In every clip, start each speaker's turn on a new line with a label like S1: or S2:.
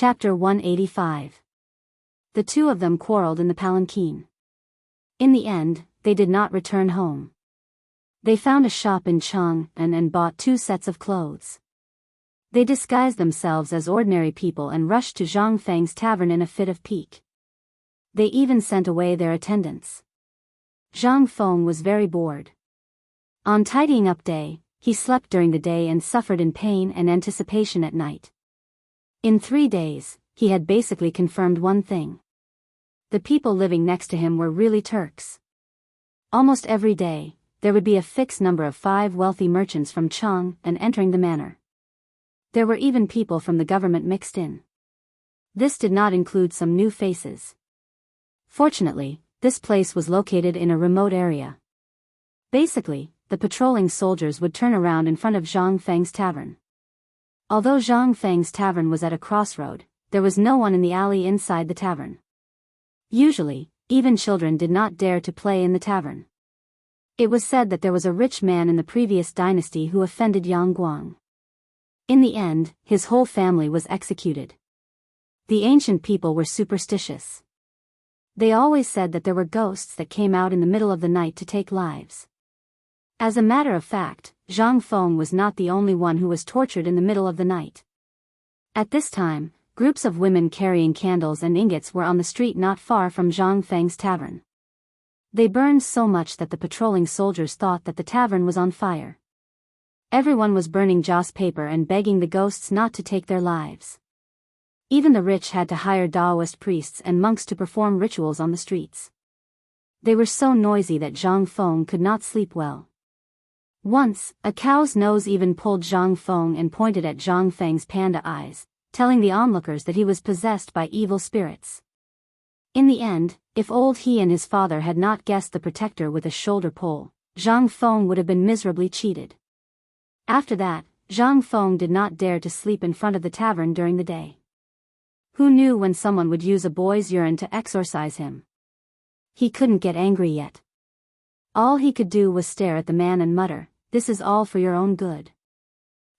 S1: Chapter 185. The two of them quarreled in the palanquin. In the end, they did not return home. They found a shop in Chang'an and bought 2 sets of clothes. They disguised themselves as ordinary people and rushed to Zhang Feng's tavern in a fit of pique. They even sent away their attendants. Zhang Feng was very bored. On tidying up day, he slept during the day and suffered in pain and anticipation at night. In 3 days, he had basically confirmed one thing. The people living next to him were really Turks. Almost every day, there would be a fixed number of 5 wealthy merchants from Chang'an entering the manor. There were even people from the government mixed in. This did not include some new faces. Fortunately, this place was located in a remote area. Basically, the patrolling soldiers would turn around in front of Zhang Feng's tavern. Although Zhang Feng's tavern was at a crossroad, there was no one in the alley inside the tavern. Usually, even children did not dare to play in the tavern. It was said that there was a rich man in the previous dynasty who offended Yang Guang. In the end, his whole family was executed. The ancient people were superstitious. They always said that there were ghosts that came out in the middle of the night to take lives. As a matter of fact, Zhang Feng was not the only one who was tortured in the middle of the night. At this time, groups of women carrying candles and ingots were on the street not far from Zhang Feng's tavern. They burned so much that the patrolling soldiers thought that the tavern was on fire. Everyone was burning joss paper and begging the ghosts not to take their lives. Even the rich had to hire Taoist priests and monks to perform rituals on the streets. They were so noisy that Zhang Feng could not sleep well. Once, a cow's nose even pulled Zhang Feng and pointed at Zhang Feng's panda eyes, telling the onlookers that he was possessed by evil spirits. In the end, if old he and his father had not guessed the protector with a shoulder pole, Zhang Feng would have been miserably cheated. After that, Zhang Feng did not dare to sleep in front of the tavern during the day. Who knew when someone would use a boy's urine to exorcise him? He couldn't get angry yet. All he could do was stare at the man and mutter, "This is all for your own good.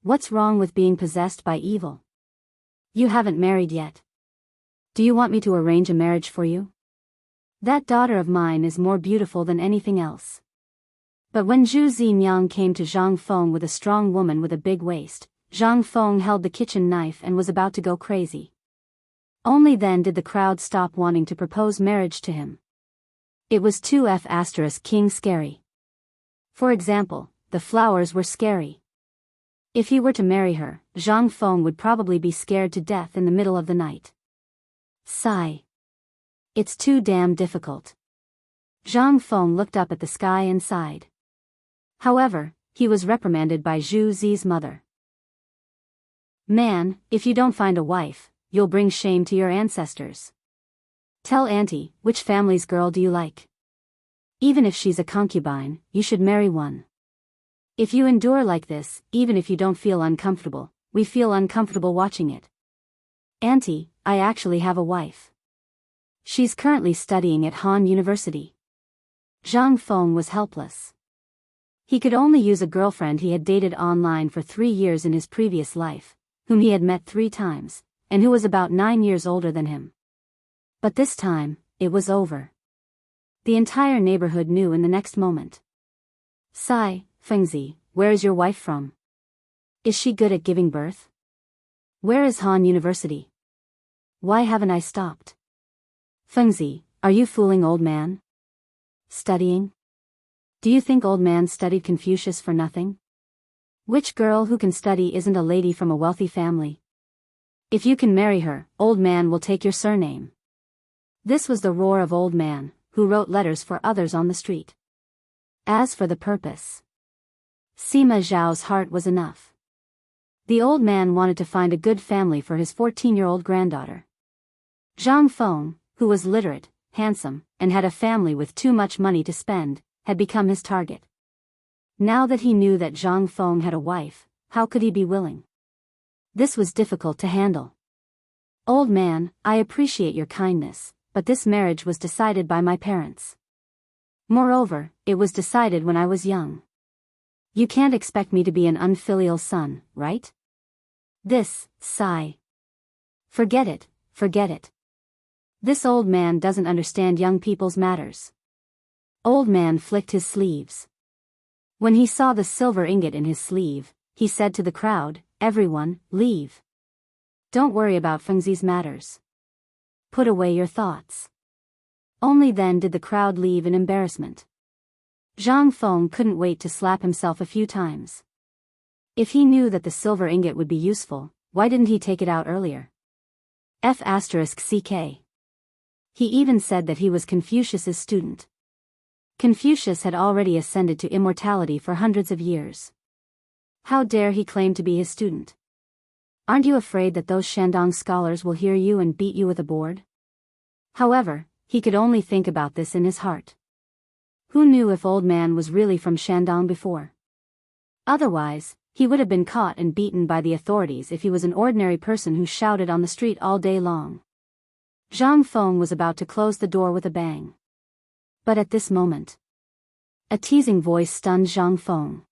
S1: What's wrong with being possessed by evil? You haven't married yet. Do you want me to arrange a marriage for you? That daughter of mine is more beautiful than anything else." But when Zhu Zinyang came to Zhang Feng with a strong woman with a big waist, Zhang Feng held the kitchen knife and was about to go crazy. Only then did the crowd stop wanting to propose marriage to him. It was too King scary. For example, the flowers were scary. If he were to marry her, Zhang Feng would probably be scared to death in the middle of the night. Sigh. It's too damn difficult. Zhang Feng looked up at the sky and sighed. However, he was reprimanded by Zhu Zi's mother. "Man, if you don't find a wife, you'll bring shame to your ancestors. Tell Auntie, which family's girl do you like? Even if she's a concubine, you should marry one. If you endure like this, even if you don't feel uncomfortable, we feel uncomfortable watching it. Auntie, I actually have a wife. She's currently studying at Han University." Zhang Feng was helpless. He could only use a girlfriend he had dated online for 3 years in his previous life, whom he had met 3 times, and who was about 9 years older than him. But this time, it was over. The entire neighborhood knew in the next moment. "Sai, Fengzi, where is your wife from? Is she good at giving birth? Where is Han University? Why haven't I stopped? Fengzi, are you fooling old man? Studying? Do you think old man studied Confucius for nothing? Which girl who can study isn't a lady from a wealthy family? If you can marry her, old man will take your surname." This was the roar of old man, who wrote letters for others on the street. As for the purpose, Sima Zhao's heart was enough. The old man wanted to find a good family for his 14-year-old granddaughter. Zhang Feng, who was literate, handsome, and had a family with too much money to spend, had become his target. Now that he knew that Zhang Feng had a wife, how could he be willing? This was difficult to handle. "Old man, I appreciate your kindness, but this marriage was decided by my parents. Moreover, it was decided when I was young. You can't expect me to be an unfilial son, right?" This, sigh. Forget it, forget it. This old man doesn't understand young people's matters. Old man flicked his sleeves. When he saw the silver ingot in his sleeve, he said to the crowd, "Everyone, leave. Don't worry about Fengzi's matters. Put away your thoughts." Only then did the crowd leave in embarrassment. Zhang Feng couldn't wait to slap himself a few times. If he knew that the silver ingot would be useful, why didn't he take it out earlier? F***ck. He even said that he was Confucius's student. Confucius had already ascended to immortality for hundreds of years. How dare he claim to be his student? Aren't you afraid that those Shandong scholars will hear you and beat you with a board? However, he could only think about this in his heart. Who knew if old man was really from Shandong before? Otherwise, he would have been caught and beaten by the authorities if he was an ordinary person who shouted on the street all day long. Zhang Feng was about to close the door with a bang. But at this moment, a teasing voice stunned Zhang Feng.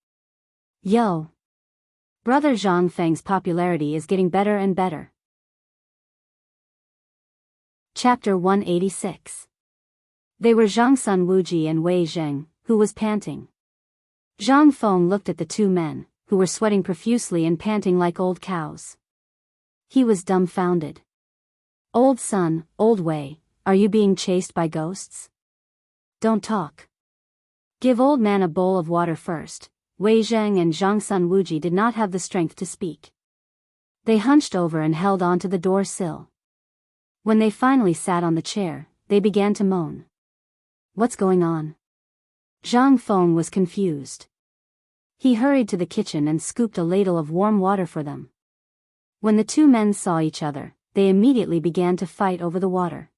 S1: "Yo! Brother Zhang Feng's popularity is getting better and better." Chapter 186. They were Zhang Sun Wuji and Wei Zheng, who was panting. Zhang Feng looked at the two men, who were sweating profusely and panting like old cows. He was dumbfounded. "Old Sun, old Wei, are you being chased by ghosts? Don't talk. Give old man a bowl of water first." Wei Zheng and Zhang Sun Wuji did not have the strength to speak. They hunched over and held on to the door sill. When they finally sat on the chair, they began to moan. "What's going on?" Zhang Feng was confused. He hurried to the kitchen and scooped a ladle of warm water for them. When the two men saw each other, they immediately began to fight over the water.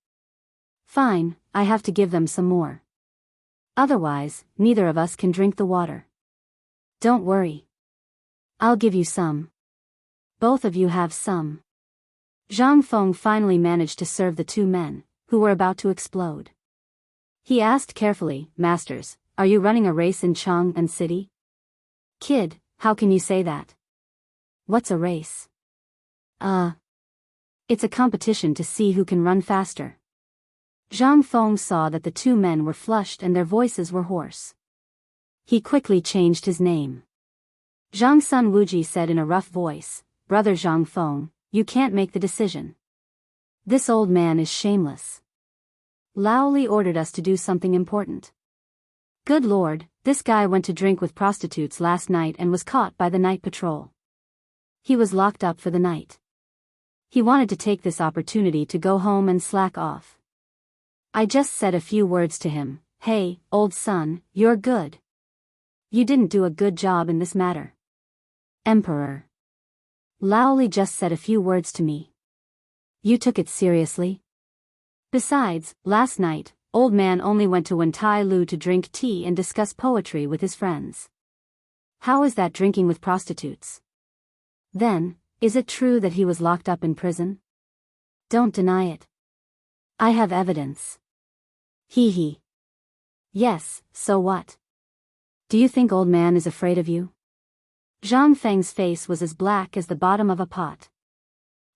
S1: "Fine, I have to give them some more. Otherwise, neither of us can drink the water." "Don't worry. I'll give you some. Both of you have some." Zhang Feng finally managed to serve the two men, who were about to explode. He asked carefully, "Masters, are you running a race in Chang'an City?" "Kid, how can you say that? What's a race?" It's a competition to see who can run faster." Zhang Feng saw that the two men were flushed and their voices were hoarse. He quickly changed his name. Zhang Sun Wuji said in a rough voice, "Brother Zhang Feng, you can't make the decision. This old man is shameless. Lao Li ordered us to do something important. Good Lord, this guy went to drink with prostitutes last night and was caught by the night patrol. He was locked up for the night. He wanted to take this opportunity to go home and slack off. I just said a few words to him. Hey, old son, you're good. You didn't do a good job in this matter. Emperor. Lao Li just said a few words to me. You took it seriously? Besides, last night, old man only went to Wentai Lu to drink tea and discuss poetry with his friends. How is that drinking with prostitutes? Then, is it true that he was locked up in prison? Don't deny it. I have evidence. Hee hee. Yes, so what? Do you think old man is afraid of you? Zhang Feng's face was as black as the bottom of a pot.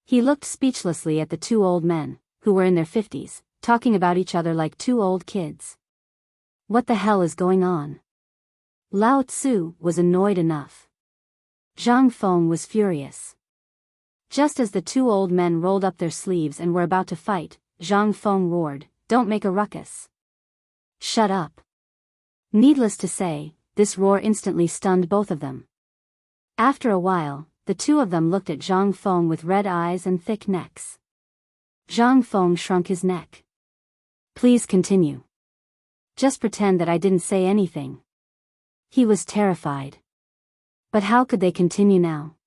S1: He looked speechlessly at the two old men, who were in their 50s, talking about each other like two old kids. What the hell is going on? Lao Tzu was annoyed enough. Zhang Feng was furious. Just as the two old men rolled up their sleeves and were about to fight, Zhang Feng roared, "Don't make a ruckus. Shut up." Needless to say, this roar instantly stunned both of them. After a while, the two of them looked at Zhang Feng with red eyes and thick necks. Zhang Feng shrunk his neck. Please continue. Just pretend that I didn't say anything. He was terrified. But how could they continue now?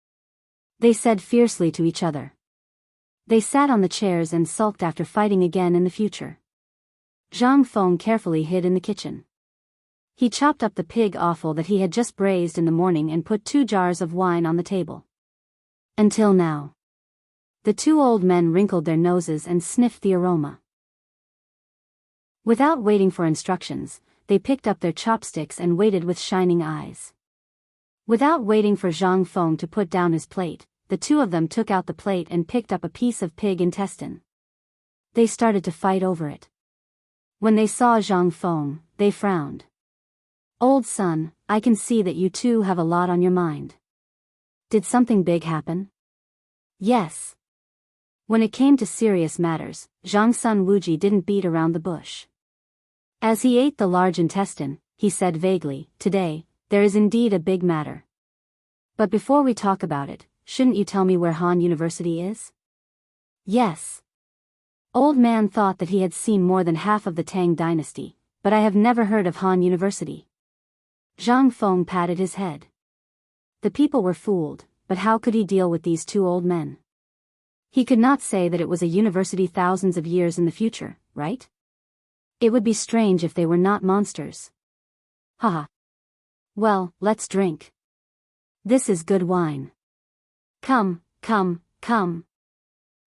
S1: They said fiercely to each other. They sat on the chairs and sulked after fighting again in the future. Zhang Feng carefully hid in the kitchen. He chopped up the pig offal that he had just braised in the morning and put 2 jars of wine on the table. Until now. The two old men wrinkled their noses and sniffed the aroma. Without waiting for instructions, they picked up their chopsticks and waited with shining eyes. Without waiting for Zhang Feng to put down his plate, the two of them took out the plate and picked up a piece of pig intestine. They started to fight over it. When they saw Zhang Feng, they frowned. "Old son, I can see that you two have a lot on your mind. Did something big happen?" "Yes." When it came to serious matters, Zhang Sun Wuji didn't beat around the bush. As he ate the large intestine, he said vaguely, "Today, there is indeed a big matter. But before we talk about it, shouldn't you tell me where Han University is?" "Yes." Old man thought that he had seen more than half of the Tang dynasty, but I have never heard of Han University. Zhang Feng patted his head. The people were fooled, but how could he deal with these two old men? He could not say that it was a university thousands of years in the future, right? It would be strange if they were not monsters. Haha. Well, let's drink. This is good wine. Come, come, come.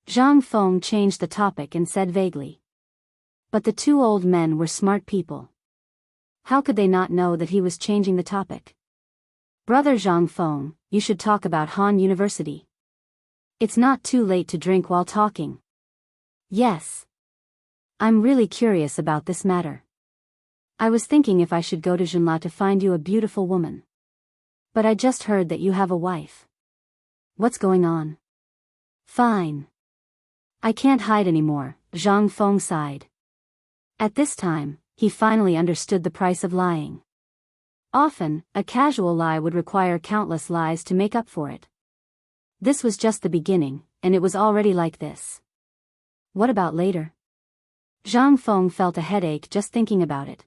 S1: Zhang Feng changed the topic and said vaguely. But the two old men were smart people. How could they not know that he was changing the topic? "Brother Zhang Feng, you should talk about Han University. It's not too late to drink while talking." "Yes. I'm really curious about this matter. I was thinking if I should go to Junla to find you a beautiful woman. But I just heard that you have a wife. What's going on?" "Fine. I can't hide anymore," Zhang Feng sighed. At this time, he finally understood the price of lying. Often, a casual lie would require countless lies to make up for it. This was just the beginning, and it was already like this. What about later? Zhang Feng felt a headache just thinking about it.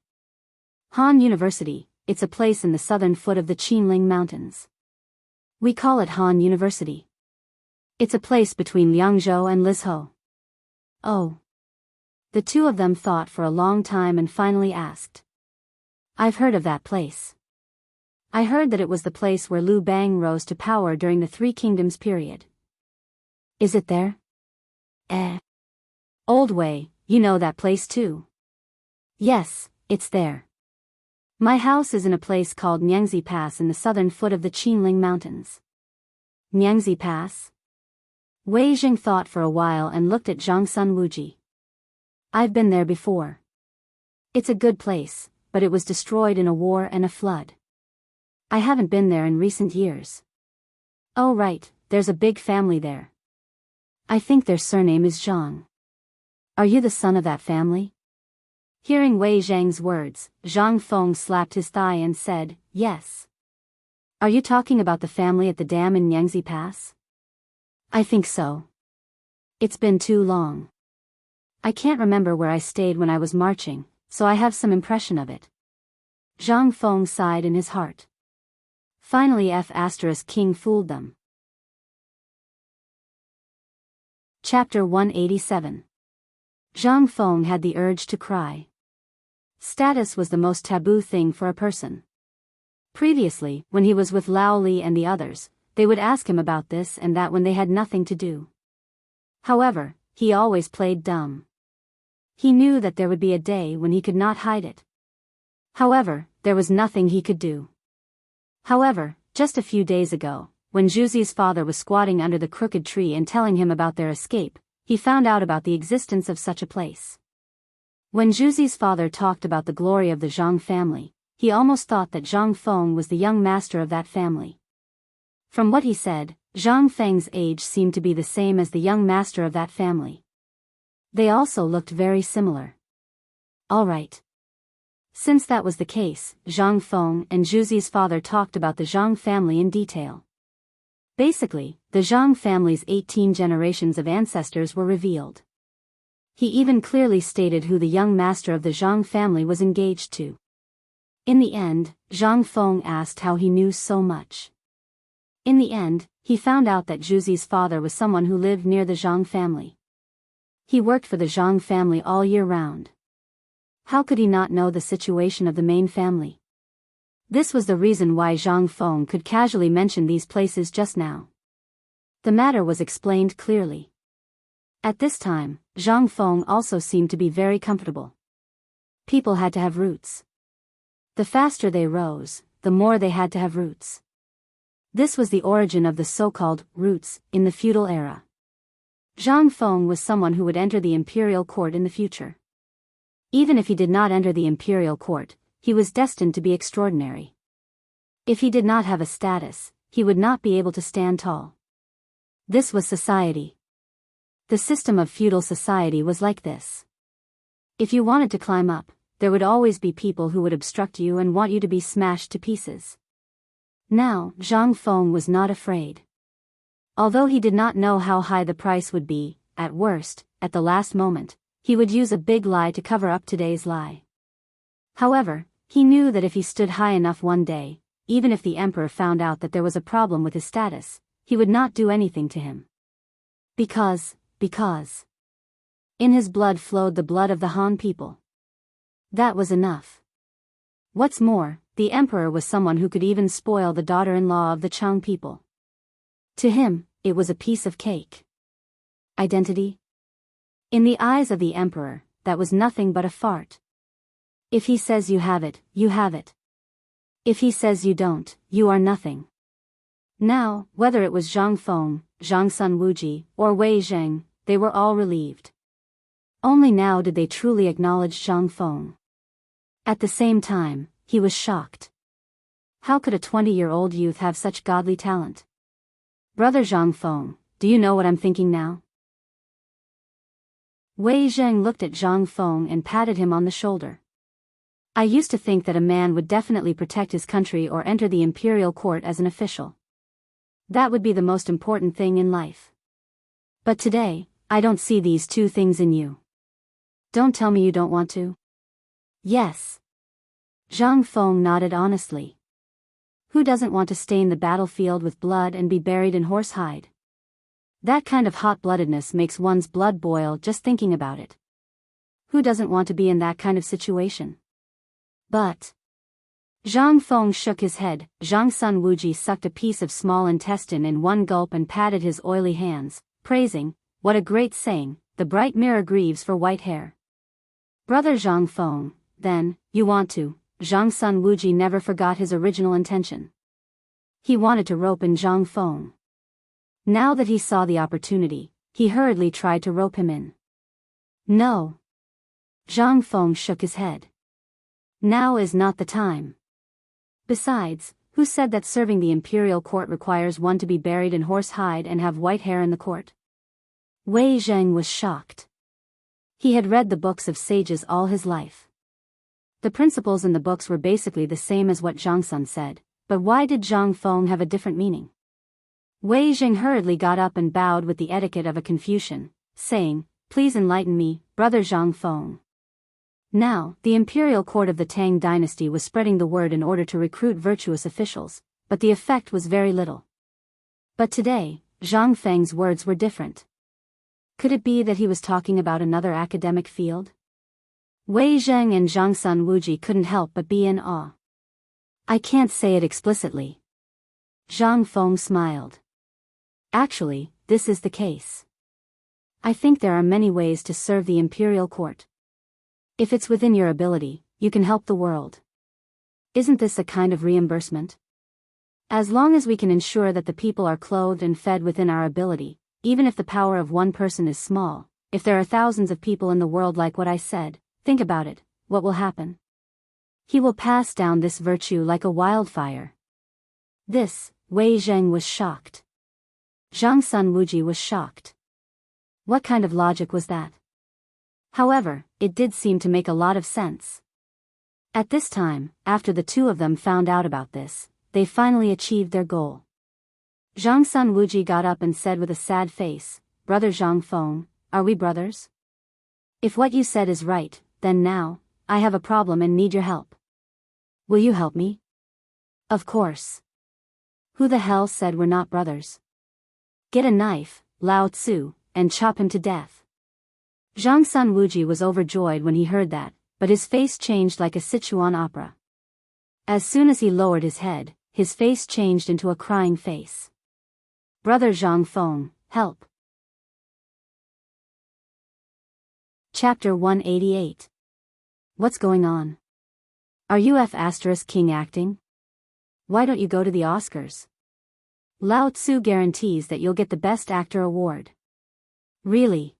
S1: Han University, it's a place in the southern foot of the Qinling Mountains. We call it Han University. It's a place between Liangzhou and Lizhou. Oh. The two of them thought for a long time and finally asked. "I've heard of that place. I heard that it was the place where Liu Bang rose to power during the Three Kingdoms period. Is it there?" Old Wei, you know that place too." "Yes, it's there. My house is in a place called Nyangzi Pass in the southern foot of the Qinling Mountains." "Nyangzi Pass?" Wei Jing thought for a while and looked at Zhang Sun Wuji. "I've been there before. It's a good place, but it was destroyed in a war and a flood. I haven't been there in recent years." "Oh right, there's a big family there. I think their surname is Zhang. Are you the son of that family?" Hearing Wei Zhang's words, Zhang Feng slapped his thigh and said, "Yes." "Are you talking about the family at the dam in Nyangzi Pass?" "I think so. It's been too long. I can't remember where I stayed when I was marching, so I have some impression of it." Zhang Feng sighed in his heart. Finally King fooled them. Chapter 187. Zhang Feng had the urge to cry. Status was the most taboo thing for a person. Previously, when he was with Lao Li and the others, they would ask him about this and that when they had nothing to do. However, he always played dumb. He knew that there would be a day when he could not hide it. However, there was nothing he could do. However, just a few days ago, when Zhuzi's father was squatting under the crooked tree and telling him about their escape, he found out about the existence of such a place. When Zhuzi's father talked about the glory of the Zhang family, he almost thought that Zhang Feng was the young master of that family. From what he said, Zhang Feng's age seemed to be the same as the young master of that family. They also looked very similar. All right. Since that was the case, Zhang Feng and Zhuzi's father talked about the Zhang family in detail. Basically, the Zhang family's 18 generations of ancestors were revealed. He even clearly stated who the young master of the Zhang family was engaged to. In the end, Zhang Feng asked how he knew so much. In the end, he found out that Zhuzi's father was someone who lived near the Zhang family. He worked for the Zhang family all year round. How could he not know the situation of the main family? This was the reason why Zhang Feng could casually mention these places just now. The matter was explained clearly. At this time, Zhang Feng also seemed to be very comfortable. People had to have roots. The faster they rose, the more they had to have roots. This was the origin of the so-called roots in the feudal era. Zhang Feng was someone who would enter the imperial court in the future. Even if he did not enter the imperial court, he was destined to be extraordinary. If he did not have a status, he would not be able to stand tall. This was society. The system of feudal society was like this. If you wanted to climb up, there would always be people who would obstruct you and want you to be smashed to pieces. Now, Zhang Feng was not afraid. Although he did not know how high the price would be, at worst, at the last moment, he would use a big lie to cover up today's lie. However, he knew that if he stood high enough one day, even if the emperor found out that there was a problem with his status, he would not do anything to him. Because. In his blood flowed the blood of the Han people. That was enough. What's more, the emperor was someone who could even spoil the daughter-in-law of the Chang people. To him, it was a piece of cake. Identity? In the eyes of the emperor, that was nothing but a fart. If he says you have it, you have it. If he says you don't, you are nothing. Now, whether it was Zhang Feng, Zhang Sun Wuji, or Wei Zheng, they were all relieved. Only now did they truly acknowledge Zhang Feng. At the same time, he was shocked. How could a 20-year-old youth have such godly talent? Brother Zhang Feng, do you know what I'm thinking now? Wei Zheng looked at Zhang Feng and patted him on the shoulder. I used to think that a man would definitely protect his country or enter the imperial court as an official. That would be the most important thing in life. But today, I don't see these two things in you. Don't tell me you don't want to. Yes. Zhang Feng nodded honestly. Who doesn't want to stain the battlefield with blood and be buried in horsehide? That kind of hot-bloodedness makes one's blood boil just thinking about it. Who doesn't want to be in that kind of situation? But. Zhang Feng shook his head. Zhang Sun Wuji sucked a piece of small intestine in one gulp and patted his oily hands, praising, what a great saying, the bright mirror grieves for white hair. Brother Zhang Feng, then, you want to. Zhang Sun Wuji never forgot his original intention. He wanted to rope in Zhang Feng. Now that he saw the opportunity, he hurriedly tried to rope him in. No. Zhang Feng shook his head. Now is not the time. Besides, who said that serving the imperial court requires one to be buried in horsehide and have white hair in the court? Wei Zheng was shocked. He had read the books of sages all his life. The principles in the books were basically the same as what Zhang Sun said, but why did Zhang Feng have a different meaning? Wei Zheng hurriedly got up and bowed with the etiquette of a Confucian, saying, Please enlighten me, Brother Zhang Feng. Now, the imperial court of the Tang dynasty was spreading the word in order to recruit virtuous officials, but the effect was very little. But today, Zhang Feng's words were different. Could it be that he was talking about another academic field? Wei Zheng and Zhang Sun Wuji couldn't help but be in awe. I can't say it explicitly. Zhang Feng smiled. Actually, this is the case. I think there are many ways to serve the imperial court. If it's within your ability, you can help the world. Isn't this a kind of reimbursement? As long as we can ensure that the people are clothed and fed within our ability, even if the power of one person is small, if there are thousands of people in the world like what I said, think about it, what will happen? He will pass down this virtue like a wildfire. This, Wei Zheng was shocked. Zhang Sun Wuji was shocked. What kind of logic was that? However, it did seem to make a lot of sense. At this time, after the two of them found out about this, they finally achieved their goal. Zhang Sun Wuji got up and said with a sad face, Brother Zhang Feng, are we brothers? If what you said is right, then now, I have a problem and need your help. Will you help me? Of course. Who the hell said we're not brothers? Get a knife, Lao Tzu, and chop him to death. Zhang Sun Wuji was overjoyed when he heard that, but his face changed like a Sichuan opera. As soon as he lowered his head, his face changed into a crying face. Brother Zhang Feng, help. Chapter 188. What's going on? Are you F*** King acting? Why don't you go to the Oscars? Lao Tzu guarantees that you'll get the Best Actor award. Really?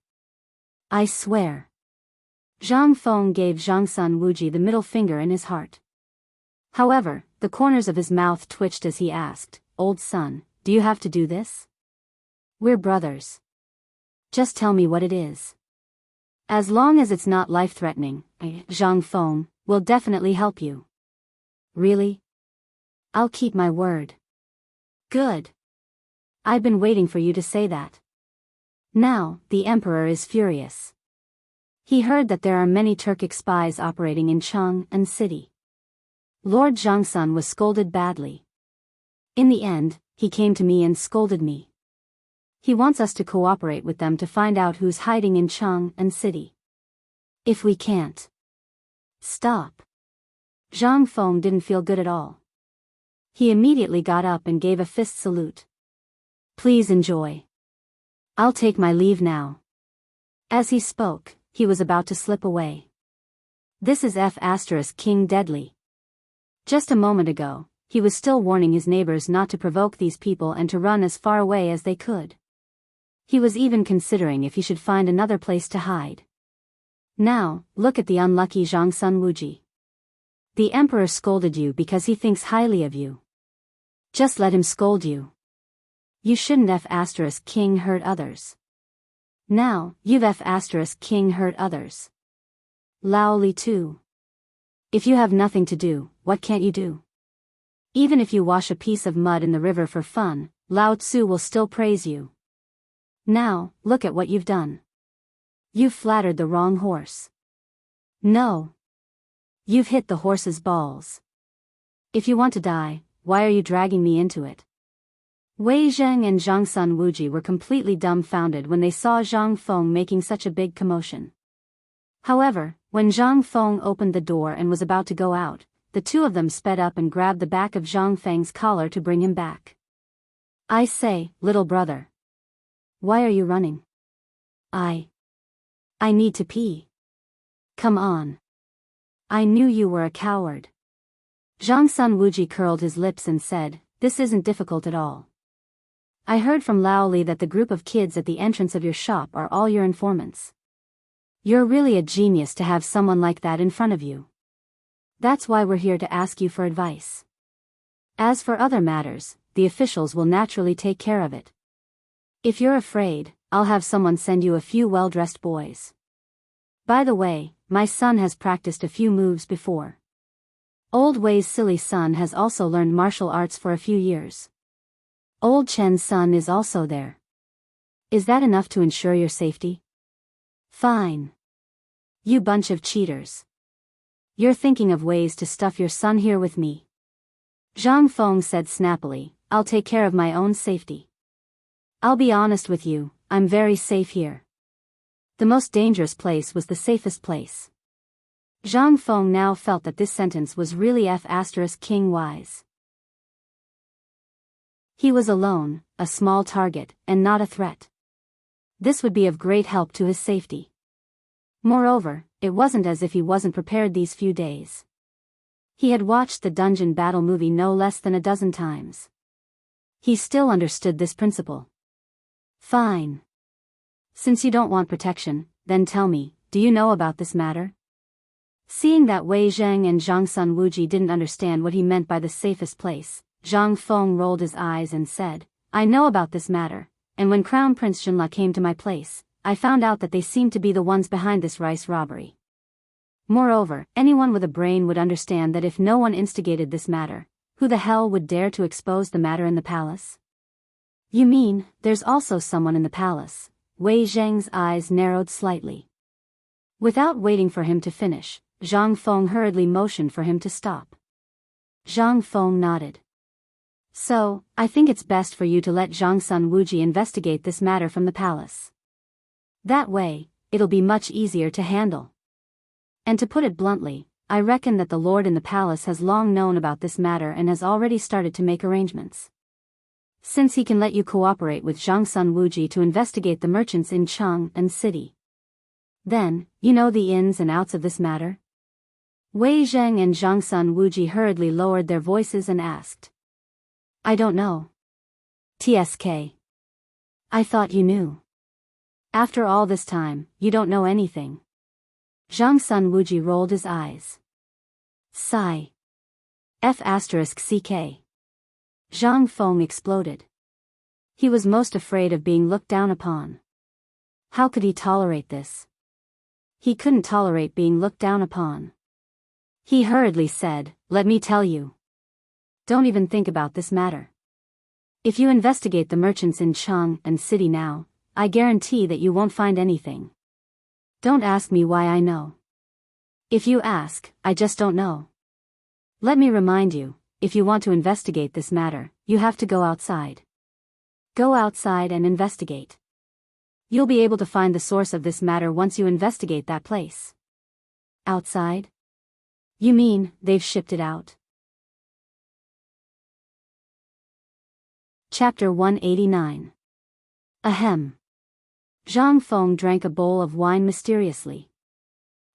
S1: I swear. Zhang Feng gave Zhangsun Wuji the middle finger in his heart. However, the corners of his mouth twitched as he asked, "Old son, do you have to do this? We're brothers. Just tell me what it is. As long as it's not life-threatening, Zhang Feng will definitely help you." Really? I'll keep my word. Good. I've been waiting for you to say that. Now, the emperor is furious. He heard that there are many Turkic spies operating in Chang'an city. Lord Zhangsun was scolded badly. In the end, he came to me and scolded me. He wants us to cooperate with them to find out who's hiding in Chang'an city. If we can't stop. Zhang Feng didn't feel good at all. He immediately got up and gave a fist salute. Please enjoy. I'll take my leave now. As he spoke, he was about to slip away. This is King Deadly. Just a moment ago, he was still warning his neighbors not to provoke these people and to run as far away as they could. He was even considering if he should find another place to hide. Now, look at the unlucky Zhangsun Wuji. The emperor scolded you because he thinks highly of you. Just let him scold you. You shouldn't King hurt others. Now, you've King hurt others. Lao Li too. If you have nothing to do, what can't you do? Even if you wash a piece of mud in the river for fun, Lao Tzu will still praise you. Now, look at what you've done. You've flattered the wrong horse. No. You've hit the horse's balls. If you want to die, why are you dragging me into it? Wei Zheng and Zhangsun Wuji were completely dumbfounded when they saw Zhang Feng making such a big commotion. However, when Zhang Feng opened the door and was about to go out, the two of them sped up and grabbed the back of Zhang Feng's collar to bring him back. I say, little brother. Why are you running? I need to pee. Come on. I knew you were a coward. Zhangsun Wuji curled his lips and said, "This isn't difficult at all. I heard from Lao Li that the group of kids at the entrance of your shop are all your informants. You're really a genius to have someone like that in front of you. That's why we're here to ask you for advice. As for other matters, the officials will naturally take care of it. If you're afraid, I'll have someone send you a few well-dressed boys. By the way, my son has practiced a few moves before. Old Wei's silly son has also learned martial arts for a few years. Old Chen's son is also there. Is that enough to ensure your safety? Fine. You bunch of cheaters. You're thinking of ways to stuff your son here with me." Zhang Feng said snappily, "I'll take care of my own safety. I'll be honest with you, I'm very safe here. The most dangerous place was the safest place." Zhang Feng now felt that this sentence was really King wise. He was alone, a small target, and not a threat. This would be of great help to his safety. Moreover, it wasn't as if he wasn't prepared these few days. He had watched the dungeon battle movie no less than a dozen times. He still understood this principle. Fine. Since you don't want protection, then tell me, do you know about this matter? Seeing that Wei Zheng and Zhangsun Wuji didn't understand what he meant by the safest place, Zhang Feng rolled his eyes and said, "I know about this matter, and when Crown Prince Xunla came to my place, I found out that they seemed to be the ones behind this rice robbery. Moreover, anyone with a brain would understand that if no one instigated this matter, who the hell would dare to expose the matter in the palace?" "You mean, there's also someone in the palace?" Wei Zheng's eyes narrowed slightly. Without waiting for him to finish, Zhang Feng hurriedly motioned for him to stop. Zhang Feng nodded. "So, I think it's best for you to let Zhangsun Wuji investigate this matter from the palace. That way, it'll be much easier to handle. And to put it bluntly, I reckon that the lord in the palace has long known about this matter and has already started to make arrangements. Since he can let you cooperate with Zhangsun Wuji to investigate the merchants in Chang'an city. Then, you know the ins and outs of this matter?" Wei Zheng and Zhangsun Wuji hurriedly lowered their voices and asked. "I don't know. TSK. I thought you knew. After all this time, you don't know anything. Zhang Sun Wuji rolled his eyes. Sigh. F***CK. Zhang Feng exploded. He was most afraid of being looked down upon. How could he tolerate this? He couldn't tolerate being looked down upon. He hurriedly said, "Let me tell you. Don't even think about this matter. If you investigate the merchants in Chang'an city now, I guarantee that you won't find anything. Don't ask me why I know. If you ask, I just don't know. Let me remind you, if you want to investigate this matter, you have to go outside. Go outside and investigate. You'll be able to find the source of this matter once you investigate that place." Outside? You mean, they've shipped it out? Chapter 189. Ahem. Zhang Feng drank a bowl of wine mysteriously.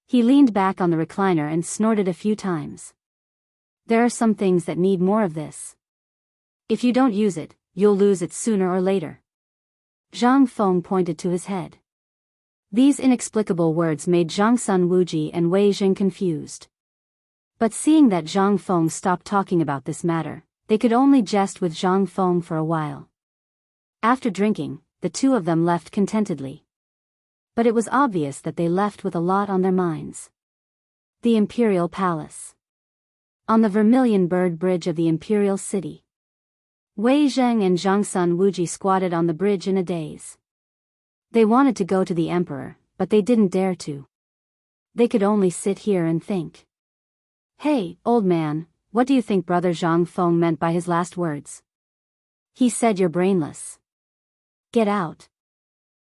S1: He leaned back on the recliner and snorted a few times. There are some things that need more of this. If you don't use it, you'll lose it sooner or later. Zhang Feng pointed to his head. These inexplicable words made Zhang Sun Wuji and Wei Jing confused. But seeing that Zhang Feng stopped talking about this matter, they could only jest with Zhang Feng for a while. After drinking, the two of them left contentedly. But it was obvious that they left with a lot on their minds. The Imperial Palace. On the Vermilion Bird Bridge of the Imperial City. Wei Zheng and Zhang Sun Wuji squatted on the bridge in a daze. They wanted to go to the Emperor, but they didn't dare to. They could only sit here and think. "Hey, old man, what do you think Brother Zhang Feng meant by his last words? He said you're brainless. Get out."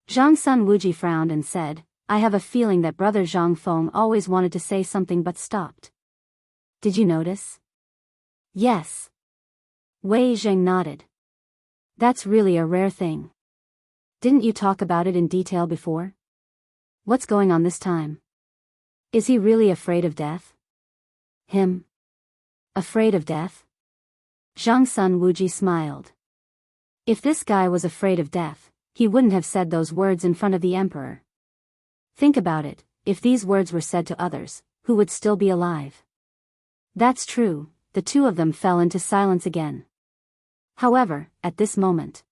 S1: Zhang Sun Wuji frowned and said, "I have a feeling that Brother Zhang Feng always wanted to say something but stopped. Did you notice?" "Yes." Wei Zheng nodded. "That's really a rare thing. Didn't you talk about it in detail before? What's going on this time? Is he really afraid of death?" "Him? Afraid of death?" Zhang Sun Wuji smiled. If this guy was afraid of death, he wouldn't have said those words in front of the Emperor. Think about it, if these words were said to others, who would still be alive? That's true, the two of them fell into silence again. However, at this moment,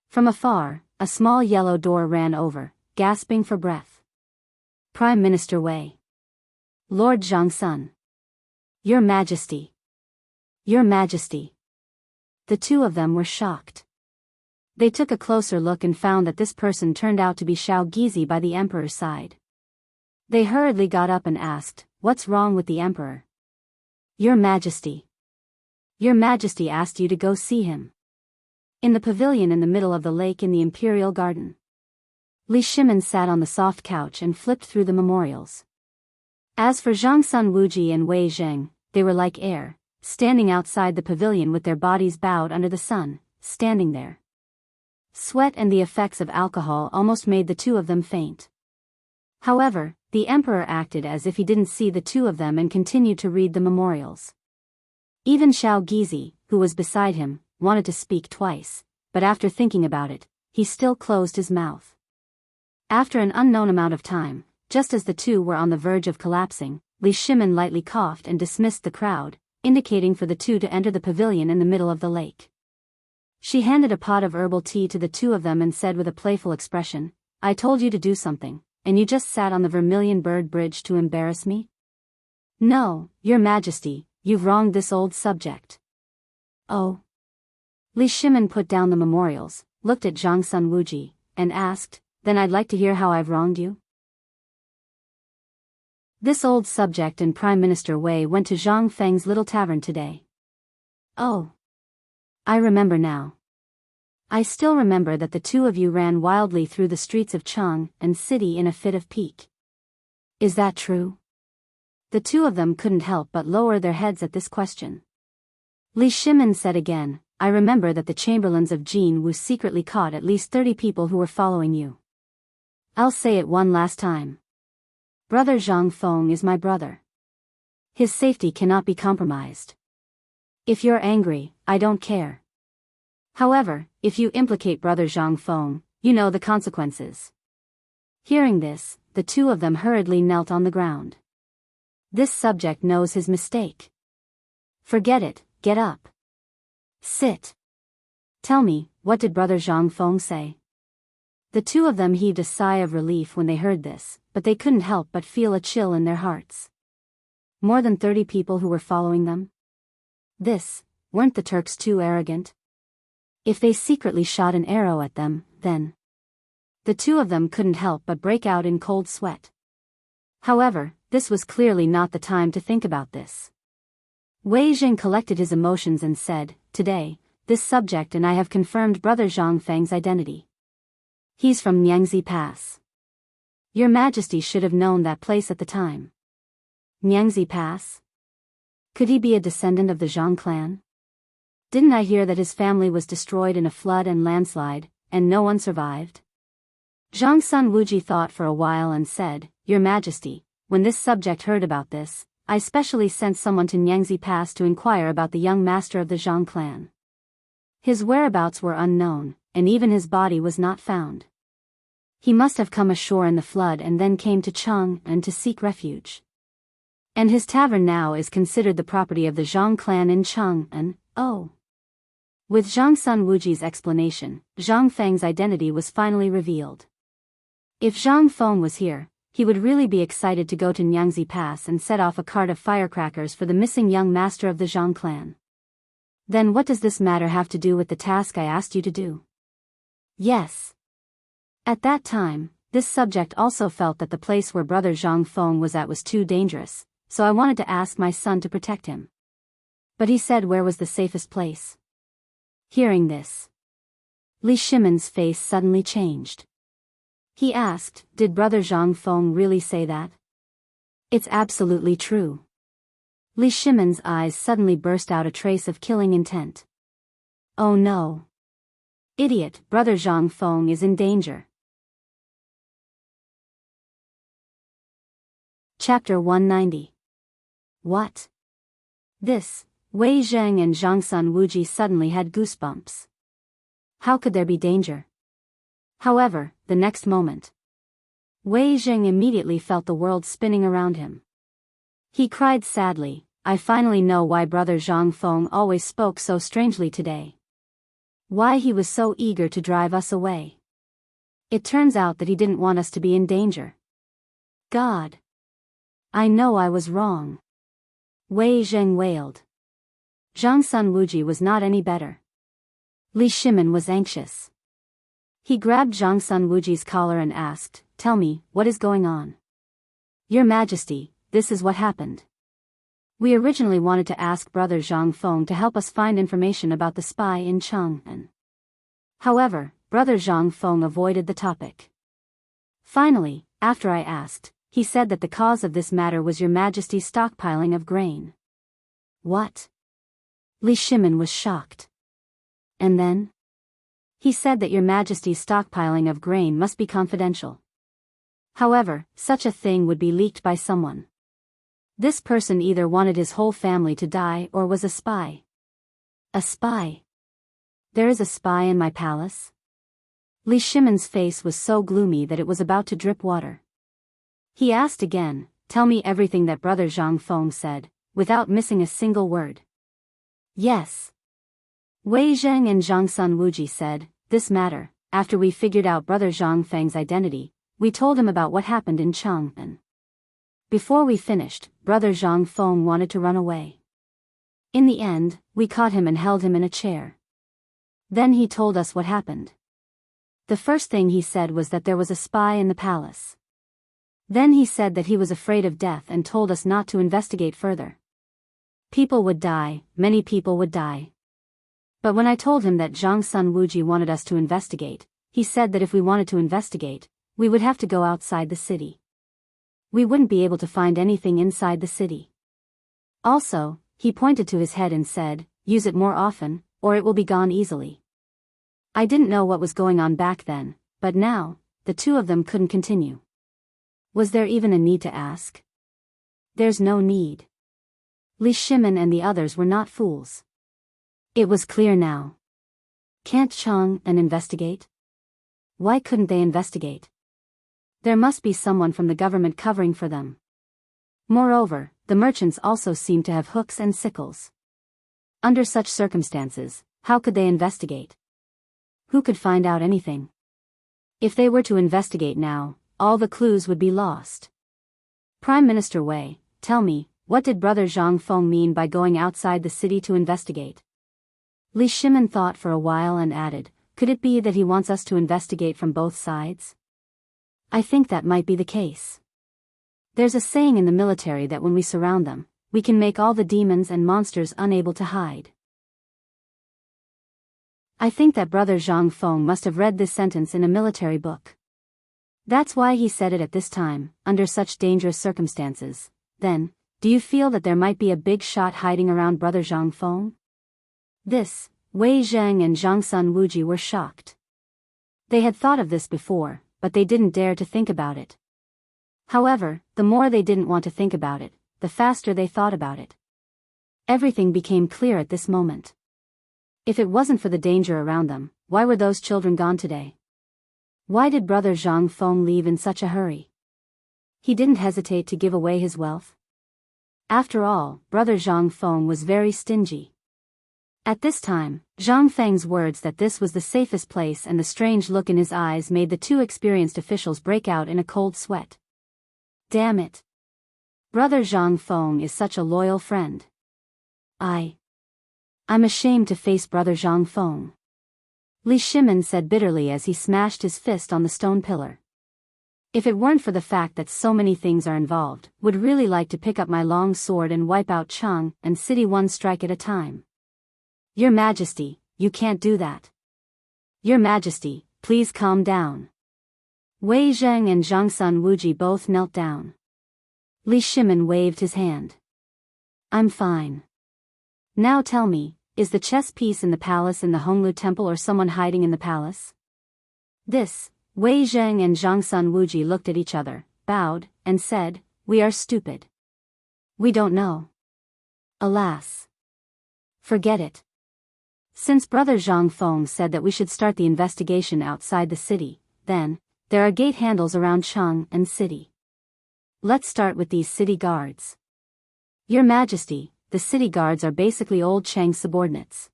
S1: from afar, a small yellow door ran over, gasping for breath. "Prime Minister Wei. Lord Zhang Sun. Your Majesty. Your Majesty." The two of them were shocked. They took a closer look and found that this person turned out to be Xiao Gizi by the Emperor's side. They hurriedly got up and asked, "What's wrong with the Emperor?" "Your Majesty. Your Majesty asked you to go see him. In the pavilion in the middle of the lake in the Imperial Garden." Li Shimin sat on the soft couch and flipped through the memorials. As for Zhang Sun Wuji and Wei Zheng, they were like air, standing outside the pavilion with their bodies bowed under the sun, standing there. Sweat and the effects of alcohol almost made the two of them faint. However, the Emperor acted as if he didn't see the two of them and continued to read the memorials. Even Xiao Gizi, who was beside him, wanted to speak twice, but after thinking about it, he still closed his mouth. After an unknown amount of time, just as the two were on the verge of collapsing, Li Shimin lightly coughed and dismissed the crowd, indicating for the two to enter the pavilion in the middle of the lake. She handed a pot of herbal tea to the two of them and said with a playful expression, "I told you to do something, and you just sat on the Vermilion Bird Bridge to embarrass me? No, Your Majesty, you've wronged this old subject." "Oh." Li Shimin put down the memorials, looked at Zhang Sun Wuji, and asked, "Then I'd like to hear how I've wronged you." "This old subject and Prime Minister Wei went to Zhang Feng's little tavern today." "Oh. I remember now. I still remember that the two of you ran wildly through the streets of Chang'an city in a fit of pique. Is that true?" The two of them couldn't help but lower their heads at this question. Li Shimin said again, "I remember that the chamberlains of Jin Wu secretly caught at least 30 people who were following you. I'll say it one last time. Brother Zhang Feng is my brother. His safety cannot be compromised. If you're angry, I don't care. However, if you implicate Brother Zhang Feng, you know the consequences. Hearing this, the two of them hurriedly knelt on the ground. This subject knows his mistake. Forget it, get up. Sit. Tell me, what did Brother Zhang Feng say? The two of them heaved a sigh of relief when they heard this, but they couldn't help but feel a chill in their hearts. More than 30 people who were following them? Weren't the Turks too arrogant? If they secretly shot an arrow at them, then the two of them couldn't help but break out in cold sweat. However, this was clearly not the time to think about this. Wei Jing collected his emotions and said, "Today, this subject and I have confirmed Brother Zhang Feng's identity. He's from Nyangzi Pass. Your Majesty should have known that place at the time." Nyangzi Pass? Could he be a descendant of the Zhang clan? Didn't I hear that his family was destroyed in a flood and landslide, and no one survived? Zhang Sun Wuji thought for a while and said, "Your Majesty, when this subject heard about this, I specially sent someone to Nyangzi Pass to inquire about the young master of the Zhang clan. His whereabouts were unknown, and even his body was not found. He must have come ashore in the flood and then came to Chang'an to seek refuge. And his tavern now is considered the property of the Zhang clan in Chang'an." Oh. With Zhang Sun Wuji's explanation, Zhang Feng's identity was finally revealed. If Zhang Feng was here, he would really be excited to go to Nyangzi Pass and set off a cart of firecrackers for the missing young master of the Zhang clan. Then what does this matter have to do with the task I asked you to do? Yes. At that time, this subject also felt that the place where Brother Zhang Feng was at was too dangerous, so I wanted to ask my son to protect him. But he said where was the safest place? Hearing this, Li Shimon's face suddenly changed. He asked, "Did Brother Zhang Feng really say that?" "It's absolutely true." Li Shimon's eyes suddenly burst out a trace of killing intent. "Oh no. Idiot, Brother Zhang Feng is in danger." Chapter 190. What? This, Wei Zheng and Zhang Sun Wuji suddenly had goosebumps. How could there be danger? However, the next moment, Wei Zheng immediately felt the world spinning around him. He cried sadly, "I finally know why Brother Zhang Feng always spoke so strangely today. Why he was so eager to drive us away. It turns out that he didn't want us to be in danger. God. I know I was wrong." Wei Zheng wailed. Zhang Sun Wuji was not any better. Li Shimon was anxious. He grabbed Zhang Sun Wuji's collar and asked, "Tell me, what is going on?" "Your Majesty, this is what happened. We originally wanted to ask Brother Zhang Feng to help us find information about the spy in Chang'an. However, Brother Zhang Feng avoided the topic. Finally, after I asked, he said that the cause of this matter was Your Majesty's stockpiling of grain." What? Li Shimon was shocked. And then? He said that Your Majesty's stockpiling of grain must be confidential. However, such a thing would be leaked by someone. This person either wanted his whole family to die or was a spy. A spy? There is a spy in my palace? Li Shimon's face was so gloomy that it was about to drip water. He asked again, "Tell me everything that Brother Zhang Feng said, without missing a single word." Yes. Wei Zheng and Zhang Sun Wuji said, "This matter, after we figured out Brother Zhang Feng's identity, we told him about what happened in Chang'an. Before we finished, Brother Zhang Feng wanted to run away. In the end, we caught him and held him in a chair. Then he told us what happened. The first thing he said was that there was a spy in the palace. Then he said that he was afraid of death and told us not to investigate further. People would die, many people would die. But when I told him that Zhang Sun Wuji wanted us to investigate, he said that if we wanted to investigate, we would have to go outside the city. We wouldn't be able to find anything inside the city. Also, he pointed to his head and said, 'Use it more often, or it will be gone easily.' I didn't know what was going on back then, but now, the two of them couldn't continue. Was there even a need to ask? There's no need. Li Shimon and the others were not fools. It was clear now. Can't Chang'an investigate? Why couldn't they investigate? There must be someone from the government covering for them. Moreover, the merchants also seem to have hooks and sickles. Under such circumstances, how could they investigate? Who could find out anything? If they were to investigate now, all the clues would be lost. Prime Minister Wei, tell me, what did Brother Zhang Feng mean by going outside the city to investigate? Li Shimin thought for a while and added, could it be that he wants us to investigate from both sides? I think that might be the case. There's a saying in the military that when we surround them, we can make all the demons and monsters unable to hide. I think that Brother Zhang Feng must have read this sentence in a military book. That's why he said it at this time, under such dangerous circumstances. Then, do you feel that there might be a big shot hiding around Brother Zhang Feng? This, Wei Zheng and Zhangsun Wuji were shocked. They had thought of this before, but they didn't dare to think about it. However, the more they didn't want to think about it, the faster they thought about it. Everything became clear at this moment. If it wasn't for the danger around them, why were those children gone today? Why did Brother Zhang Feng leave in such a hurry? He didn't hesitate to give away his wealth. After all, Brother Zhang Feng was very stingy. At this time, Zhang Feng's words that this was the safest place and the strange look in his eyes made the two experienced officials break out in a cold sweat. Damn it! Brother Zhang Feng is such a loyal friend. I'm ashamed to face Brother Zhang Feng. Li Shimin said bitterly as he smashed his fist on the stone pillar. If it weren't for the fact that so many things are involved, would really like to pick up my long sword and wipe out Chang'an city one strike at a time. Your Majesty, you can't do that. Your Majesty, please calm down. Wei Zheng and Zhangsun Wuji both knelt down. Li Shimin waved his hand. I'm fine. Now tell me, is the chess piece in the palace in the Honglu temple or someone hiding in the palace? This, Wei Zheng and Zhangsun Wuji looked at each other, bowed, and said, we are stupid. We don't know. Alas. Forget it. Since Brother Zhang Feng said that we should start the investigation outside the city, then, there are gate handles around Chang'an city. Let's start with these city guards. Your Majesty, the city guards are basically old Chang's subordinates.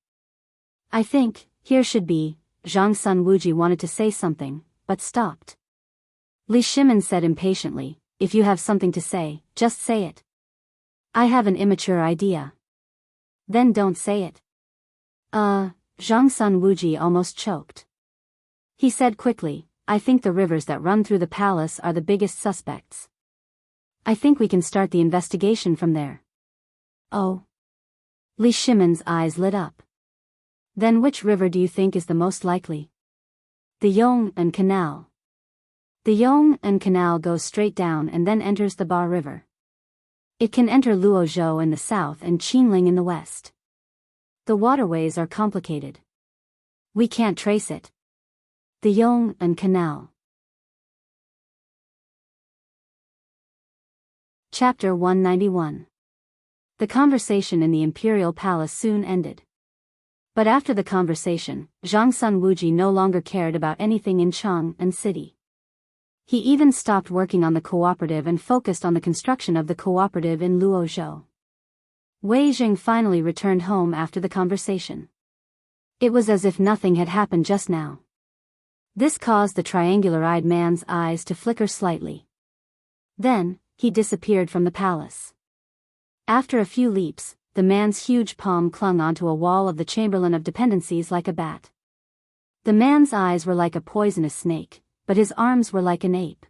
S1: I think, here should be, Zhangsun Wuji wanted to say something, but stopped. Li Shimin said impatiently, if you have something to say, just say it. I have an immature idea. Then don't say it. Zhangsun Wuji almost choked. He said quickly, I think the rivers that run through the palace are the biggest suspects. I think we can start the investigation from there. Oh. Li Shimin's eyes lit up. Then which river do you think is the most likely? The Yong'an Canal. The Yong'an Canal goes straight down and then enters the Ba River. It can enter Luozhou in the south and Qinling in the west. The waterways are complicated. We can't trace it. The Yong'an Canal. Chapter 191. The conversation in the imperial palace soon ended. But after the conversation, Zhangsun Wuji no longer cared about anything in Chang'an city. He even stopped working on the cooperative and focused on the construction of the cooperative in Luozhou. Wei Zheng finally returned home after the conversation. It was as if nothing had happened just now. This caused the triangular-eyed man's eyes to flicker slightly. Then, he disappeared from the palace. After a few leaps, the man's huge palm clung onto a wall of the Chamberlain of Dependencies like a bat. The man's eyes were like a poisonous snake, but his arms were like an ape.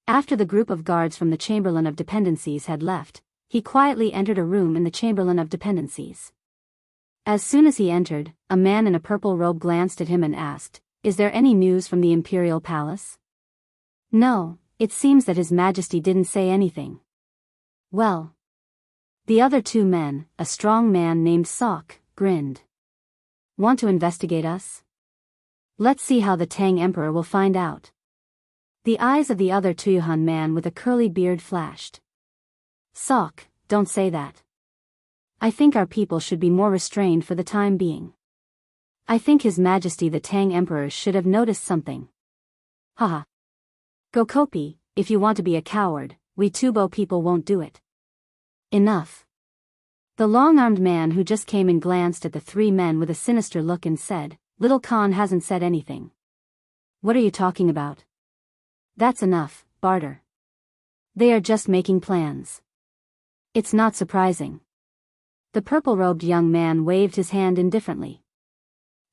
S1: After the group of guards from the Chamberlain of Dependencies had left, he quietly entered a room in the Chamberlain of Dependencies. As soon as he entered, a man in a purple robe glanced at him and asked, "Is there any news from the Imperial Palace?" "No, it seems that His Majesty didn't say anything." "Well." The other two men, a strong man named Sok, grinned. "Want to investigate us? Let's see how the Tang Emperor will find out." The eyes of the other Tuyuhan man with a curly beard flashed. "Sok, don't say that. I think our people should be more restrained for the time being." I think His Majesty the Tang Emperor should have noticed something. Haha. Go copy, if you want to be a coward, we Tubo people won't do it. Enough. The long-armed man who just came in glanced at the three men with a sinister look and said, Little Khan hasn't said anything. What are you talking about? That's enough, Barter. They are just making plans. It's not surprising. The purple-robed young man waved his hand indifferently.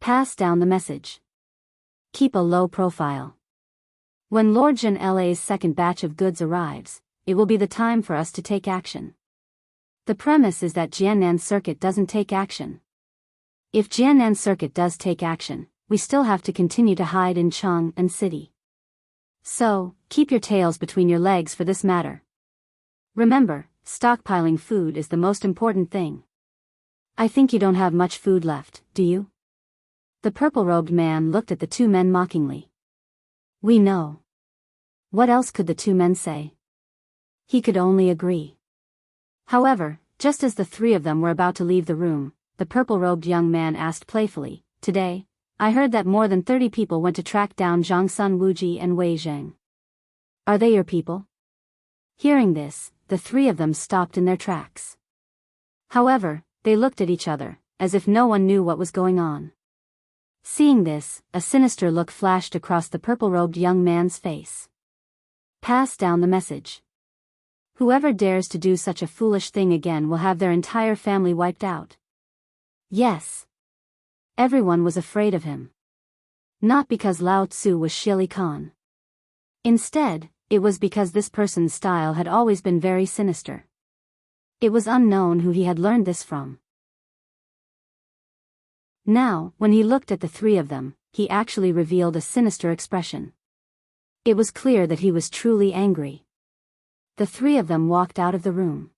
S1: Pass down the message. Keep a low profile. When Lord Jin La's second batch of goods arrives, it will be the time for us to take action. The premise is that Jiannan Circuit doesn't take action. If Jiannan Circuit does take action, we still have to continue to hide in Chang'an City. So, keep your tails between your legs for this matter. Remember, stockpiling food is the most important thing. I think you don't have much food left, do you? The purple-robed man looked at the two men mockingly. We know. What else could the two men say? He could only agree. However, just as the three of them were about to leave the room, the purple-robed young man asked playfully, Today, I heard that more than 30 people went to track down Zhangsun Wuji and Wei Zheng. Are they your people? Hearing this, the three of them stopped in their tracks. However, they looked at each other, as if no one knew what was going on. Seeing this, a sinister look flashed across the purple-robed young man's face. Pass down the message. Whoever dares to do such a foolish thing again will have their entire family wiped out. Yes. Everyone was afraid of him. Not because Lao Tzu was Shili Khan. Instead, it was because this person's style had always been very sinister. It was unknown who he had learned this from. Now, when he looked at the three of them, he actually revealed a sinister expression. It was clear that he was truly angry. The three of them walked out of the room.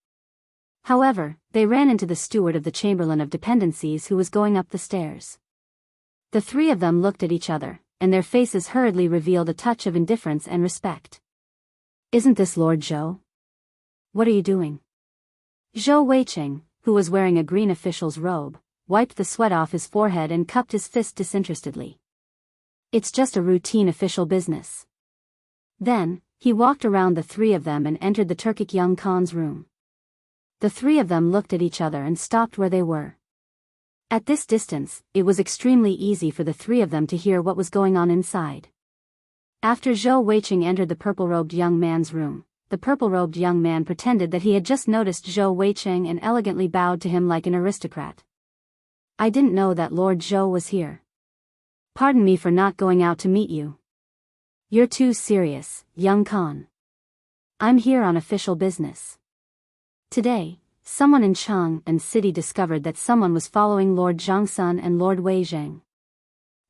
S1: However, they ran into the steward of the Chamberlain of Dependencies who was going up the stairs. The three of them looked at each other, and their faces hurriedly revealed a touch of indifference and respect. Isn't this Lord Zhou? What are you doing? Zhou Weicheng, who was wearing a green official's robe, wiped the sweat off his forehead and cupped his fist disinterestedly. It's just a routine official business. Then, he walked around the three of them and entered the Turkic young Khan's room. The three of them looked at each other and stopped where they were. At this distance, it was extremely easy for the three of them to hear what was going on inside. After Zhou Weicheng entered the purple-robed young man's room, the purple-robed young man pretended that he had just noticed Zhou Weicheng and elegantly bowed to him like an aristocrat. I didn't know that Lord Zhou was here. Pardon me for not going out to meet you. You're too serious, young Khan. I'm here on official business. Today, someone in Chang'an City discovered that someone was following Lord Zhangsun and Lord Wei Zheng.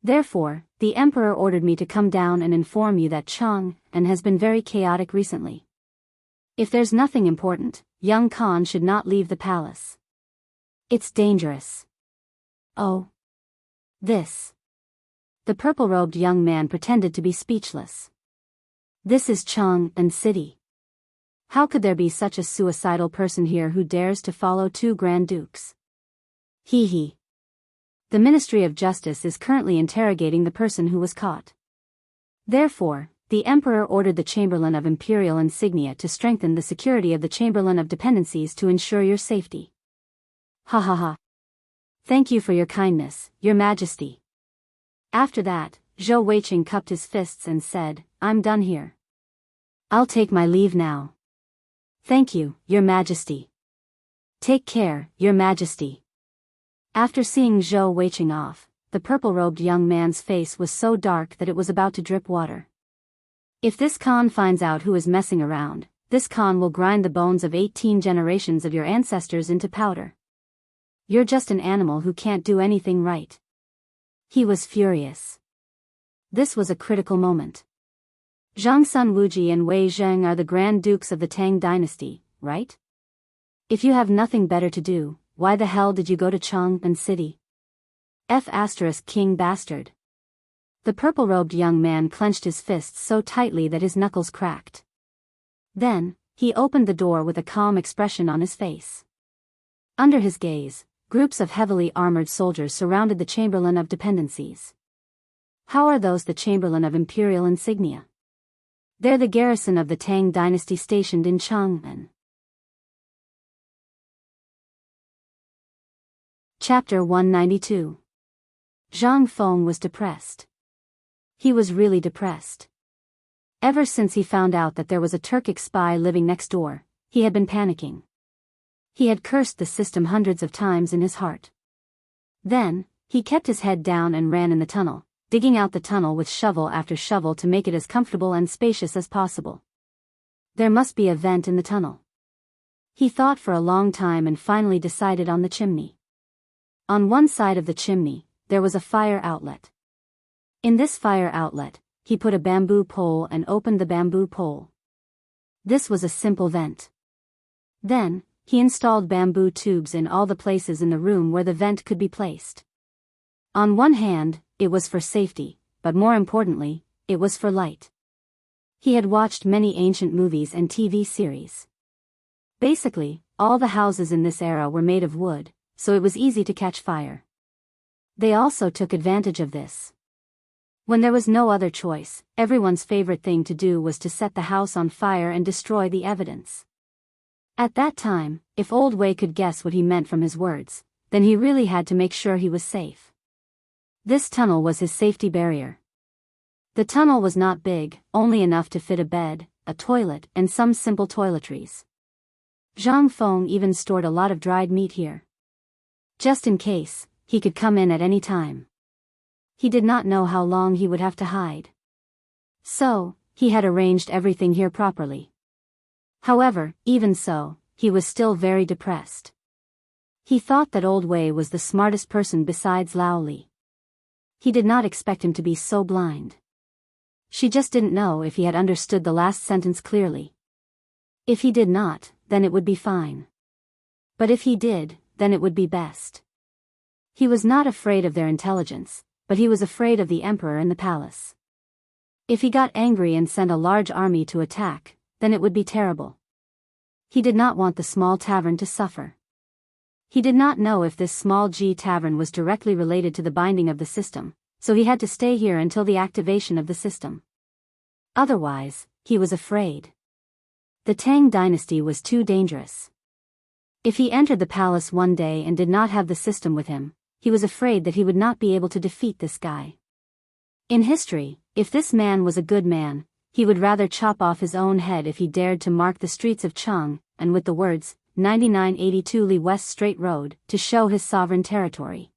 S1: Therefore, the Emperor ordered me to come down and inform you that Chang'an has been very chaotic recently. If there's nothing important, young Khan should not leave the palace. It's dangerous. Oh. This. The purple-robed young man pretended to be speechless. This is Chang'an City. How could there be such a suicidal person here who dares to follow two Grand Dukes? Hee hee. The Ministry of Justice is currently interrogating the person who was caught. Therefore, the Emperor ordered the Chamberlain of Imperial Insignia to strengthen the security of the Chamberlain of Dependencies to ensure your safety. Ha ha ha. Thank you for your kindness, Your Majesty. After that, Zhou Weicheng cupped his fists and said, I'm done here. I'll take my leave now. Thank you, Your Majesty. Take care, Your Majesty. After seeing Zhou Weicheng off, the purple-robed young man's face was so dark that it was about to drip water. If this Khan finds out who is messing around, this Khan will grind the bones of 18 generations of your ancestors into powder. You're just an animal who can't do anything right. He was furious. This was a critical moment. Zhangsun Wuji and Wei Zheng are the Grand Dukes of the Tang dynasty, right? If you have nothing better to do, why the hell did you go to Chang'an City? King bastard. The purple-robed young man clenched his fists so tightly that his knuckles cracked. Then, he opened the door with a calm expression on his face. Under his gaze, groups of heavily armored soldiers surrounded the Chamberlain of Dependencies. How are those the Chamberlain of Imperial Insignia? They're the garrison of the Tang dynasty stationed in Chang'an. Chapter 192. Zhang Feng was depressed. He was really depressed. Ever since he found out that there was a Turkic spy living next door, he had been panicking. He had cursed the system hundreds of times in his heart. Then, he kept his head down and ran in the tunnel, digging out the tunnel with shovel after shovel to make it as comfortable and spacious as possible. There must be a vent in the tunnel. He thought for a long time and finally decided on the chimney. On one side of the chimney, there was a fire outlet. In this fire outlet, he put a bamboo pole and opened the bamboo pole. This was a simple vent. Then, he installed bamboo tubes in all the places in the room where the vent could be placed. On one hand, it was for safety, but more importantly, it was for light. He had watched many ancient movies and TV series. Basically, all the houses in this era were made of wood, so it was easy to catch fire. They also took advantage of this. When there was no other choice, everyone's favorite thing to do was to set the house on fire and destroy the evidence. At that time, if Old Wei could guess what he meant from his words, then he really had to make sure he was safe. This tunnel was his safety barrier. The tunnel was not big, only enough to fit a bed, a toilet, and some simple toiletries. Zhang Feng even stored a lot of dried meat here. Just in case, he could come in at any time. He did not know how long he would have to hide. So, he had arranged everything here properly. However, even so, he was still very depressed. He thought that Old Wei was the smartest person besides Lao Li. He did not expect him to be so blind. She just didn't know if he had understood the last sentence clearly. If he did not, then it would be fine. But if he did, then it would be best. He was not afraid of their intelligence, but he was afraid of the emperor in the palace. If he got angry and sent a large army to attack, then it would be terrible. He did not want the small tavern to suffer. He did not know if this small G tavern was directly related to the binding of the system, so he had to stay here until the activation of the system. Otherwise, he was afraid. The Tang dynasty was too dangerous. If he entered the palace one day and did not have the system with him, he was afraid that he would not be able to defeat this guy. In history, if this man was a good man, he would rather chop off his own head if he dared to mark the streets of Chang, and with the words, 9982 Li West Straight Road, to show his sovereign territory.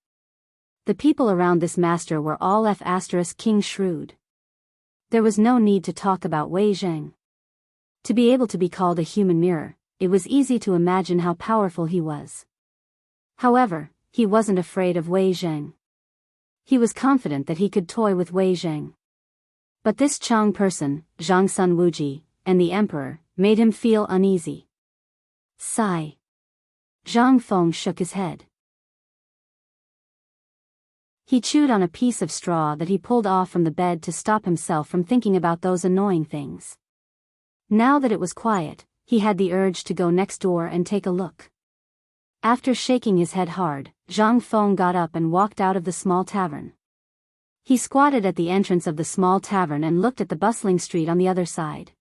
S1: The people around this master were all King shrewd. There was no need to talk about Wei Zheng. To be able to be called a human mirror, it was easy to imagine how powerful he was. However, he wasn't afraid of Wei Zheng. He was confident that he could toy with Wei Zheng. But this Chang person, Zhang Sun Wuji, and the emperor, made him feel uneasy. Sigh. Zhang Feng shook his head. He chewed on a piece of straw that he pulled off from the bed to stop himself from thinking about those annoying things. Now that it was quiet, he had the urge to go next door and take a look. After shaking his head hard, Zhang Feng got up and walked out of the small tavern. He squatted at the entrance of the small tavern and looked at the bustling street on the other side.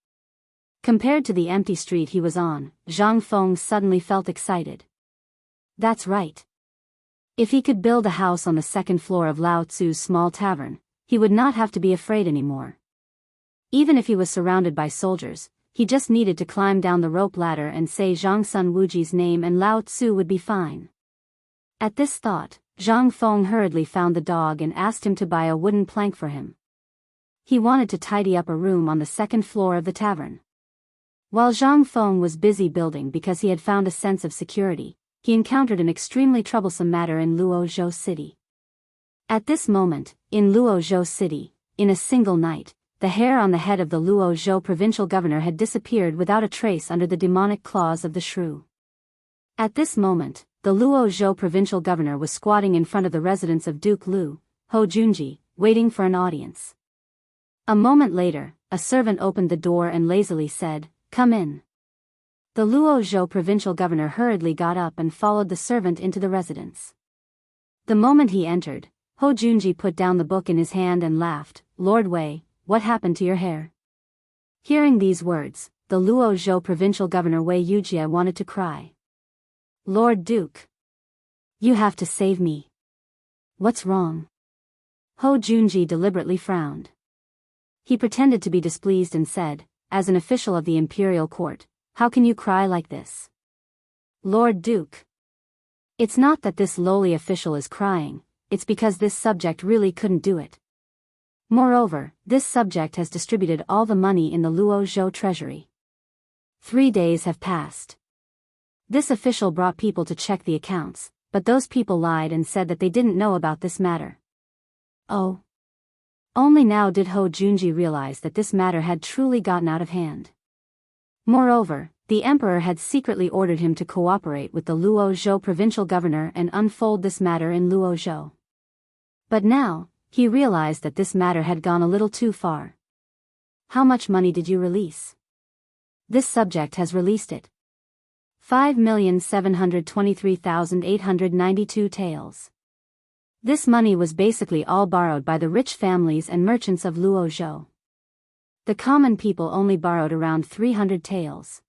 S1: Compared to the empty street he was on, Zhang Feng suddenly felt excited. That's right. If he could build a house on the second floor of Lao Tzu's small tavern, he would not have to be afraid anymore. Even if he was surrounded by soldiers, he just needed to climb down the rope ladder and say Zhang Sun Wuji's name and Lao Tzu would be fine. At this thought, Zhang Feng hurriedly found the dog and asked him to buy a wooden plank for him. He wanted to tidy up a room on the second floor of the tavern. While Zhang Feng was busy building because he had found a sense of security, he encountered an extremely troublesome matter in Luozhou City. At this moment, in Luozhou City, in a single night, the hair on the head of the Luozhou provincial governor had disappeared without a trace under the demonic claws of the shrew. At this moment, the Luozhou provincial governor was squatting in front of the residence of Duke Lu, Ho Junji, waiting for an audience. A moment later, a servant opened the door and lazily said, "Come in." The Luozhou provincial governor hurriedly got up and followed the servant into the residence. The moment he entered, Ho Junji put down the book in his hand and laughed. "Lord Wei, what happened to your hair?" Hearing these words, the Luozhou provincial governor Wei Yujie wanted to cry. "Lord Duke! You have to save me. What's wrong?" Ho Junji deliberately frowned. He pretended to be displeased and said, "As an official of the imperial court, how can you cry like this?" "Lord Duke! It's not that this lowly official is crying, it's because this subject really couldn't do it. Moreover, this subject has distributed all the money in the Luozhou treasury. 3 days have passed. This official brought people to check the accounts, but those people lied and said that they didn't know about this matter." Oh. Only now did Ho Junji realize that this matter had truly gotten out of hand. Moreover, the emperor had secretly ordered him to cooperate with the Luozhou provincial governor and unfold this matter in Luozhou. But now, he realized that this matter had gone a little too far. "How much money did you release?" "This subject has released it. 5,723,892 taels. This money was basically all borrowed by the rich families and merchants of Luozhou. The common people only borrowed around 300 taels.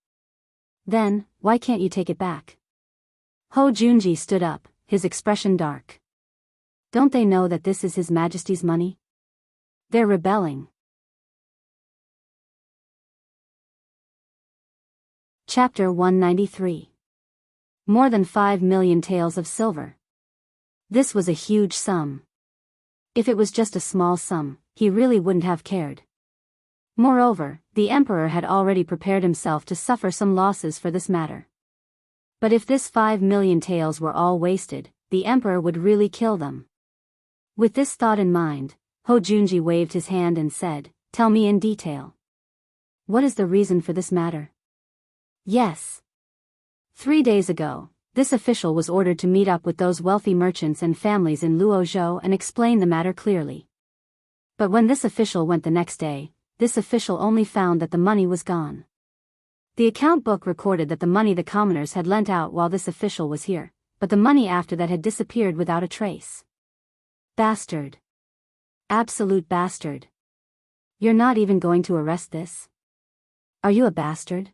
S1: Then, why can't you take it back?" Ho Junji stood up, his expression dark. "Don't they know that this is His Majesty's money? They're rebelling." Chapter 193. More than 5 million taels of silver. This was a huge sum. If it was just a small sum, he really wouldn't have cared. Moreover, the emperor had already prepared himself to suffer some losses for this matter. But if this 5 million taels were all wasted, the emperor would really kill them. With this thought in mind, Ho Junji waved his hand and said, "Tell me in detail. What is the reason for this matter?" "Yes. 3 days ago, this official was ordered to meet up with those wealthy merchants and families in Luozhou and explain the matter clearly. But when this official went the next day, this official only found that the money was gone. The account book recorded that the money the commoners had lent out while this official was here, but the money after that had disappeared without a trace. Bastard. Absolute bastard. You're not even going to arrest this? Are you a bastard?"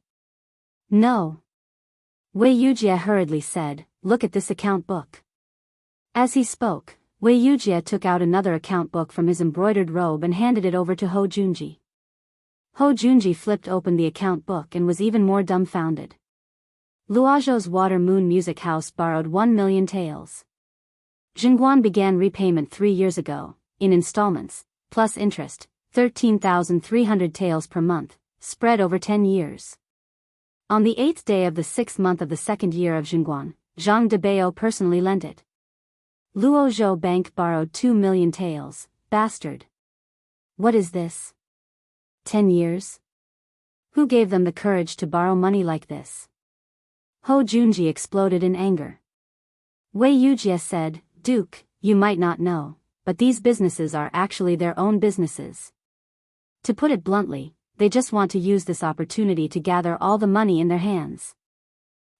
S1: "No." Wei Yujie hurriedly said, "Look at this account book." As he spoke, Wei Yujie took out another account book from his embroidered robe and handed it over to Ho Junji. Ho Junji flipped open the account book and was even more dumbfounded. Luozhou's Water Moon Music House borrowed 1 million taels. Chang'an began repayment 3 years ago, in installments, plus interest, 13,300 taels per month, spread over 10 years. On the 8th day of the 6th month of the 2nd year of Chang'an, Zhang Debao personally lent it. Luozhou Bank borrowed 2 million taels. Bastard. What is this? 10 years? Who gave them the courage to borrow money like this? Ho Junji exploded in anger. Wei Yujie said, "Duke, you might not know, but these businesses are actually their own businesses. To put it bluntly, they just want to use this opportunity to gather all the money in their hands.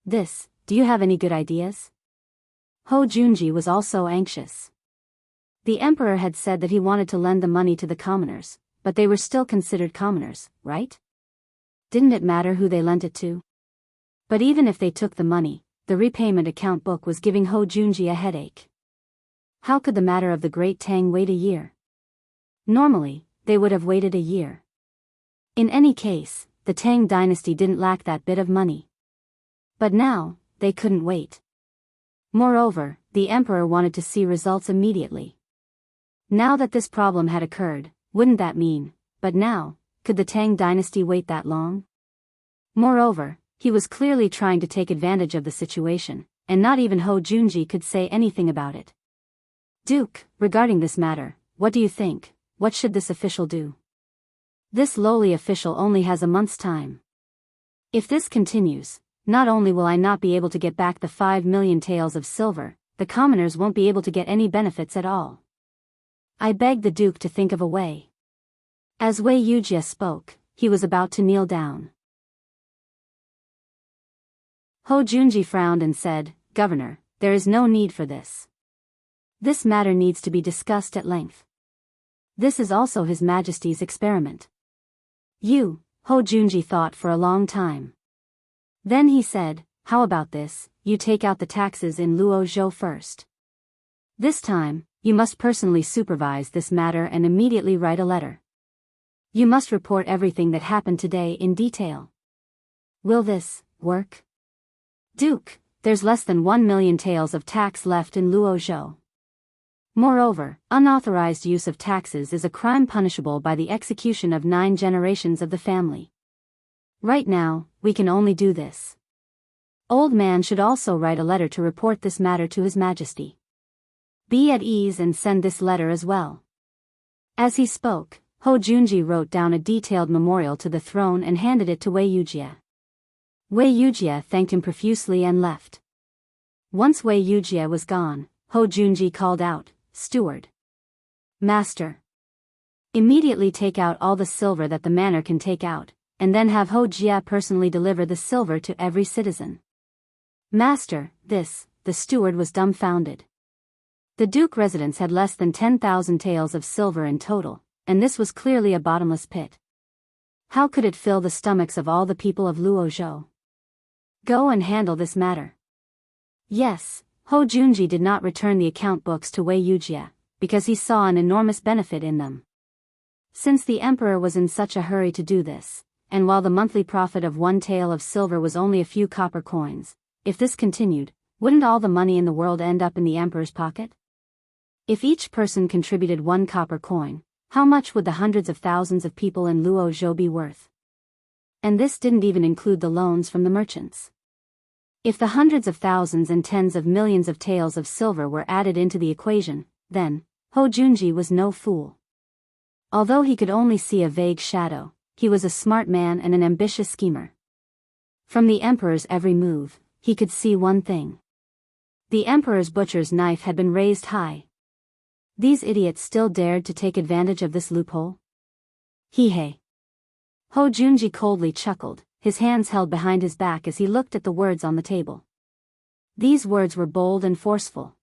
S1: Do you have any good ideas?" Ho Junji was also anxious. The emperor had said that he wanted to lend the money to the commoners, but they were still considered commoners, right? Didn't it matter who they lent it to? But even if they took the money, the repayment account book was giving Ho Junji a headache. How could the matter of the Great Tang wait a year? Normally, they would have waited a year. In any case, the Tang dynasty didn't lack that bit of money. But now, they couldn't wait. Moreover, the emperor wanted to see results immediately. Now that this problem had occurred, wouldn't that mean, but now, could the Tang dynasty wait that long? Moreover, he was clearly trying to take advantage of the situation, and not even Ho Junji could say anything about it. "Duke, regarding this matter, what do you think? What should this official do? This lowly official only has a month's time. If this continues, not only will I not be able to get back the 5 million taels of silver, the commoners won't be able to get any benefits at all. I begged the Duke to think of a way." As Wei Yujie spoke, he was about to kneel down. Ho Junji frowned and said, "Governor, there is no need for this. This matter needs to be discussed at length. This is also His Majesty's experiment." Ho Junji thought for a long time. Then he said, "How about this, you take out the taxes in Luozhou first. This time, you must personally supervise this matter and immediately write a letter. You must report everything that happened today in detail." "Will this work?" "Duke, there's less than 1 million taels of tax left in Luozhou. Moreover, unauthorized use of taxes is a crime punishable by the execution of 9 generations of the family. Right now, we can only do this. Old man should also write a letter to report this matter to His Majesty. Be at ease and send this letter as well." As he spoke, Ho Junji wrote down a detailed memorial to the throne and handed it to Wei Yujie. Wei Yujie thanked him profusely and left. Once Wei Yujie was gone, Ho Junji called out, "Steward. Master. Immediately take out all the silver that the manor can take out, and then have Ho Jia personally deliver the silver to every citizen." "Master, the steward was dumbfounded. The Duke residence had less than 10,000 taels of silver in total, and this was clearly a bottomless pit. How could it fill the stomachs of all the people of Luozhou? Go and handle this matter." Yes, Ho Junji did not return the account books to Wei Yujie, because he saw an enormous benefit in them. Since the emperor was in such a hurry to do this, and while the monthly profit of 1 tael of silver was only a few copper coins, if this continued, wouldn't all the money in the world end up in the emperor's pocket? If each person contributed 1 copper coin, how much would the hundreds of thousands of people in Luozhou be worth? And this didn't even include the loans from the merchants. If the hundreds of thousands and tens of millions of taels of silver were added into the equation, then, Ho Junji was no fool. Although he could only see a vague shadow, he was a smart man and an ambitious schemer. From the emperor's every move, he could see one thing. The emperor's butcher's knife had been raised high. These idiots still dared to take advantage of this loophole? He. Ho Junji coldly chuckled, his hands held behind his back as he looked at the words on the table. These words were bold and forceful.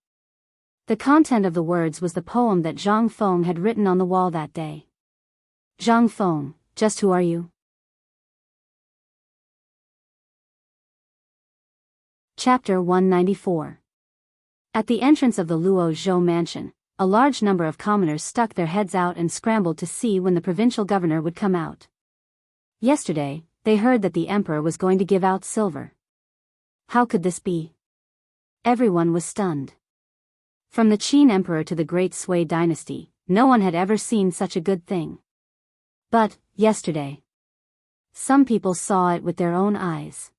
S1: The content of the words was the poem that Zhang Feng had written on the wall that day. "Zhang Feng, just who are you?" Chapter 194. At the entrance of the Luozhou mansion, a large number of commoners stuck their heads out and scrambled to see when the provincial governor would come out. Yesterday, they heard that the emperor was going to give out silver. How could this be? Everyone was stunned. From the Qin emperor to the Great Sui dynasty, no one had ever seen such a good thing. But, yesterday, some people saw it with their own eyes.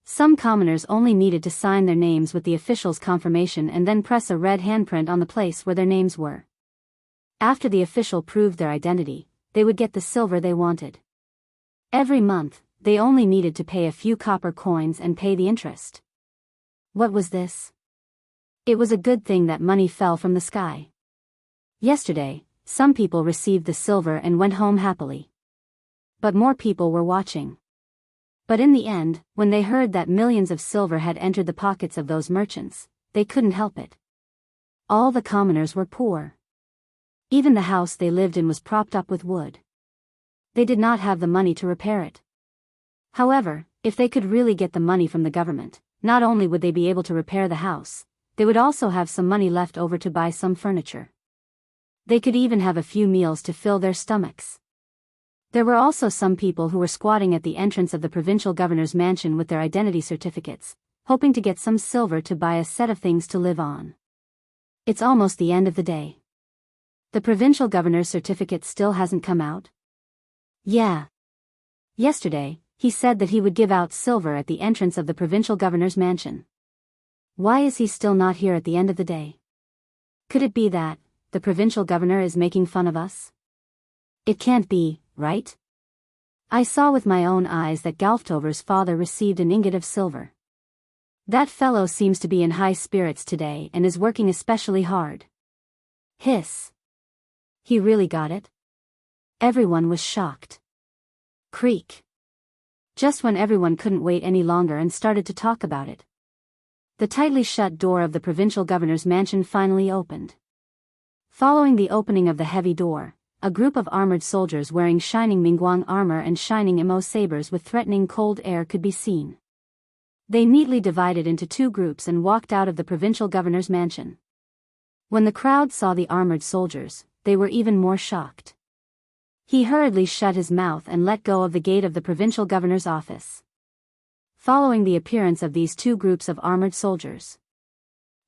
S1: Some commoners only needed to sign their names with the official's confirmation and then press a red handprint on the place where their names were. After the official proved their identity, they would get the silver they wanted. Every month, they only needed to pay a few copper coins and pay the interest. What was this? It was a good thing that money fell from the sky. Yesterday, some people received the silver and went home happily. But more people were watching. But in the end, when they heard that millions of silver had entered the pockets of those merchants, they couldn't help it. All the commoners were poor. Even the house they lived in was propped up with wood. They did not have the money to repair it. However, if they could really get the money from the government, not only would they be able to repair the house, they would also have some money left over to buy some furniture. They could even have a few meals to fill their stomachs. There were also some people who were squatting at the entrance of the provincial governor's mansion with their identity certificates, hoping to get some silver to buy a set of things to live on. It's almost the end of the day. The provincial governor's certificate still hasn't come out? Yeah. Yesterday, he said that he would give out silver at the entrance of the provincial governor's mansion. Why is he still not here at the end of the day? Could it be that the provincial governor is making fun of us? It can't be, right? I saw with my own eyes that Galftover's father received an ingot of silver. That fellow seems to be in high spirits today and is working especially hard. Hiss. He really got it? Everyone was shocked. Creak. just when everyone couldn't wait any longer and started to talk about it. The tightly shut door of the provincial governor's mansion finally opened. Following the opening of the heavy door, a group of armored soldiers wearing shining Mingguang armor and shining Immerse sabers with threatening cold air could be seen. They neatly divided into two groups and walked out of the provincial governor's mansion. When the crowd saw the armored soldiers, they were even more shocked. He hurriedly shut his mouth and let go of the gate of the provincial governor's office. Following the appearance of these two groups of armored soldiers.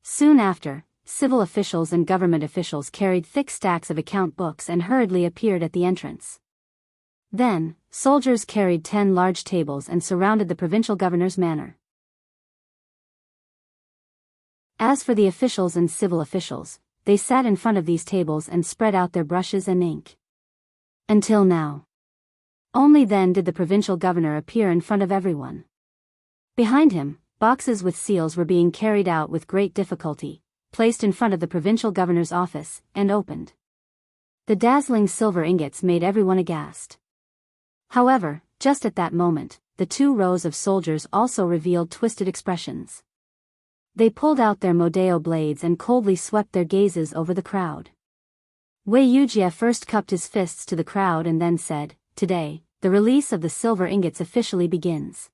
S1: Soon after, civil officials and government officials carried thick stacks of account books and hurriedly appeared at the entrance. Then, soldiers carried 10 large tables and surrounded the provincial governor's manor. As for the officials and civil officials, they sat in front of these tables and spread out their brushes and ink. Until now. Only then did the provincial governor appear in front of everyone. Behind him, boxes with seals were being carried out with great difficulty, placed in front of the provincial governor's office, and opened. The dazzling silver ingots made everyone aghast. However, just at that moment, the 2 rows of soldiers also revealed twisted expressions. They pulled out their Modeo blades and coldly swept their gazes over the crowd. Wei Yujie first cupped his fists to the crowd and then said, "Today, the release of the silver ingots officially begins.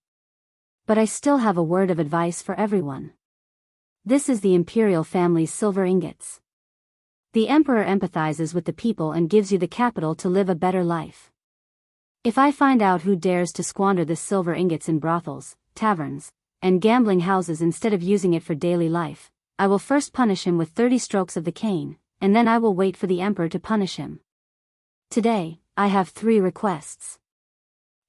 S1: But I still have a word of advice for everyone. This is the imperial family's silver ingots. The emperor empathizes with the people and gives you the capital to live a better life. If I find out who dares to squander the silver ingots in brothels, taverns, and gambling houses instead of using it for daily life, I will first punish him with 30 strokes of the cane, and then I will wait for the emperor to punish him. Today, I have 3 requests.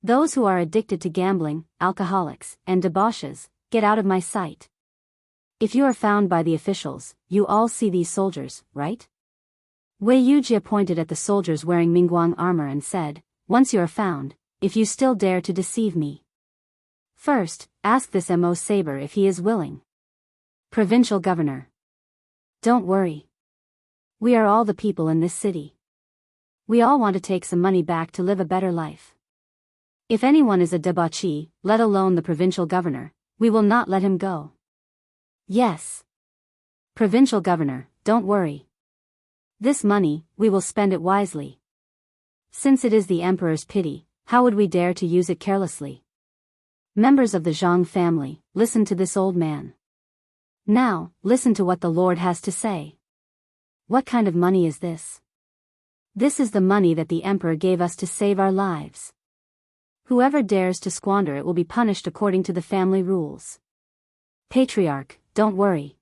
S1: Those who are addicted to gambling, alcoholics, and debauches, get out of my sight. If you are found by the officials, you all see these soldiers, right?" Wei Yujie pointed at the soldiers wearing Mingguang armor and said, "Once you are found, if you still dare to deceive me. First, ask this Immerse saber if he is willing." Provincial governor. Don't worry. We are all the people in this city. We all want to take some money back to live a better life. If anyone is a debauchee, let alone the provincial governor, we will not let him go. Yes. Provincial governor, don't worry. This money, we will spend it wisely. Since it is the emperor's pity, how would we dare to use it carelessly? Members of the Zhang family, listen to this old man. Now, listen to what the Lord has to say. What kind of money is this? This is the money that the emperor gave us to save our lives. Whoever dares to squander it will be punished according to the family rules. Patriarch, don't worry.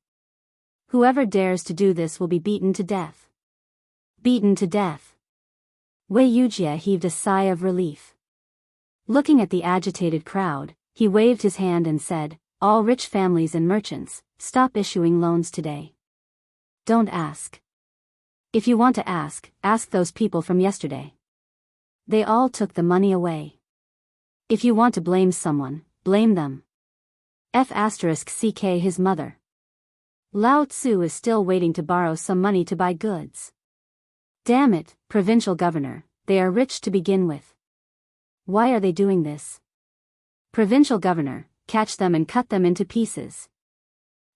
S1: Whoever dares to do this will be beaten to death. Beaten to death. Wei Yujie heaved a sigh of relief. Looking at the agitated crowd, he waved his hand and said, "All rich families and merchants, stop issuing loans today. Don't ask. If you want to ask those people from yesterday. They all took the money away. If you want to blame someone, blame them. *ck his mother. Lao Tzu is still waiting to borrow some money to buy goods. Damn it, provincial governor, they are rich to begin with. Why are they doing this? Provincial governor, catch them and cut them into pieces."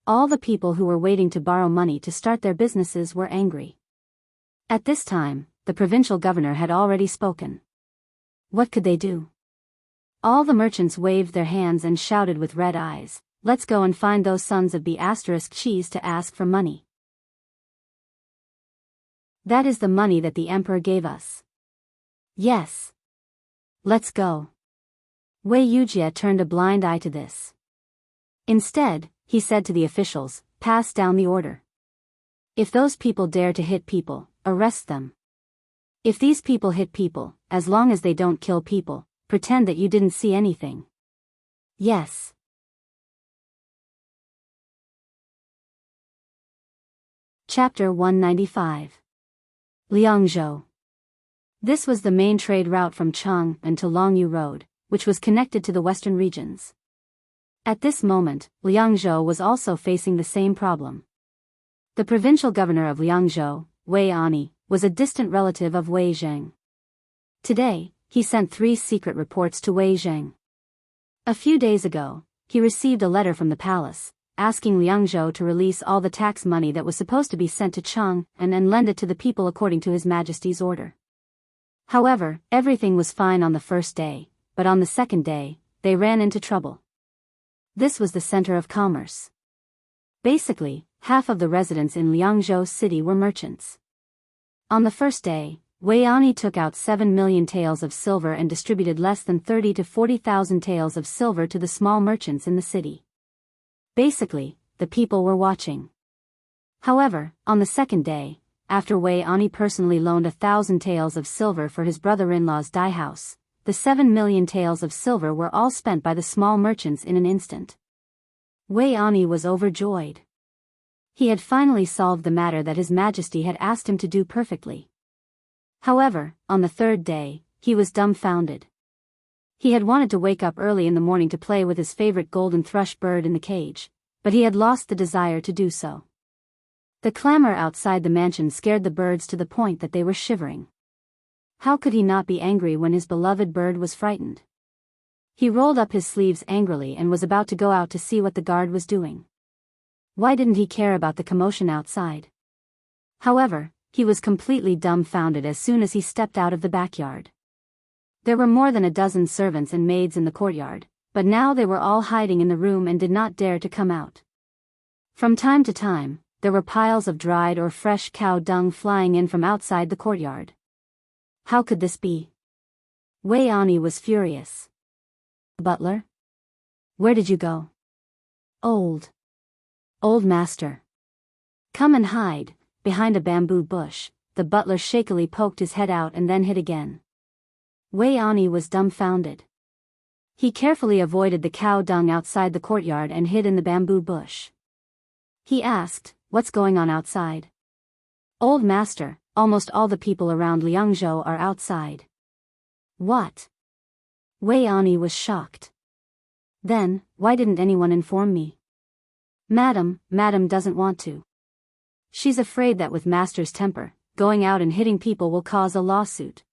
S1: All the people who were waiting to borrow money to start their businesses were angry. At this time, the provincial governor had already spoken. What could they do? All the merchants waved their hands and shouted with red eyes, "Let's go and find those sons of B*cheese to ask for money. That is the money that the emperor gave us. Yes. Let's go." Wei Yujie turned a blind eye to this. Instead, he said to the officials, "Pass down the order. If those people dare to hit people, arrest them. If these people hit people, as long as they don't kill people, pretend that you didn't see anything." Yes. Chapter 195. Liangzhou. This was the main trade route from Chang'an to Longyu Road, which was connected to the western regions. At this moment, Liangzhou was also facing the same problem. The provincial governor of Liangzhou, Wei Ani, was a distant relative of Wei Zheng. Today, he sent 3 secret reports to Wei Zheng. A few days ago, he received a letter from the palace, asking Liangzhou to release all the tax money that was supposed to be sent to Chang'an and lend it to the people according to His Majesty's order. However, everything was fine on the first day, but on the second day, they ran into trouble. This was the center of commerce. Basically, half of the residents in Liangzhou city were merchants. On the first day, Wei Ani took out 7 million taels of silver and distributed less than 30 to 40,000 taels of silver to the small merchants in the city. Basically, the people were watching. However, on the second day, after Wei Ani personally loaned 1,000 taels of silver for his brother-in-law's dye house, the 7 million taels of silver were all spent by the small merchants in an instant. Wei Ani was overjoyed. He had finally solved the matter that His Majesty had asked him to do perfectly. However, on the third day, he was dumbfounded. He had wanted to wake up early in the morning to play with his favorite golden thrush bird in the cage, but he had lost the desire to do so. The clamor outside the mansion scared the birds to the point that they were shivering. How could he not be angry when his beloved bird was frightened? He rolled up his sleeves angrily and was about to go out to see what the guard was doing. Why didn't he care about the commotion outside? However, he was completely dumbfounded as soon as he stepped out of the backyard. There were more than a dozen servants and maids in the courtyard, but now they were all hiding in the room and did not dare to come out. From time to time, there were piles of dried or fresh cow dung flying in from outside the courtyard. How could this be? Wei Ani was furious. Butler? Where did you go? Old master. Come and hide. Behind a bamboo bush, the butler shakily poked his head out and then hid again. Wei Ani was dumbfounded. He carefully avoided the cow dung outside the courtyard and hid in the bamboo bush. He asked, "What's going on outside?" "Old master, almost all the people around Liangzhou are outside." "What?" Wei Ani was shocked. "Then, why didn't anyone inform me?" Madam doesn't want to. She's afraid that with master's temper, going out and hitting people will cause a lawsuit."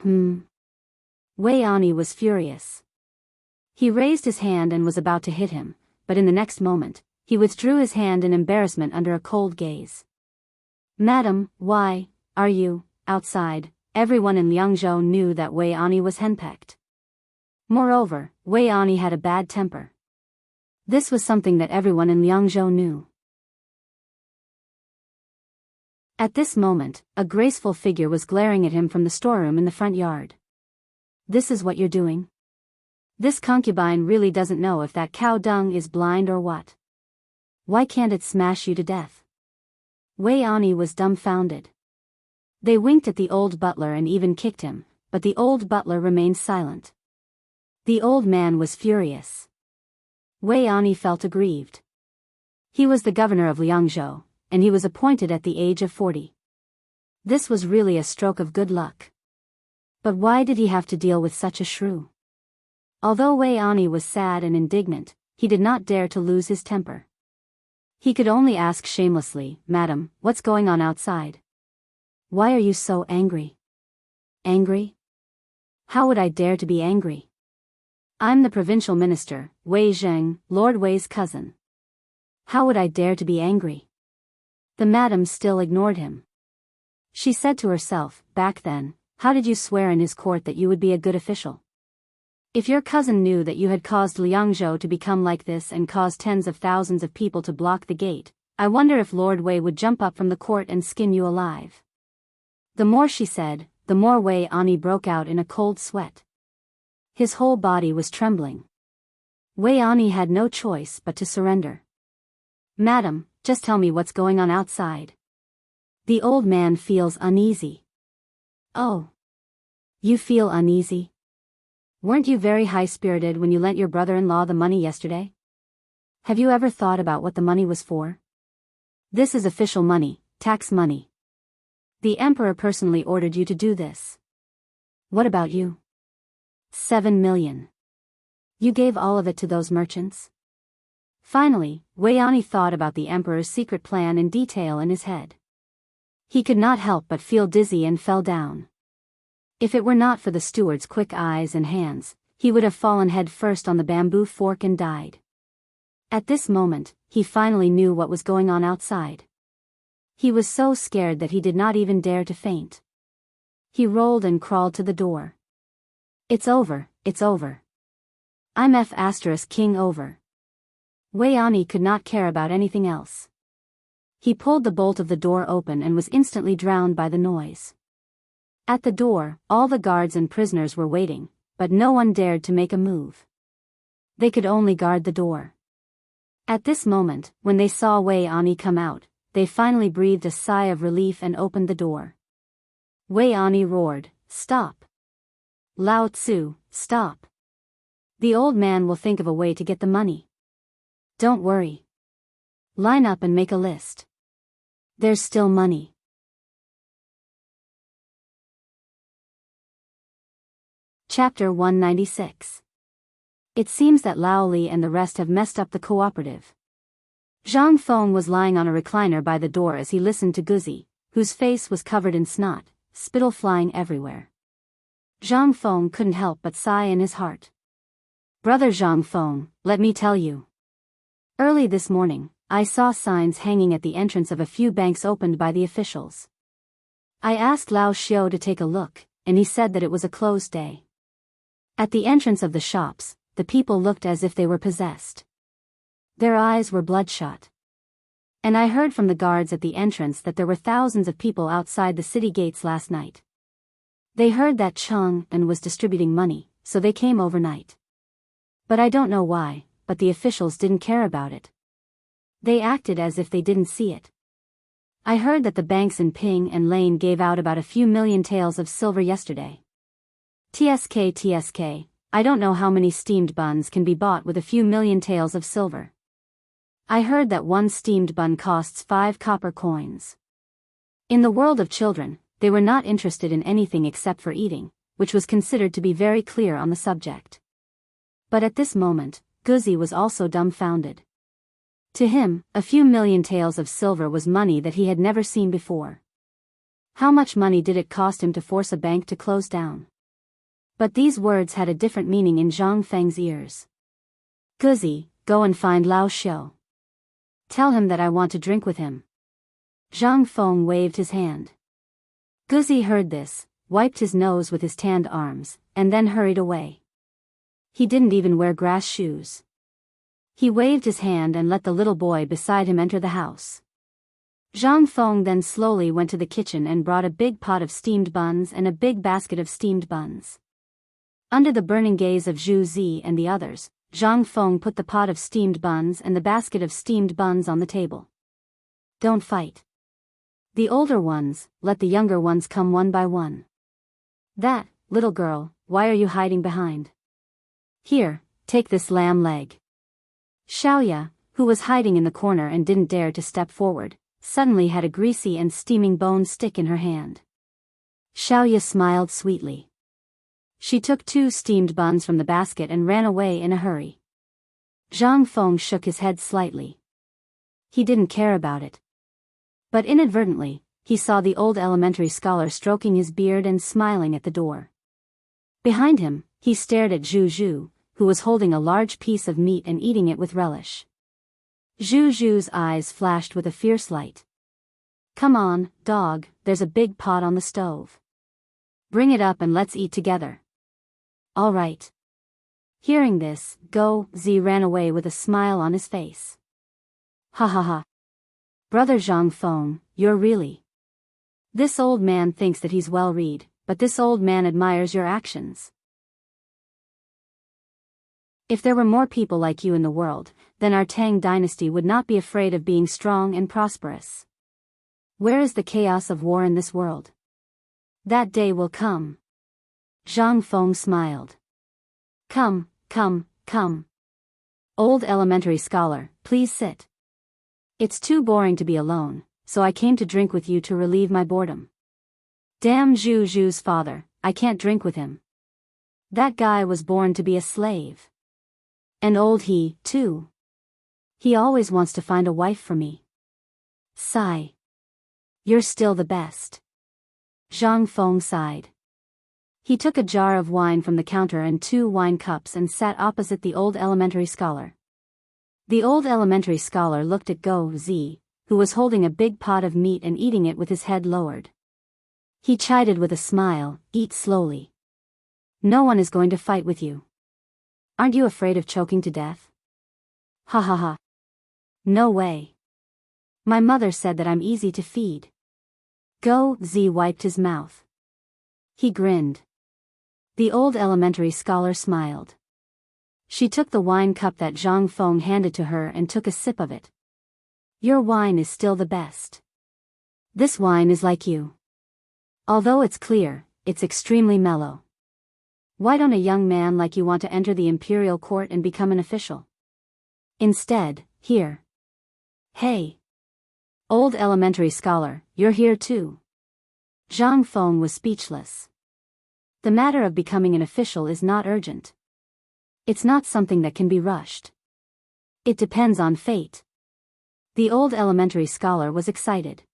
S1: Wei Ani was furious. He raised his hand and was about to hit him, but in the next moment, he withdrew his hand in embarrassment under a cold gaze. "Madam, why are you outside?" Everyone in Liangzhou knew that Wei Ani was henpecked. Moreover, Wei Ani had a bad temper. This was something that everyone in Liangzhou knew. At this moment, a graceful figure was glaring at him from the storeroom in the front yard. "This is what you're doing? This concubine really doesn't know if that cow dung is blind or what. Why can't it smash you to death?" Wei Ani was dumbfounded. They winked at the old butler and even kicked him, but the old butler remained silent. The old man was furious. Wei Ani felt aggrieved. He was the governor of Liangzhou, and he was appointed at the age of 40. This was really a stroke of good luck. But why did he have to deal with such a shrew? Although Wei Ani was sad and indignant, he did not dare to lose his temper. He could only ask shamelessly, "Madam, what's going on outside? Why are you so angry?" "Angry? How would I dare to be angry? I'm the provincial minister, Wei Zheng, Lord Wei's cousin. How would I dare to be angry?" The madam still ignored him. She said to herself, "Back then, how did you swear in his court that you would be a good official? If your cousin knew that you had caused Liangzhou to become like this and caused tens of thousands of people to block the gate, I wonder if Lord Wei would jump up from the court and skin you alive." The more she said, the more Wei Ani broke out in a cold sweat. His whole body was trembling. Wei Ani had no choice but to surrender. "Madam, just tell me what's going on outside. The old man feels uneasy." "Oh. You feel uneasy? Weren't you very high-spirited when you lent your brother-in-law the money yesterday? Have you ever thought about what the money was for? This is official money, tax money. The emperor personally ordered you to do this. What about you? 7 million. You gave all of it to those merchants?" Finally, Wei Ani thought about the emperor's secret plan in detail in his head. He could not help but feel dizzy and fell down. If it were not for the steward's quick eyes and hands, he would have fallen head first on the bamboo fork and died. At this moment, he finally knew what was going on outside. He was so scared that he did not even dare to faint. He rolled and crawled to the door. It's over, it's over. I'm King over. Wei Ani could not care about anything else. He pulled the bolt of the door open and was instantly drowned by the noise. At the door, all the guards and prisoners were waiting, but no one dared to make a move. They could only guard the door. At this moment, when they saw Wei Ani come out, they finally breathed a sigh of relief and opened the door. Wei Ani roared, "Stop! Lao Tzu, stop! The old man will think of a way to get the money. Don't worry. Line up and make a list. There's still money." Chapter 196. It seems that Lao Li and the rest have messed up the cooperative. Zhang Feng was lying on a recliner by the door as he listened to Guzi, whose face was covered in snot, spittle flying everywhere. Zhang Feng couldn't help but sigh in his heart. "Brother Zhang Feng, let me tell you. Early this morning, I saw signs hanging at the entrance of a few banks opened by the officials. I asked Lao Xiao to take a look, and he said that it was a closed day. At the entrance of the shops, the people looked as if they were possessed. Their eyes were bloodshot. And I heard from the guards at the entrance that there were thousands of people outside the city gates last night. They heard that Chang'an was distributing money, so they came overnight. But I don't know why, but the officials didn't care about it. They acted as if they didn't see it. I heard that the banks in Ping and Lane gave out about a few million taels of silver yesterday. TSK, I don't know how many steamed buns can be bought with a few million taels of silver. I heard that one steamed bun costs 5 copper coins. In the world of children, they were not interested in anything except for eating, which was considered to be very clear on the subject. But at this moment, Guzi was also dumbfounded. To him, a few million taels of silver was money that he had never seen before. How much money did it cost him to force a bank to close down? But these words had a different meaning in Zhang Feng's ears. "Guzi, go and find Lao Xiao. Tell him that I want to drink with him." Zhang Feng waved his hand. Guzi heard this, wiped his nose with his tanned arms, and then hurried away. He didn't even wear grass shoes. He waved his hand and let the little boy beside him enter the house. Zhang Feng then slowly went to the kitchen and brought a big pot of steamed buns and a big basket of steamed buns. Under the burning gaze of Zhu Zi and the others, Zhang Feng put the pot of steamed buns and the basket of steamed buns on the table. "Don't fight. The older ones, let the younger ones come one by one. That, little girl, why are you hiding behind? Here, take this lamb leg." Xiaoya, who was hiding in the corner and didn't dare to step forward, suddenly had a greasy and steaming bone stick in her hand. Xiaoya smiled sweetly. She took 2 steamed buns from the basket and ran away in a hurry. Zhang Feng shook his head slightly. He didn't care about it. But inadvertently, he saw the old elementary scholar stroking his beard and smiling at the door. Behind him, he stared at Zhu Zhu, who was holding a large piece of meat and eating it with relish. Zhu Zhu's eyes flashed with a fierce light. "Come on, dog, there's a big pot on the stove. Bring it up and let's eat together." "All right." Hearing this, Go Zi ran away with a smile on his face. "Ha ha ha. Brother Zhang Feng, you're really. This old man thinks that he's well read, but this old man admires your actions. If there were more people like you in the world, then our Tang dynasty would not be afraid of being strong and prosperous. Where is the chaos of war in this world? That day will come." Zhang Feng smiled. Come. Old elementary scholar, please sit. It's too boring to be alone, so I came to drink with you to relieve my boredom." "Damn Zhu Zhu's father, I can't drink with him. That guy was born to be a slave. And old he, too. He always wants to find a wife for me. Sigh. You're still the best." Zhang Feng sighed. He took a jar of wine from the counter and 2 wine cups and sat opposite the old elementary scholar. The old elementary scholar looked at Go Z, who was holding a big pot of meat and eating it with his head lowered. He chided with a smile, "Eat slowly. No one is going to fight with you. Aren't you afraid of choking to death?" "Ha ha ha. No way. My mother said that I'm easy to feed." Go Z wiped his mouth. He grinned. The old elementary scholar smiled. She took the wine cup that Zhang Feng handed to her and took a sip of it. "Your wine is still the best. This wine is like you. Although it's clear, it's extremely mellow. Why don't a young man like you want to enter the imperial court and become an official? Instead, here." "Hey. Old elementary scholar, you're here too." Zhang Feng was speechless. The matter of becoming an official is not urgent. It's not something that can be rushed. It depends on fate. The old elementary scholar was excited.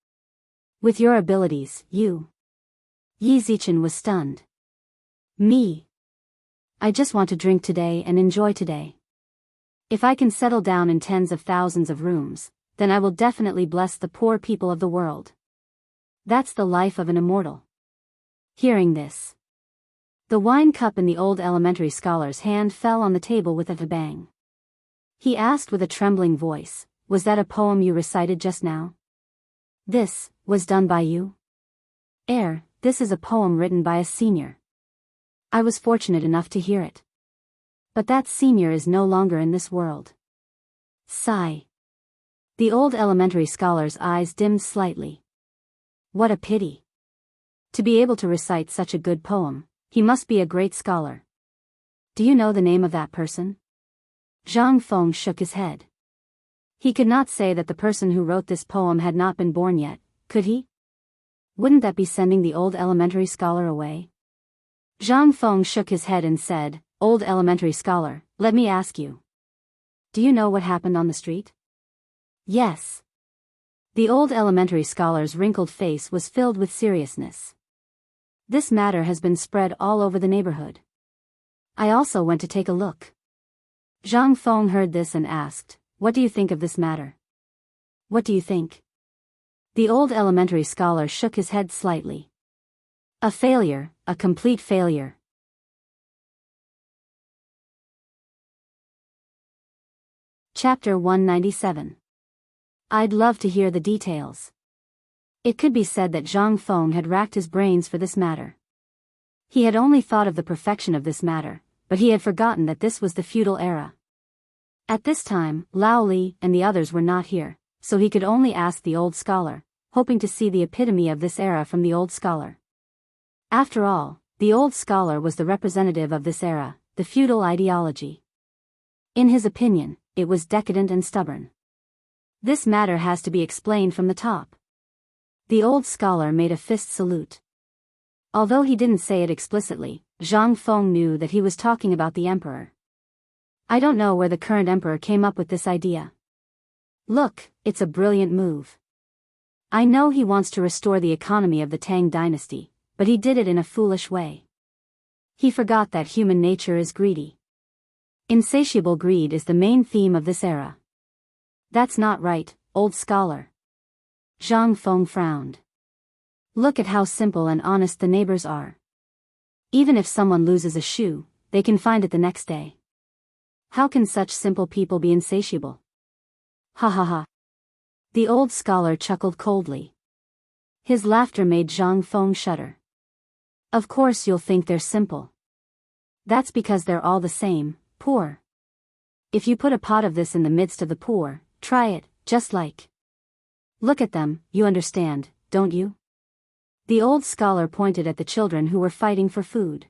S1: "With your abilities, you..." Yi Zichen was stunned. "Me? I just want to drink today and enjoy today. If I can settle down in tens of thousands of rooms, then I will definitely bless the poor people of the world. That's the life of an immortal." Hearing this, the wine cup in the old elementary scholar's hand fell on the table with a bang. He asked with a trembling voice, "Was that a poem you recited just now? This was done by you?" This is a poem written by a senior. I was fortunate enough to hear it. But that senior is no longer in this world." Sigh. The old elementary scholar's eyes dimmed slightly. What a pity. To be able to recite such a good poem, he must be a great scholar. "Do you know the name of that person?" Zhang Feng shook his head. He could not say that the person who wrote this poem had not been born yet, could he? Wouldn't that be sending the old elementary scholar away? Zhang Feng shook his head and said, "Old elementary scholar, let me ask you. Do you know what happened on the street?" "Yes." The old elementary scholar's wrinkled face was filled with seriousness. "This matter has been spread all over the neighborhood. I also went to take a look." Zhang Feng heard this and asked, "What do you think of this matter?" "What do you think?" The old elementary scholar shook his head slightly. "A failure, a complete failure." Chapter 197. I'd love to hear the details. It could be said that Zhang Feng had racked his brains for this matter. He had only thought of the perfection of this matter, but he had forgotten that this was the feudal era. At this time, Lao Li and the others were not here, so he could only ask the old scholar, hoping to see the epitome of this era from the old scholar. After all, the old scholar was the representative of this era, the feudal ideology. In his opinion, it was decadent and stubborn. This matter has to be explained from the top. The old scholar made a fist salute. Although he didn't say it explicitly, Zhang Feng knew that he was talking about the emperor. "I don't know where the current emperor came up with this idea. Look, it's a brilliant move. I know he wants to restore the economy of the Tang dynasty, but he did it in a foolish way. He forgot that human nature is greedy. Insatiable greed is the main theme of this era." "That's not right, old scholar." Zhang Feng frowned. "Look at how simple and honest the neighbors are. Even if someone loses a shoe, they can find it the next day. How can such simple people be insatiable?" "Ha ha ha." The old scholar chuckled coldly. His laughter made Zhang Feng shudder. "Of course you'll think they're simple. That's because they're all the same, poor. If you put a pot of this in the midst of the poor, try it, just like. Look at them, you understand, don't you?" The old scholar pointed at the children who were fighting for food.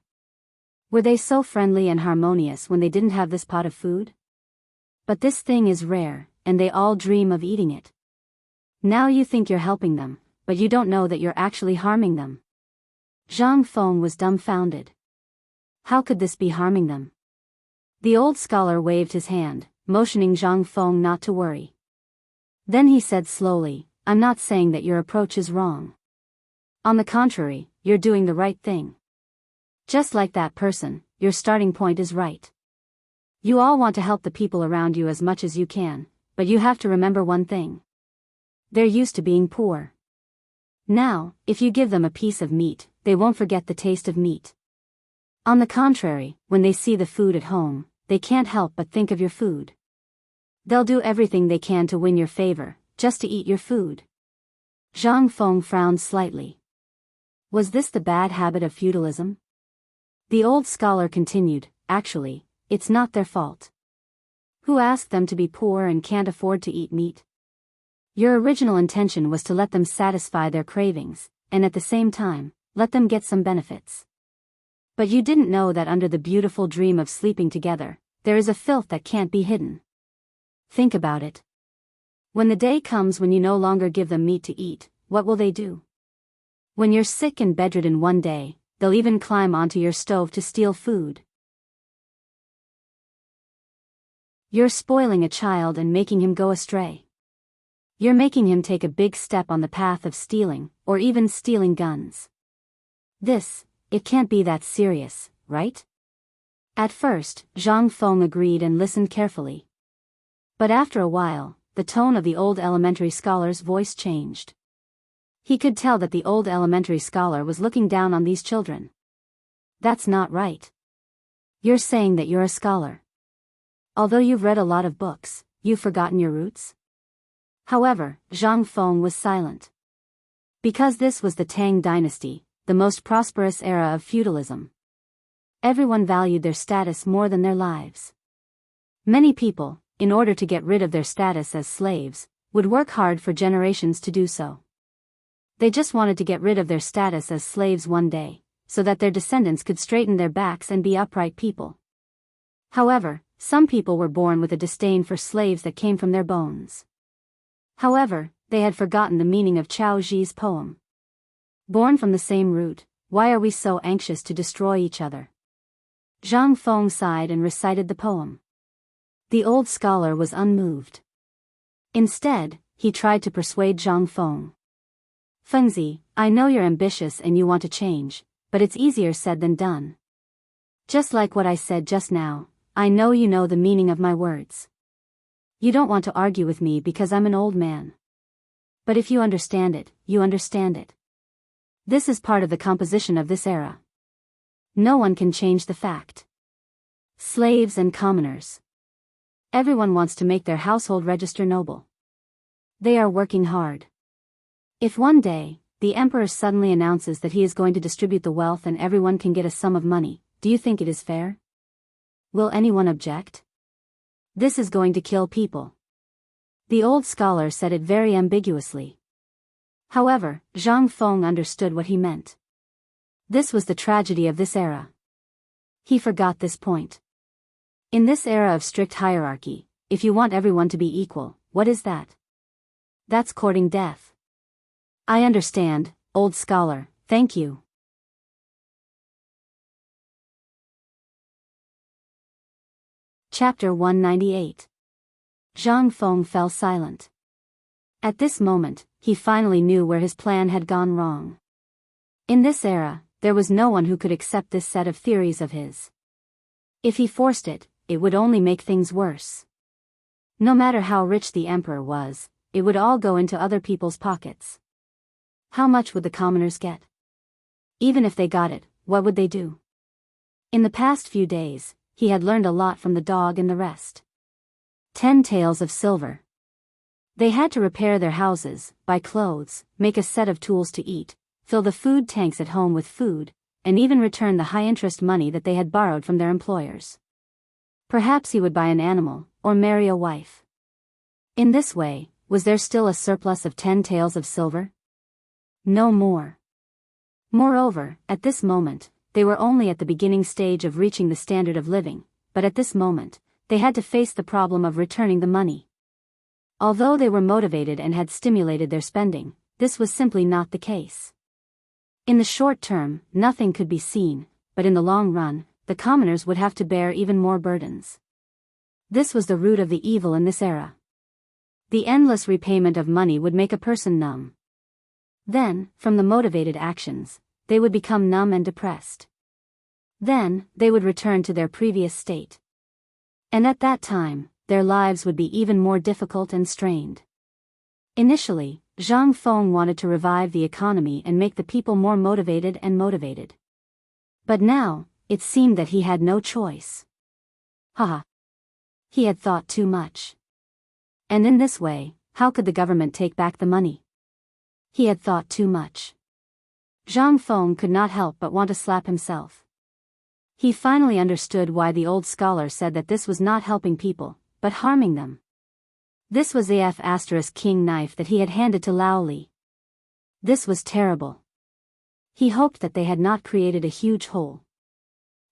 S1: Were they so friendly and harmonious when they didn't have this pot of food? But this thing is rare, and they all dream of eating it. Now you think you're helping them, but you don't know that you're actually harming them. Zhang Feng was dumbfounded. How could this be harming them? The old scholar waved his hand, motioning Zhang Feng not to worry. Then he said slowly, "I'm not saying that your approach is wrong. On the contrary, you're doing the right thing. Just like that person, your starting point is right. You all want to help the people around you as much as you can, but you have to remember one thing. They're used to being poor. Now, if you give them a piece of meat, they won't forget the taste of meat. On the contrary, when they see the food at home, they can't help but think of your food. They'll do everything they can to win your favor, just to eat your food. Zhang Feng frowned slightly. Was this the bad habit of feudalism? The old scholar continued, actually, it's not their fault. Who asked them to be poor and can't afford to eat meat? Your original intention was to let them satisfy their cravings, and at the same time, let them get some benefits. But you didn't know that under the beautiful dream of sleeping together, there is a filth that can't be hidden. Think about it. When the day comes when you no longer give them meat to eat, what will they do? When you're sick and bedridden one day, they'll even climb onto your stove to steal food. You're spoiling a child and making him go astray. You're making him take a big step on the path of stealing, or even stealing guns. It can't be that serious, right? At first, Zhang Feng agreed and listened carefully. But after a while, the tone of the old elementary scholar's voice changed. He could tell that the old elementary scholar was looking down on these children. That's not right. You're saying that you're a scholar. Although you've read a lot of books, you've forgotten your roots? However, Zhang Feng was silent. Because this was the Tang dynasty, the most prosperous era of feudalism. Everyone valued their status more than their lives. Many people, in order to get rid of their status as slaves, would work hard for generations to do so. They just wanted to get rid of their status as slaves one day, so that their descendants could straighten their backs and be upright people. However, some people were born with a disdain for slaves that came from their bones. However, they had forgotten the meaning of Chao Zhi's poem. Born from the same root, why are we so anxious to destroy each other? Zhang Feng sighed and recited the poem. The old scholar was unmoved. Instead, he tried to persuade Zhang Feng. Fengzi, I know you're ambitious and you want to change, but it's easier said than done. Just like what I said just now, I know you know the meaning of my words. You don't want to argue with me because I'm an old man. But if you understand it, you understand it. This is part of the composition of this era. No one can change the fact. Slaves and commoners. Everyone wants to make their household register noble. They are working hard. If one day, the emperor suddenly announces that he is going to distribute the wealth and everyone can get a sum of money, do you think it is fair? Will anyone object? This is going to kill people. The old scholar said it very ambiguously. However, Zhang Feng understood what he meant. This was the tragedy of this era. He forgot this point. In this era of strict hierarchy, if you want everyone to be equal, what is that? That's courting death. I understand, old scholar, thank you. Chapter 198. Zhang Feng fell silent. At this moment, he finally knew where his plan had gone wrong. In this era, there was no one who could accept this set of theories of his. If he forced it, it would only make things worse. No matter how rich the emperor was, it would all go into other people's pockets. How much would the commoners get? Even if they got it, what would they do? In the past few days, he had learned a lot from the dog and the rest. 10 taels of silver. They had to repair their houses, buy clothes, make a set of tools to eat, fill the food tanks at home with food, and even return the high-interest money that they had borrowed from their employers. Perhaps he would buy an animal, or marry a wife. In this way, was there still a surplus of 10 taels of silver? No more. Moreover, at this moment, they were only at the beginning stage of reaching the standard of living, but at this moment, they had to face the problem of returning the money. Although they were motivated and had stimulated their spending, this was simply not the case. In the short term, nothing could be seen, but in the long run, the commoners would have to bear even more burdens. This was the root of the evil in this era. The endless repayment of money would make a person numb. Then, from the motivated actions, they would become numb and depressed. Then, they would return to their previous state. And at that time, their lives would be even more difficult and strained. Initially, Zhang Feng wanted to revive the economy and make the people more motivated. But now, it seemed that he had no choice. Haha. He had thought too much. And in this way, how could the government take back the money? He had thought too much. Zhang Feng could not help but want to slap himself. He finally understood why the old scholar said that this was not helping people, but harming them. This was the F***king knife that he had handed to Lao Li. This was terrible. He hoped that they had not created a huge hole.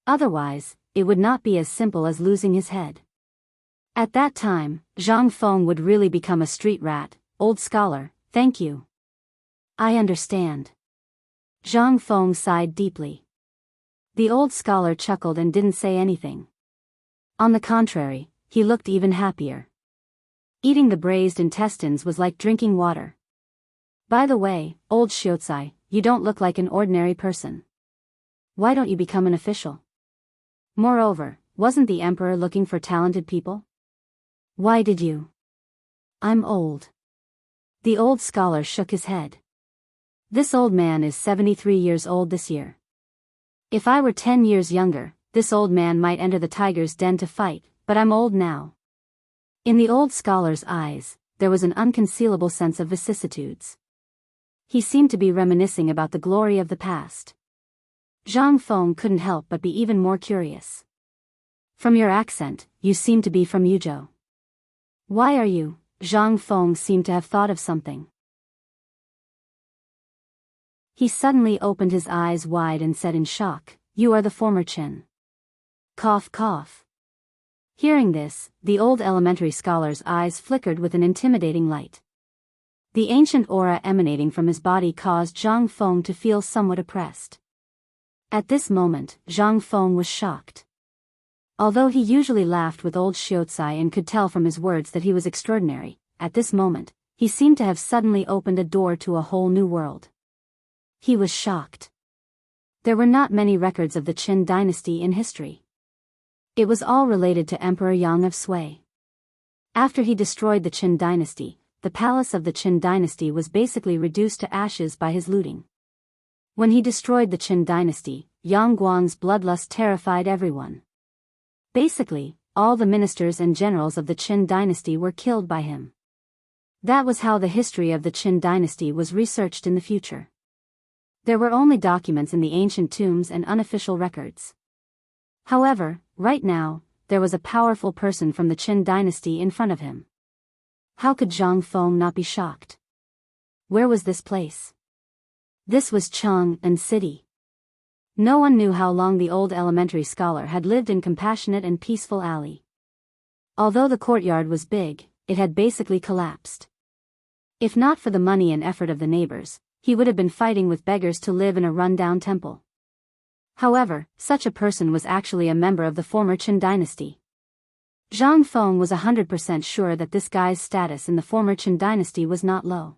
S1: Otherwise, it would not be as simple as losing his head. At that time, Zhang Feng would really become a street rat. Old scholar, thank you. I understand. Zhang Feng sighed deeply. The old scholar chuckled and didn't say anything. On the contrary, he looked even happier. Eating the braised intestines was like drinking water. By the way, old Xiaozai, you don't look like an ordinary person. Why don't you become an official? Moreover, wasn't the emperor looking for talented people? Why did you? I'm old. The old scholar shook his head. This old man is 73 years old this year. If I were 10 years younger, this old man might enter the tiger's den to fight, but I'm old now. In the old scholar's eyes, there was an unconcealable sense of vicissitudes. He seemed to be reminiscing about the glory of the past. Zhang Feng couldn't help but be even more curious. From your accent, you seem to be from Yuzhou. Why are you? Zhang Feng seemed to have thought of something. He suddenly opened his eyes wide and said in shock, "You are the former Qin." Cough cough. Hearing this, the old elementary scholar's eyes flickered with an intimidating light. The ancient aura emanating from his body caused Zhang Feng to feel somewhat oppressed. At this moment, Zhang Feng was shocked. Although he usually laughed with old Xiaozai and could tell from his words that he was extraordinary, at this moment, he seemed to have suddenly opened a door to a whole new world. He was shocked. There were not many records of the Qin dynasty in history. It was all related to Emperor Yang of Sui. After he destroyed the Qin dynasty, the palace of the Qin dynasty was basically reduced to ashes by his looting. When he destroyed the Qin dynasty, Yang Guang's bloodlust terrified everyone. Basically, all the ministers and generals of the Qin dynasty were killed by him. That was how the history of the Qin dynasty was researched in the future. There were only documents in the ancient tombs and unofficial records. However, right now, there was a powerful person from the Qin dynasty in front of him. How could Zhang Feng not be shocked? Where was this place? This was Chang'an city. No one knew how long the old elementary scholar had lived in compassionate and peaceful alley. Although the courtyard was big, it had basically collapsed. If not for the money and effort of the neighbors, he would have been fighting with beggars to live in a run-down temple. However, such a person was actually a member of the former Qin dynasty. Zhang Feng was 100% sure that this guy's status in the former Qin dynasty was not low.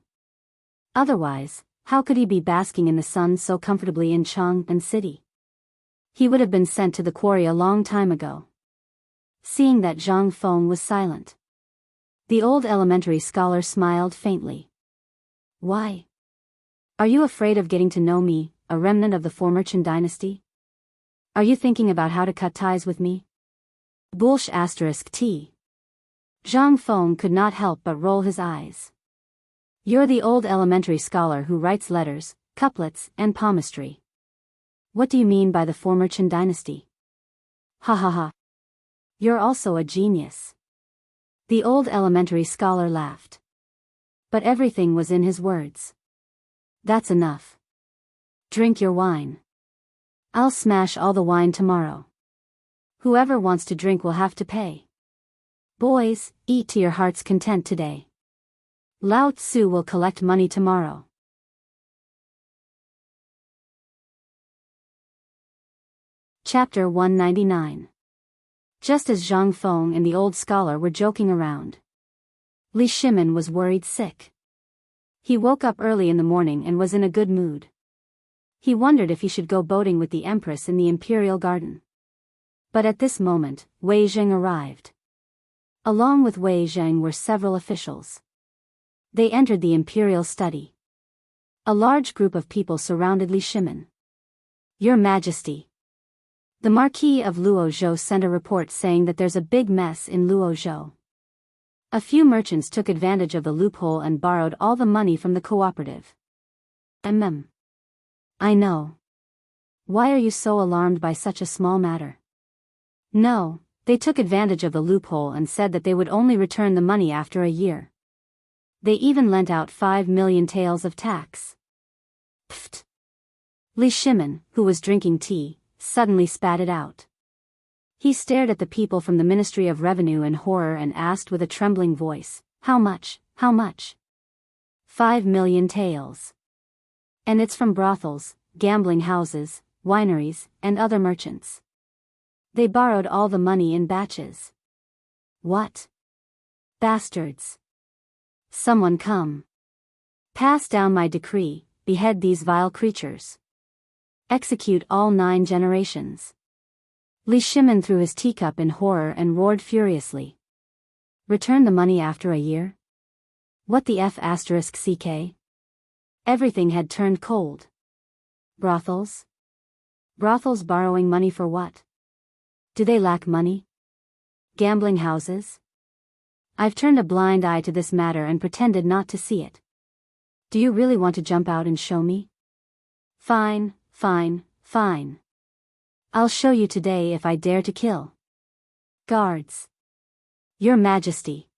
S1: Otherwise, how could he be basking in the sun so comfortably in Chang'an city? He would have been sent to the quarry a long time ago. Seeing that Zhang Feng was silent, the old elementary scholar smiled faintly. Why? Are you afraid of getting to know me, a remnant of the former Qin dynasty? Are you thinking about how to cut ties with me? T. Zhang Feng could not help but roll his eyes. You're the old elementary scholar who writes letters, couplets, and palmistry. What do you mean by the former Qin dynasty? Ha ha ha. You're also a genius. The old elementary scholar laughed. But everything was in his words. That's enough. Drink your wine. I'll smash all the wine tomorrow. Whoever wants to drink will have to pay. Boys, eat to your heart's content today. Lao Tzu will collect money tomorrow. Chapter 199. Just as Zhang Feng and the old scholar were joking around, Li Shimin was worried sick. He woke up early in the morning and was in a good mood. He wondered if he should go boating with the Empress in the Imperial Garden. But at this moment, Wei Zheng arrived. Along with Wei Zheng were several officials. They entered the Imperial study. A large group of people surrounded Li Shimin. Your Majesty. The Marquis of Luozhou sent a report saying that there's a big mess in Luozhou. A few merchants took advantage of the loophole and borrowed all the money from the cooperative. I know. Why are you so alarmed by such a small matter? No, they took advantage of the loophole and said that they would only return the money after a year. They even lent out 5 million taels of tax. Pfft. Li Shimin, who was drinking tea, suddenly spat it out. He stared at the people from the Ministry of Revenue in horror and asked with a trembling voice, How much? How much? 5 million taels. And it's from brothels, gambling houses, wineries, and other merchants. They borrowed all the money in batches. What? Bastards. Someone come. Pass down my decree, behead these vile creatures. Execute all 9 generations. Li Shimin threw his teacup in horror and roared furiously. Return the money after a year? What the F***ck? Everything had turned cold. Brothels? Brothels borrowing money for what? Do they lack money? Gambling houses? I've turned a blind eye to this matter and pretended not to see it. Do you really want to jump out and show me? Fine, fine, fine. I'll show you today if I dare to kill. Guards. Your Majesty.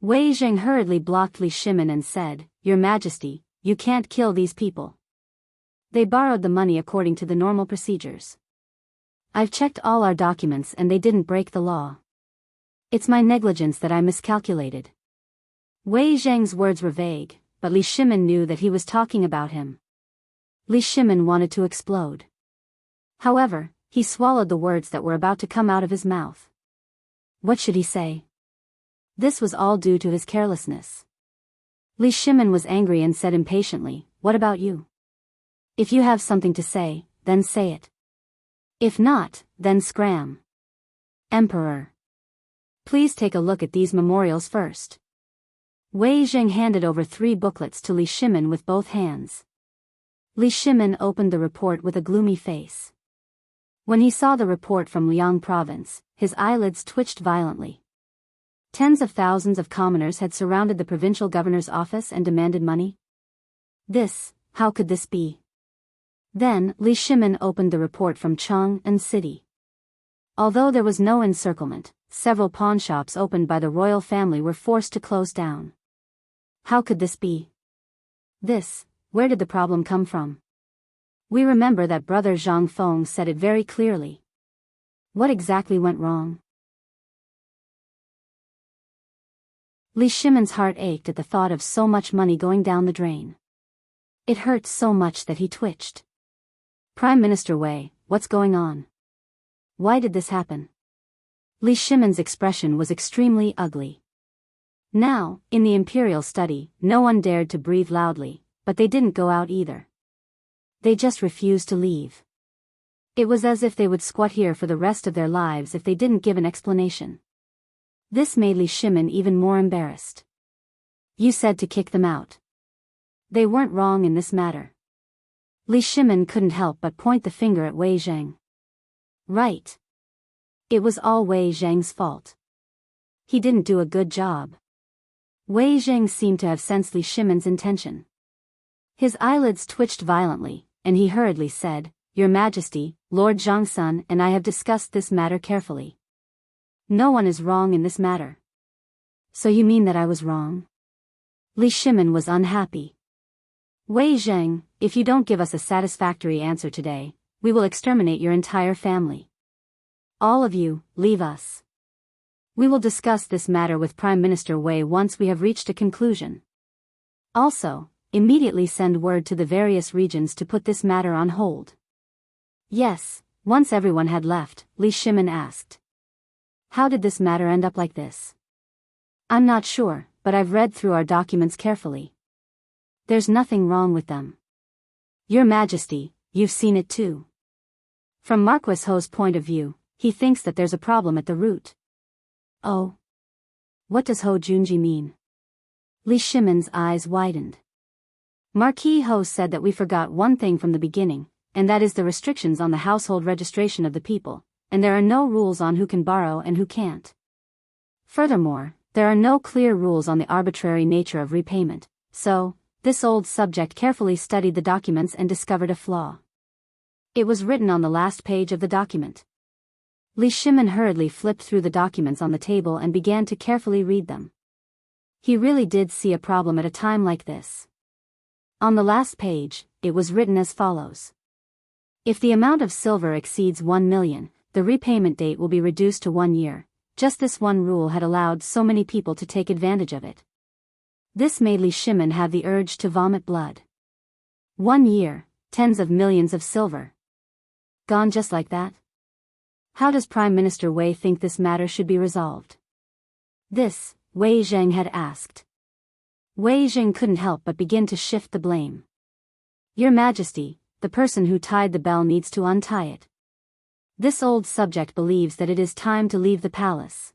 S1: Wei Zheng hurriedly blocked Li Shimin and said, Your Majesty, you can't kill these people. They borrowed the money according to the normal procedures. I've checked all our documents and they didn't break the law. It's my negligence that I miscalculated. Wei Zheng's words were vague, but Li Shimin knew that he was talking about him. Li Shimin wanted to explode. However, he swallowed the words that were about to come out of his mouth. What should he say? This was all due to his carelessness. Li Shimin was angry and said impatiently, What about you? If you have something to say, then say it. If not, then scram. Emperor. Please take a look at these memorials first. Wei Zheng handed over 3 booklets to Li Shimin with both hands. Li Shimin opened the report with a gloomy face. When he saw the report from Liang province, his eyelids twitched violently. Tens of thousands of commoners had surrounded the provincial governor's office and demanded money. How could this be? Then, Li Shimin opened the report from Chang'an city. Although there was no encirclement, several pawnshops opened by the royal family were forced to close down. How could this be? Where did the problem come from? We remember that Brother Zhang Feng said it very clearly. What exactly went wrong? Li Shimin's heart ached at the thought of so much money going down the drain. It hurt so much that he twitched. Prime Minister Wei, what's going on? Why did this happen? Li Shimin's expression was extremely ugly. Now, in the imperial study, no one dared to breathe loudly, but they didn't go out either. They just refused to leave. It was as if they would squat here for the rest of their lives if they didn't give an explanation. This made Li Shimin even more embarrassed. You said to kick them out. They weren't wrong in this matter. Li Shimin couldn't help but point the finger at Wei Zheng. Right. It was all Wei Zheng's fault. He didn't do a good job. Wei Zheng seemed to have sensed Li Shimin's intention. His eyelids twitched violently, and he hurriedly said, Your Majesty, Lord Zhangsun and I have discussed this matter carefully. No one is wrong in this matter. So you mean that I was wrong? Li Shimin was unhappy. Wei Zheng, if you don't give us a satisfactory answer today, we will exterminate your entire family. All of you, leave us. We will discuss this matter with Prime Minister Wei once we have reached a conclusion. Also, immediately send word to the various regions to put this matter on hold. Yes, once everyone had left, Li Shimin asked. How did this matter end up like this? I'm not sure, but I've read through our documents carefully. There's nothing wrong with them. Your Majesty, you've seen it too. From Marquis Ho's point of view, he thinks that there's a problem at the root. Oh? What does Ho Junji mean? Li Shimon's eyes widened. Marquis Ho said that we forgot one thing from the beginning, and that is the restrictions on the household registration of the people, and there are no rules on who can borrow and who can't. Furthermore, there are no clear rules on the arbitrary nature of repayment, so, this old subject carefully studied the documents and discovered a flaw. It was written on the last page of the document. Li Shimon hurriedly flipped through the documents on the table and began to carefully read them. He really did see a problem at a time like this. On the last page, it was written as follows. If the amount of silver exceeds 1 million, the repayment date will be reduced to 1 year. Just this one rule had allowed so many people to take advantage of it. This made Li Shimon have the urge to vomit blood. 1 year, tens of millions of silver. Gone just like that? How does Prime Minister Wei think this matter should be resolved? This, Wei Zheng had asked. Wei Zheng couldn't help but begin to shift the blame. Your Majesty, the person who tied the bell needs to untie it. This old subject believes that it is time to leave the palace.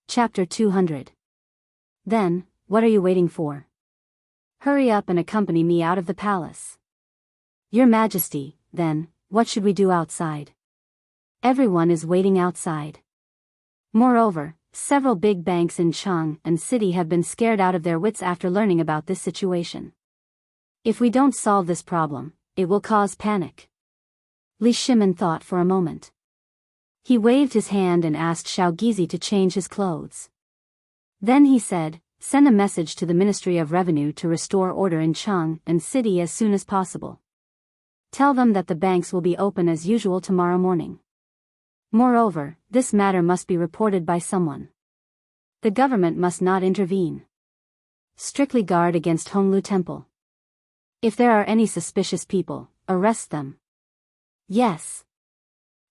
S1: Chapter 200. Then, what are you waiting for? Hurry up and accompany me out of the palace. Your Majesty, then, what should we do outside? Everyone is waiting outside. Moreover, several big banks in Chang'an city have been scared out of their wits after learning about this situation. If we don't solve this problem, it will cause panic. Li Shimon thought for a moment. He waved his hand and asked Xiao Gizi to change his clothes. Then he said, send a message to the Ministry of Revenue to restore order in Chang'an city as soon as possible. Tell them that the banks will be open as usual tomorrow morning. Moreover, this matter must be reported by someone. The government must not intervene. Strictly guard against Honglu Temple. If there are any suspicious people, arrest them. Yes.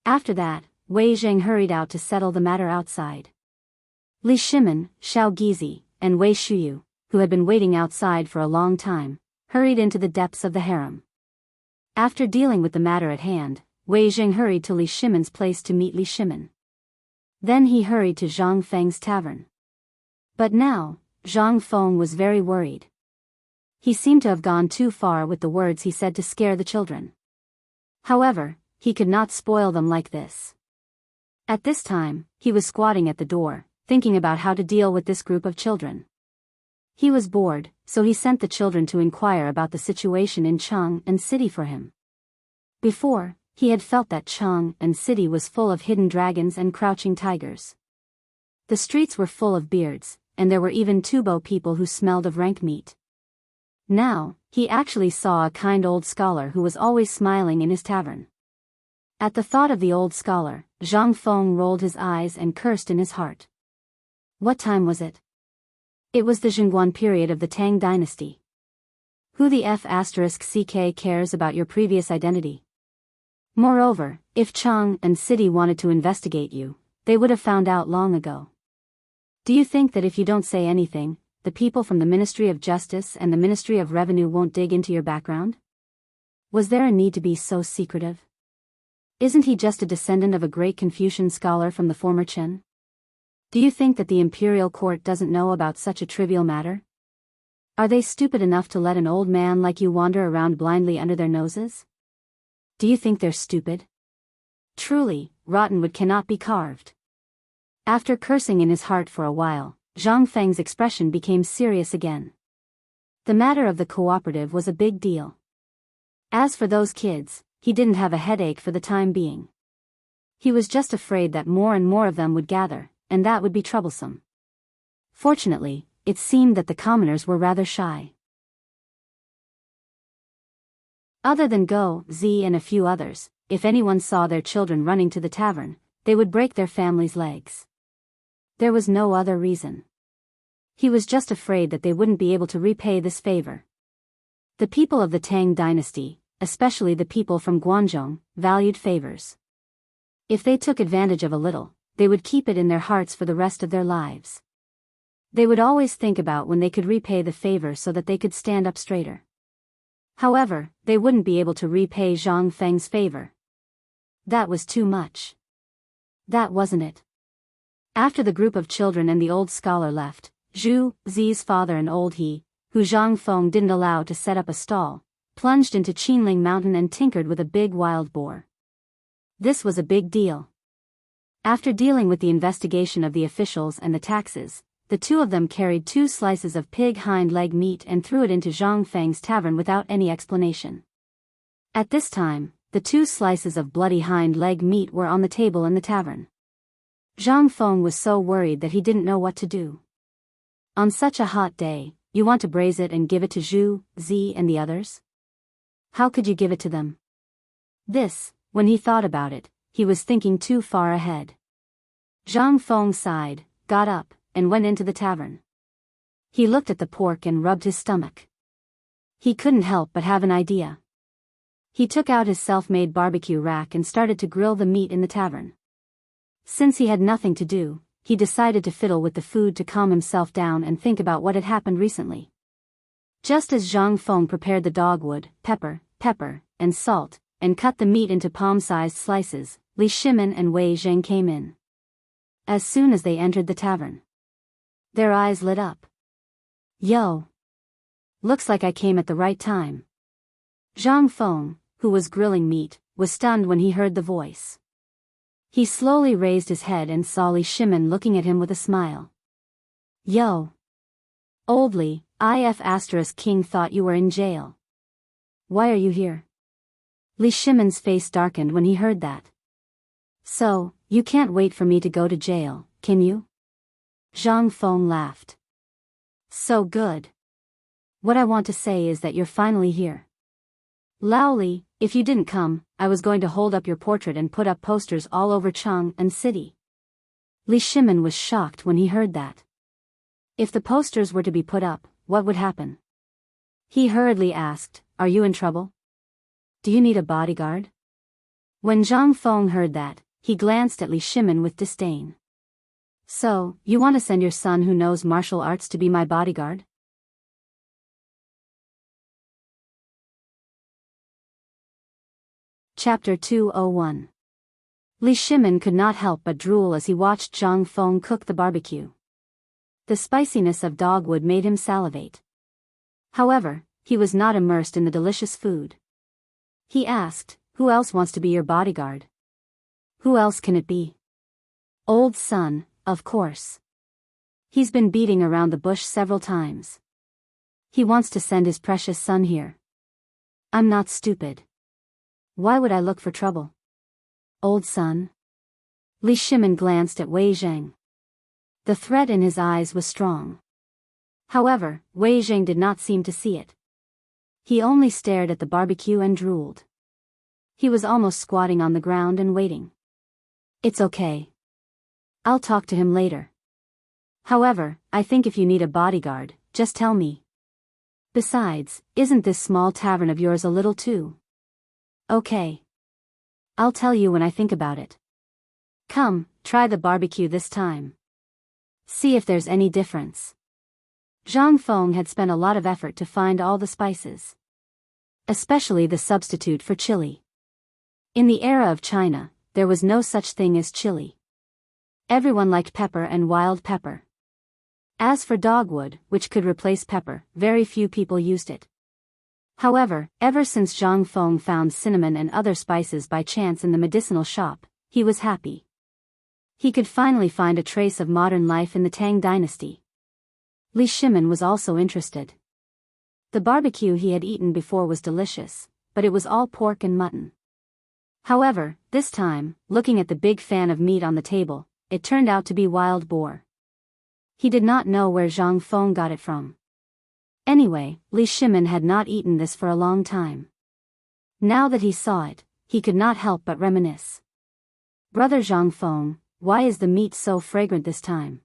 S1: After that, Wei Zheng hurried out to settle the matter outside. Li Shimon, Xiao Gizi, and Wei Shuyu, who had been waiting outside for a long time, hurried into the depths of the harem. After dealing with the matter at hand, Wei Zheng hurried to Li Shimon's place to meet Li Shimon. Then he hurried to Zhang Feng's tavern. But now, Zhang Feng was very worried. He seemed to have gone too far with the words he said to scare the children. However, he could not spoil them like this. At this time, he was squatting at the door, thinking about how to deal with this group of children. He was bored, so he sent the children to inquire about the situation in Chang'an city for him. Before, he had felt that Chang'an city was full of hidden dragons and crouching tigers. The streets were full of beards, and there were even tubo people who smelled of rank meat. Now, he actually saw a kind old scholar who was always smiling in his tavern. At the thought of the old scholar, Zhang Feng rolled his eyes and cursed in his heart. What time was it? It was the Zhengguan period of the Tang dynasty. Who the F***ck cares about your previous identity? Moreover, if Chang'an city wanted to investigate you, they would have found out long ago. Do you think that if you don't say anything, the people from the Ministry of Justice and the Ministry of Revenue won't dig into your background? Was there a need to be so secretive? Isn't he just a descendant of a great Confucian scholar from the former Chen? Do you think that the imperial court doesn't know about such a trivial matter? Are they stupid enough to let an old man like you wander around blindly under their noses? Do you think they're stupid? Truly, rottenwood cannot be carved. After cursing in his heart for a while, Zhang Feng's expression became serious again. The matter of the cooperative was a big deal. As for those kids, he didn't have a headache for the time being. He was just afraid that more and more of them would gather, and that would be troublesome. Fortunately, it seemed that the commoners were rather shy. Other than Go, Z and a few others, if anyone saw their children running to the tavern, they would break their families' legs. There was no other reason. He was just afraid that they wouldn't be able to repay this favor. The people of the Tang dynasty, especially the people from Guangzhou, valued favors. If they took advantage of a little, they would keep it in their hearts for the rest of their lives. They would always think about when they could repay the favor so that they could stand up straighter. However, they wouldn't be able to repay Zhang Feng's favor. That was too much. That wasn't it. After the group of children and the old scholar left, Zhu Zi's father and old he, who Zhang Feng didn't allow to set up a stall, plunged into Qinling Mountain and tinkered with a big wild boar. This was a big deal. After dealing with the investigation of the officials and the taxes, the two of them carried 2 slices of pig hind leg meat and threw it into Zhang Feng's tavern without any explanation. At this time, the 2 slices of bloody hind leg meat were on the table in the tavern. Zhang Feng was so worried that he didn't know what to do. On such a hot day, you want to braise it and give it to Zhu Zi and the others? How could you give it to them? When he thought about it, he was thinking too far ahead. Zhang Feng sighed, got up, and went into the tavern. He looked at the pork and rubbed his stomach. He couldn't help but have an idea. He took out his self-made barbecue rack and started to grill the meat in the tavern. Since he had nothing to do, he decided to fiddle with the food to calm himself down and think about what had happened recently. Just as Zhang Feng prepared the dogwood, pepper, and salt, and cut the meat into palm-sized slices, Li Shimin and Wei Zheng came in. As soon as they entered the tavern, their eyes lit up. Yo! Looks like I came at the right time. Zhang Feng, who was grilling meat, was stunned when he heard the voice. He slowly raised his head and saw Li Shimin looking at him with a smile. Yo! Old Li, King thought you were in jail. Why are you here? Li Shimin's face darkened when he heard that. So, you can't wait for me to go to jail, can you? Zhang Feng laughed. So good. What I want to say is that you're finally here. Lao Li, if you didn't come, I was going to hold up your portrait and put up posters all over Chang'an city. Li Shimin was shocked when he heard that. If the posters were to be put up, what would happen? He hurriedly asked, are you in trouble? Do you need a bodyguard? When Zhang Feng heard that, he glanced at Li Shimin with disdain. So, you want to send your son who knows martial arts to be my bodyguard? Chapter 201. Li Shimin could not help but drool as he watched Zhang Feng cook the barbecue. The spiciness of dogwood made him salivate. However, he was not immersed in the delicious food. He asked, who else wants to be your bodyguard? Who else can it be? Old son, of course. He's been beating around the bush several times. He wants to send his precious son here. I'm not stupid. Why would I look for trouble? Old son? Li Shimin glanced at Wei Zheng. The threat in his eyes was strong. However, Wei Zheng did not seem to see it. He only stared at the barbecue and drooled. He was almost squatting on the ground and waiting. It's okay. I'll talk to him later. However, I think if you need a bodyguard, just tell me. Besides, isn't this small tavern of yours a little too? Okay. I'll tell you when I think about it. Come, try the barbecue this time. See if there's any difference. Zhang Feng had spent a lot of effort to find all the spices. Especially the substitute for chili. In the era of China, there was no such thing as chili. Everyone liked pepper and wild pepper. As for dogwood, which could replace pepper, very few people used it. However, ever since Zhang Feng found cinnamon and other spices by chance in the medicinal shop, he was happy. He could finally find a trace of modern life in the Tang dynasty. Li Shimin was also interested. The barbecue he had eaten before was delicious, but it was all pork and mutton. However, this time, looking at the big fan of meat on the table, it turned out to be wild boar. He did not know where Zhang Feng got it from. Anyway, Li Shimin had not eaten this for a long time. Now that he saw it, he could not help but reminisce. Brother Zhang Feng, why is the meat so fragrant this time?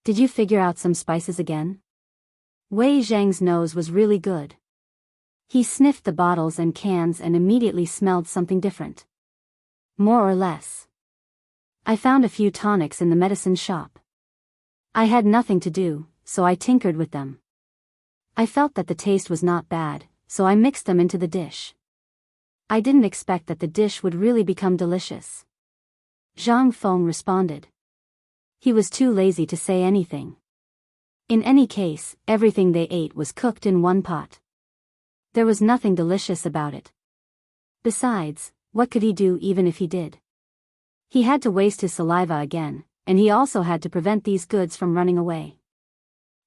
S1: Did you figure out some spices again? Wei Zheng's nose was really good. He sniffed the bottles and cans and immediately smelled something different. More or less. I found a few tonics in the medicine shop. I had nothing to do, so I tinkered with them. I felt that the taste was not bad, so I mixed them into the dish. I didn't expect that the dish would really become delicious. Zhang Feng responded. He was too lazy to say anything. In any case, everything they ate was cooked in one pot. There was nothing delicious about it. Besides, what could he do even if he did? He had to waste his saliva again, and he also had to prevent these goods from running away.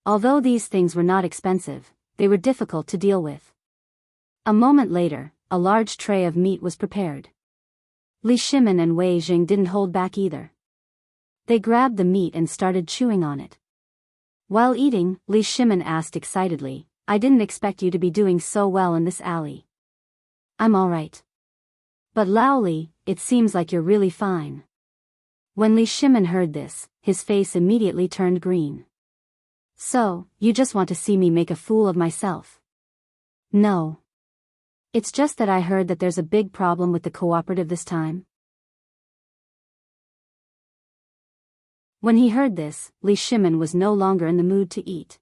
S1: Although these things were not expensive, they were difficult to deal with. A moment later, a large tray of meat was prepared. Li Shimin and Wei Jing didn't hold back either. They grabbed the meat and started chewing on it. While eating, Li Shimin asked excitedly, "I didn't expect you to be doing so well in this alley." "I'm alright. But Lao Li, it seems like you're really fine." When Li Shimin heard this, his face immediately turned green. "So, you just want to see me make a fool of myself?" "No. It's just that I heard that there's a big problem with the cooperative this time." When he heard this, Li Shimin was no longer in the mood to eat.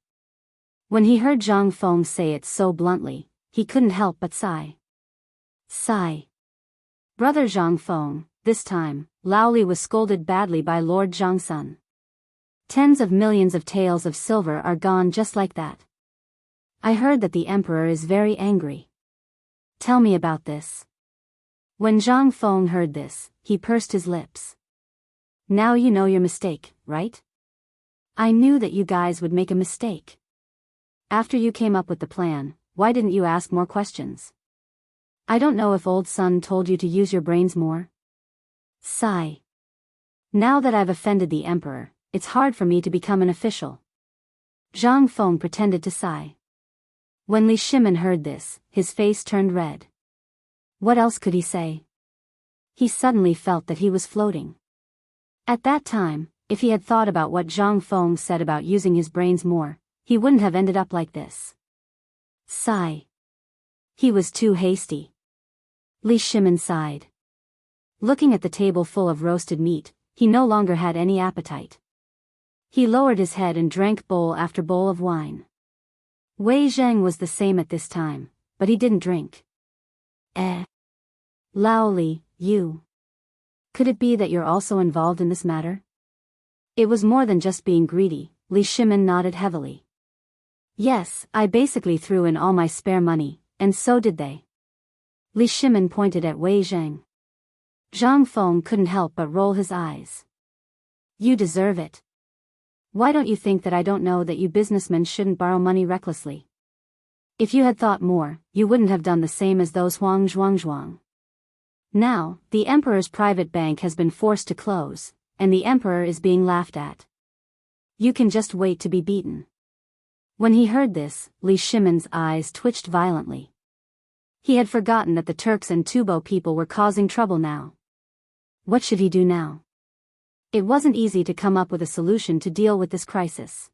S1: When he heard Zhang Feng say it so bluntly, he couldn't help but sigh. Sigh. Brother Zhang Feng, this time, Lao Li was scolded badly by Lord Zhangsun. Tens of millions of taels of silver are gone just like that. I heard that the emperor is very angry. Tell me about this. When Zhang Feng heard this, he pursed his lips. Now you know your mistake, right? I knew that you guys would make a mistake. After you came up with the plan, why didn't you ask more questions? I don't know if old Sun told you to use your brains more. Sigh. Now that I've offended the emperor, it's hard for me to become an official. Zhang Feng pretended to sigh. When Li Shimin heard this, his face turned red. What else could he say? He suddenly felt that he was floating. At that time, if he had thought about what Zhang Feng said about using his brains more, he wouldn't have ended up like this. Sigh. He was too hasty. Li Shimin sighed. Looking at the table full of roasted meat, he no longer had any appetite. He lowered his head and drank bowl after bowl of wine. Wei Zheng was the same at this time, but he didn't drink. Lao Li, you. Could it be that you're also involved in this matter? It was more than just being greedy, Li Shimin nodded heavily. Yes, I basically threw in all my spare money, and so did they. Li Shimin pointed at Wei Zheng. Zhang Feng couldn't help but roll his eyes. You deserve it. Why don't you think that I don't know that you businessmen shouldn't borrow money recklessly? If you had thought more, you wouldn't have done the same as those Huang Zhuang. Now, the emperor's private bank has been forced to close, and the emperor is being laughed at. You can just wait to be beaten. When he heard this, Li Shimin's eyes twitched violently. He had forgotten that the Turks and Tubo people were causing trouble now. What should he do now? It wasn't easy to come up with a solution to deal with this crisis.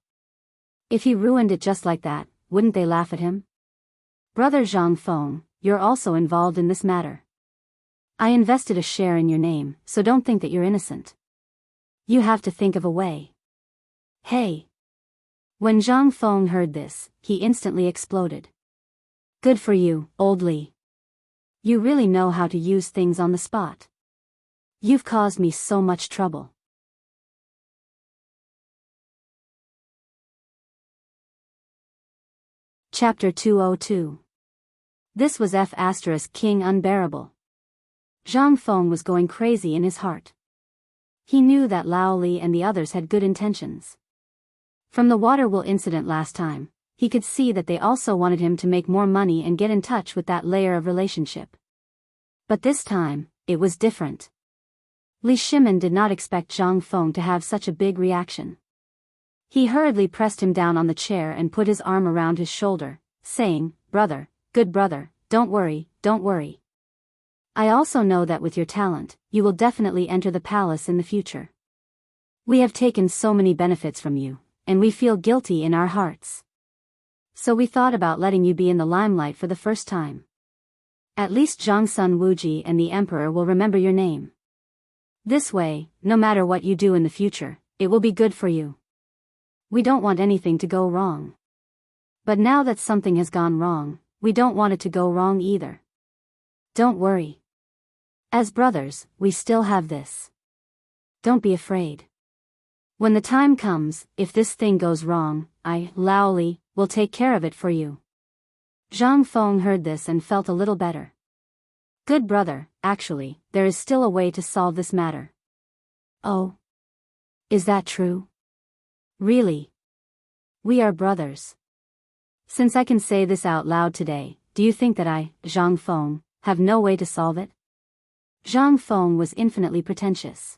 S1: If he ruined it just like that, wouldn't they laugh at him? Brother Zhang Feng, you're also involved in this matter. I invested a share in your name, so don't think that you're innocent. You have to think of a way. Hey! When Zhang Feng heard this, he instantly exploded. Good for you, old Li. You really know how to use things on the spot. You've caused me so much trouble. Chapter 202. This was King Unbearable. Zhang Feng was going crazy in his heart. He knew that Lao Li and the others had good intentions. From the water wheel incident last time, he could see that they also wanted him to make more money and get in touch with that layer of relationship. But this time, it was different. Li Shimin did not expect Zhang Feng to have such a big reaction. He hurriedly pressed him down on the chair and put his arm around his shoulder, saying, Brother, good brother, don't worry, don't worry. I also know that with your talent, you will definitely enter the palace in the future. We have taken so many benefits from you, and we feel guilty in our hearts. So we thought about letting you be in the limelight for the first time. At least Zhangsun Wuji and the Emperor will remember your name. This way, no matter what you do in the future, it will be good for you. We don't want anything to go wrong. But now that something has gone wrong, we don't want it to go wrong either. Don't worry. As brothers, we still have this. Don't be afraid. When the time comes, if this thing goes wrong, Lao Li, will take care of it for you. Zhang Feng heard this and felt a little better. Good brother, actually, there is still a way to solve this matter. Oh. Is that true? Really? We are brothers. Since I can say this out loud today, do you think that Zhang Feng, have no way to solve it? Zhang Feng was infinitely pretentious.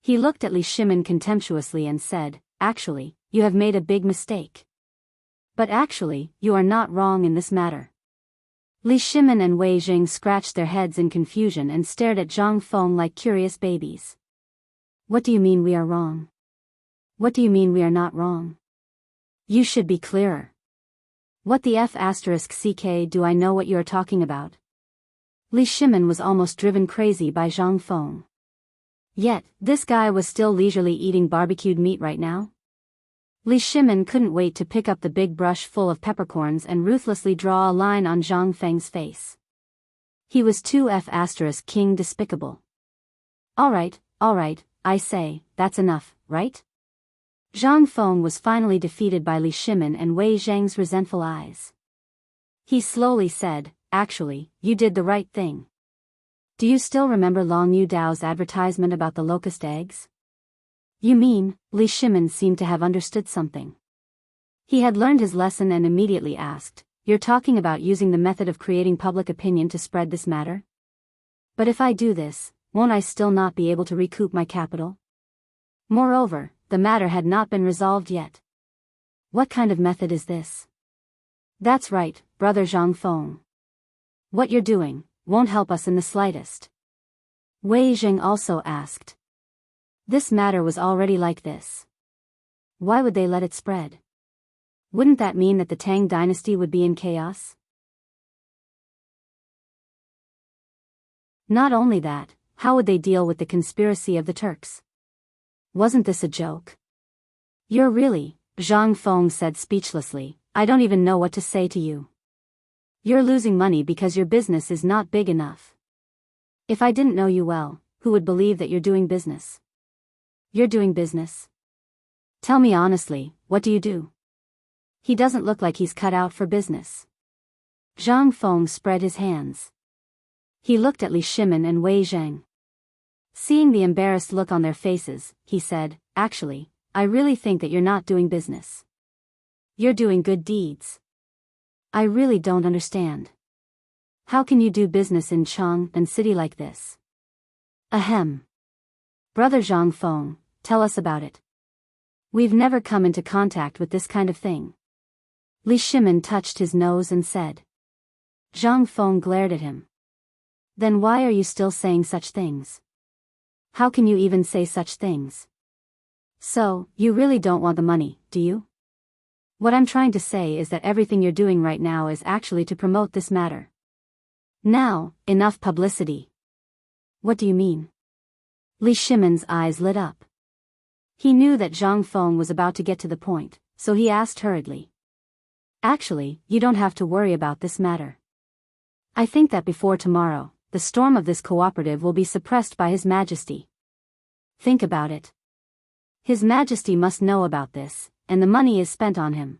S1: He looked at Li Shimin contemptuously and said, actually, you have made a big mistake. But actually, you are not wrong in this matter. Li Shimin and Wei Jing scratched their heads in confusion and stared at Zhang Feng like curious babies. What do you mean we are wrong? What do you mean we are not wrong? You should be clearer. What the F***ck do I know what you are talking about? Li Shimin was almost driven crazy by Zhang Feng. Yet, this guy was still leisurely eating barbecued meat right now? Li Shimin couldn't wait to pick up the big brush full of peppercorns and ruthlessly draw a line on Zhang Feng's face. He was too F***king despicable. Alright, I say, that's enough, right? Zhang Feng was finally defeated by Li Shimin and Wei Zhang's resentful eyes. He slowly said, actually, you did the right thing. Do you still remember Long Yu Dao's advertisement about the locust eggs? You mean, Li Shimin seemed to have understood something. He had learned his lesson and immediately asked, you're talking about using the method of creating public opinion to spread this matter? But if I do this, won't I still not be able to recoup my capital? Moreover, the matter had not been resolved yet. What kind of method is this? That's right, brother Zhang Feng. What you're doing won't help us in the slightest. Wei Jing also asked. This matter was already like this. Why would they let it spread? Wouldn't that mean that the Tang dynasty would be in chaos? Not only that, how would they deal with the conspiracy of the Turks? Wasn't this a joke? You're really, Zhang Feng said speechlessly, I don't even know what to say to you. You're losing money because your business is not big enough. If I didn't know you well, who would believe that you're doing business? You're doing business? Tell me honestly, what do you do? He doesn't look like he's cut out for business. Zhang Feng spread his hands. He looked at Li Shimin and Wei Zhang. Seeing the embarrassed look on their faces, he said, actually, I really think that you're not doing business. You're doing good deeds. I really don't understand. How can you do business in Chang'an city like this? Ahem. Brother Zhang Feng, tell us about it. We've never come into contact with this kind of thing. Li Shimin touched his nose and said. Zhang Feng glared at him. Then why are you still saying such things? How can you even say such things? So, you really don't want the money, do you? What I'm trying to say is that everything you're doing right now is actually to promote this matter. Now, enough publicity. What do you mean? Li Shimin's eyes lit up. He knew that Zhang Feng was about to get to the point, so he asked hurriedly. Actually, you don't have to worry about this matter. I think that before tomorrow, the storm of this cooperative will be suppressed by His Majesty. Think about it. His Majesty must know about this, and the money is spent on him.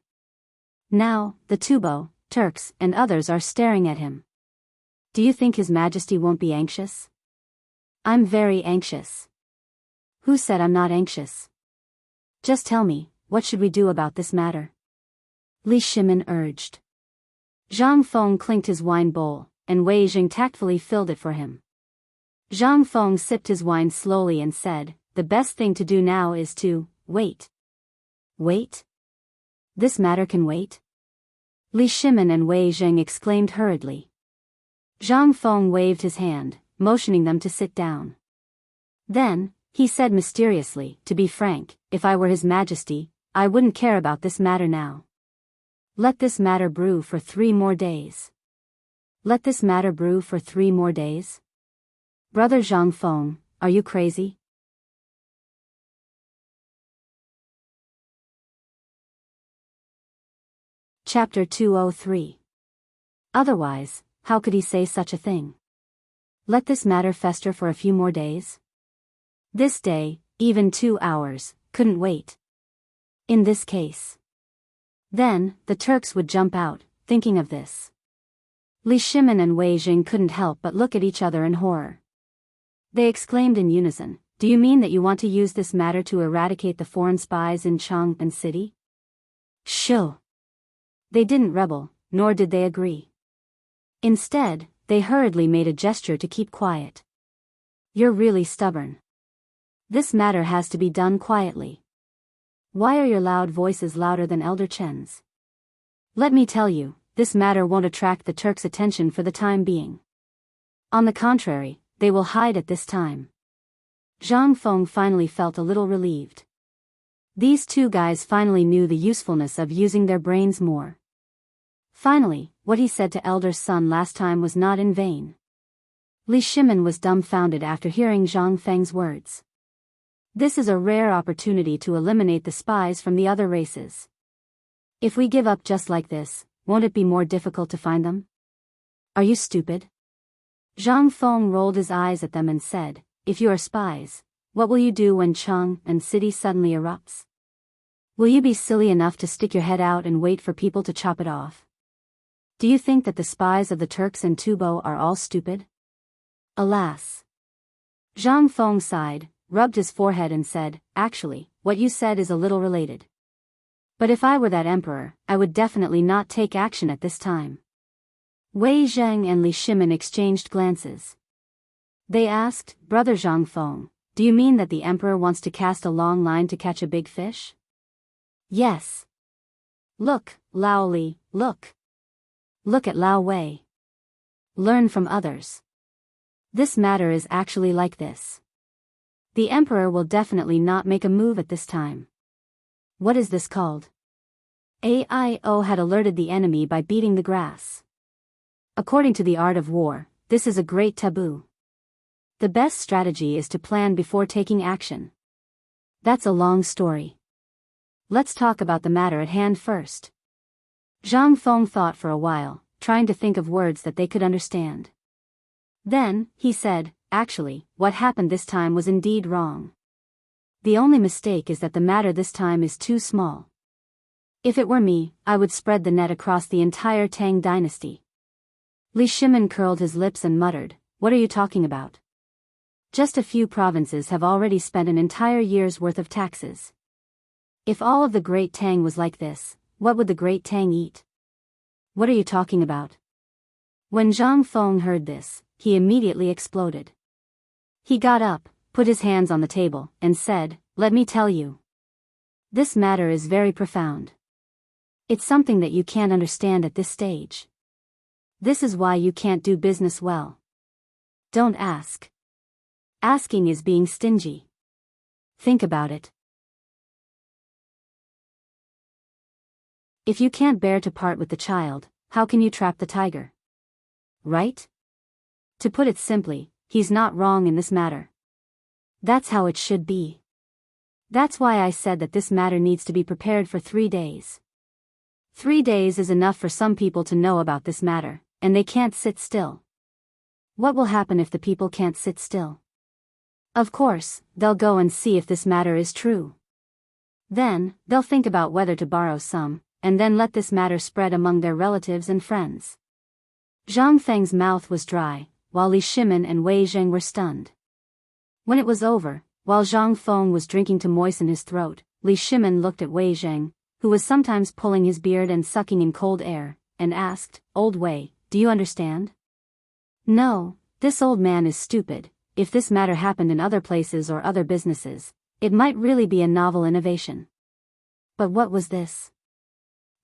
S1: Now, the Tubo, Turks, and others are staring at him. Do you think His Majesty won't be anxious? I'm very anxious. Who said I'm not anxious? Just tell me, what should we do about this matter? Li Shimin urged. Zhang Feng clinked his wine bowl, and Wei Jing tactfully filled it for him. Zhang Feng sipped his wine slowly and said, the best thing to do now is to wait. Wait? This matter can wait? Li Shimin and Wei Jing exclaimed hurriedly. Zhang Feng waved his hand, motioning them to sit down. Then, he said mysteriously, to be frank, if I were His Majesty, I wouldn't care about this matter now. Let this matter brew for 3 more days. Let this matter brew for 3 more days? Brother Zhang Feng, are you crazy? Chapter 203. Otherwise, how could he say such a thing? Let this matter fester for a few more days? This day, even 2 hours, couldn't wait. In this case. Then, the Turks would jump out, thinking of this. Li Shimin and Wei Jing couldn't help but look at each other in horror. They exclaimed in unison, "Do you mean that you want to use this matter to eradicate the foreign spies in Chang'an city?" Shoo! They didn't rebel, nor did they agree. Instead, they hurriedly made a gesture to keep quiet. "You're really stubborn. This matter has to be done quietly. Why are your loud voices louder than Elder Chen's? Let me tell you, this matter won't attract the Turks' attention for the time being. On the contrary, they will hide at this time." Zhang Feng finally felt a little relieved. These two guys finally knew the usefulness of using their brains more. Finally, what he said to Elder's son last time was not in vain. Li Shimin was dumbfounded after hearing Zhang Feng's words. This is a rare opportunity to eliminate the spies from the other races. If we give up just like this, won't it be more difficult to find them? Are you stupid? Zhang Feng rolled his eyes at them and said, "If you are spies, what will you do when Chang'an city suddenly erupts? Will you be silly enough to stick your head out and wait for people to chop it off? Do you think that the spies of the Turks and Tubo are all stupid? Alas." Zhang Feng sighed, rubbed his forehead and said, "Actually, what you said is a little related. But if I were that emperor, I would definitely not take action at this time." Wei Zheng and Li Shimin exchanged glances. They asked, "Brother Zhang Feng, do you mean that the emperor wants to cast a long line to catch a big fish?" "Yes. Look, Lao Li, look. Look at Lao Wei. Learn from others. This matter is actually like this. The emperor will definitely not make a move at this time." "What is this called?" AIO had alerted the enemy by beating the grass. According to the art of war, this is a great taboo. The best strategy is to plan before taking action. That's a long story. Let's talk about the matter at hand first. Zhang Feng thought for a while, trying to think of words that they could understand. Then, he said, "Actually, what happened this time was indeed wrong. The only mistake is that the matter this time is too small. If it were me, I would spread the net across the entire Tang dynasty." Li Shimin curled his lips and muttered, "What are you talking about? Just a few provinces have already spent an entire year's worth of taxes. If all of the Great Tang was like this, what would the Great Tang eat? What are you talking about?" When Zhang Feng heard this, he immediately exploded. He got up, put his hands on the table, and said, "Let me tell you. This matter is very profound. It's something that you can't understand at this stage. This is why you can't do business well. Don't ask. Asking is being stingy. Think about it. If you can't bear to part with the child, how can you trap the tiger? Right? To put it simply, he's not wrong in this matter. That's how it should be. That's why I said that this matter needs to be prepared for 3 days. 3 days is enough for some people to know about this matter, and they can't sit still. What will happen if the people can't sit still? Of course, they'll go and see if this matter is true. Then, they'll think about whether to borrow some, and then let this matter spread among their relatives and friends." Zhang Feng's mouth was dry, while Li Shimin and Wei Zheng were stunned. When it was over, while Zhang Feng was drinking to moisten his throat, Li Shimin looked at Wei Zheng, who was sometimes pulling his beard and sucking in cold air, and asked, "Old Wei, do you understand?" "No, this old man is stupid. If this matter happened in other places or other businesses, it might really be a novel innovation. But what was this?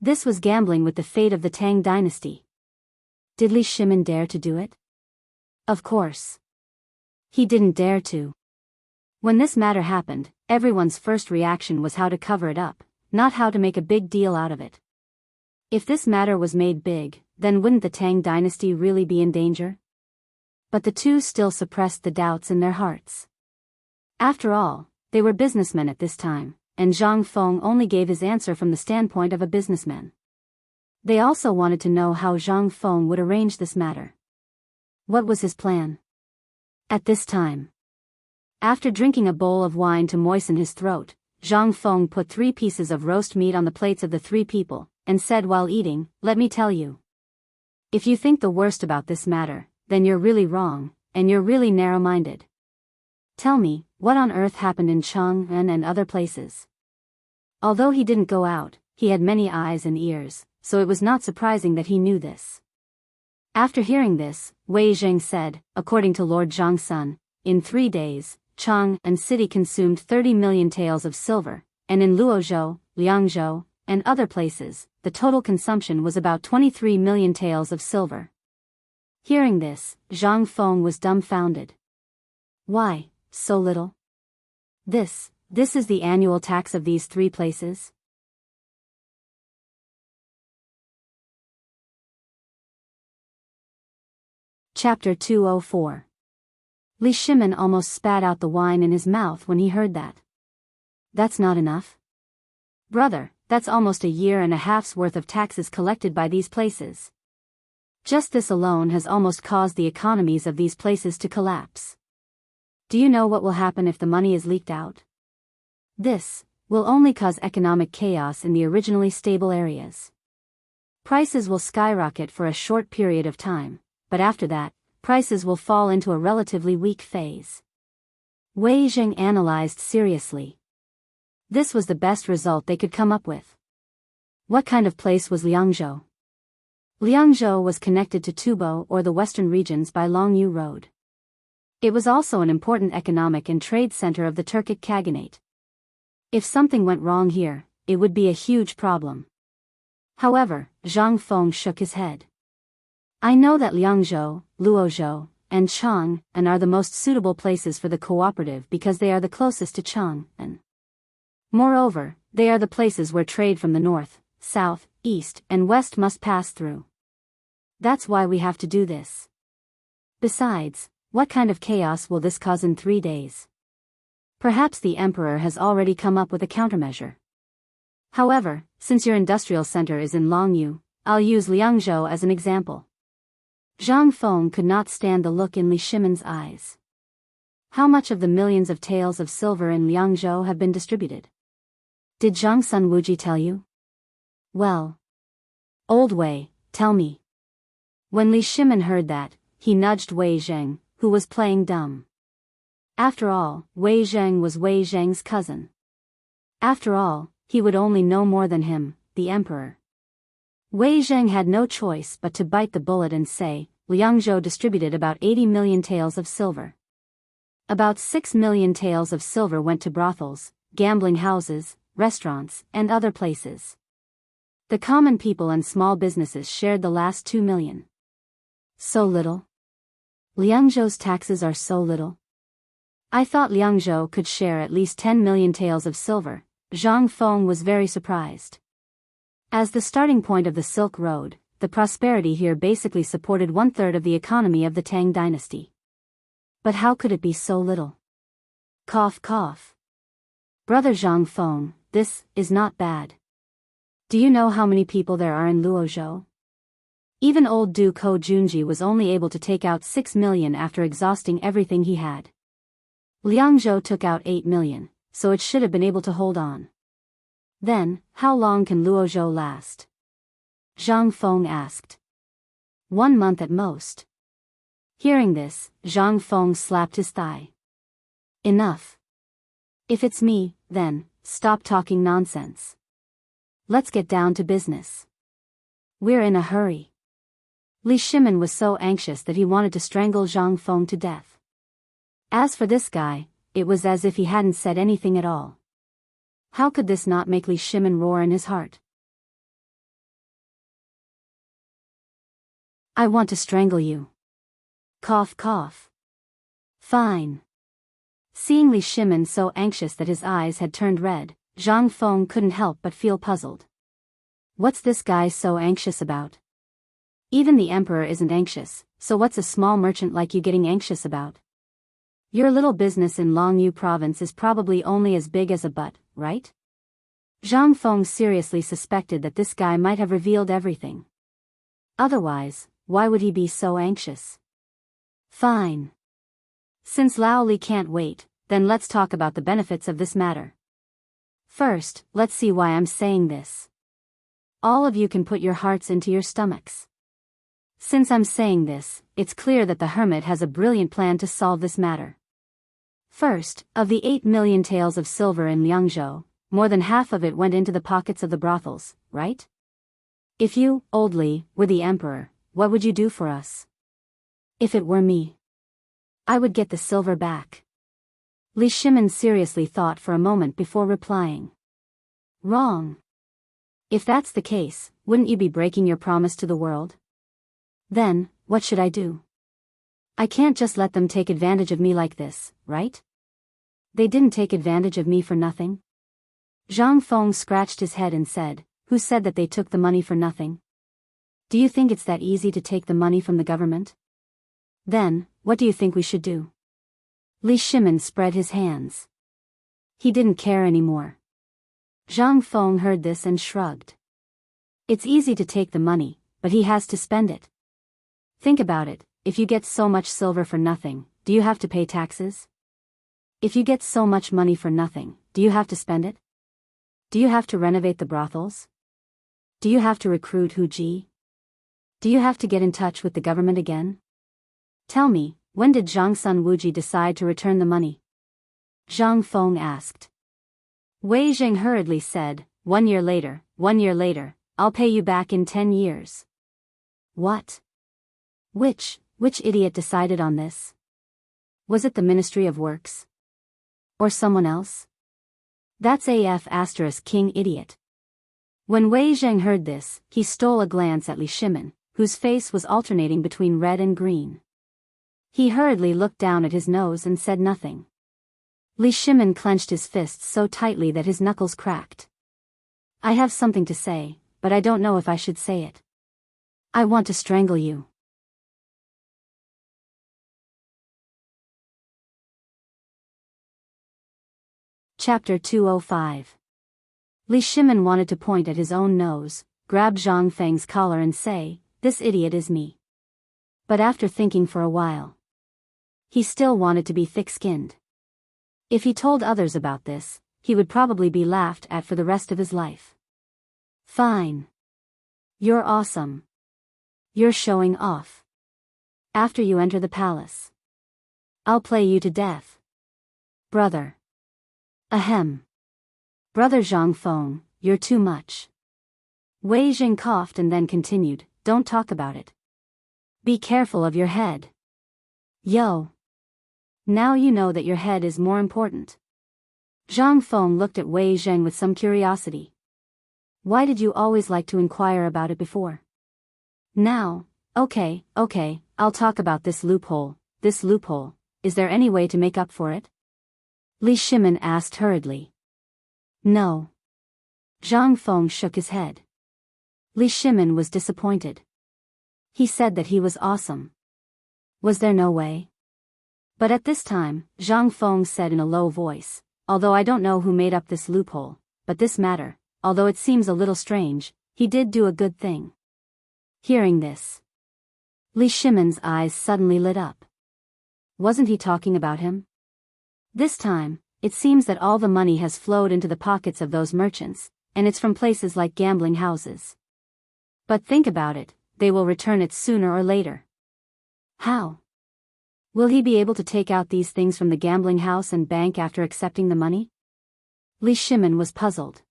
S1: This was gambling with the fate of the Tang dynasty. Did Li Shimin dare to do it? Of course. He didn't dare to. When this matter happened, everyone's first reaction was how to cover it up, not how to make a big deal out of it. If this matter was made big, then wouldn't the Tang dynasty really be in danger? But the two still suppressed the doubts in their hearts. After all, they were businessmen at this time, and Zhang Feng only gave his answer from the standpoint of a businessman. They also wanted to know how Zhang Feng would arrange this matter. What was his plan? At this time, after drinking a bowl of wine to moisten his throat, Zhang Feng put 3 pieces of roast meat on the plates of the 3 people, and said while eating, "Let me tell you. If you think the worst about this matter, then you're really wrong, and you're really narrow-minded. Tell me, what on earth happened in Chang'an and other places?" Although he didn't go out, he had many eyes and ears, so it was not surprising that he knew this. After hearing this, Wei Zheng said, according to Lord Zhang's son, in 3 days, Chang'an city consumed 30 million taels of silver, and in Luozhou, Liangzhou, and other places, the total consumption was about 23 million taels of silver. Hearing this, Zhang Feng was dumbfounded. Why, so little? This is the annual tax of these 3 places? Chapter 204. Li Shimin almost spat out the wine in his mouth when he heard that. That's not enough? Brother, that's almost 1.5 years' worth of taxes collected by these places. Just this alone has almost caused the economies of these places to collapse. Do you know what will happen if the money is leaked out? This will only cause economic chaos in the originally stable areas. Prices will skyrocket for a short period of time, but after that, prices will fall into a relatively weak phase. Wei Zheng analyzed seriously. This was the best result they could come up with. What kind of place was Liangzhou? Liangzhou was connected to Tubo or the western regions by Longyu Road. It was also an important economic and trade center of the Turkic Khaganate. If something went wrong here, it would be a huge problem. However, Zhang Feng shook his head. I know that Liangzhou, Luozhou, and Chang'an are the most suitable places for the cooperative because they are the closest to Chang'an. Moreover, they are the places where trade from the north, south, east, and west must pass through. That's why we have to do this. Besides, what kind of chaos will this cause in 3 days? Perhaps the emperor has already come up with a countermeasure. However, since your industrial center is in Longyu, I'll use Liangzhou as an example. Zhang Feng could not stand the look in Li Shimin's eyes. How much of the millions of taels of silver in Liangzhou have been distributed? Did Zhang Sun Wuji tell you? Well, old Wei, tell me. When Li Shimin heard that, he nudged Wei Zheng, who was playing dumb. After all, Wei Zheng was Wei Zheng's cousin. After all, he would only know more than him, the emperor. Wei Zheng had no choice but to bite the bullet and say, Liangzhou distributed about 80 million taels of silver. About 6 million taels of silver went to brothels, gambling houses, restaurants, and other places. The common people and small businesses shared the last 2 million. So little? Liangzhou's taxes are so little? I thought Liangzhou could share at least 10 million taels of silver. Zhang Feng was very surprised. As the starting point of the Silk Road, the prosperity here basically supported 1/3 of the economy of the Tang dynasty. But how could it be so little? Cough cough. Brother Zhang Feng, this is not bad. Do you know how many people there are in Luozhou? Even old Duke Ho Junji was only able to take out 6 million after exhausting everything he had. Liangzhou took out 8 million, so it should have been able to hold on. Then, how long can Luozhou last? Zhang Feng asked. 1 month at most. Hearing this, Zhang Feng slapped his thigh. Enough. If it's me, then, stop talking nonsense. Let's get down to business. We're in a hurry. Li Shimin was so anxious that he wanted to strangle Zhang Feng to death. As for this guy, it was as if he hadn't said anything at all. How could this not make Li Shimin roar in his heart? I want to strangle you. Cough cough. Fine. Seeing Li Shimin so anxious that his eyes had turned red, Zhang Feng couldn't help but feel puzzled. What's this guy so anxious about? Even the emperor isn't anxious, so what's a small merchant like you getting anxious about? Your little business in Longyu province is probably only as big as a butt, right? Zhang Feng seriously suspected that this guy might have revealed everything. Otherwise, why would he be so anxious? Fine. Since Lao Li can't wait, then let's talk about the benefits of this matter. First, let's see why I'm saying this. All of you can put your hearts into your stomachs. Since I'm saying this, it's clear that the hermit has a brilliant plan to solve this matter. First, of the 8 million taels of silver in Liangzhou, more than half of it went into the pockets of the brothels, right? If you, old Li, were the emperor, what would you do for us? If it were me, I would get the silver back. Li Shimin seriously thought for a moment before replying. Wrong. If that's the case, wouldn't you be breaking your promise to the world? Then, what should I do? I can't just let them take advantage of me like this, right? They didn't take advantage of me for nothing. Zhang Feng scratched his head and said, who said that they took the money for nothing? Do you think it's that easy to take the money from the government? Then, what do you think we should do? Li Shimin spread his hands. He didn't care anymore. Zhang Feng heard this and shrugged. It's easy to take the money, but he has to spend it. Think about it, if you get so much silver for nothing, do you have to pay taxes? If you get so much money for nothing, do you have to spend it? Do you have to renovate the brothels? Do you have to recruit Hu Ji? Do you have to get in touch with the government again? Tell me, when did Zhang Sun Wuji decide to return the money? Zhang Feng asked. Wei Zheng hurriedly said, 1 year later, 1 year later, I'll pay you back in 10 years. What? Which idiot decided on this? Was it the Ministry of Works? Or someone else? That's AF * King idiot. When Wei Zheng heard this, he stole a glance at Li Shimin, whose face was alternating between red and green. He hurriedly looked down at his nose and said nothing. Li Shimin clenched his fists so tightly that his knuckles cracked. I have something to say, but I don't know if I should say it. I want to strangle you. Chapter 205. Li Shimin wanted to point at his own nose, grab Zhang Feng's collar and say, this idiot is me. But after thinking for a while, he still wanted to be thick-skinned. If he told others about this, he would probably be laughed at for the rest of his life. Fine. You're awesome. You're showing off. After you enter the palace, I'll play you to death. Brother. Ahem. Brother Zhang Feng, you're too much. Wei Jing coughed and then continued, don't talk about it. Be careful of your head. Yo. Now you know that your head is more important. Zhang Feng looked at Wei Zheng with some curiosity. Why did you always like to inquire about it before? Now, okay, I'll talk about this loophole. Is there any way to make up for it? Li Shimin asked hurriedly. No. Zhang Feng shook his head. Li Shimin was disappointed. He said that he was awesome. Was there no way? But at this time, Zhang Feng said in a low voice, although I don't know who made up this loophole, but this matter, although it seems a little strange, he did do a good thing. Hearing this, Li Shimin's eyes suddenly lit up. Wasn't he talking about him? This time, it seems that all the money has flowed into the pockets of those merchants, and it's from places like gambling houses. But think about it, they will return it sooner or later. How? Will he be able to take out these things from the gambling house and bank after accepting the money? Li Shimin was puzzled.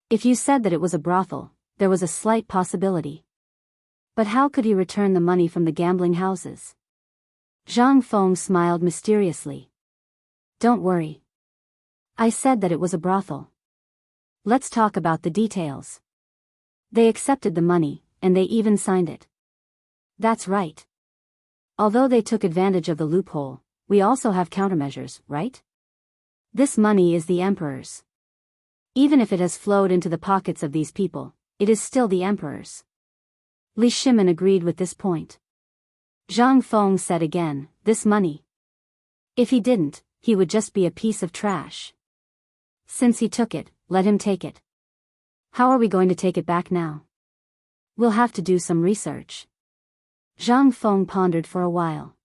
S1: If you said that it was a brothel, there was a slight possibility. But how could he return the money from the gambling houses? Zhang Feng smiled mysteriously. Don't worry. I said that it was a brothel. Let's talk about the details. They accepted the money, and they even signed it. That's right. Although they took advantage of the loophole, we also have countermeasures, right? This money is the emperor's. Even if it has flowed into the pockets of these people, it is still the emperor's. Li Shimin agreed with this point. Zhang Feng said again, this money. If he didn't, he would just be a piece of trash. Since he took it, let him take it. How are we going to take it back now? We'll have to do some research. Zhang Feng pondered for a while.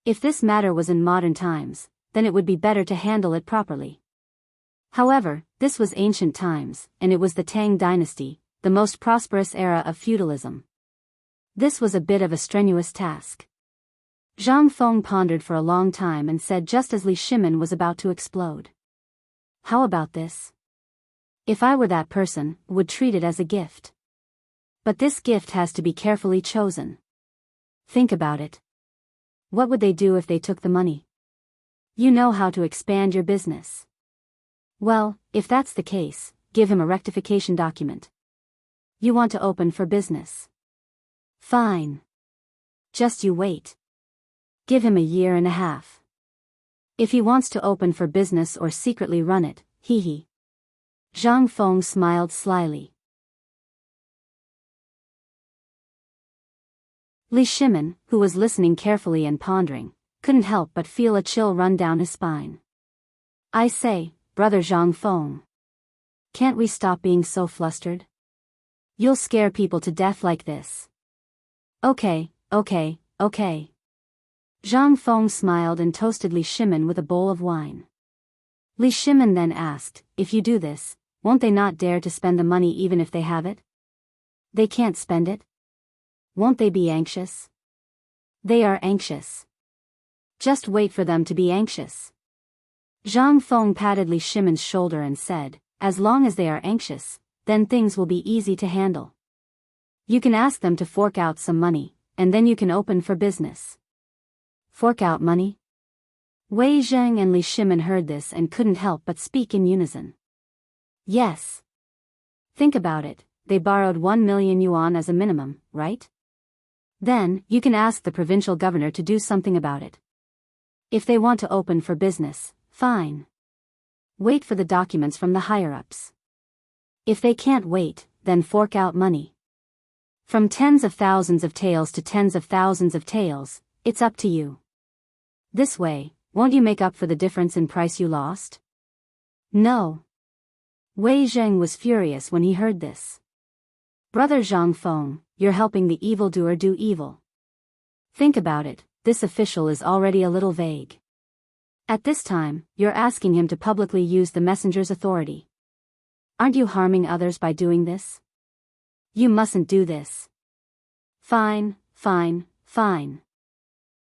S1: If this matter was in modern times, then it would be better to handle it properly. However, this was ancient times, and it was the Tang dynasty, the most prosperous era of feudalism. This was a bit of a strenuous task. Zhang Feng pondered for a long time and said just as Li Shimin was about to explode. How about this? If I were that person, would treat it as a gift. But this gift has to be carefully chosen. Think about it. What would they do if they took the money? You know how to expand your business. Well, if that's the case, give him a rectification document. You want to open for business. Fine. Just you wait. Give him a year and a half. If he wants to open for business or secretly run it, hee. Zhang Feng smiled slyly. Li Shimin, who was listening carefully and pondering, couldn't help but feel a chill run down his spine. I say, brother Zhang Feng. Can't we stop being so flustered? You'll scare people to death like this. Okay. Zhang Feng smiled and toasted Li Shimin with a bowl of wine. Li Shimin then asked, if you do this, won't they not dare to spend the money even if they have it? They can't spend it? Won't they be anxious? They are anxious. Just wait for them to be anxious. Zhang Feng patted Li Shimin's shoulder and said, as long as they are anxious, then things will be easy to handle. You can ask them to fork out some money, and then you can open for business. Fork out money? Wei Zheng and Li Shimin heard this and couldn't help but speak in unison. Yes. Think about it, they borrowed 1 million yuan as a minimum, right? Then, you can ask the provincial governor to do something about it. If they want to open for business, fine. Wait for the documents from the higher-ups. If they can't wait, then fork out money. From tens of thousands of taels to tens of thousands of taels, it's up to you. This way, won't you make up for the difference in price you lost? No. Wei Zheng was furious when he heard this. Brother Zhang Feng, you're helping the evildoer do evil. Think about it, this official is already a little vague. At this time, you're asking him to publicly use the messenger's authority. Aren't you harming others by doing this? You mustn't do this. Fine.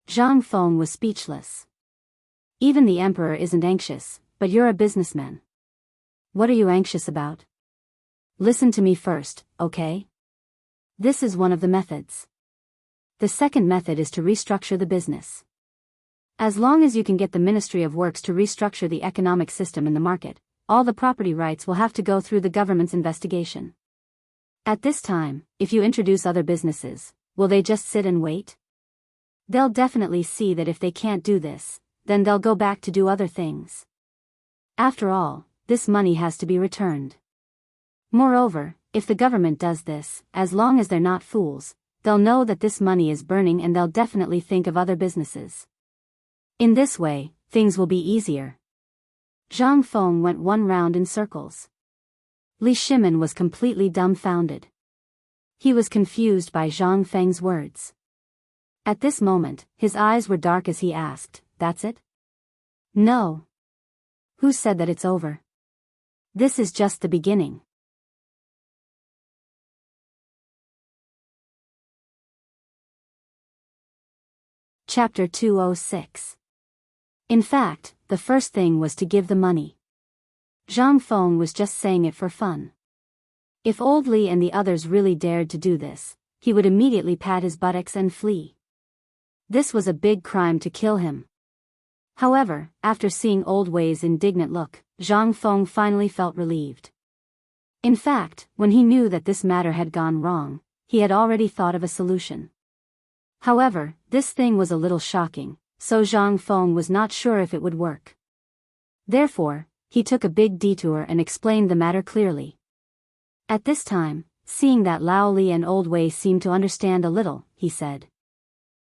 S1: Zhang Feng was speechless. Even the emperor isn't anxious, but you're a businessman. What are you anxious about? Listen to me first, okay? This is one of the methods. The second method is to restructure the business. As long as you can get the Ministry of Works to restructure the economic system in the market, all the property rights will have to go through the government's investigation. At this time, if you introduce other businesses, will they just sit and wait? They'll definitely see that if they can't do this, then they'll go back to do other things. After all, this money has to be returned. Moreover, if the government does this, as long as they're not fools, they'll know that this money is burning and they'll definitely think of other businesses. In this way, things will be easier. Zhang Feng went one round in circles. Li Shimin was completely dumbfounded. He was confused by Zhang Feng's words. At this moment, his eyes were dark as he asked, "That's it?" "No." "Who said that it's over?" "This is just the beginning." Chapter 206. In fact, the first thing was to give the money. Zhang Feng was just saying it for fun. If old Li and the others really dared to do this, he would immediately pat his buttocks and flee. This was a big crime to kill him. However, after seeing old Wei's indignant look, Zhang Feng finally felt relieved. In fact, when he knew that this matter had gone wrong, he had already thought of a solution. However, this thing was a little shocking, so Zhang Feng was not sure if it would work. Therefore, he took a big detour and explained the matter clearly. At this time, seeing that Lao Li and Old Wei seemed to understand a little, he said,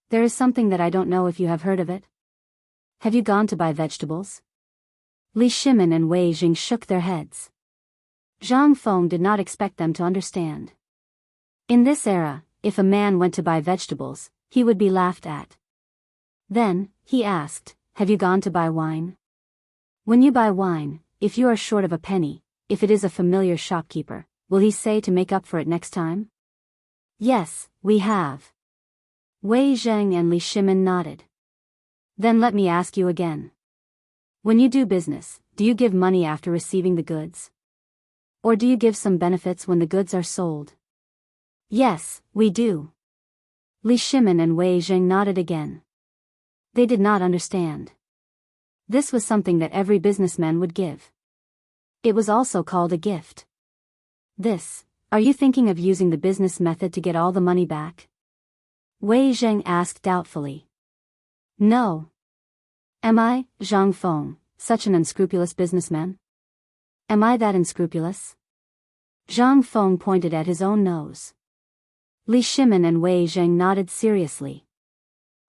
S1: "There is something that I don't know if you have heard of it. Have you gone to buy vegetables?" Li Shimin and Wei Jing shook their heads. Zhang Feng did not expect them to understand. In this era, if a man went to buy vegetables, he would be laughed at. Then, he asked, "Have you gone to buy wine?" When you buy wine, if you are short of a penny, if it is a familiar shopkeeper, will he say to make up for it next time? Yes, we have. Wei Zheng and Li Shimin nodded. Then let me ask you again. When you do business, do you give money after receiving the goods? Or do you give some benefits when the goods are sold? Yes, we do. Li Shimin and Wei Zheng nodded again. They did not understand. This was something that every businessman would give. It was also called a gift. Are you thinking of using the business method to get all the money back? Wei Zheng asked doubtfully. No. Am I, Zhang Feng, such an unscrupulous businessman? Am I that unscrupulous? Zhang Feng pointed at his own nose. Li Shimin and Wei Zheng nodded seriously.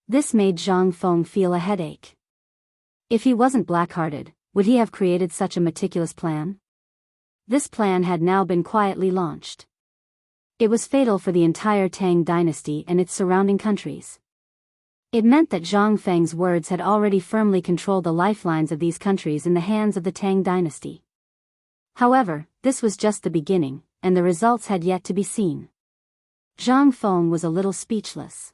S1: This made Zhang Feng feel a headache. If he wasn't black-hearted, would he have created such a meticulous plan? This plan had now been quietly launched. It was fatal for the entire Tang dynasty and its surrounding countries. It meant that Zhang Feng's words had already firmly controlled the lifelines of these countries in the hands of the Tang dynasty. However, this was just the beginning, and the results had yet to be seen. Zhang Feng was a little speechless.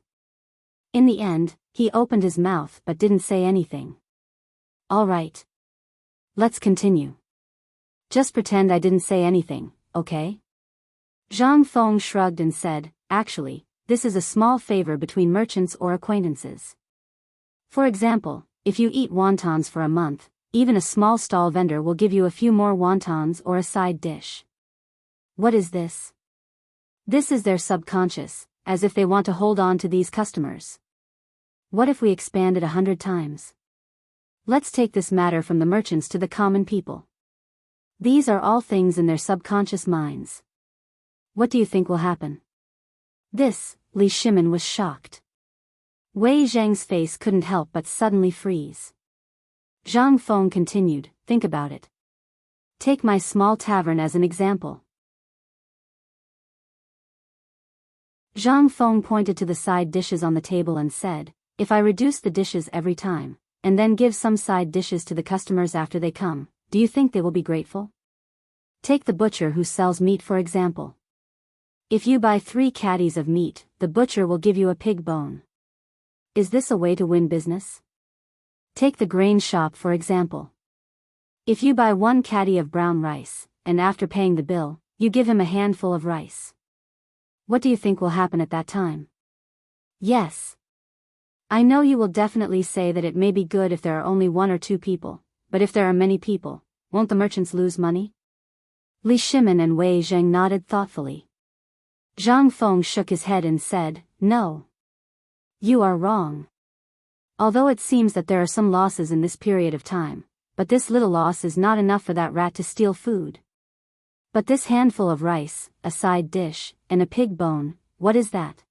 S1: In the end, he opened his mouth but didn't say anything. All right. Let's continue. Just pretend I didn't say anything, okay? Zhang Feng shrugged and said, "Actually, this is a small favor between merchants or acquaintances. For example, if you eat wontons for a month, even a small stall vendor will give you a few more wontons or a side dish." What is this? This is their subconscious, as if they want to hold on to these customers. What if we expand it 100 times? Let's take this matter from the merchants to the common people. These are all things in their subconscious minds. What do you think will happen? Li Shimin was shocked. Wei Zheng's face couldn't help but suddenly freeze. Zhang Feng continued, "Think about it. Take my small tavern as an example." Zhang Feng pointed to the side dishes on the table and said, "If I reduce the dishes every time, and then give some side dishes to the customers after they come, do you think they will be grateful? Take the butcher who sells meat for example. If you buy 3 caddies of meat, the butcher will give you a pig bone. Is this a way to win business? Take the grain shop for example. If you buy 1 caddy of brown rice, and after paying the bill, you give him a handful of rice. What do you think will happen at that time? Yes. I know you will definitely say that it may be good if there are only 1 or 2 people, but if there are many people, won't the merchants lose money?" Li Shimin and Wei Zheng nodded thoughtfully. Zhang Feng shook his head and said, "No. You are wrong. Although it seems that there are some losses in this period of time, but this little loss is not enough for that rat to steal food. But this handful of rice, a side dish, and a pig bone, what is that?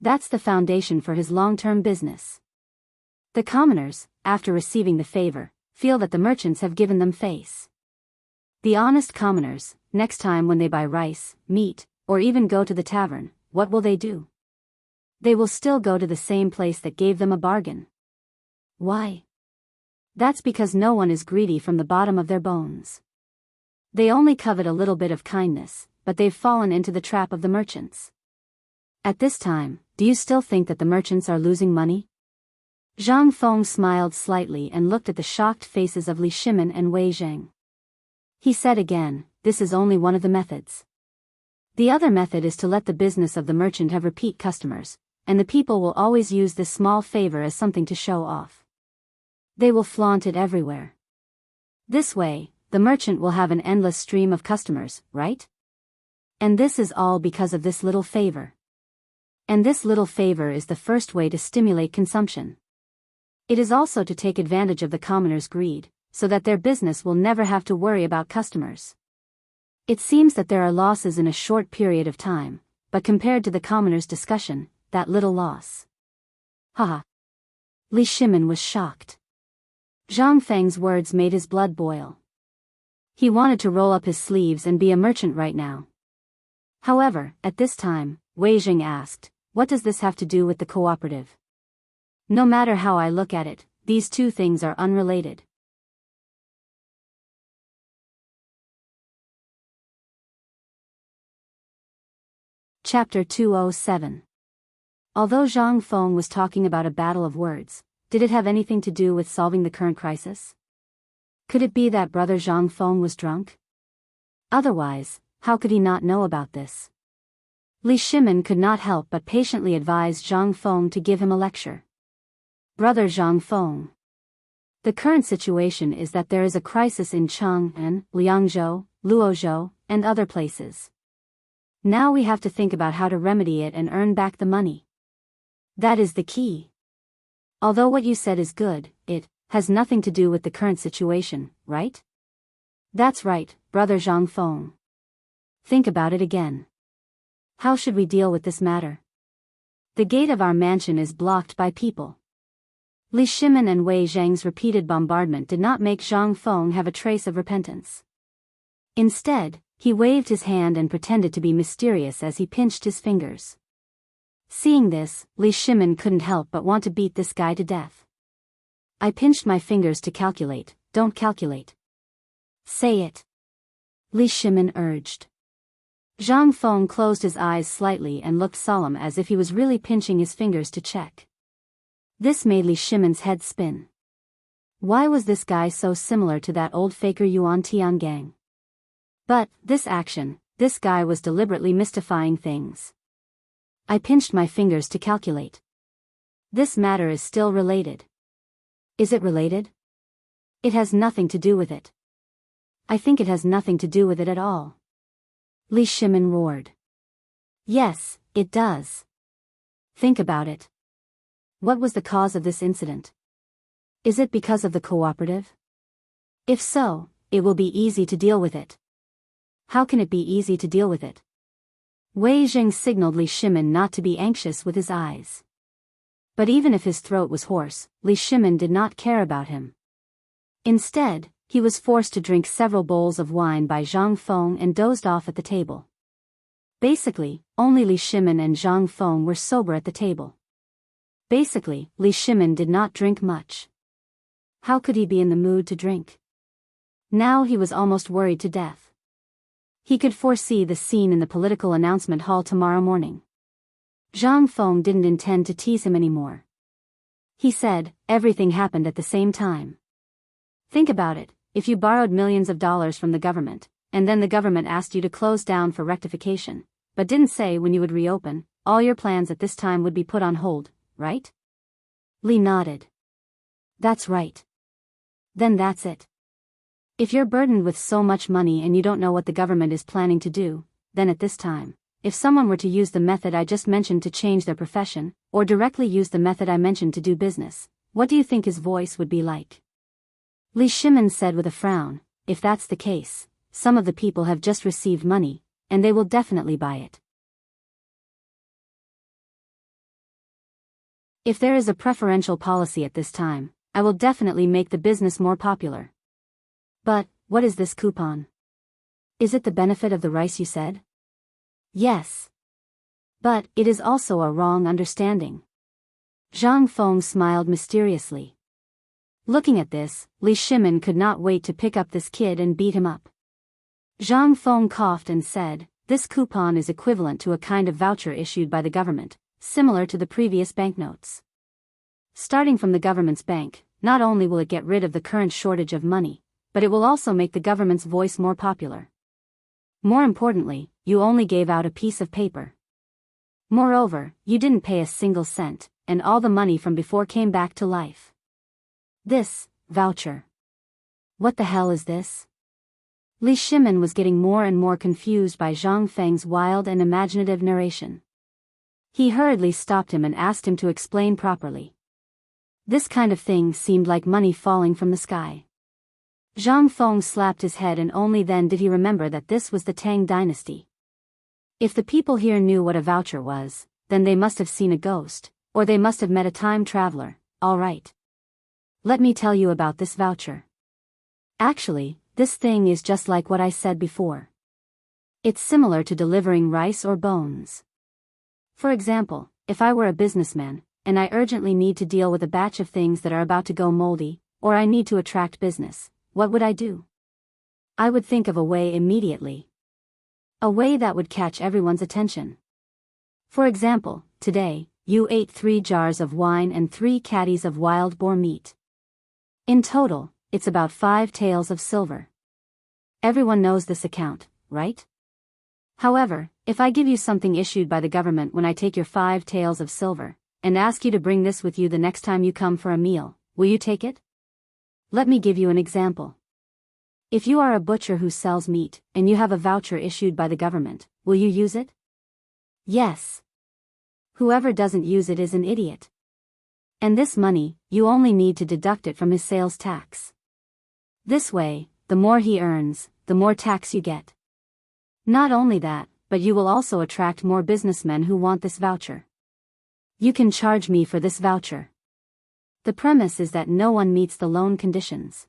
S1: That's the foundation for his long-term business. The commoners, after receiving the favor, feel that the merchants have given them face. The honest commoners, next time when they buy rice, meat, or even go to the tavern, what will they do? They will still go to the same place that gave them a bargain. Why? That's because no one is greedy from the bottom of their bones. They only covet a little bit of kindness, but they've fallen into the trap of the merchants. At this time, do you still think that the merchants are losing money?" Zhang Feng smiled slightly and looked at the shocked faces of Li Shimin and Wei Zheng. He said again, "This is only one of the methods. The other method is to let the business of the merchant have repeat customers, and the people will always use this small favor as something to show off. They will flaunt it everywhere. This way, the merchant will have an endless stream of customers, right? And this is all because of this little favor. And this little favor is the first way to stimulate consumption. It is also to take advantage of the commoners' greed, so that their business will never have to worry about customers. It seems that there are losses in a short period of time, but compared to the commoners' discussion, that little loss." Haha. Li Shimin was shocked. Zhang Feng's words made his blood boil. He wanted to roll up his sleeves and be a merchant right now. However, at this time, Wei Jing asked, "What does this have to do with the cooperative?" No matter how I look at it, these two things are unrelated. Chapter 207. Although Zhang Feng was talking about a battle of words, did it have anything to do with solving the current crisis? Could it be that brother Zhang Feng was drunk? Otherwise, how could he not know about this? Li Shimin could not help but patiently advise Zhang Feng to give him a lecture. Brother Zhang Feng. The current situation is that there is a crisis in Chang'an, Liangzhou, Luozhou, and other places. Now we have to think about how to remedy it and earn back the money. That is the key. Although what you said is good, it has nothing to do with the current situation, right? That's right, brother Zhang Feng. Think about it again. How should we deal with this matter? The gate of our mansion is blocked by people. Li Shimin and Wei Zhang's repeated bombardment did not make Zhang Feng have a trace of repentance. Instead, he waved his hand and pretended to be mysterious as he pinched his fingers. Seeing this, Li Shimin couldn't help but want to beat this guy to death. I pinched my fingers to calculate, don't calculate. Say it. Li Shimin urged. Zhang Feng closed his eyes slightly and looked solemn as if he was really pinching his fingers to check. This made Li Shimin's head spin. Why was this guy so similar to that old faker Yuan Tiangang? But, this guy was deliberately mystifying things. I pinched my fingers to calculate. This matter is still related. Is it related? It has nothing to do with it. I think it has nothing to do with it at all. Li Shimin roared. Yes, it does. Think about it. What was the cause of this incident? Is it because of the cooperative? If so, it will be easy to deal with it. How can it be easy to deal with it? Wei Jing signaled Li Shimin not to be anxious with his eyes. But even if his throat was hoarse, Li Shimin did not care about him. Instead, he was forced to drink several bowls of wine by Zhang Feng and dozed off at the table. Basically, only Li Shimin and Zhang Feng were sober at the table. Basically, Li Shimin did not drink much. How could he be in the mood to drink? Now he was almost worried to death. He could foresee the scene in the political announcement hall tomorrow morning. Zhang Feng didn't intend to tease him anymore. He said, everything happened at the same time. Think about it, if you borrowed millions of dollars from the government, and then the government asked you to close down for rectification, but didn't say when you would reopen, all your plans at this time would be put on hold, right? Li nodded. That's right. Then that's it. If you're burdened with so much money and you don't know what the government is planning to do, then at this time, if someone were to use the method I just mentioned to change their profession, or directly use the method I mentioned to do business, what do you think his voice would be like? Li Shimin said with a frown, if that's the case, some of the people have just received money, and they will definitely buy it. If there is a preferential policy at this time, I will definitely make the business more popular. But, what is this coupon? Is it the benefit of the rice you said? Yes. But, it is also a wrong understanding. Zhang Feng smiled mysteriously. Looking at this, Li Shimin could not wait to pick up this kid and beat him up. Zhang Feng coughed and said, this coupon is equivalent to a kind of voucher issued by the government, similar to the previous banknotes. Starting from the government's bank, not only will it get rid of the current shortage of money, but it will also make the government's voice more popular. More importantly, you only gave out a piece of paper. Moreover, you didn't pay a single cent, and all the money from before came back to life. This voucher. What the hell is this? Li Shimin was getting more and more confused by Zhang Feng's wild and imaginative narration. He hurriedly stopped him and asked him to explain properly. This kind of thing seemed like money falling from the sky. Zhang Feng slapped his head and only then did he remember that this was the Tang dynasty. If the people here knew what a voucher was, then they must have seen a ghost, or they must have met a time traveler, all right. Let me tell you about this voucher. Actually, this thing is just like what I said before. It's similar to delivering rice or bones. For example, if I were a businessman, and I urgently need to deal with a batch of things that are about to go moldy, or I need to attract business, what would I do? I would think of a way immediately. A way that would catch everyone's attention. For example, today, you ate 3 jars of wine and 3 caddies of wild boar meat. In total, it's about 5 taels of silver. Everyone knows this account, right? However, if I give you something issued by the government when I take your 5 taels of silver, and ask you to bring this with you the next time you come for a meal, will you take it? Let me give you an example. If you are a butcher who sells meat, and you have a voucher issued by the government, will you use it? Yes. Whoever doesn't use it is an idiot. And this money, you only need to deduct it from his sales tax. This way, the more he earns, the more tax you get. Not only that, but you will also attract more businessmen who want this voucher. You can charge me for this voucher. The premise is that no one meets the loan conditions.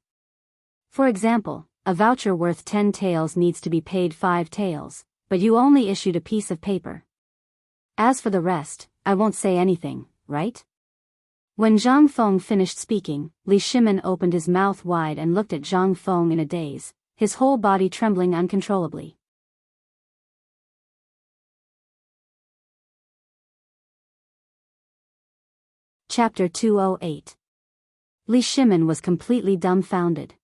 S1: For example, a voucher worth 10 taels needs to be paid 5 taels, but you only issued a piece of paper. As for the rest, I won't say anything, right? When Zhang Feng finished speaking, Li Shimin opened his mouth wide and looked at Zhang Feng in a daze, his whole body trembling uncontrollably. Chapter 208. Li Shimin was completely dumbfounded.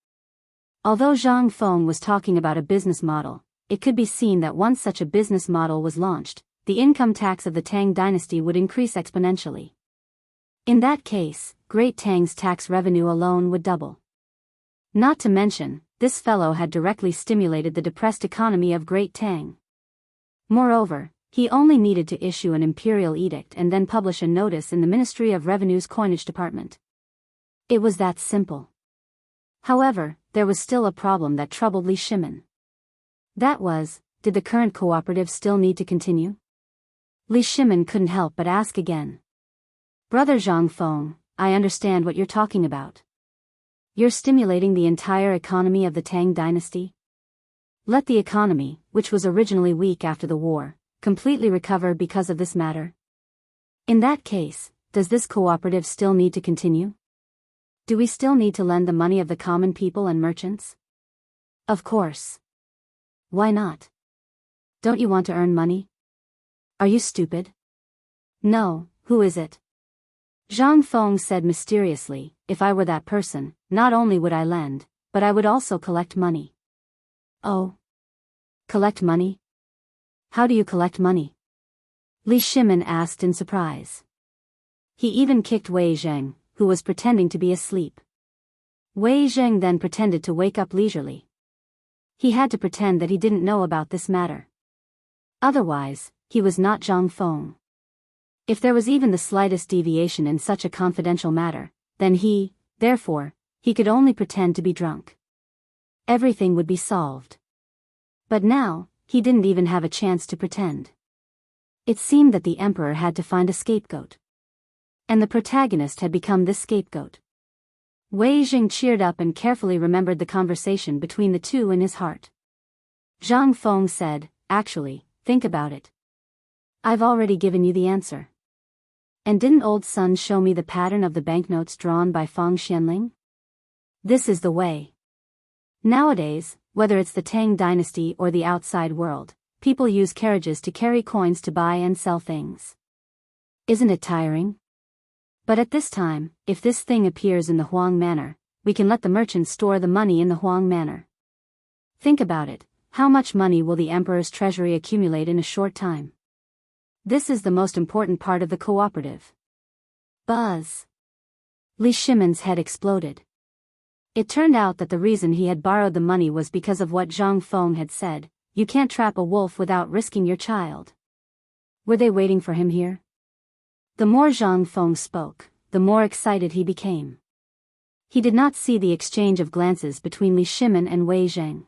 S1: Although Zhang Feng was talking about a business model, it could be seen that once such a business model was launched, the income tax of the Tang dynasty would increase exponentially. In that case, Great Tang's tax revenue alone would double. Not to mention, this fellow had directly stimulated the depressed economy of Great Tang. Moreover, he only needed to issue an imperial edict and then publish a notice in the Ministry of Revenue's coinage department. It was that simple. However, there was still a problem that troubled Li Shimin. That was, did the current cooperative still need to continue? Li Shimin couldn't help but ask again. Brother Zhang Feng, I understand what you're talking about. You're stimulating the entire economy of the Tang dynasty? Let the economy, which was originally weak after the war, completely recover because of this matter? In that case, does this cooperative still need to continue? Do we still need to lend the money of the common people and merchants? Of course. Why not? Don't you want to earn money? Are you stupid? No, who is it? Zhang Feng said mysteriously, if I were that person, not only would I lend, but I would also collect money. Oh. Collect money? How do you collect money? Li Shimin asked in surprise. He even kicked Wei Zheng, who was pretending to be asleep. Wei Zheng then pretended to wake up leisurely. He had to pretend that he didn't know about this matter. Otherwise, he was not Zhang Feng. If there was even the slightest deviation in such a confidential matter, then therefore, he could only pretend to be drunk. Everything would be solved. But now, he didn't even have a chance to pretend. It seemed that the emperor had to find a scapegoat. And the protagonist had become this scapegoat. Wei Jing cheered up and carefully remembered the conversation between the two in his heart. Zhang Feng said, actually, think about it. I've already given you the answer. And didn't old Sun show me the pattern of the banknotes drawn by Fang Xianling? This is the way. Nowadays, whether it's the Tang dynasty or the outside world, people use carriages to carry coins to buy and sell things. Isn't it tiring? But at this time, if this thing appears in the Huang Manor, we can let the merchants store the money in the Huang Manor. Think about it, how much money will the emperor's treasury accumulate in a short time? This is the most important part of the cooperative. Buzz. Li Shimin's head exploded. It turned out that the reason he had borrowed the money was because of what Zhang Feng had said, you can't trap a wolf without risking your child. Were they waiting for him here? The more Zhang Feng spoke, the more excited he became. He did not see the exchange of glances between Li Shimin and Wei Zheng.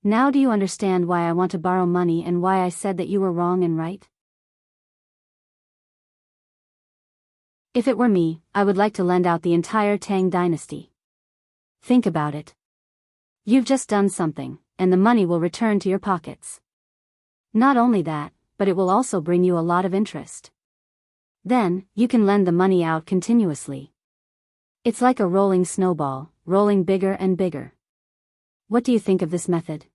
S1: Now do you understand why I want to borrow money and why I said that you were wrong and right? If it were me, I would like to lend out the entire Tang dynasty. Think about it. You've just done something, and the money will return to your pockets. Not only that, but it will also bring you a lot of interest. Then, you can lend the money out continuously. It's like a rolling snowball, rolling bigger and bigger. What do you think of this method?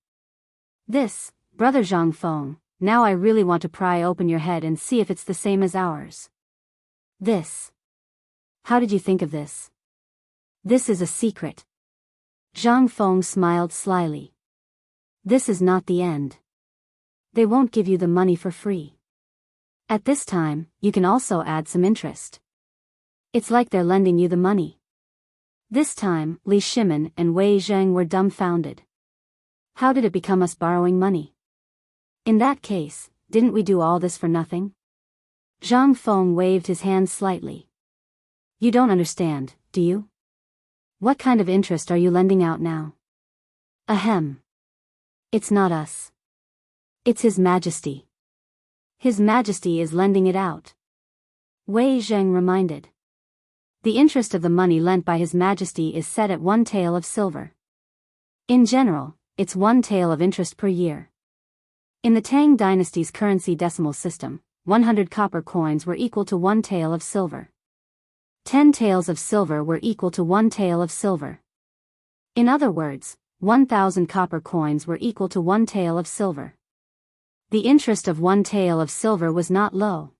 S1: This, Brother Zhang Feng, now I really want to pry open your head and see if it's the same as ours. This. How did you think of this? This is a secret. Zhang Feng smiled slyly. This is not the end. They won't give you the money for free. At this time, you can also add some interest. It's like they're lending you the money. This time, Li Shimin and Wei Zheng were dumbfounded. How did it become us borrowing money? In that case, didn't we do all this for nothing? Zhang Feng waved his hand slightly. You don't understand, do you? What kind of interest are you lending out now? Ahem. It's not us. It's His Majesty. His Majesty is lending it out. Wei Zheng reminded. The interest of the money lent by His Majesty is set at 1 tael of silver. In general, it's 1 tael of interest per year. In the Tang dynasty's currency decimal system, 100 copper coins were equal to 1 tael of silver. 10 taels of silver were equal to 1 tael of silver. In other words, 1,000 copper coins were equal to 1 tael of silver. The interest of 1 tael of silver was not low.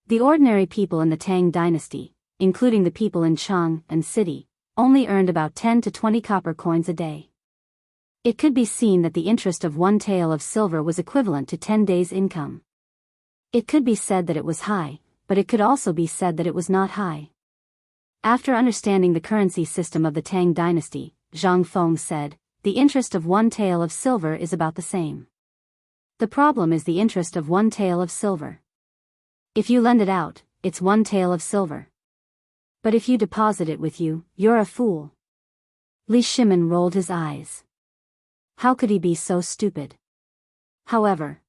S1: The ordinary people in the Tang dynasty, including the people in Chang'an city, only earned about 10 to 20 copper coins a day. It could be seen that the interest of 1 tael of silver was equivalent to 10 days' income. It could be said that it was high, but it could also be said that it was not high. After understanding the currency system of the Tang dynasty, Zhang Feng said, the interest of 1 tael of silver is about the same. The problem is the interest of 1 tael of silver. If you lend it out, it's 1 tael of silver. But if you deposit it with you, you're a fool. Li Shimin rolled his eyes. How could he be so stupid? However,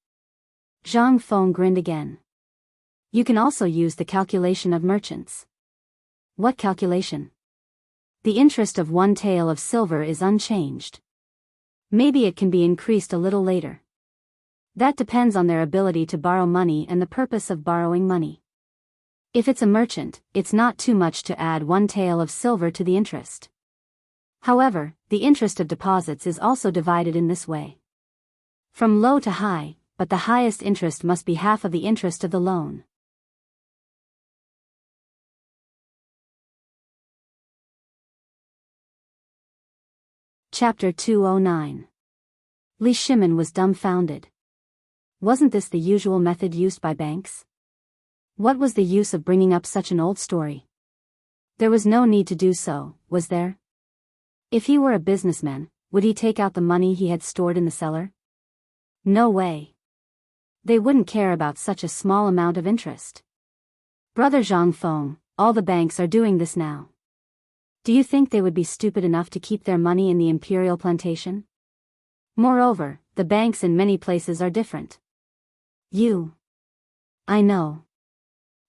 S1: Zhang Feng grinned again. You can also use the calculation of merchants. What calculation? The interest of 1 tael of silver is unchanged. Maybe it can be increased a little later. That depends on their ability to borrow money and the purpose of borrowing money. If it's a merchant, it's not too much to add 1 tael of silver to the interest. However, the interest of deposits is also divided in this way. From low to high, but the highest interest must be half of the interest of the loan. Chapter 209. Li Shimin was dumbfounded. Wasn't this the usual method used by banks? What was the use of bringing up such an old story? There was no need to do so, was there? If he were a businessman, would he take out the money he had stored in the cellar? No way. They wouldn't care about such a small amount of interest. Brother Zhang Feng, all the banks are doing this now. Do you think they would be stupid enough to keep their money in the imperial plantation? Moreover, the banks in many places are different. I know.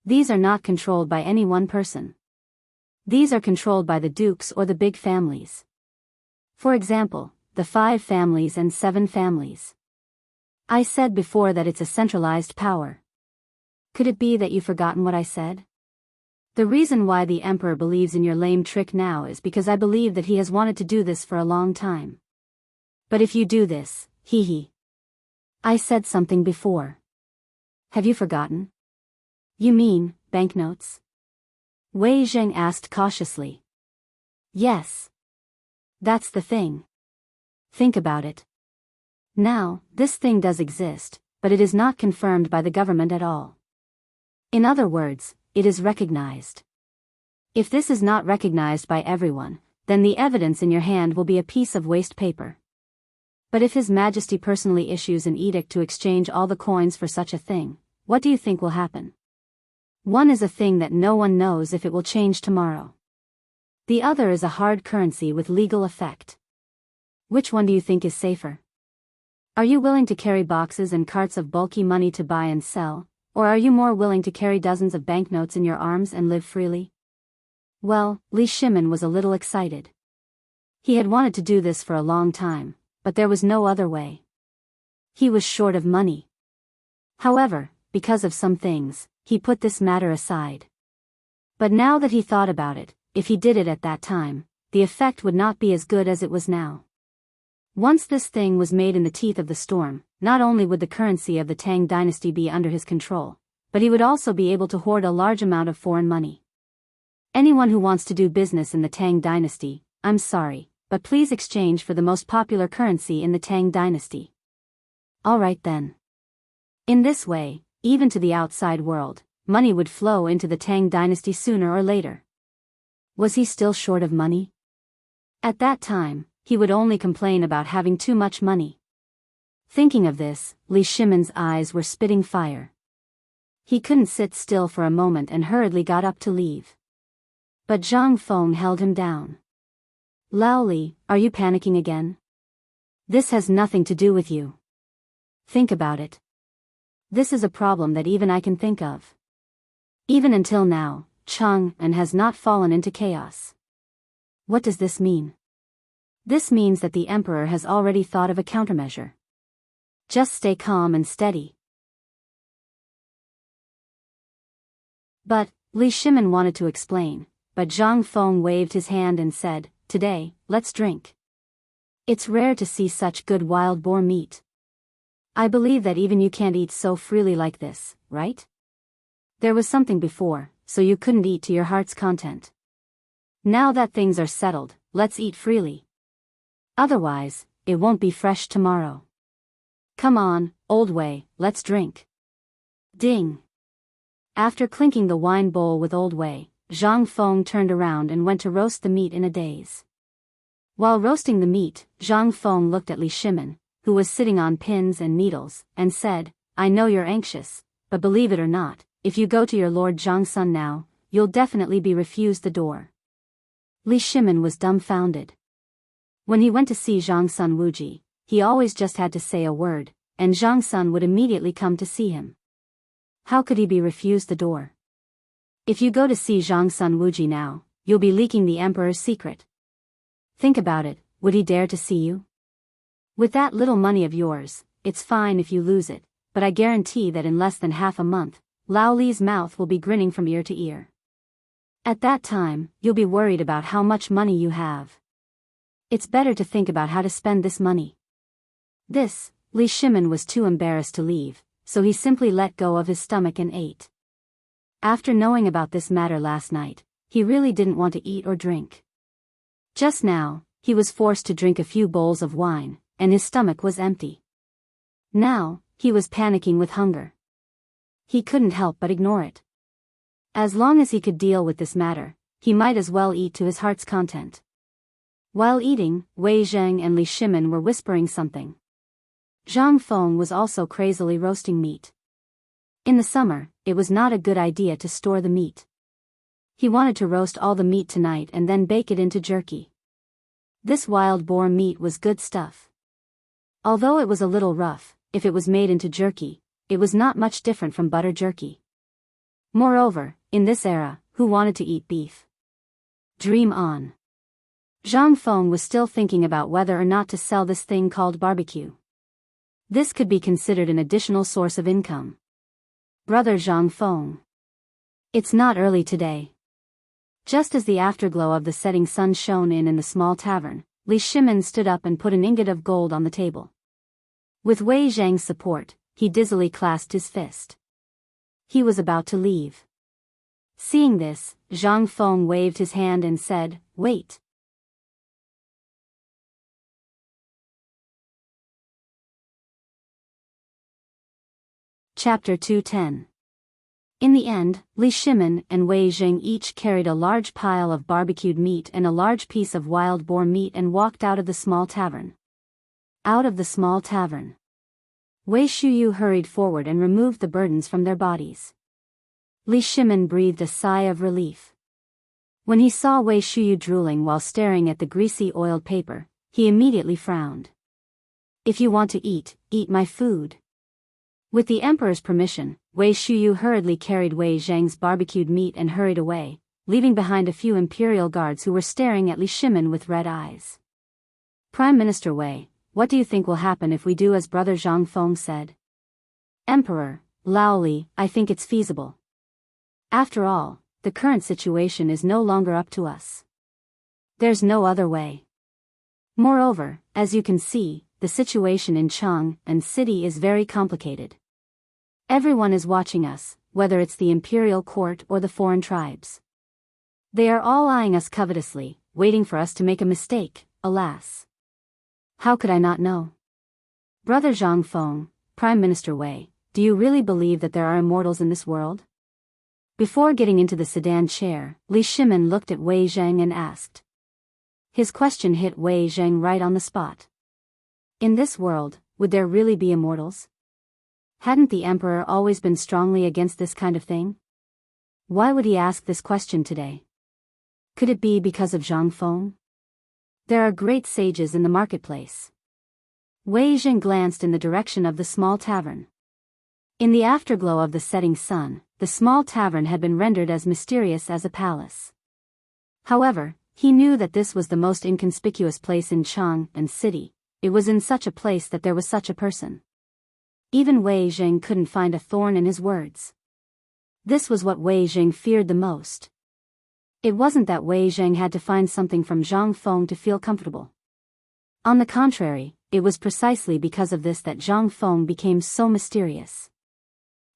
S1: These are not controlled by any one person. These are controlled by the dukes or the big families. For example, the 5 families and 7 families. I said before that it's a centralized power. Could it be that you've forgotten what I said? The reason why the emperor believes in your lame trick now is because I believe that he has wanted to do this for a long time. But if you do this, I said something before. Have you forgotten? You mean, banknotes? Wei Zheng asked cautiously. Yes. That's the thing. Think about it. Now, this thing does exist, but it is not confirmed by the government at all. In other words, it is recognized. If this is not recognized by everyone, then the evidence in your hand will be a piece of waste paper. But if His Majesty personally issues an edict to exchange all the coins for such a thing, what do you think will happen? One is a thing that no one knows if it will change tomorrow. The other is a hard currency with legal effect. Which one do you think is safer? Are you willing to carry boxes and carts of bulky money to buy and sell, or are you more willing to carry dozens of banknotes in your arms and live freely? Well, Li Shimin was a little excited. He had wanted to do this for a long time, but there was no other way. He was short of money. However, because of some things, he put this matter aside. But now that he thought about it, if he did it at that time, the effect would not be as good as it was now. Once this thing was made in the teeth of the storm, not only would the currency of the Tang dynasty be under his control, but he would also be able to hoard a large amount of foreign money. Anyone who wants to do business in the Tang dynasty, I'm sorry, but please exchange for the most popular currency in the Tang dynasty. Alright then. In this way, even to the outside world, money would flow into the Tang dynasty sooner or later. Was he still short of money? At that time, he would only complain about having too much money. Thinking of this, Li Shimon's eyes were spitting fire. He couldn't sit still for a moment and hurriedly got up to leave. But Zhang Feng held him down. Lao Li, are you panicking again? This has nothing to do with you. Think about it. This is a problem that even I can think of. Even until now, Chang'an has not fallen into chaos. What does this mean? This means that the emperor has already thought of a countermeasure. Just stay calm and steady. But, Li Shimon wanted to explain, but Zhang Feng waved his hand and said, Today, let's drink. It's rare to see such good wild boar meat. I believe that even you can't eat so freely like this, right? There was something before, so you couldn't eat to your heart's content. Now that things are settled, let's eat freely. Otherwise, it won't be fresh tomorrow. Come on, old Wei, let's drink. Ding. After clinking the wine bowl with old Wei, Zhang Feng turned around and went to roast the meat in a daze. While roasting the meat, Zhang Feng looked at Li Shimon, who was sitting on pins and needles, and said, I know you're anxious, but believe it or not, if you go to your Lord Zhang Sun now, you'll definitely be refused the door. Li Shimon was dumbfounded. When he went to see Zhang Sun Wuji, he always just had to say a word, and Zhang Sun would immediately come to see him. How could he be refused the door? If you go to see Zhang Sun Wuji now, you'll be leaking the emperor's secret. Think about it, would he dare to see you? With that little money of yours, it's fine if you lose it, but I guarantee that in less than half a month, Lao Li's mouth will be grinning from ear to ear. At that time, you'll be worried about how much money you have. It's better to think about how to spend this money. This, Li Shimon was too embarrassed to leave, so he simply let go of his stomach and ate. After knowing about this matter last night, he really didn't want to eat or drink. Just now, he was forced to drink a few bowls of wine, and his stomach was empty. Now, he was panicking with hunger. He couldn't help but ignore it. As long as he could deal with this matter, he might as well eat to his heart's content. While eating, Wei Zheng and Li Shimon were whispering something. Zhang Feng was also crazily roasting meat. In the summer, it was not a good idea to store the meat. He wanted to roast all the meat tonight and then bake it into jerky. This wild boar meat was good stuff. Although it was a little rough, if it was made into jerky, it was not much different from butter jerky. Moreover, in this era, who wanted to eat beef? Dream on. Zhang Feng was still thinking about whether or not to sell this thing called barbecue. This could be considered an additional source of income. Brother Zhang Feng. It's not early today. Just as the afterglow of the setting sun shone in the small tavern, Li Shimon stood up and put an ingot of gold on the table. With Wei Zhang's support, he dizzily clasped his fist. He was about to leave. Seeing this, Zhang Feng waved his hand and said, Wait. Chapter 210. In the end, Li Shimon and Wei Zheng each carried a large pile of barbecued meat and a large piece of wild boar meat and walked out of the small tavern. Out of the small tavern. Wei Shuyu hurried forward and removed the burdens from their bodies. Li Shimon breathed a sigh of relief. When he saw Wei Shuyu drooling while staring at the greasy oiled paper, he immediately frowned. If you want to eat my food. With the emperor's permission, Wei Shuyu hurriedly carried Wei Zheng's barbecued meat and hurried away, leaving behind a few imperial guards who were staring at Li Shimon with red eyes. Prime Minister Wei, what do you think will happen if we do as Brother Zhang Feng said? Emperor, Laoli, I think it's feasible. After all, the current situation is no longer up to us. There's no other way. Moreover, as you can see, the situation in Chang'an city is very complicated. Everyone is watching us, whether it's the imperial court or the foreign tribes. They are all eyeing us covetously, waiting for us to make a mistake, alas. How could I not know? Brother Zhang Feng, Prime Minister Wei, do you really believe that there are immortals in this world? Before getting into the sedan chair, Li Shimin looked at Wei Zheng and asked. His question hit Wei Zheng right on the spot. In this world, would there really be immortals? Hadn't the emperor always been strongly against this kind of thing? Why would he ask this question today? Could it be because of Zhang Feng? There are great sages in the marketplace. Wei Zheng glanced in the direction of the small tavern. In the afterglow of the setting sun, the small tavern had been rendered as mysterious as a palace. However, he knew that this was the most inconspicuous place in Chang'an city. It was in such a place that there was such a person. Even Wei Zheng couldn't find a thorn in his words. This was what Wei Zheng feared the most. It wasn't that Wei Zheng had to find something from Zhang Feng to feel comfortable. On the contrary, it was precisely because of this that Zhang Feng became so mysterious.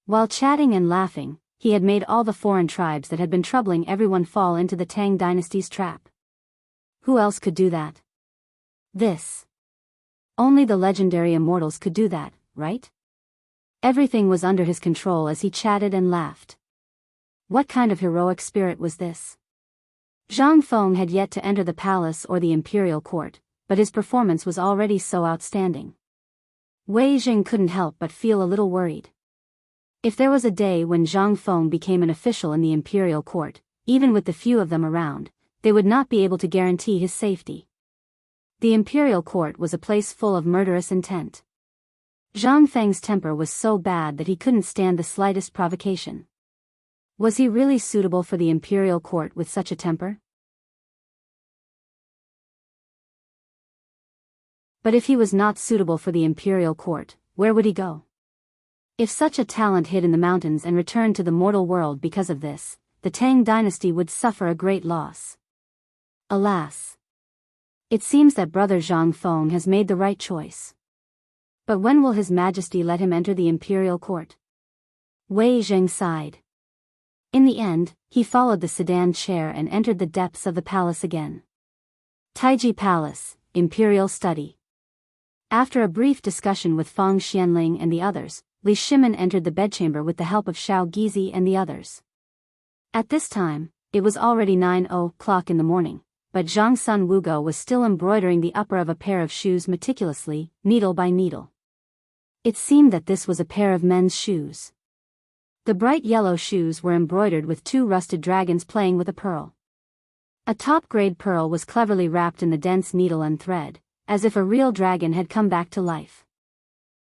S1: While chatting and laughing, he had made all the foreign tribes that had been troubling everyone fall into the Tang dynasty's trap. Who else could do that? Only the legendary immortals could do that, right? Everything was under his control as he chatted and laughed. What kind of heroic spirit was this? Zhang Feng had yet to enter the palace or the imperial court, but his performance was already so outstanding. Wei Zheng couldn't help but feel a little worried. If there was a day when Zhang Feng became an official in the imperial court, even with the few of them around, they would not be able to guarantee his safety. The imperial court was a place full of murderous intent. Zhang Feng's temper was so bad that he couldn't stand the slightest provocation. Was he really suitable for the imperial court with such a temper? But if he was not suitable for the imperial court, where would he go? If such a talent hid in the mountains and returned to the mortal world because of this, the Tang dynasty would suffer a great loss. Alas! It seems that Brother Zhang Feng has made the right choice. But when will His Majesty let him enter the imperial court? Wei Zheng sighed. In the end, he followed the sedan chair and entered the depths of the palace again. Taiji Palace, Imperial Study. After a brief discussion with Fang Xianling and the others, Li Shimin entered the bedchamber with the help of Xiao Gizi and the others. At this time, it was already 9:00 in the morning, but Zhang Sun Wugo was still embroidering the upper of a pair of shoes meticulously, needle by needle. It seemed that this was a pair of men's shoes. The bright yellow shoes were embroidered with 2 rusted dragons playing with a pearl. A top-grade pearl was cleverly wrapped in the dense needle and thread, as if a real dragon had come back to life.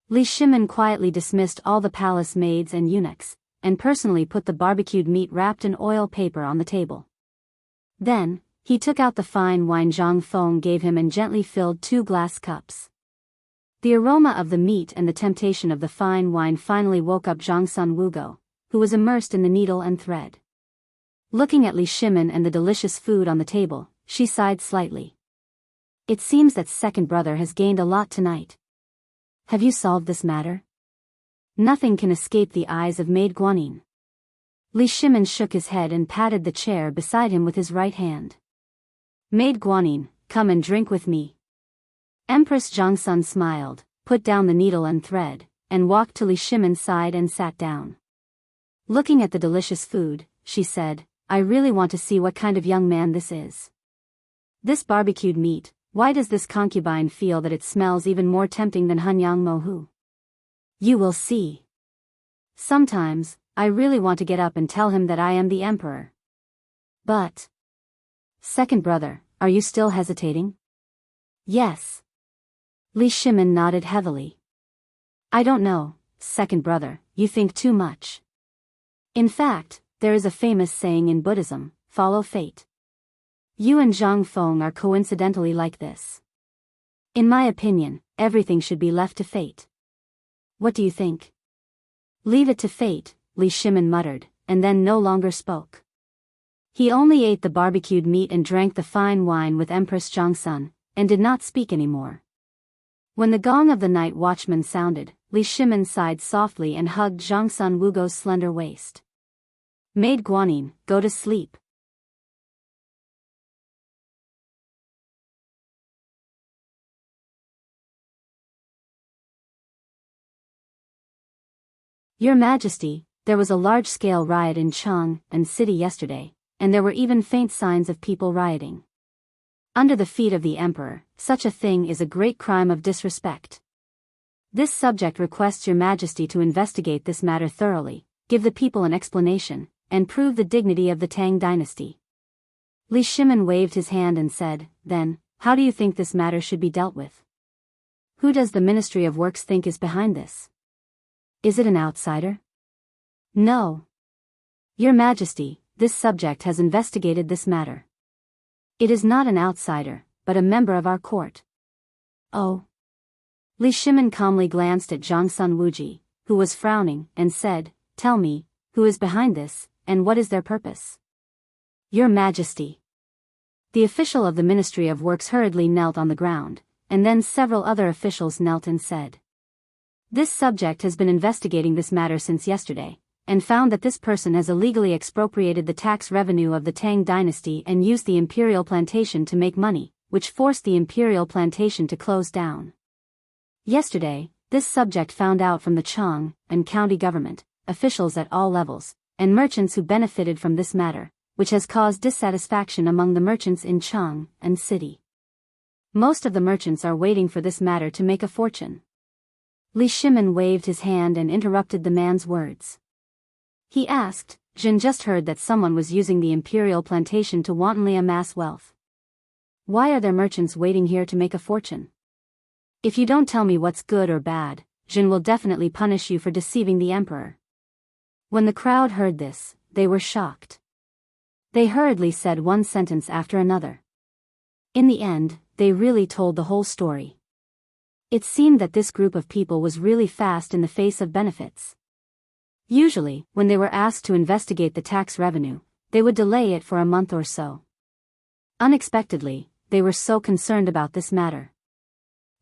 S1: Li Shimin quietly dismissed all the palace maids and eunuchs, and personally put the barbecued meat wrapped in oil paper on the table. Then, he took out the fine wine Zhang Feng gave him and gently filled 2 glass cups. The aroma of the meat and the temptation of the fine wine finally woke up Zhang Sun Wugo, who was immersed in the needle and thread. Looking at Li Shimin and the delicious food on the table, she sighed slightly. It seems that second brother has gained a lot tonight. Have you solved this matter? Nothing can escape the eyes of Maid Guanyin. Li Shimin shook his head and patted the chair beside him with his right hand. Maid Guanyin, come and drink with me. Empress Zhangsun smiled, put down the needle and thread, and walked to Li Shimin's side and sat down. Looking at the delicious food, she said, I really want to see what kind of young man this is. This barbecued meat, why does this concubine feel that it smells even more tempting than Hanyang Mohu? You will see. Sometimes, I really want to get up and tell him that I am the emperor. But... Second brother, are you still hesitating? Yes. Li Shimin nodded heavily. I don't know, second brother, you think too much. In fact, there is a famous saying in Buddhism, follow fate. You and Zhang Feng are coincidentally like this. In my opinion, everything should be left to fate. What do you think? Leave it to fate, Li Shimin muttered, and then no longer spoke. He only ate the barbecued meat and drank the fine wine with Empress Chang'an, and did not speak anymore. When the gong of the night watchman sounded, Li Shimin sighed softly and hugged Zhangsun Wugo's slender waist. Maid Guanyin, go to sleep. Your Majesty, there was a large-scale riot in Chang'an city yesterday, and there were even faint signs of people rioting. Under the feet of the emperor, such a thing is a great crime of disrespect. This subject requests Your Majesty to investigate this matter thoroughly, give the people an explanation, and prove the dignity of the Tang dynasty. Li Shimin waved his hand and said, then, how do you think this matter should be dealt with? Who does the Ministry of Works think is behind this? Is it an outsider? No. Your Majesty, this subject has investigated this matter. It is not an outsider, but a member of our court. Oh. Li Shimin calmly glanced at Zhangsun Wuji, who was frowning, and said, tell me, who is behind this, and what is their purpose? Your Majesty. The official of the Ministry of Works hurriedly knelt on the ground, and then several other officials knelt and said, this subject has been investigating this matter since yesterday, and found that this person has illegally expropriated the tax revenue of the Tang dynasty and used the imperial plantation to make money, which forced the imperial plantation to close down. Yesterday, this subject found out from the Chang'an county government, officials at all levels, and merchants who benefited from this matter, which has caused dissatisfaction among the merchants in Chang'an city. Most of the merchants are waiting for this matter to make a fortune. Li Shimin waved his hand and interrupted the man's words. He asked, Jin just heard that someone was using the imperial plantation to wantonly amass wealth. Why are there merchants waiting here to make a fortune? If you don't tell me what's good or bad, Jin will definitely punish you for deceiving the emperor. When the crowd heard this, they were shocked. They hurriedly said one sentence after another. In the end, they really told the whole story. It seemed that this group of people was really fast in the face of benefits. Usually, when they were asked to investigate the tax revenue, they would delay it for a month or so. Unexpectedly, they were so concerned about this matter.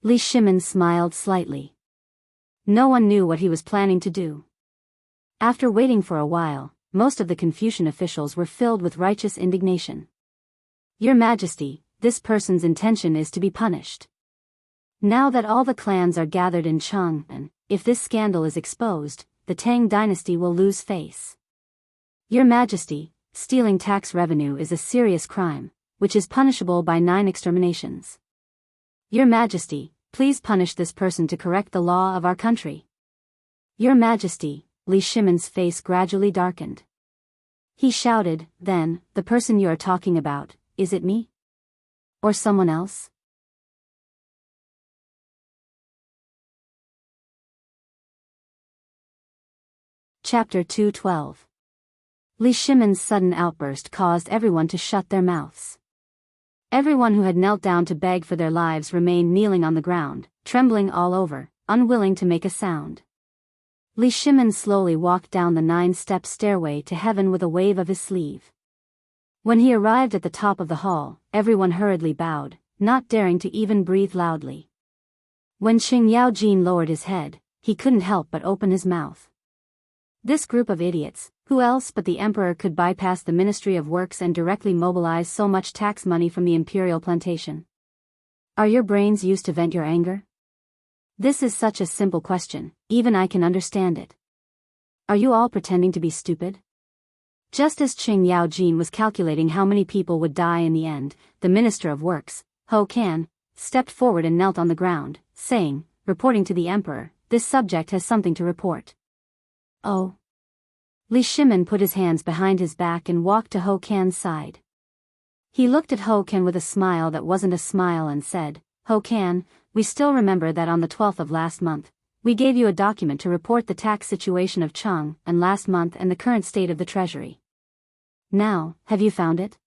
S1: Li Shimin smiled slightly. No one knew what he was planning to do. After waiting for a while, most of the Confucian officials were filled with righteous indignation. Your Majesty, this person's intention is to be punished. Now that all the clans are gathered in Chang'an, if this scandal is exposed, the Tang dynasty will lose face. Your Majesty, stealing tax revenue is a serious crime, which is punishable by 9 exterminations. Your Majesty, please punish this person to correct the law of our country. Your Majesty, Li Shimin's face gradually darkened. He shouted, then, the person you are talking about, is it me? Or someone else? Chapter 212. Li Shimin's sudden outburst caused everyone to shut their mouths. Everyone who had knelt down to beg for their lives remained kneeling on the ground, trembling all over, unwilling to make a sound. Li Shimin slowly walked down the 9-step stairway to heaven with a wave of his sleeve. When he arrived at the top of the hall, everyone hurriedly bowed, not daring to even breathe loudly. When Qing Yaojin lowered his head, he couldn't help but open his mouth. This group of idiots, who else but the emperor could bypass the Ministry of Works and directly mobilize so much tax money from the imperial plantation? Are your brains used to vent your anger? This is such a simple question, even I can understand it. Are you all pretending to be stupid? Just as Qing Yaojin was calculating how many people would die in the end, the Minister of Works, Ho Kan, stepped forward and knelt on the ground, saying, reporting to the emperor, this subject has something to report. Oh. Li Shimin put his hands behind his back and walked to Ho Kan's side. He looked at Ho Kan with a smile that wasn't a smile and said, Ho Kan, we still remember that on the 12th of last month, we gave you a document to report the tax situation of Chang'an last month and the current state of the treasury. Now, have you found it?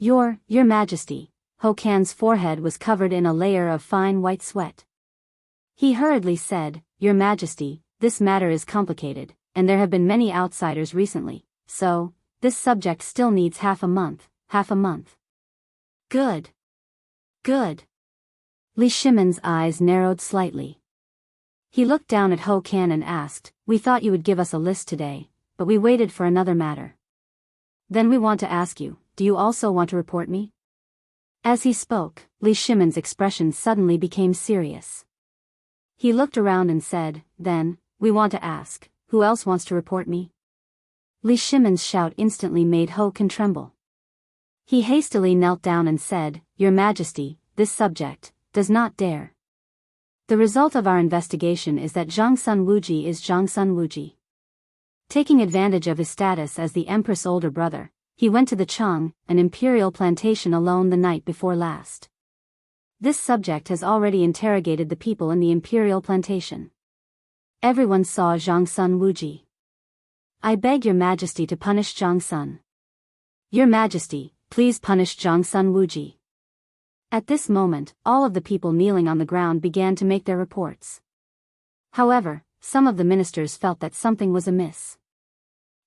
S1: Your Majesty, Ho Kan's forehead was covered in a layer of fine white sweat. He hurriedly said, "Your Majesty, this matter is complicated, and there have been many outsiders recently, so, this subject still needs half a month. Good. Good. Li Shimon's eyes narrowed slightly. He looked down at Ho Kan and asked, "We thought you would give us a list today, but we waited for another matter. Then we want to ask you, do you also want to report me?" As he spoke, Li Shimon's expression suddenly became serious. He looked around and said, "Then, we want to ask, who else wants to report me?" Li Shimon's shout instantly made Ho Kan tremble. He hastily knelt down and said, "Your Majesty, this subject does not dare. The result of our investigation is that Zhangsun Wuji is Zhangsun Wuji. Taking advantage of his status as the Empress' older brother, he went to the Chang, an imperial plantation alone the night before last. This subject has already interrogated the people in the imperial plantation. Everyone saw Zhangsun Wuji. I beg your Majesty to punish Zhangsun. Your Majesty, please punish Zhangsun Wuji." At this moment, all of the people kneeling on the ground began to make their reports. However, some of the ministers felt that something was amiss.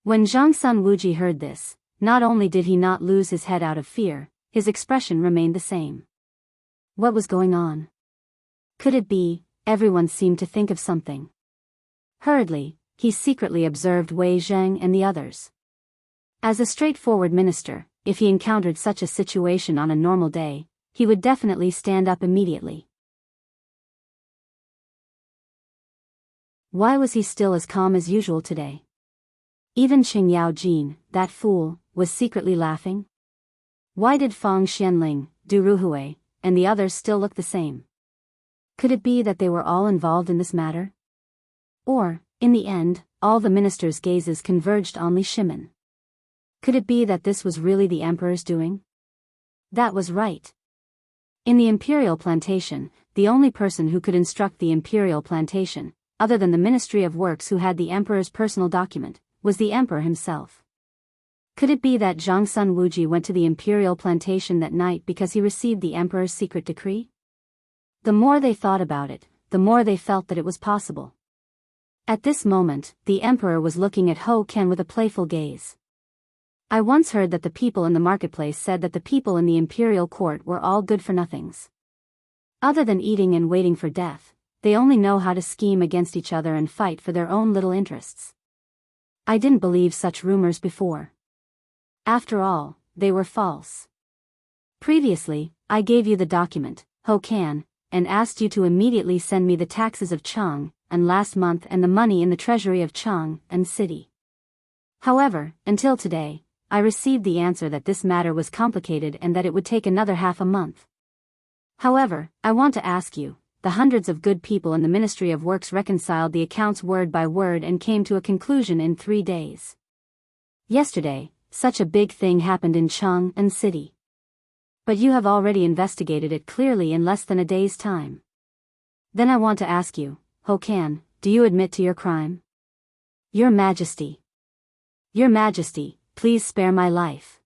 S1: When Zhangsun Wuji heard this, not only did he not lose his head out of fear, his expression remained the same. What was going on? Could it be, everyone seemed to think of something. Hurriedly, he secretly observed Wei Zheng and the others. As a straightforward minister, if he encountered such a situation on a normal day, he would definitely stand up immediately. Why was he still as calm as usual today? Even Qing Yaojin, that fool, was secretly laughing. Why did Fang Xianling, Du Ruhui, and the others still look the same? Could it be that they were all involved in this matter? Or, in the end, all the ministers' gazes converged on Li Shimon. Could it be that this was really the emperor's doing? That was right. In the imperial plantation, the only person who could instruct the imperial plantation, other than the Ministry of Works who had the emperor's personal document, was the emperor himself. Could it be that Zhangsun Wuji went to the imperial plantation that night because he received the emperor's secret decree? The more they thought about it, the more they felt that it was possible. At this moment, the emperor was looking at Ho Kan with a playful gaze. I once heard that the people in the marketplace said that the people in the imperial court were all good-for-nothings. Other than eating and waiting for death, they only know how to scheme against each other and fight for their own little interests. I didn't believe such rumors before. After all, they were false. Previously, I gave you the document, Ho Kan, and asked you to immediately send me the taxes of Chang'an last month and the money in the treasury of Chang'an city. However, until today, I received the answer that this matter was complicated and that it would take another half a month. However, I want to ask you, the hundreds of good people in the Ministry of Works reconciled the accounts word by word and came to a conclusion in 3 days. Yesterday, such a big thing happened in Chang'an city. But you have already investigated it clearly in less than a day's time. Then I want to ask you, Ho Kan, do you admit to your crime? Your Majesty. Your Majesty, please spare my life.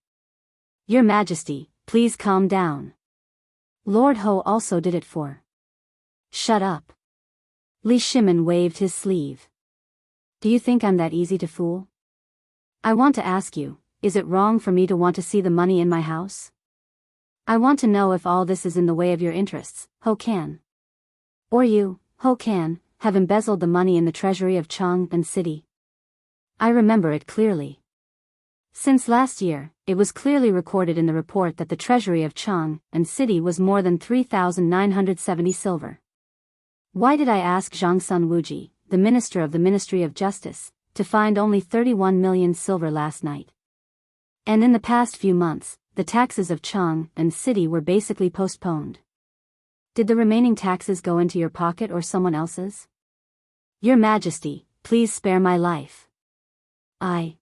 S1: Your Majesty, please calm down. Lord Ho also did it for. Shut up. Li Shimon waved his sleeve. Do you think I'm that easy to fool? I want to ask you, is it wrong for me to want to see the money in my house? I want to know if all this is in the way of your interests, Ho Kan. Or you, Ho Kan, have embezzled the money in the treasury of Chang'an city. I remember it clearly. Since last year, it was clearly recorded in the report that the treasury of Chang'an city was more than 3,970 silver. Why did I ask Zhangsun Wuji, the minister of the Ministry of Justice, to find only 31 million silver last night? And in the past few months, the taxes of Chang'an city were basically postponed. Did the remaining taxes go into your pocket or someone else's? Your Majesty, please spare my life. I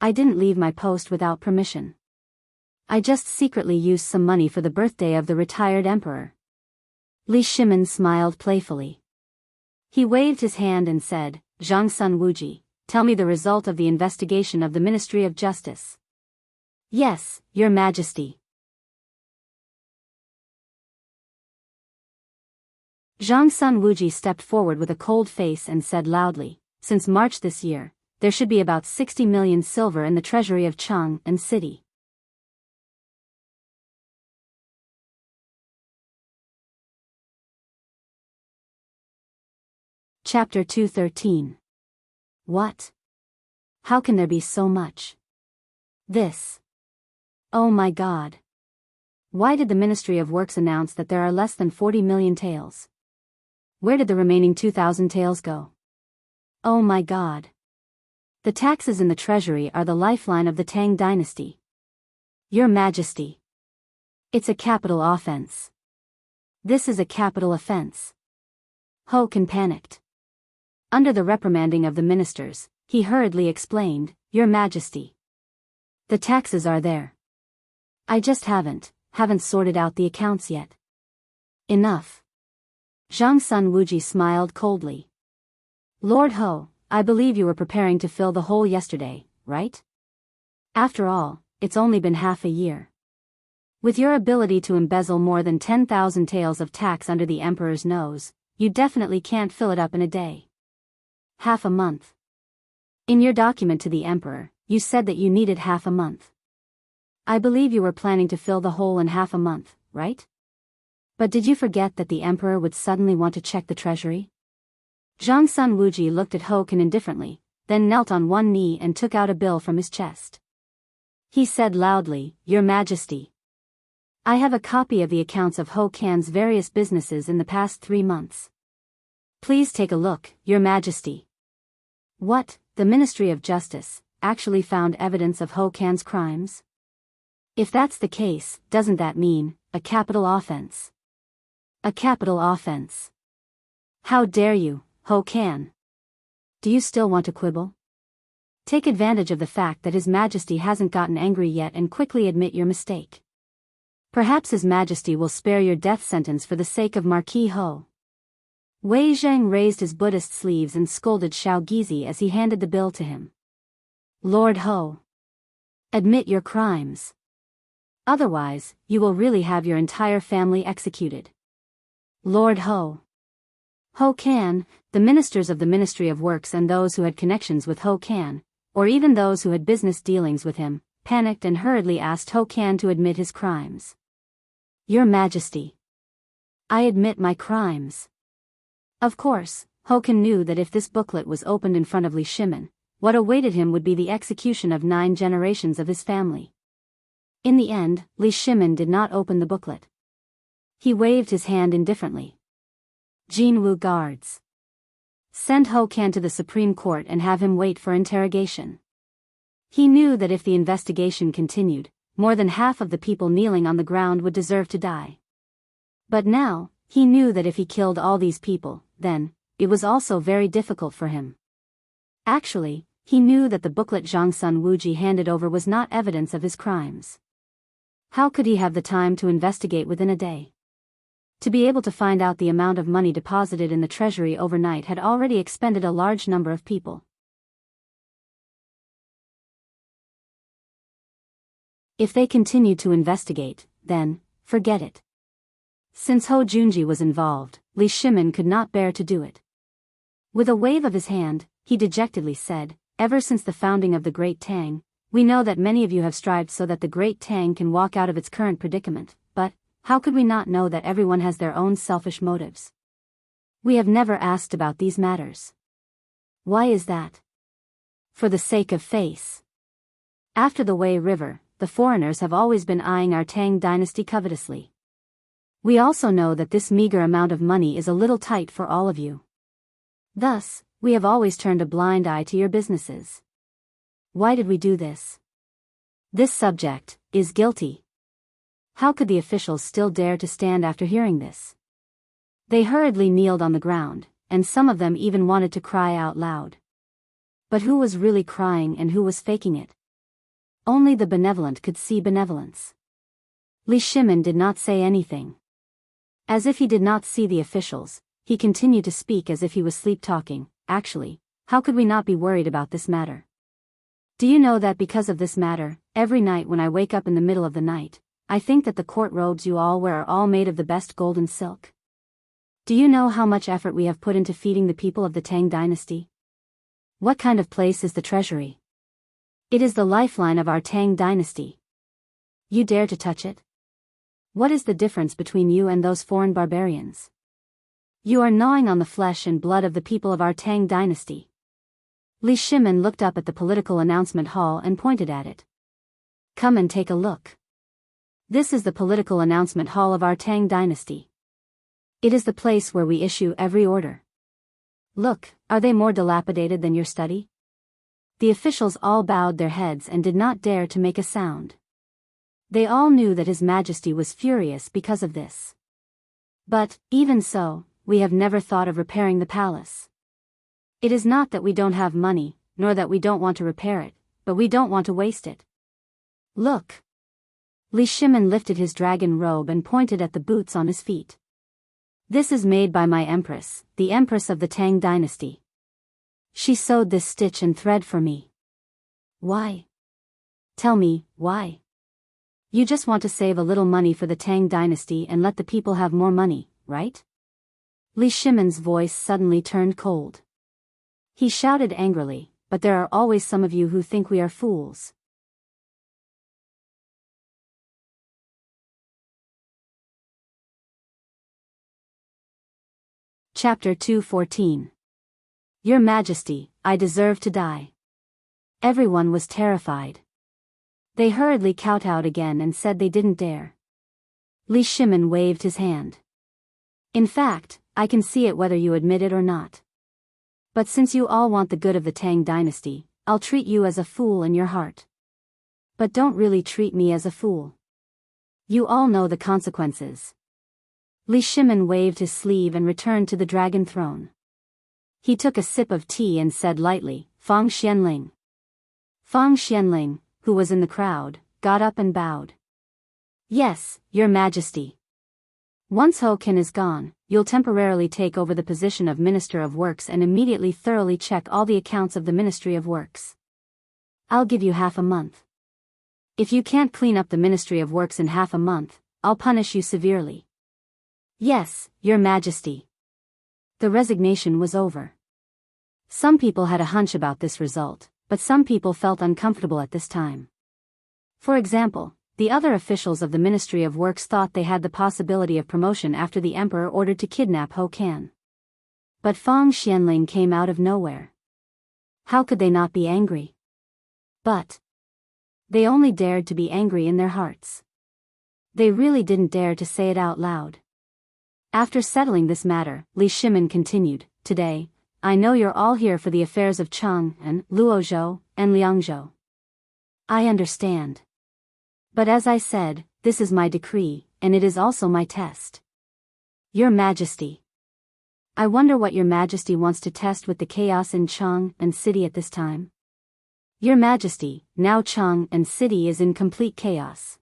S1: didn't leave my post without permission. I just secretly used some money for the birthday of the retired emperor. Li Shimon smiled playfully. He waved his hand and said, Zhangsun Wuji, tell me the result of the investigation of the Ministry of Justice. Yes, Your Majesty. Zhang Sun Wuji stepped forward with a cold face and said loudly, "Since March this year, there should be about 60 million silver in the treasury of Chang'an city." Chapter 213. What? How can there be so much? This. Oh my God. Why did the Ministry of Works announce that there are less than 40 million taels? Where did the remaining 2,000 taels go? Oh my God. The taxes in the treasury are the lifeline of the Tang dynasty. Your Majesty. It's a capital offense. This is a capital offense. Ho Kan panicked. Under the reprimanding of the ministers, he hurriedly explained, "Your Majesty. The taxes are there. I just haven't sorted out the accounts yet." Enough. Zhang Sun Wuji smiled coldly. "Lord Ho, I believe you were preparing to fill the hole yesterday, right? After all, it's only been half a year. With your ability to embezzle more than 10,000 taels of tax under the emperor's nose, you definitely can't fill it up in a day. Half a month. In your document to the emperor, you said that you needed half a month. I believe you were planning to fill the hole in half a month, right? But did you forget that the emperor would suddenly want to check the treasury?" Zhang Sun Wuji looked at Ho Kan indifferently, then knelt on one knee and took out a bill from his chest. He said loudly, "Your Majesty. I have a copy of the accounts of Ho Kan's various businesses in the past 3 months. Please take a look, Your Majesty." What, the Ministry of Justice, actually found evidence of Ho Kan's crimes? If that's the case, doesn't that mean a capital offense? A capital offense. How dare you, Ho Kan? Do you still want to quibble? Take advantage of the fact that His Majesty hasn't gotten angry yet and quickly admit your mistake. Perhaps His Majesty will spare your death sentence for the sake of Marquis Ho. Wei Zheng raised his Buddhist sleeves and scolded Xiao Gizi as he handed the bill to him. "Lord Ho. Admit your crimes. Otherwise, you will really have your entire family executed." Lord Ho. Ho Kan, the ministers of the Ministry of Works and those who had connections with Ho Kan, or even those who had business dealings with him, panicked and hurriedly asked Ho Kan to admit his crimes. "Your Majesty. I admit my crimes." Of course, Ho Kan knew that if this booklet was opened in front of Li Shimin, what awaited him would be the execution of 9 generations of his family. In the end, Li Shimin did not open the booklet. He waved his hand indifferently. "Jinwu guards. Send Ho Kan to the Supreme Court and have him wait for interrogation." He knew that if the investigation continued, more than half of the people kneeling on the ground would deserve to die. But now, he knew that if he killed all these people, then, it was also very difficult for him. Actually, he knew that the booklet Zhang Sun Wuji handed over was not evidence of his crimes. How could he have the time to investigate within a day? To be able to find out the amount of money deposited in the treasury overnight had already expended a large number of people. If they continued to investigate, then, forget it. Since Ho Junji was involved, Li Shimin could not bear to do it. With a wave of his hand, he dejectedly said, "Ever since the founding of the Great Tang, we know that many of you have strived so that the Great Tang can walk out of its current predicament, but how could we not know that everyone has their own selfish motives? We have never asked about these matters. Why is that? For the sake of face. After the Wei River, the foreigners have always been eyeing our Tang dynasty covetously. We also know that this meager amount of money is a little tight for all of you. Thus, we have always turned a blind eye to your businesses. Why did we do this? This subject is guilty." How could the officials still dare to stand after hearing this? They hurriedly kneeled on the ground, and some of them even wanted to cry out loud. But who was really crying and who was faking it? Only the benevolent could see benevolence. Li Shimin did not say anything. As if he did not see the officials, he continued to speak as if he was sleep-talking. "Actually, how could we not be worried about this matter? Do you know that because of this matter, every night when I wake up in the middle of the night, I think that the court robes you all wear are all made of the best golden silk? Do you know how much effort we have put into feeding the people of the Tang dynasty? What kind of place is the treasury? It is the lifeline of our Tang dynasty. You dare to touch it? What is the difference between you and those foreign barbarians? You are gnawing on the flesh and blood of the people of our Tang dynasty. Li Shimin looked up at the political announcement hall and pointed at it. Come and take a look. This is the political announcement hall of our Tang dynasty. It is the place where we issue every order. Look, are they more dilapidated than your study? The officials all bowed their heads and did not dare to make a sound. They all knew that His Majesty was furious because of this. But, even so, we have never thought of repairing the palace. It is not that we don't have money, nor that we don't want to repair it, but we don't want to waste it. Look. Li Shimin lifted his dragon robe and pointed at the boots on his feet. This is made by my empress, the empress of the Tang dynasty. She sewed this stitch and thread for me. Why? Tell me, why? You just want to save a little money for the Tang dynasty and let the people have more money, right? Li Shimin's voice suddenly turned cold. He shouted angrily, but there are always some of you who think we are fools. Chapter 2:14. Your Majesty, I deserve to die. Everyone was terrified. They hurriedly kowtowed again and said they didn't dare. Li Shimin waved his hand. In fact, I can see it whether you admit it or not. But since you all want the good of the Tang dynasty, I'll treat you as a fool in your heart. But don't really treat me as a fool. You all know the consequences. Li Shimin waved his sleeve and returned to the dragon throne. He took a sip of tea and said lightly, Fang Xianling. Fang Xianling, who was in the crowd, got up and bowed. Yes, Your Majesty. Once Ho Kin is gone, you'll temporarily take over the position of Minister of Works and immediately thoroughly check all the accounts of the Ministry of Works. I'll give you half a month. If you can't clean up the Ministry of Works in half a month, I'll punish you severely. Yes, Your Majesty. The resignation was over. Some people had a hunch about this result, but some people felt uncomfortable at this time. For example, the other officials of the Ministry of Works thought they had the possibility of promotion after the emperor ordered to kidnap Ho Kan. But Fang Xianling came out of nowhere. How could they not be angry? But they only dared to be angry in their hearts. They really didn't dare to say it out loud. After settling this matter, Li Shimin continued, Today, I know you're all here for the affairs of Chang'an, Luozhou, and Liangzhou. I understand. But as I said, this is my decree, and it is also my test. Your Majesty. I wonder what Your Majesty wants to test with the chaos in Chang'an City at this time. Your Majesty, now Chang'an City is in complete chaos.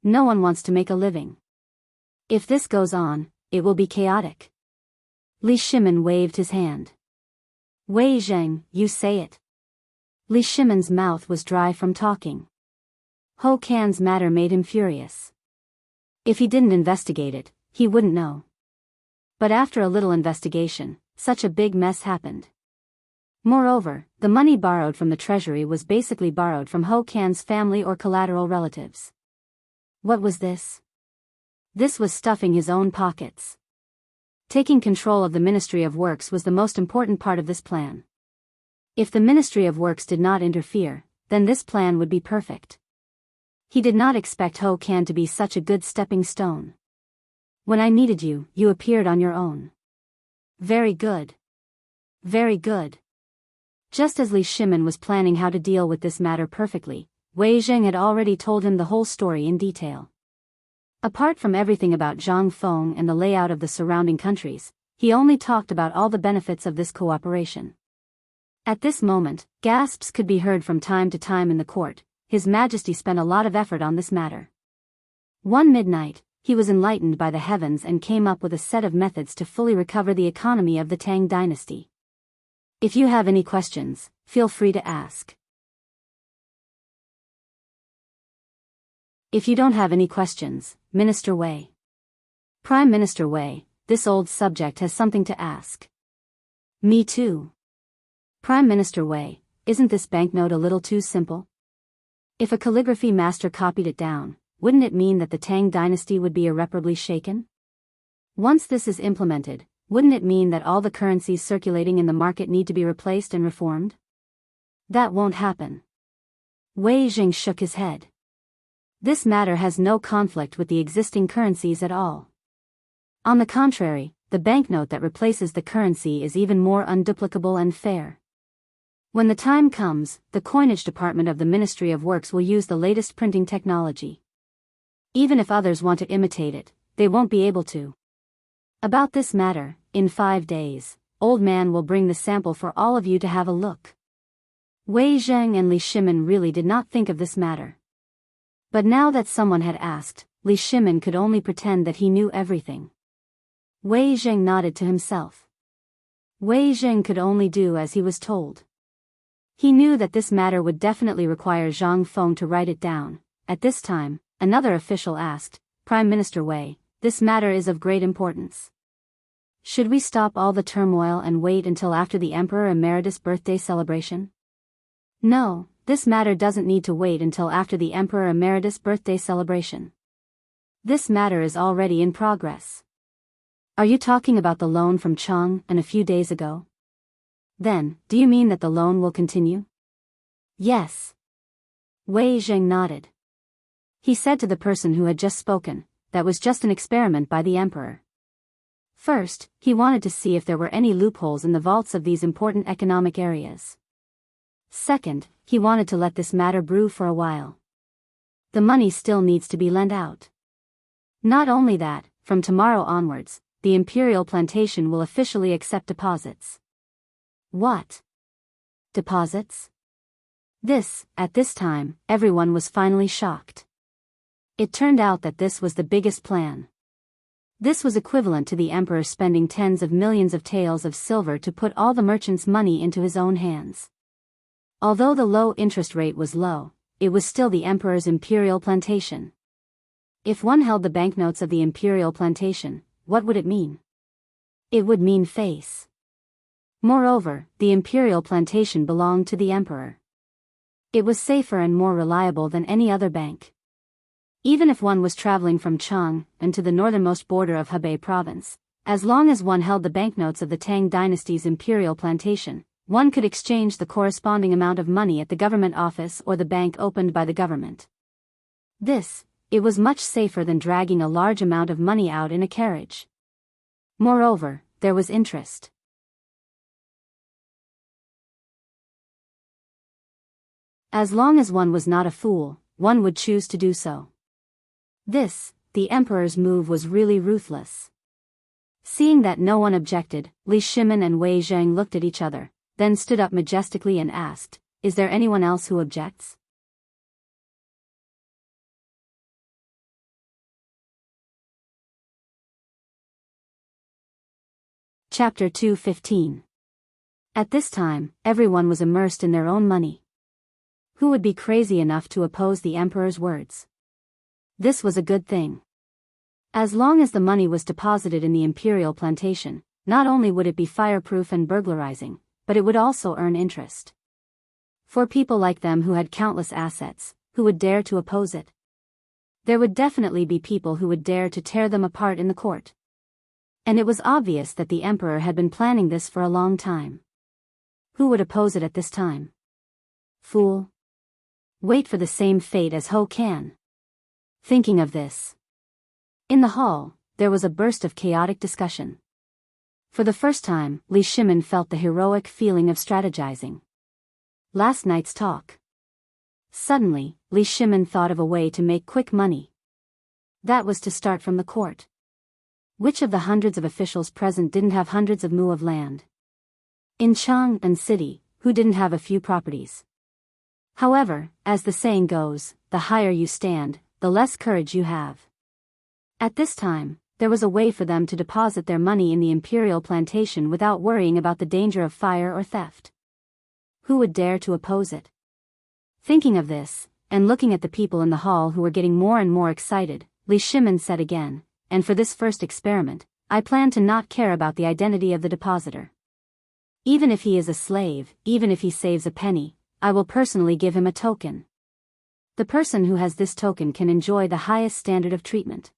S1: No one wants to make a living. If this goes on, it will be chaotic. Li Shimin waved his hand. Wei Zheng, you say it. Li Shimin's mouth was dry from talking. Ho Kan's matter made him furious. If he didn't investigate it, he wouldn't know. But after a little investigation, such a big mess happened. Moreover, the money borrowed from the treasury was basically borrowed from Ho Kan's family or collateral relatives. What was this? This was stuffing his own pockets. Taking control of the Ministry of Works was the most important part of this plan. If the Ministry of Works did not interfere, then this plan would be perfect. He did not expect Ho Kan to be such a good stepping stone. When I needed you, you appeared on your own. Very good. Very good. Just as Li Shimin was planning how to deal with this matter perfectly, Wei Zheng had already told him the whole story in detail. Apart from everything about Zhang Feng and the layout of the surrounding countries, he only talked about all the benefits of this cooperation. At this moment, gasps could be heard from time to time in the court. His Majesty spent a lot of effort on this matter. One midnight, he was enlightened by the heavens and came up with a set of methods to fully recover the economy of the Tang dynasty. If you have any questions, feel free to ask. If you don't have any questions, Minister Wei. Prime Minister Wei, this old subject has something to ask. Me too. Prime Minister Wei, isn't this banknote a little too simple? If a calligraphy master copied it down, wouldn't it mean that the Tang dynasty would be irreparably shaken? Once this is implemented, wouldn't it mean that all the currencies circulating in the market need to be replaced and reformed? That won't happen. Wei Jing shook his head. This matter has no conflict with the existing currencies at all. On the contrary, the banknote that replaces the currency is even more unduplicable and fair. When the time comes, the coinage department of the Ministry of Works will use the latest printing technology. Even if others want to imitate it, they won't be able to. About this matter, in 5 days, Old Man will bring the sample for all of you to have a look. Wei Zheng and Li Shimin really did not think of this matter. But now that someone had asked, Li Shimin could only pretend that he knew everything. Wei Zheng nodded to himself. Wei Zheng could only do as he was told. He knew that this matter would definitely require Zhang Feng to write it down. At this time, another official asked, Prime Minister Wei, this matter is of great importance. Should we stop all the turmoil and wait until after the Emperor Emeritus' birthday celebration? No, this matter doesn't need to wait until after the Emperor Emeritus' birthday celebration. This matter is already in progress. Are you talking about the loan from Chang'an a few days ago? Then, do you mean that the loan will continue? Yes. Wei Zheng nodded. He said to the person who had just spoken, that was just an experiment by the Emperor. First, he wanted to see if there were any loopholes in the vaults of these important economic areas. Second, he wanted to let this matter brew for a while. The money still needs to be lent out. Not only that, from tomorrow onwards, the Imperial Plantation will officially accept deposits. What? Deposits? At this time, everyone was finally shocked. It turned out that this was the biggest plan. This was equivalent to the Emperor spending tens of millions of taels of silver to put all the merchants' money into his own hands. Although the low interest rate was low, it was still the Emperor's Imperial Plantation. If one held the banknotes of the Imperial Plantation, what would it mean? It would mean face. Moreover, the Imperial Plantation belonged to the Emperor. It was safer and more reliable than any other bank. Even if one was traveling from Chang'an to the northernmost border of Hebei province, as long as one held the banknotes of the Tang dynasty's Imperial Plantation, one could exchange the corresponding amount of money at the government office or the bank opened by the government. It was much safer than dragging a large amount of money out in a carriage. Moreover, there was interest. As long as one was not a fool, one would choose to do so. The Emperor's move was really ruthless. Seeing that no one objected, Li Shimin and Wei Zheng looked at each other, then stood up majestically and asked, Is there anyone else who objects? Chapter 2:15. At this time, everyone was immersed in their own money. Who would be crazy enough to oppose the Emperor's words? This was a good thing. As long as the money was deposited in the Imperial Plantation, not only would it be fireproof and burglarizing, but it would also earn interest. For people like them who had countless assets, who would dare to oppose it? There would definitely be people who would dare to tear them apart in the court. And it was obvious that the Emperor had been planning this for a long time. Who would oppose it at this time? Fool. Wait for the same fate as Ho Kan. Thinking of this. In the hall, there was a burst of chaotic discussion. For the first time, Li Shimin felt the heroic feeling of strategizing. Last night's talk. Suddenly, Li Shimin thought of a way to make quick money. That was to start from the court. Which of the hundreds of officials present didn't have hundreds of mu of land? In Chang'an City, who didn't have a few properties? However, as the saying goes, the higher you stand, the less courage you have. At this time, there was a way for them to deposit their money in the Imperial Plantation without worrying about the danger of fire or theft. Who would dare to oppose it? Thinking of this, and looking at the people in the hall who were getting more and more excited, Li Shimin said again, And for this first experiment, I plan to not care about the identity of the depositor. Even if he is a slave, even if he saves a penny, I will personally give him a token. The person who has this token can enjoy the highest standard of treatment.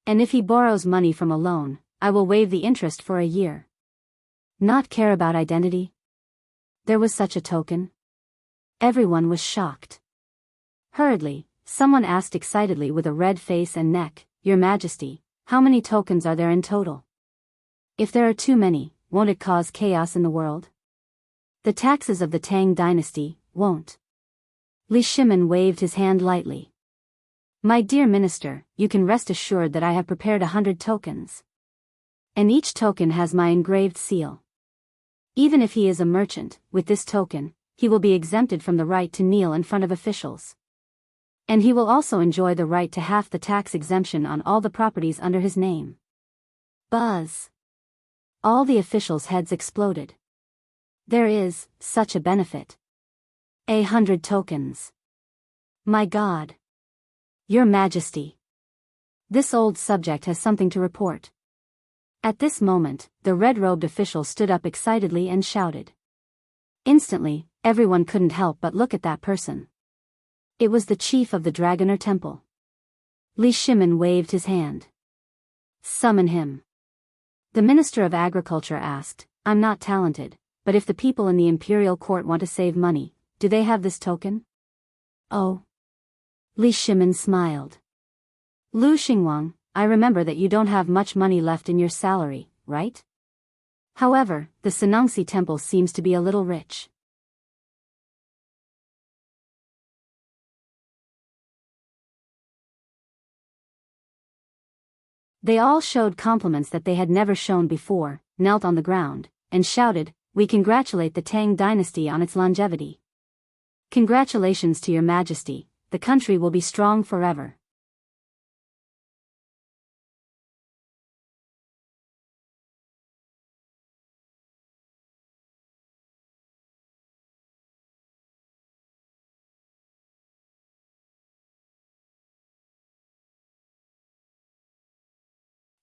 S1: And if he borrows money from a loan, I will waive the interest for a year. Not care about identity? There was such a token? Everyone was shocked. Hurriedly, someone asked excitedly with a red face and neck, Your Majesty, how many tokens are there in total? If there are too many, won't it cause chaos in the world? The taxes of the Tang dynasty won't. Li Shimin waved his hand lightly. My dear minister, you can rest assured that I have prepared 100 tokens. And each token has my engraved seal. Even if he is a merchant, with this token, he will be exempted from the right to kneel in front of officials. And he will also enjoy the right to half the tax exemption on all the properties under his name. Buzz. All the officials' heads exploded. There is such a benefit. 100 tokens. My God. Your Majesty. This old subject has something to report. At this moment, the red-robed official stood up excitedly and shouted. Instantly, everyone couldn't help but look at that person. It was the chief of the Dragoner Temple. Li Shimin waved his hand. Summon him. The Minister of Agriculture asked, I'm not talented, but if the people in the imperial court want to save money, do they have this token? Oh. Li Shimin smiled. Lu Xingwang, I remember that you don't have much money left in your salary, right? However, the Sanongxi Temple seems to be a little rich. They all showed compliments that they had never shown before, knelt on the ground, and shouted, We congratulate the Tang dynasty on its longevity. Congratulations to your Majesty, the country will be strong forever.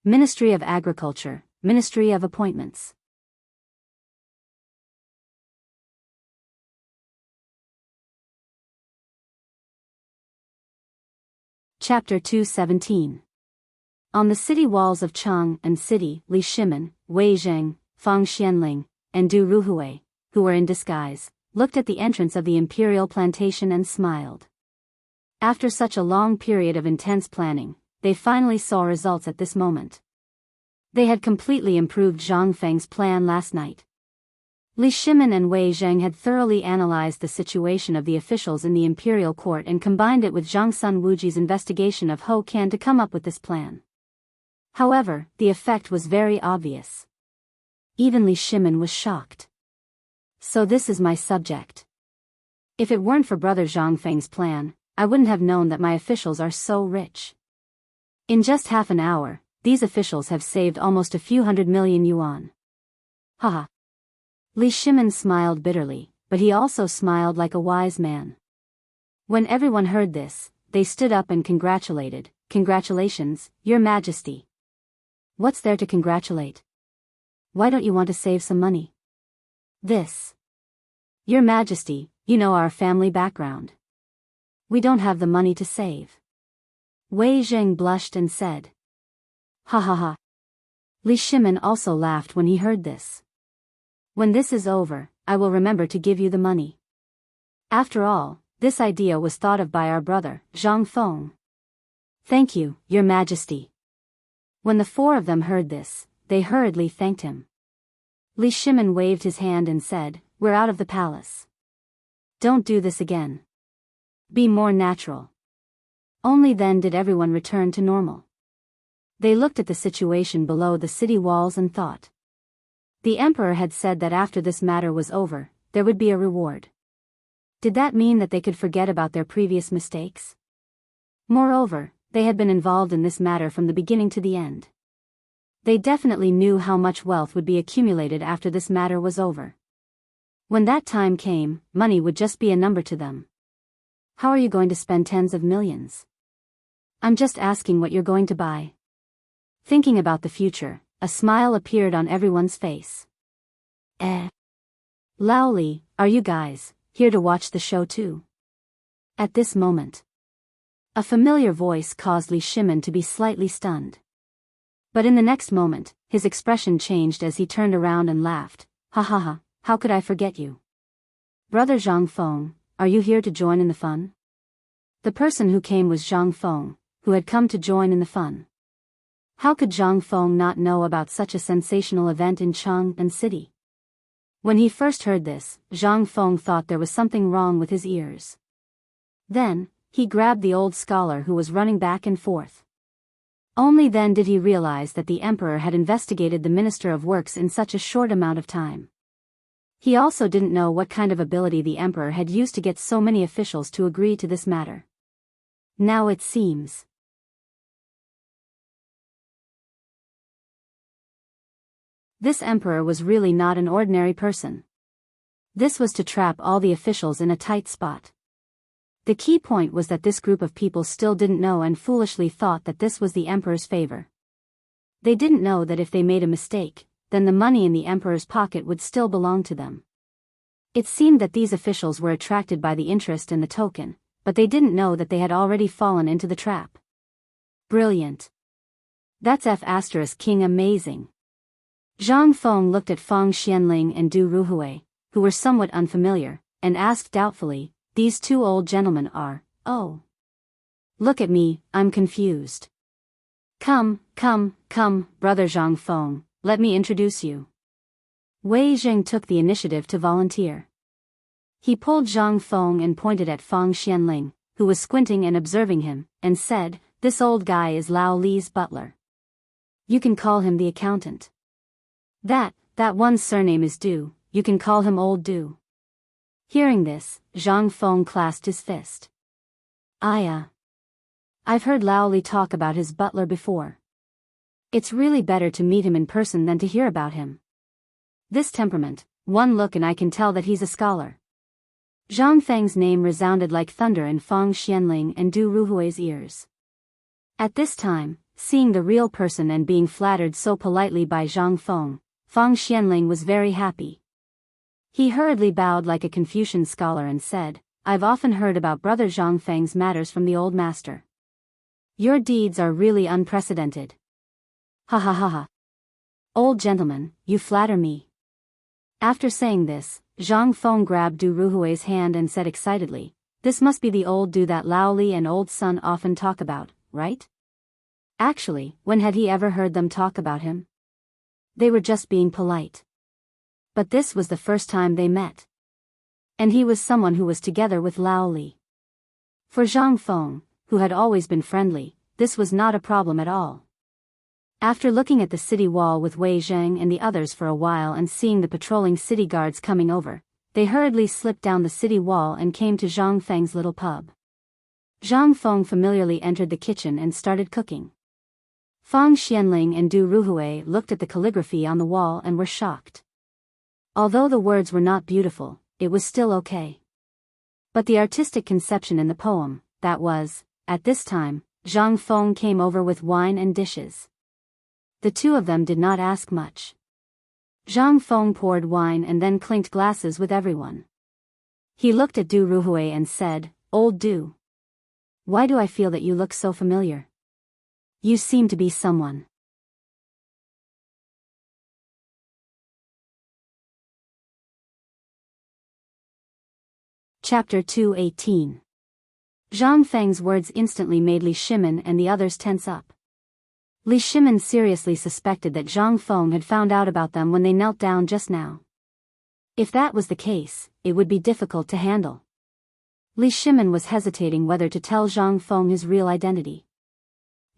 S1: Ministry of Agriculture, Ministry of Appointments. Chapter 217. On the city walls of Chang'an City, Li Shimin, Wei Zheng, Fang Xianling, and Du Ruhui, who were in disguise, looked at the entrance of the imperial plantation and smiled. After such a long period of intense planning, they finally saw results at this moment. They had completely improved Zhang Feng's plan last night. Li Shimin and Wei Zheng had thoroughly analyzed the situation of the officials in the imperial court and combined it with Zhang Sun Wuji's investigation of Ho Kan to come up with this plan. However, the effect was very obvious. Even Li Shimin was shocked. So this is my subject. If it weren't for Brother Zhang Feng's plan, I wouldn't have known that my officials are so rich. In just half an hour, these officials have saved almost a few 100 million yuan. Haha. Li Shimin smiled bitterly, but he also smiled like a wise man. When everyone heard this, they stood up and congratulated. Congratulations, Your Majesty. What's there to congratulate? Why don't you want to save some money? This. Your Majesty, you know our family background. We don't have the money to save. Wei Zheng blushed and said. Ha ha ha. Li Shimin also laughed when he heard this. When this is over, I will remember to give you the money. After all, this idea was thought of by our brother, Zhang Feng. Thank you, Your Majesty. When the four of them heard this, they hurriedly thanked him. Li Shimin waved his hand and said, We're out of the palace. Don't do this again. Be more natural. Only then did everyone return to normal. They looked at the situation below the city walls and thought. The emperor had said that after this matter was over, there would be a reward. Did that mean that they could forget about their previous mistakes? Moreover, they had been involved in this matter from the beginning to the end. They definitely knew how much wealth would be accumulated after this matter was over. When that time came, money would just be a number to them. How are you going to spend tens of millions? I'm just asking what you're going to buy. Thinking about the future, a smile appeared on everyone's face. Laoli, are you guys here to watch the show too? At this moment, a familiar voice caused Li Shimin to be slightly stunned. But in the next moment, his expression changed as he turned around and laughed. Ha ha ha, how could I forget you? Brother Zhang Feng, are you here to join in the fun? The person who came was Zhang Feng, who had come to join in the fun. How could Zhang Feng not know about such a sensational event in Chang'an city? When he first heard this, Zhang Feng thought there was something wrong with his ears. Then, he grabbed the old scholar who was running back and forth. Only then did he realize that the emperor had investigated the Minister of Works in such a short amount of time. He also didn't know what kind of ability the emperor had used to get so many officials to agree to this matter. Now it seems this emperor was really not an ordinary person. This was to trap all the officials in a tight spot. The key point was that this group of people still didn't know and foolishly thought that this was the emperor's favor. They didn't know that if they made a mistake, then the money in the emperor's pocket would still belong to them. It seemed that these officials were attracted by the interest and the token, but they didn't know that they had already fallen into the trap. Brilliant. That's King amazing. Zhang Feng looked at Fang Xianling and Du Ruhui, who were somewhat unfamiliar, and asked doubtfully, these two old gentlemen are, oh. Look at me, I'm confused. Come, brother Zhang Feng, let me introduce you. Wei Zheng took the initiative to volunteer. He pulled Zhang Feng and pointed at Fang Xianling, who was squinting and observing him, and said, this old guy is Lao Li's butler. You can call him the accountant. That one's surname is Du, you can call him Old Du. Hearing this, Zhang Feng clasped his fist. I've heard Lao Li talk about his butler before. It's really better to meet him in person than to hear about him. This temperament, one look and I can tell that he's a scholar. Zhang Feng's name resounded like thunder in Fang Xianling and Du Ruhui's ears. At this time, seeing the real person and being flattered so politely by Zhang Feng, Fang Xianling was very happy. He hurriedly bowed like a Confucian scholar and said, I've often heard about Brother Zhang Feng's matters from the old master. Your deeds are really unprecedented. Ha ha ha ha. Old gentleman, you flatter me. After saying this, Zhang Feng grabbed Du Ruhui's hand and said excitedly, this must be the old Du that Lao Li and old son often talk about, right? Actually, when had he ever heard them talk about him? They were just being polite. But this was the first time they met. And he was someone who was together with Lao Li. For Zhang Feng, who had always been friendly, this was not a problem at all. After looking at the city wall with Wei Zheng and the others for a while and seeing the patrolling city guards coming over, they hurriedly slipped down the city wall and came to Zhang Feng's little pub. Zhang Feng familiarly entered the kitchen and started cooking. Fang Xianling and Du Ruhui looked at the calligraphy on the wall and were shocked. Although the words were not beautiful, it was still okay. But the artistic conception in the poem, that was, at this time, Zhang Feng came over with wine and dishes. The two of them did not ask much. Zhang Feng poured wine and then clinked glasses with everyone. He looked at Du Ruhui and said, Old Du. Why do I feel that you look so familiar? You seem to be someone. Chapter 218. Zhang Feng's words instantly made Li Shimin and the others tense up. Li Shimin seriously suspected that Zhang Feng had found out about them when they knelt down just now. If that was the case, it would be difficult to handle. Li Shimin was hesitating whether to tell Zhang Feng his real identity.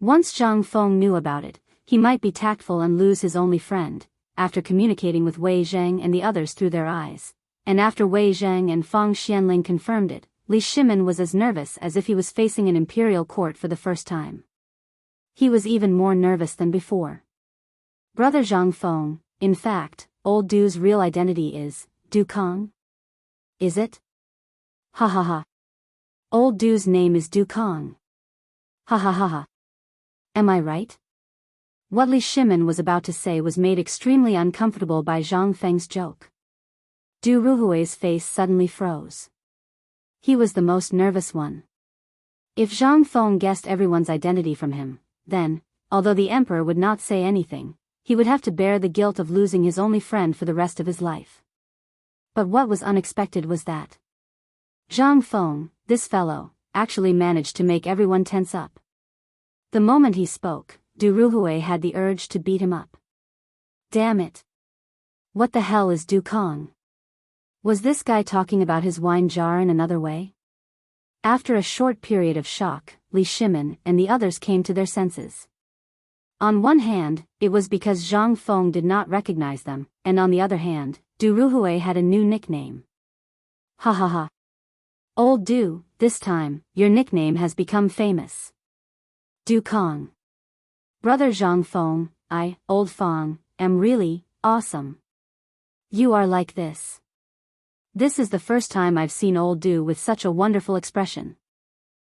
S1: Once Zhang Feng knew about it, he might be tactful and lose his only friend, after communicating with Wei Zheng and the others through their eyes, and after Wei Zheng and Fang Xianling confirmed it, Li Shimin was as nervous as if he was facing an imperial court for the first time. He was even more nervous than before. Brother Zhang Feng, in fact, old Du's real identity is, Du Kong? Is it? Ha ha ha. Old Du's name is Du Kong. Ha ha ha ha. Am I right? What Li Shimin was about to say was made extremely uncomfortable by Zhang Feng's joke. Du Ruhui's face suddenly froze. He was the most nervous one. If Zhang Feng guessed everyone's identity from him, then, although the emperor would not say anything, he would have to bear the guilt of losing his only friend for the rest of his life. But what was unexpected was that Zhang Feng, this fellow, actually managed to make everyone tense up. The moment he spoke, Du Ruhui had the urge to beat him up. Damn it! What the hell is Du Kong? Was this guy talking about his wine jar in another way? After a short period of shock, Li Shimin and the others came to their senses. On one hand, it was because Zhang Feng did not recognize them, and on the other hand, Du Ruhui had a new nickname. Ha ha ha. Old Du, this time, your nickname has become famous. Du Kong. Brother Zhang Feng, I, Old Feng, am really awesome. You are like this. This is the first time I've seen old Du with such a wonderful expression.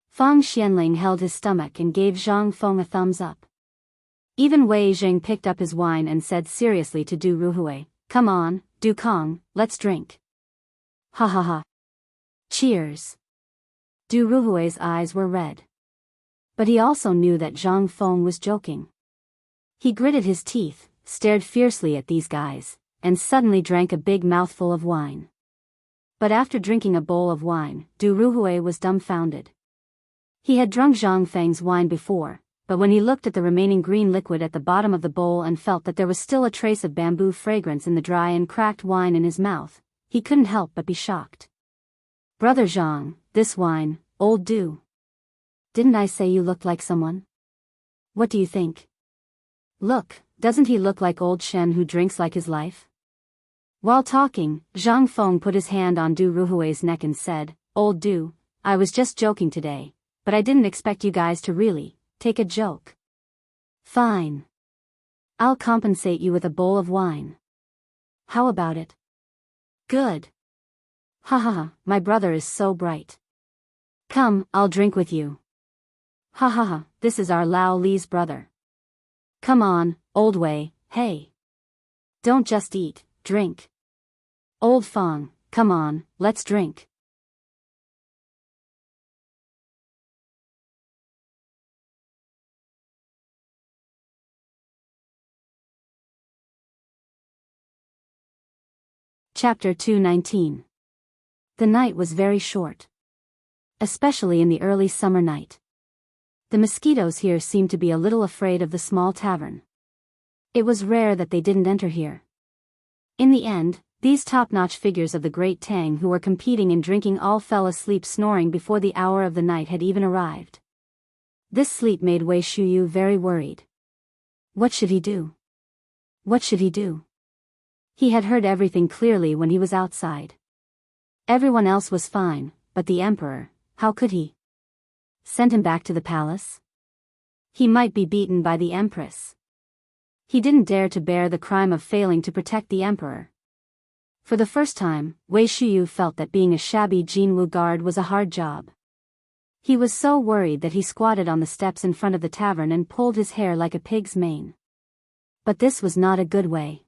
S1: Fang Xianling held his stomach and gave Zhang Feng a thumbs up. Even Wei Jing picked up his wine and said seriously to Du Ruhui, "Come on, Du Kong, let's drink." Ha ha ha. Cheers. Du Ruhui's eyes were red. But he also knew that Zhang Feng was joking. He gritted his teeth, stared fiercely at these guys, and suddenly drank a big mouthful of wine. But after drinking a bowl of wine, Du Ruhui was dumbfounded. He had drunk Zhang Feng's wine before, but when he looked at the remaining green liquid at the bottom of the bowl and felt that there was still a trace of bamboo fragrance in the dry and cracked wine in his mouth, he couldn't help but be shocked. Brother Zhang, this wine, old Du. Didn't I say you looked like someone? What do you think? Look, doesn't he look like old Shen who drinks like his life? While talking, Zhang Feng put his hand on Du Ruhui's neck and said, "Old Du, I was just joking today, but I didn't expect you guys to really take a joke. Fine. I'll compensate you with a bowl of wine. How about it? Good. Ha ha ha, my brother is so bright. Come, I'll drink with you. Ha ha ha, this is our Lao Li's brother. Come on, old Wei, hey. Don't just eat, drink. Old Feng, come on, let's drink." Chapter 219. The night was very short. Especially in the early summer night. The mosquitoes here seemed to be a little afraid of the small tavern. It was rare that they didn't enter here. In the end, these top-notch figures of the Great Tang who were competing in drinking all fell asleep snoring before the hour of the night had even arrived. This sleep made Wei Shuyu very worried. What should he do? What should he do? He had heard everything clearly when he was outside. Everyone else was fine, but the emperor, how could he? Send him back to the palace? He might be beaten by the empress. He didn't dare to bear the crime of failing to protect the emperor. For the first time, Wei Shuyu felt that being a shabby Jinwu guard was a hard job. He was so worried that he squatted on the steps in front of the tavern and pulled his hair like a pig's mane. But this was not a good way.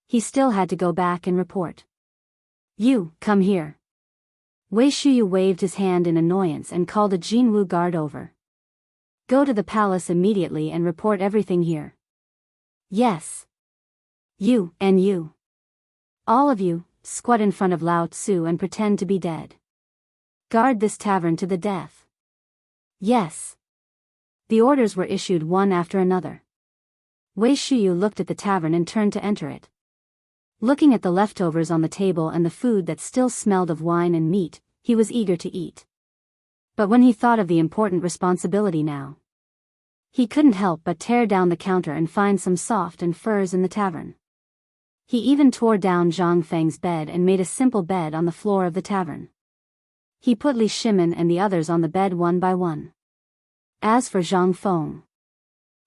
S1: He still had to go back and report. "You, come here." Wei Shuyu waved his hand in annoyance and called a Jinwu guard over. "Go to the palace immediately and report everything here." "Yes." "You, and you. All of you, squat in front of Lao Tzu and pretend to be dead. Guard this tavern to the death." "Yes." The orders were issued one after another. Wei Shuyu looked at the tavern and turned to enter it. Looking at the leftovers on the table and the food that still smelled of wine and meat, he was eager to eat. But when he thought of the important responsibility now, he couldn't help but tear down the counter and find some soft and furs in the tavern. He even tore down Zhang Feng's bed and made a simple bed on the floor of the tavern. He put Li Shimin and the others on the bed one by one. As for Zhang Feng,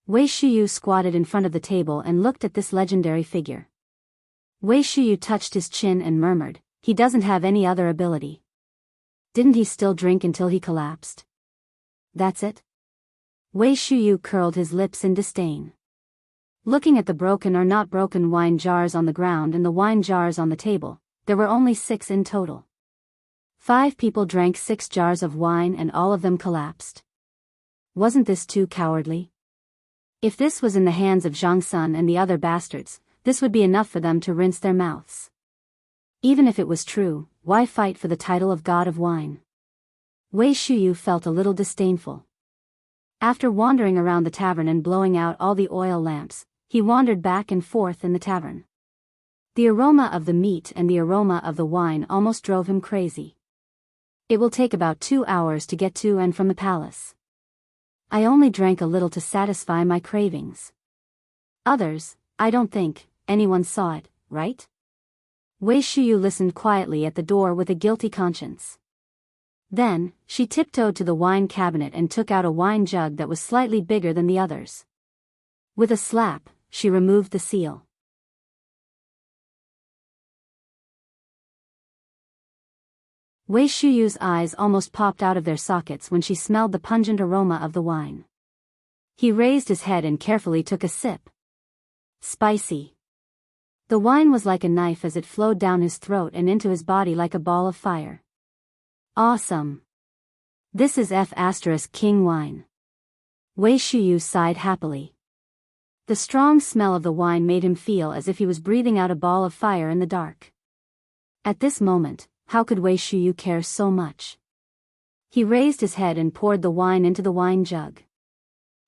S1: Wei Shuyu squatted in front of the table and looked at this legendary figure. Wei Shuyu touched his chin and murmured, "He doesn't have any other ability. Didn't he still drink until he collapsed? That's it?" Wei Shuyu curled his lips in disdain. Looking at the broken or not broken wine jars on the ground and the wine jars on the table, there were only 6 in total. 5 people drank 6 jars of wine and all of them collapsed. Wasn't this too cowardly? If this was in the hands of Chang'an and the other bastards, this would be enough for them to rinse their mouths. Even if it was true, why fight for the title of God of Wine? Wei Shuyu felt a little disdainful. After wandering around the tavern and blowing out all the oil lamps, he wandered back and forth in the tavern. The aroma of the meat and the aroma of the wine almost drove him crazy. It will take about 2 hours to get to and from the palace. I only drank a little to satisfy my cravings. Others, I don't think anyone saw it, right? Wei Shuyu listened quietly at the door with a guilty conscience. Then, she tiptoed to the wine cabinet and took out a wine jug that was slightly bigger than the others. With a slap, she removed the seal. Wei Shuyu's eyes almost popped out of their sockets when she smelled the pungent aroma of the wine. He raised his head and carefully took a sip. Spicy. The wine was like a knife as it flowed down his throat and into his body like a ball of fire. Awesome. This is King wine. Wei Shuyu sighed happily. The strong smell of the wine made him feel as if he was breathing out a ball of fire in the dark. At this moment, how could Wei Shuyu care so much? He raised his head and poured the wine into the wine jug.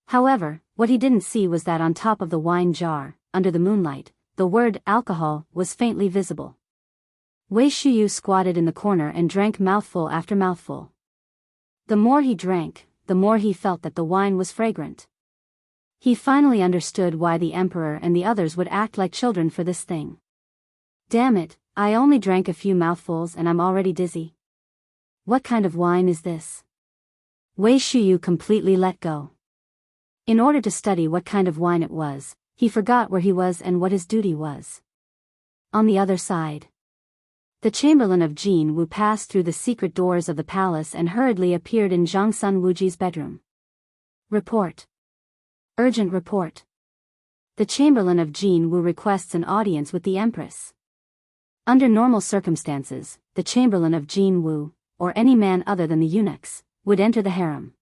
S1: However, what he didn't see was that on top of the wine jar, under the moonlight, the word alcohol was faintly visible. Wei Shuyu squatted in the corner and drank mouthful after mouthful. The more he drank, the more he felt that the wine was fragrant. He finally understood why the emperor and the others would act like children for this thing. Damn it, I only drank a few mouthfuls and I'm already dizzy. What kind of wine is this? Wei Shuyu completely let go. In order to study what kind of wine it was, he forgot where he was and what his duty was. On the other side, the Chamberlain of Jin Wu passed through the secret doors of the palace and hurriedly appeared in Zhangsun Wuji's bedroom. Report. Urgent report. The Chamberlain of Jin Wu requests an audience with the Empress. Under normal circumstances, the Chamberlain of Jin Wu, or any man other than the eunuchs, would enter the harem.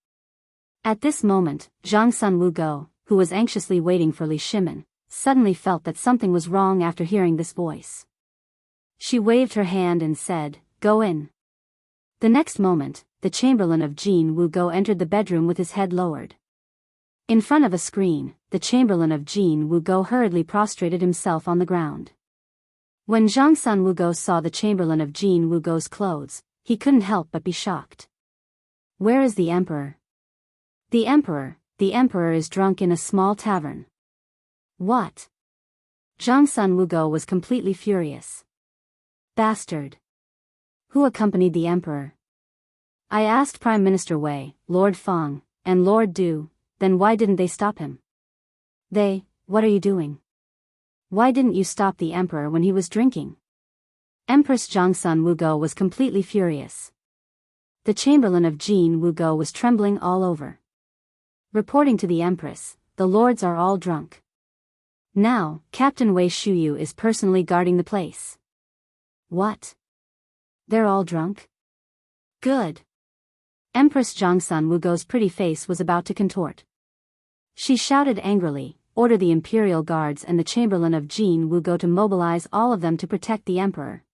S1: At this moment, Zhangsun Wu Go, who was anxiously waiting for Li Shimin, suddenly felt that something was wrong after hearing this voice. She waved her hand and said, "Go in." The next moment, the Chamberlain of Jin Wu Go entered the bedroom with his head lowered. In front of a screen, the Chamberlain of Jin Wu Go hurriedly prostrated himself on the ground. When Zhangsun Wu Go saw the Chamberlain of Jin Wu Go's clothes, he couldn't help but be shocked. Where is the emperor? The emperor is drunk in a small tavern. What? Zhangsun Wu Go was completely furious. Bastard. Who accompanied the emperor? I asked Prime Minister Wei, Lord Feng, and Lord Du, then why didn't they stop him? What are you doing? Why didn't you stop the emperor when he was drinking? Empress Zhangsun Wu Go was completely furious. The Chamberlain of Jin Wu Go was trembling all over. Reporting to the Empress, the lords are all drunk. Now, Captain Wei Shuyu is personally guarding the place. What? They're all drunk? Good. Empress Zhangsun Wu Go's pretty face was about to contort. She shouted angrily, "Order the Imperial Guards and the Chamberlain of Jin Wu Go to mobilize all of them to protect the Emperor.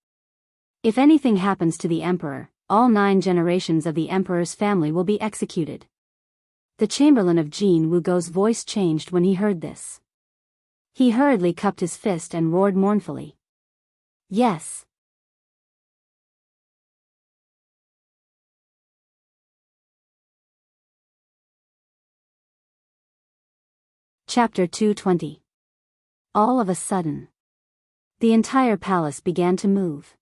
S1: If anything happens to the Emperor, all 9 generations of the Emperor's family will be executed." The Chamberlain of Jin Wu Go's voice changed when he heard this. He hurriedly cupped his fist and roared mournfully. Yes. Chapter 220. All of a sudden, the entire palace began to move.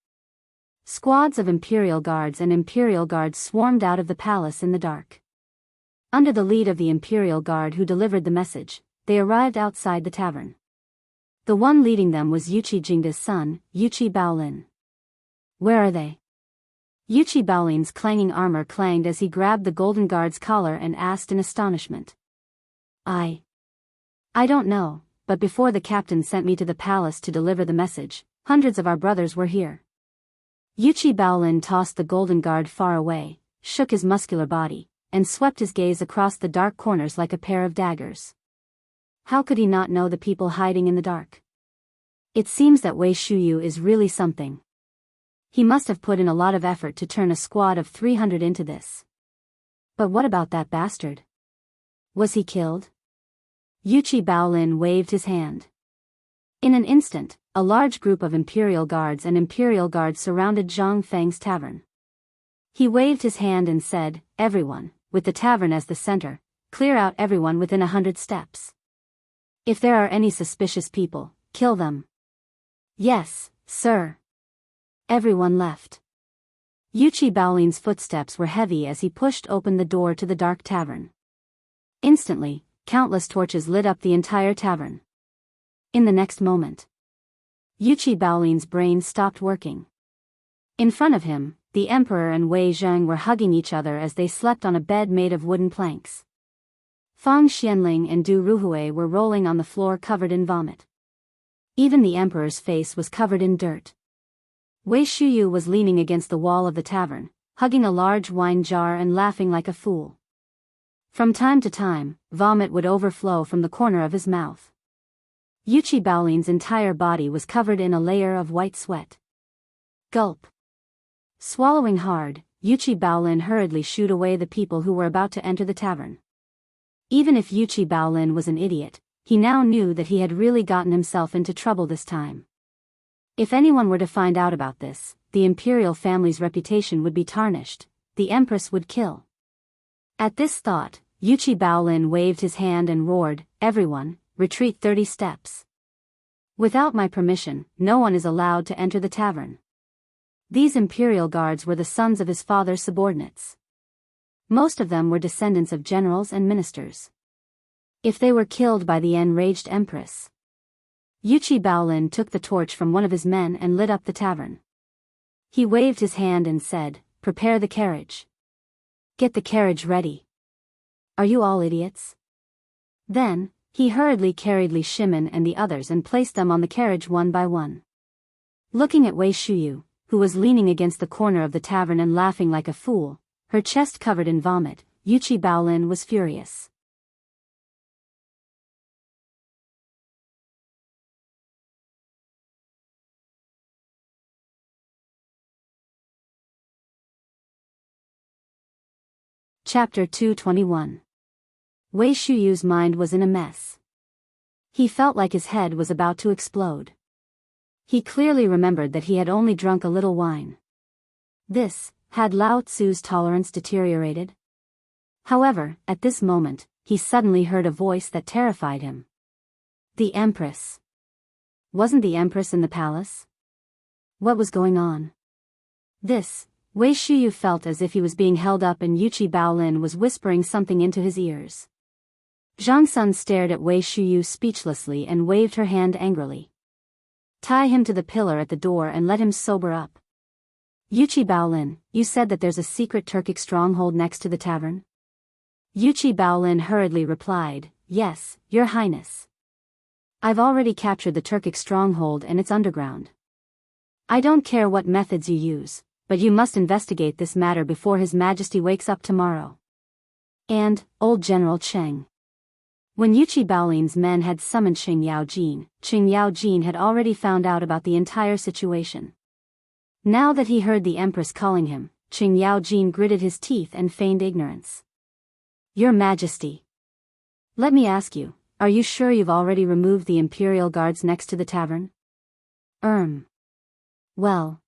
S1: Squads of Imperial Guards and Imperial Guards swarmed out of the palace in the dark. Under the lead of the Imperial Guard who delivered the message, they arrived outside the tavern. The one leading them was Yuqi Jingda's son, Yuqi Baolin. Where are they? Yuqi Baolin's clanging armor clanged as he grabbed the Golden Guard's collar and asked in astonishment. I don't know, but before the captain sent me to the palace to deliver the message, hundreds of our brothers were here. Yuchi Baolin tossed the golden guard far away, shook his muscular body, and swept his gaze across the dark corners like a pair of daggers. How could he not know the people hiding in the dark? It seems that Wei Shuyu is really something. He must have put in a lot of effort to turn a squad of 300 into this. But what about that bastard? Was he killed? Yuchi Baolin waved his hand. In an instant, a large group of Imperial Guards surrounded Zhang Feng's tavern. He waved his hand and said, "Everyone, with the tavern as the center, clear out everyone within 100 steps. If there are any suspicious people, kill them." "Yes, sir." Everyone left. Yuchi Baolin's footsteps were heavy as he pushed open the door to the dark tavern. Instantly, countless torches lit up the entire tavern. In the next moment, Yuchi Baolin's brain stopped working. In front of him, the Emperor and Wei Zheng were hugging each other as they slept on a bed made of wooden planks. Fang Xianling and Du Ruhui were rolling on the floor covered in vomit. Even the Emperor's face was covered in dirt. Wei Shuyu was leaning against the wall of the tavern, hugging a large wine jar and laughing like a fool. From time to time, vomit would overflow from the corner of his mouth. Yuchi Baolin's entire body was covered in a layer of white sweat. Gulp. Swallowing hard, Yuchi Baolin hurriedly shooed away the people who were about to enter the tavern. Even if Yuchi Baolin was an idiot, he now knew that he had really gotten himself into trouble this time. If anyone were to find out about this, the imperial family's reputation would be tarnished, the Empress would kill. At this thought, Yuchi Baolin waved his hand and roared, "Everyone, retreat 30 steps. Without my permission, no one is allowed to enter the tavern." These imperial guards were the sons of his father's subordinates. Most of them were descendants of generals and ministers. If they were killed by the enraged Empress. Yuchi Baolin took the torch from one of his men and lit up the tavern. He waved his hand and said, "Prepare the carriage. Get the carriage ready. Are you all idiots?" Then, he hurriedly carried Li Shimin and the others and placed them on the carriage one by one. Looking at Wei Shuyu, who was leaning against the corner of the tavern and laughing like a fool, her chest covered in vomit, Yuchi Baolin was furious. Chapter 221. Wei Shuyu's mind was in a mess. He felt like his head was about to explode. He clearly remembered that he had only drunk a little wine. Had Lao Tzu's tolerance deteriorated? However, at this moment, he suddenly heard a voice that terrified him. The Empress. Wasn't the Empress in the palace? What was going on? Wei Shuyu felt as if he was being held up and Yuchi Baolin was whispering something into his ears. Zhang Sun stared at Wei Shuyu speechlessly and waved her hand angrily. "Tie him to the pillar at the door and let him sober up." "Yuchi Baolin, you said that there's a secret Turkic stronghold next to the tavern?" Yuchi Baolin hurriedly replied, "Yes, Your Highness. I've already captured the Turkic stronghold and it's underground. I don't care what methods you use, but you must investigate this matter before His Majesty wakes up tomorrow. And, old General Cheng." When Yuchi Baolin's men had summoned Qing Yaojin had already found out about the entire situation. Now that he heard the Empress calling him, Qing Yaojin gritted his teeth and feigned ignorance. "Your Majesty. Let me ask you, are you sure you've already removed the Imperial Guards next to the tavern?" Well,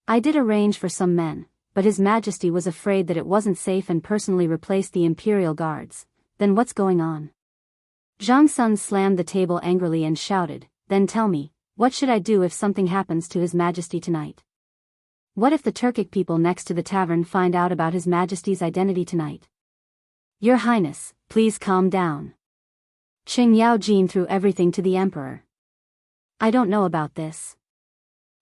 S1: I did arrange for some men, but His Majesty was afraid that it wasn't safe and personally replaced the Imperial Guards. Then what's going on?" Zhang Sun slammed the table angrily and shouted, "Then tell me, what should I do if something happens to His Majesty tonight? What if the Turkic people next to the tavern find out about His Majesty's identity tonight?" "Your Highness, please calm down." Qing Yaojin threw everything to the Emperor. "I don't know about this.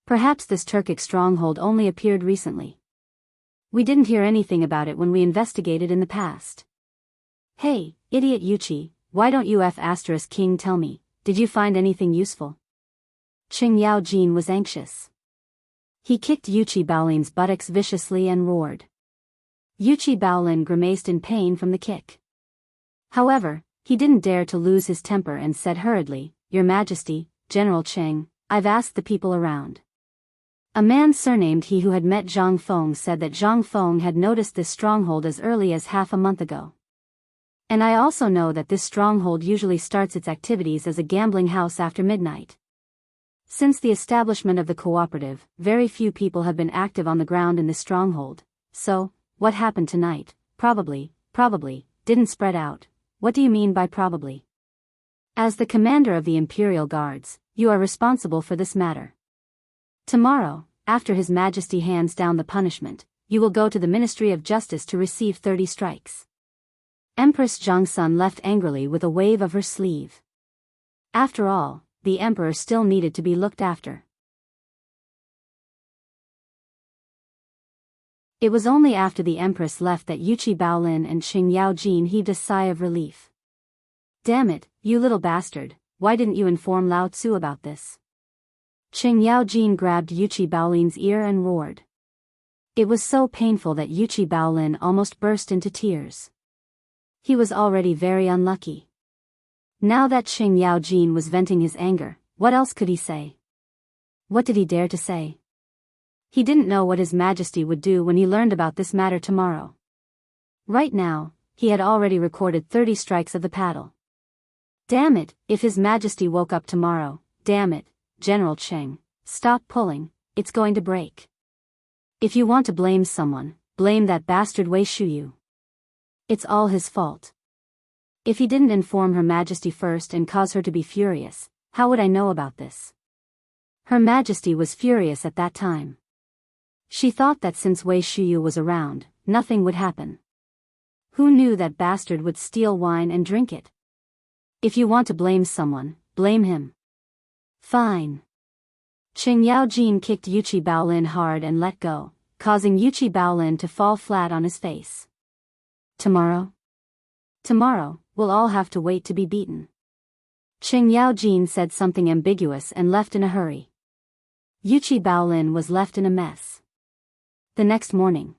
S1: Perhaps this Turkic stronghold only appeared recently. We didn't hear anything about it when we investigated in the past. Hey, idiot Yuchi, why don't you King tell me, did you find anything useful? Qing Yaojin was anxious. He kicked Yuchi Baolin's buttocks viciously and roared. Yuchi Baolin grimaced in pain from the kick. However, he didn't dare to lose his temper and said hurriedly, Your Majesty, General Cheng, I've asked the people around. A man surnamed He who had met Zhang Feng said that Zhang Feng had noticed this stronghold as early as half a month ago. And I also know that this stronghold usually starts its activities as a gambling house after midnight. Since the establishment of the cooperative, very few people have been active on the ground in this stronghold, so, what happened tonight, probably, didn't spread out. What do you mean by probably? As the commander of the Imperial Guards, you are responsible for this matter. Tomorrow, after His Majesty hands down the punishment, you will go to the Ministry of Justice to receive 30 strikes. Empress Zhangsun left angrily with a wave of her sleeve. After all, the emperor still needed to be looked after. It was only after the empress left that Yuchi Baolin and Qing Yaojin heaved a sigh of relief. Damn it, you little bastard, why didn't you inform Lao Tzu about this? Qing Yaojin grabbed Yuchi Baolin's ear and roared. It was so painful that Yuchi Baolin almost burst into tears. He was already very unlucky. Now that Qing Yaojin was venting his anger, what else could he say? What did he dare to say? He didn't know what His Majesty would do when he learned about this matter tomorrow. Right now, he had already recorded 30 strikes of the paddle. Damn it, if His Majesty woke up tomorrow, damn it, General Cheng, stop pulling, it's going to break. If you want to blame someone, blame that bastard Wei Shuyu. It's all his fault. If he didn't inform Her Majesty first and cause her to be furious, how would I know about this? Her Majesty was furious at that time. She thought that since Wei Shuyu was around, nothing would happen. Who knew that bastard would steal wine and drink it? If you want to blame someone, blame him. Fine. Qing Yaojin kicked Yuchi Baolin hard and let go, causing Yuchi Baolin to fall flat on his face. Tomorrow? Tomorrow, we'll all have to wait to be beaten. Qing Yaojin said something ambiguous and left in a hurry. Yuchi Baolin was left in a mess. The next morning,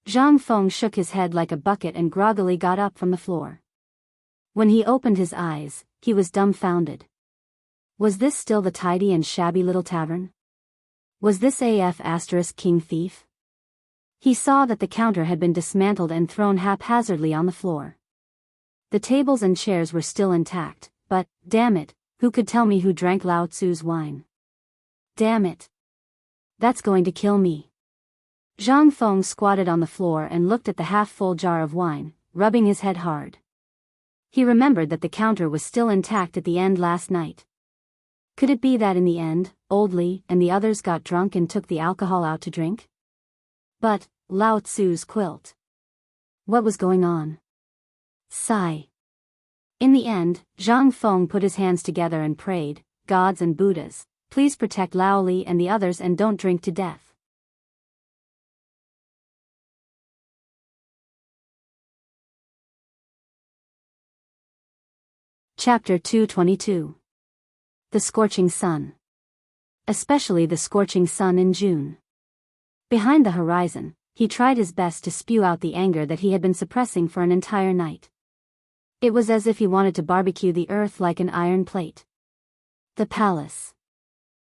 S1: Zhang Feng shook his head like a bucket and groggily got up from the floor. When he opened his eyes, he was dumbfounded. Was this still the tidy and shabby little tavern? Was this King Thief? He saw that the counter had been dismantled and thrown haphazardly on the floor. The tables and chairs were still intact, but, damn it, who could tell me who drank Lao Tzu's wine? Damn it. That's going to kill me. Zhang Feng squatted on the floor and looked at the half-full jar of wine, rubbing his head hard. He remembered that the counter was still intact at the end last night. Could it be that in the end, Old Li and the others got drunk and took the alcohol out to drink? But, Lao Tzu's quilt. What was going on? Sigh. In the end, Zhang Feng put his hands together and prayed, Gods and Buddhas, please protect Lao Li and the others and don't drink to death. Chapter 222. The Scorching Sun. Especially the scorching sun in June. Behind the horizon, he tried his best to spew out the anger that he had been suppressing for an entire night. It was as if he wanted to barbecue the earth like an iron plate. The palace.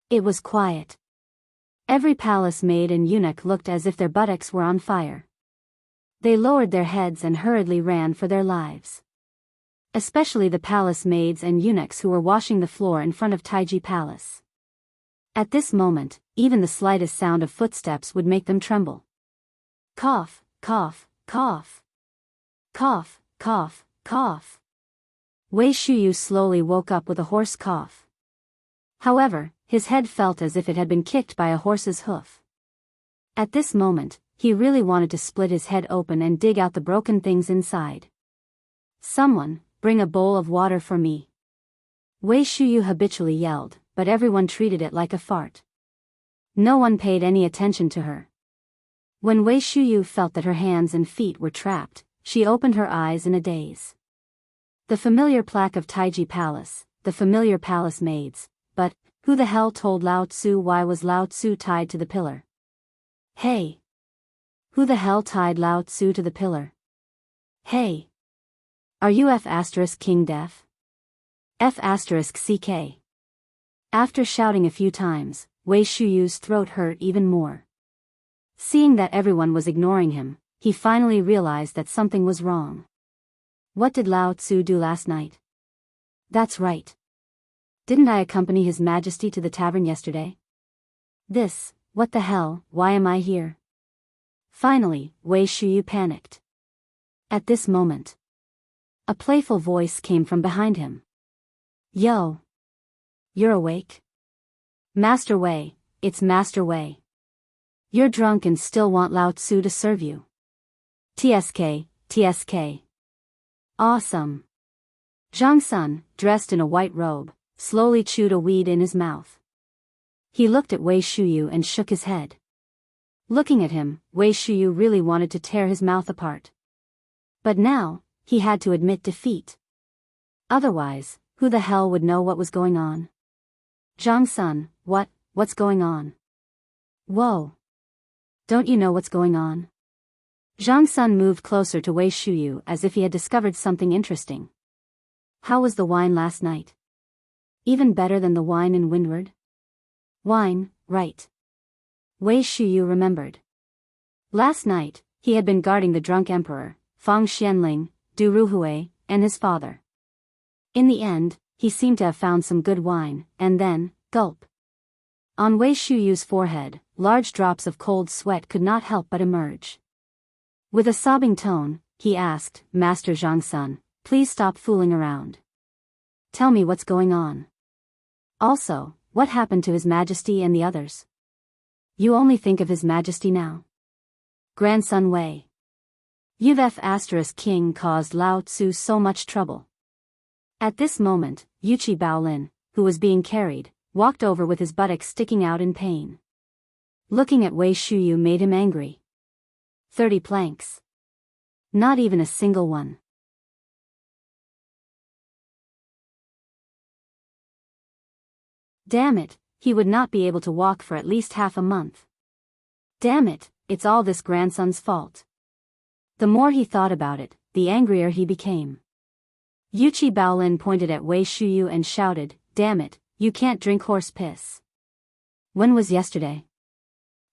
S1: It was quiet. Every palace maid and eunuch looked as if their buttocks were on fire. They lowered their heads and hurriedly ran for their lives. Especially the palace maids and eunuchs who were washing the floor in front of Taiji Palace. At this moment, even the slightest sound of footsteps would make them tremble. Cough, cough, cough. Cough, cough, cough. Wei Shuyu slowly woke up with a hoarse cough. However, his head felt as if it had been kicked by a horse's hoof. At this moment, he really wanted to split his head open and dig out the broken things inside. Someone, bring a bowl of water for me. Wei Shuyu habitually yelled, but everyone treated it like a fart. No one paid any attention to her. When Wei Shuyu felt that her hands and feet were trapped, she opened her eyes in a daze. The familiar plaque of Taiji Palace, the familiar palace maids, but who the hell told Lao Tzu? Why was Lao Tzu tied to the pillar? Hey! Who the hell tied Lao Tzu to the pillar? Hey! Are you King deaf? CK. After shouting a few times, Wei Shuyu's throat hurt even more. Seeing that everyone was ignoring him, he finally realized that something was wrong. What did Lao Tzu do last night? That's right. Didn't I accompany His Majesty to the tavern yesterday? What the hell, why am I here? Finally, Wei Shuyu panicked. At this moment, a playful voice came from behind him. Yo! You're awake? Master Wei, it's Master Wei. You're drunk and still want Lao Tzu to serve you. TSK. Awesome. Zhang Sun, dressed in a white robe, slowly chewed a weed in his mouth. He looked at Wei Shuyu and shook his head. Looking at him, Wei Shuyu really wanted to tear his mouth apart. But now, he had to admit defeat. Otherwise, who the hell would know what was going on? Zhang Sun, what's going on? Whoa! Don't you know what's going on? Zhang Sun moved closer to Wei Shuyu as if he had discovered something interesting. How was the wine last night? Even better than the wine in Windward? Wine, right. Wei Shuyu remembered. Last night, he had been guarding the drunk emperor, Fang Xianling, Du Ruhui, and his father. In the end, he seemed to have found some good wine, and then, gulp. On Wei Shuyu's forehead, large drops of cold sweat could not help but emerge. With a sobbing tone, he asked, Master Zhang Sun, please stop fooling around. Tell me what's going on. Also, what happened to His Majesty and the others? You only think of His Majesty now. Grandson Wei. You've King caused Lao Tzu so much trouble. At this moment, Yuchi Baolin, who was being carried, walked over with his buttocks sticking out in pain. Looking at Wei Shuyu made him angry. 30 planks. Not even a single one. Damn it, he would not be able to walk for at least half a month. Damn it, it's all this grandson's fault. The more he thought about it, the angrier he became. Yuchi Baolin pointed at Wei Shuyu and shouted, damn it, you can't drink horse piss. When was yesterday?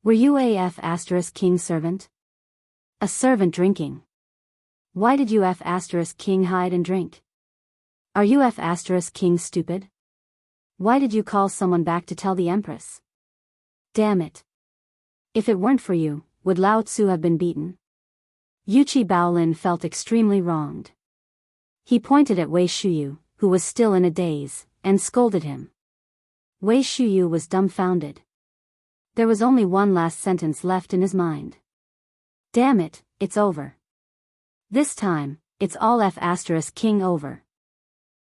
S1: Were you King's servant? A servant drinking. Why did you King hide and drink? Are you King stupid? Why did you call someone back to tell the Empress? Damn it. If it weren't for you, would Lao Tzu have been beaten? Yuchi Baolin felt extremely wronged. He pointed at Wei Shuyu, who was still in a daze, and scolded him. Wei Shuyu was dumbfounded. There was only one last sentence left in his mind. Damn it, it's over. This time, it's all King over.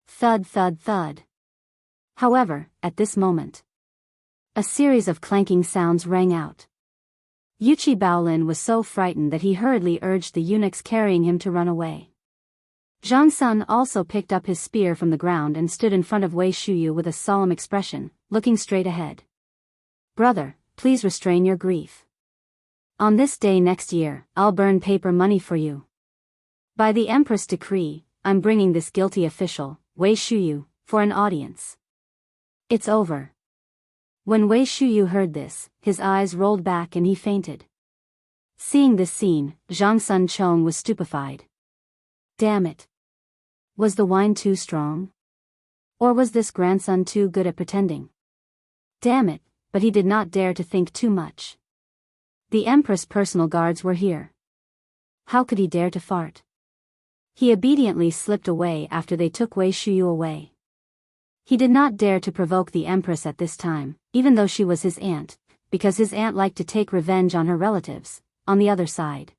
S1: Thud thud thud. However, at this moment, a series of clanking sounds rang out. Yuchi Baolin was so frightened that he hurriedly urged the eunuchs carrying him to run away. Zhang Sun also picked up his spear from the ground and stood in front of Wei Shuyu with a solemn expression, looking straight ahead. Brother, please restrain your grief. On this day next year, I'll burn paper money for you. By the Empress decree, I'm bringing this guilty official, Wei Shuyu, for an audience. It's over. When Wei Shuyu heard this, his eyes rolled back and he fainted. Seeing this scene, Zhang Sun Chong was stupefied. Damn it. Was the wine too strong? Or was this grandson too good at pretending? Damn it, but he did not dare to think too much. The Empress' personal guards were here. How could he dare to fart? He obediently slipped away after they took Wei Shuyu away. He did not dare to provoke the Empress at this time, even though she was his aunt, because his aunt liked to take revenge on her relatives, on the other side.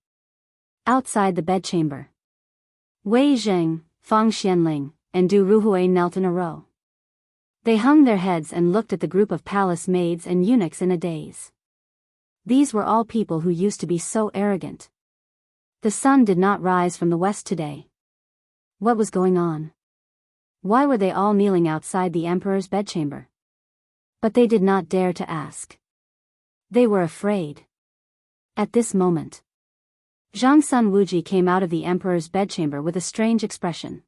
S1: Outside the bedchamber, Wei Zheng, Fang Xianling, and Du Ruhui knelt in a row. They hung their heads and looked at the group of palace maids and eunuchs in a daze. These were all people who used to be so arrogant. The sun did not rise from the west today. What was going on? Why were they all kneeling outside the emperor's bedchamber? But they did not dare to ask. They were afraid. At this moment, Zhang Sun Wuji came out of the emperor's bedchamber with a strange expression.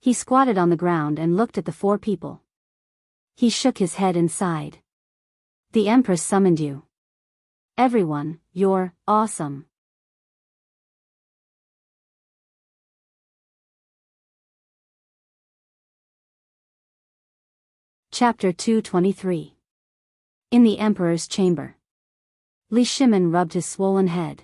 S1: He squatted on the ground and looked at the four people. He shook his head and sighed. The Empress summoned you. Everyone, you're awesome. Chapter 223. In the Emperor's Chamber. Li Shimin rubbed his swollen head.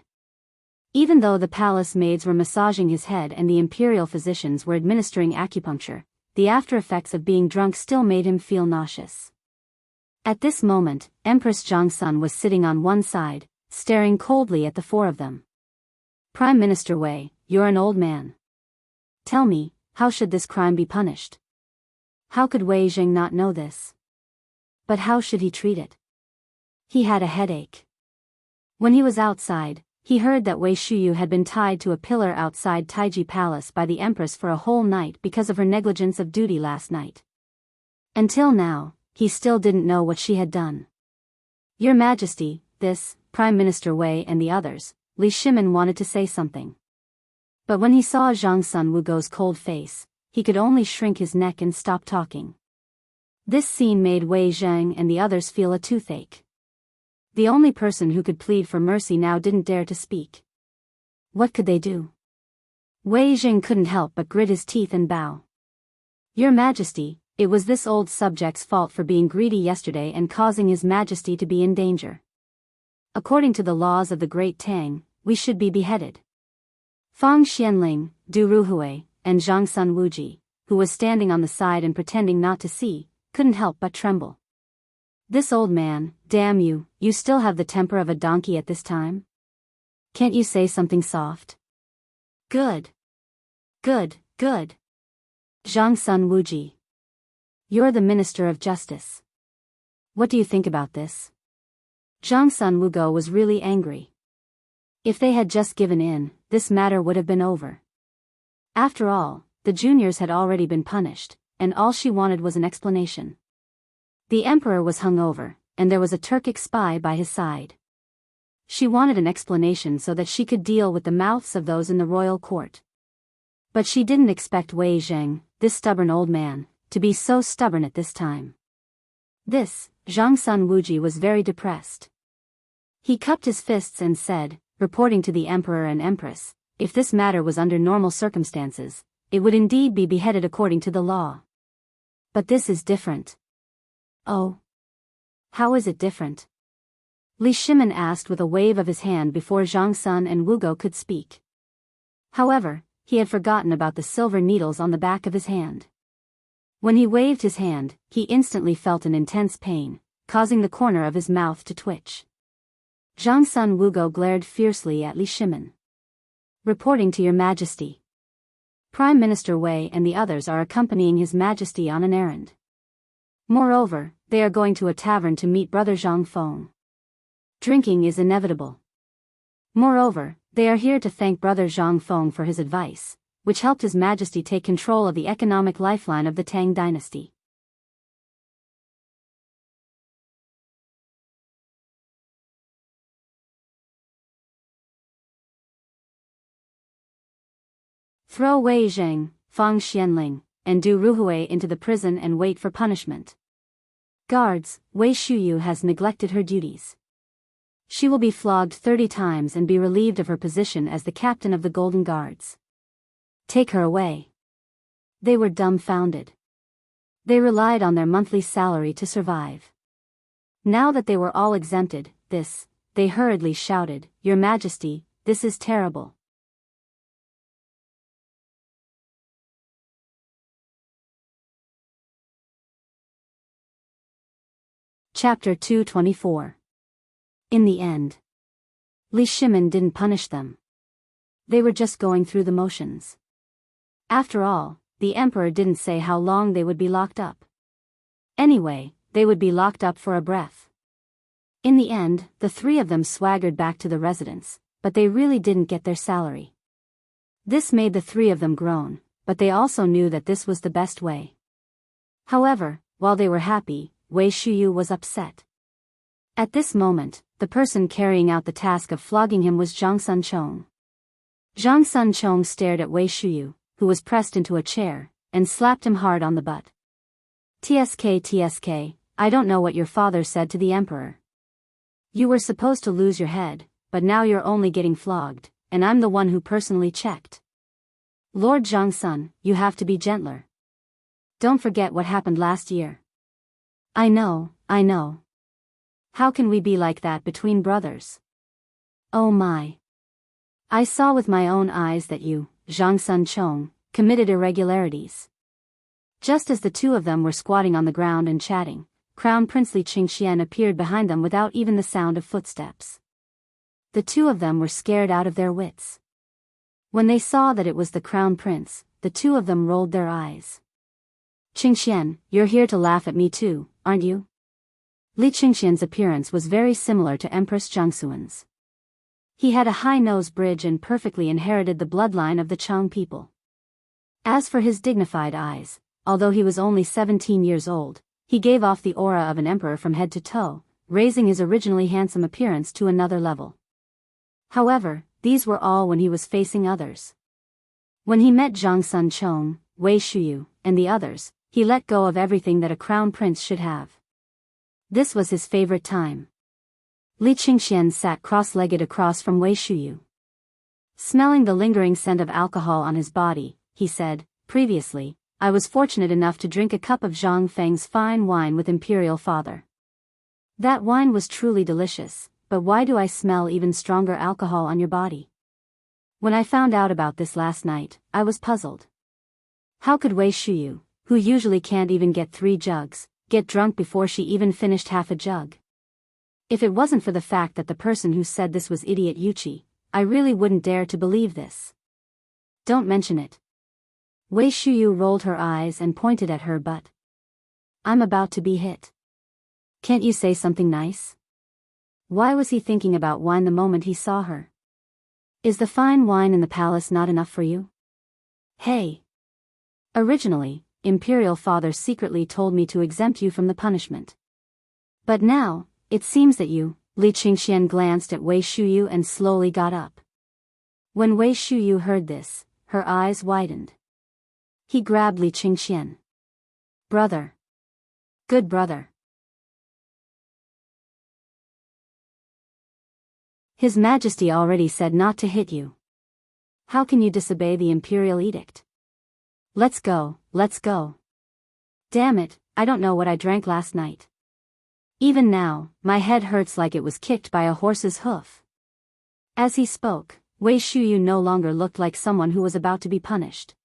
S1: Even though the palace maids were massaging his head and the imperial physicians were administering acupuncture, the after-effects of being drunk still made him feel nauseous. At this moment, Empress Zhangsun was sitting on one side, staring coldly at the four of them. Prime Minister Wei, you're an old man. Tell me, how should this crime be punished? How could Wei Jing not know this? But how should he treat it? He had a headache. When he was outside, he heard that Wei Shuyu had been tied to a pillar outside Taiji Palace by the Empress for a whole night because of her negligence of duty last night. Until now, he still didn't know what she had done. Your Majesty, this, Prime Minister Wei and the others, Li Shimin wanted to say something. But when he saw Zhang Sun Wugo's cold face, he could only shrink his neck and stop talking. This scene made Wei Zhang and the others feel a toothache. The only person who could plead for mercy now didn't dare to speak. What could they do? Wei Jing couldn't help but grit his teeth and bow. Your Majesty, it was this old subject's fault for being greedy yesterday and causing His Majesty to be in danger. According to the laws of the Great Tang, we should be beheaded. Fang Xianling, Du Ruhui, and Zhang Sun Wuji, who was standing on the side and pretending not to see, couldn't help but tremble. This old man, damn you, you still have the temper of a donkey at this time? Can't you say something soft? Good. Good, good. Zhang Sun Wuji. You're the Minister of Justice. What do you think about this? Zhang Sun Wugo was really angry. If they had just given in, this matter would have been over. After all, the juniors had already been punished, and all she wanted was an explanation. The emperor was hungover, and there was a Turkic spy by his side. She wanted an explanation so that she could deal with the mouths of those in the royal court. But she didn't expect Wei Zheng, this stubborn old man, to be so stubborn at this time. This, Zhang Sun Wuji was very depressed. He cupped his fists and said, reporting to the emperor and empress, if this matter was under normal circumstances, it would indeed be beheaded according to the law. But this is different. Oh. How is it different? Li Shimin asked with a wave of his hand before Zhang Sun and Wugo could speak. However, he had forgotten about the silver needles on the back of his hand. When he waved his hand, he instantly felt an intense pain, causing the corner of his mouth to twitch. Zhang Sun Wugo glared fiercely at Li Shimin. Reporting to Your Majesty. Prime Minister Wei and the others are accompanying His Majesty on an errand. Moreover, they are going to a tavern to meet Brother Zhang Feng. Drinking is inevitable. Moreover, they are here to thank Brother Zhang Feng for his advice, which helped His Majesty take control of the economic lifeline of the Tang dynasty. Throw Wei Zheng, Fang Xianling, and Du Ruhui into the prison and wait for punishment. Guards, Wei Shuyu has neglected her duties. She will be flogged 30 times and be relieved of her position as the captain of the Golden Guards. Take her away. They were dumbfounded. They relied on their monthly salary to survive. Now that they were all exempted, they hurriedly shouted, Your Majesty, this is terrible. Chapter 224. In the end, Li Shimin didn't punish them. They were just going through the motions. After all, the emperor didn't say how long they would be locked up. Anyway, they would be locked up for a breath. In the end, the three of them swaggered back to the residence, but they really didn't get their salary. This made the three of them groan, but they also knew that this was the best way. However, while they were happy, Wei Shuyu was upset. At this moment, the person carrying out the task of flogging him was Zhang Sunchong. Zhang Sunchong stared at Wei Shuyu, who was pressed into a chair, and slapped him hard on the butt. TSK, I don't know what your father said to the emperor. You were supposed to lose your head, but now you're only getting flogged, and I'm the one who personally checked. Lord Zhangsun, you have to be gentler. Don't forget what happened last year. I know. How can we be like that between brothers? Oh my. I saw with my own eyes that you, Zhang Sunchong, committed irregularities. Just as the two of them were squatting on the ground and chatting, Crown Prince Li Qingxian appeared behind them without even the sound of footsteps. The two of them were scared out of their wits. When they saw that it was the Crown Prince, the two of them rolled their eyes. Qingxian, you're here to laugh at me too, aren't you? Li Qingxian's appearance was very similar to Empress Jiangxuan's. He had a high nose bridge and perfectly inherited the bloodline of the Chang people. As for his dignified eyes, although he was only 17 years old, he gave off the aura of an emperor from head to toe, raising his originally handsome appearance to another level. However, these were all when he was facing others. When he met Zhang Sunchong, Wei Shuyu, and the others, he let go of everything that a crown prince should have. This was his favorite time. Li Qingxian sat cross-legged across from Wei Shuyu. Smelling the lingering scent of alcohol on his body, he said, previously, I was fortunate enough to drink a cup of Zhang Feng's fine wine with Imperial Father. That wine was truly delicious, but why do I smell even stronger alcohol on your body? When I found out about this last night, I was puzzled. How could Wei Shuyu, who usually can't even get 3 jugs, get drunk before she even finished half a jug? If it wasn't for the fact that the person who said this was idiot Yuchi, I really wouldn't dare to believe this. Don't mention it. Wei Shuyu rolled her eyes and pointed at her butt. I'm about to be hit. Can't you say something nice? Why was he thinking about wine the moment he saw her? Is the fine wine in the palace not enough for you? Hey! Originally, Imperial Father secretly told me to exempt you from the punishment. But now, it seems that you, Li Qingxian glanced at Wei Shuyu and slowly got up. When Wei Shuyu heard this, her eyes widened. He grabbed Li Qingxian. Brother. Good brother. His Majesty already said not to hit you. How can you disobey the imperial edict? Let's go. Damn it, I don't know what I drank last night. Even now, my head hurts like it was kicked by a horse's hoof. As he spoke, Wei Shuyu no longer looked like someone who was about to be punished.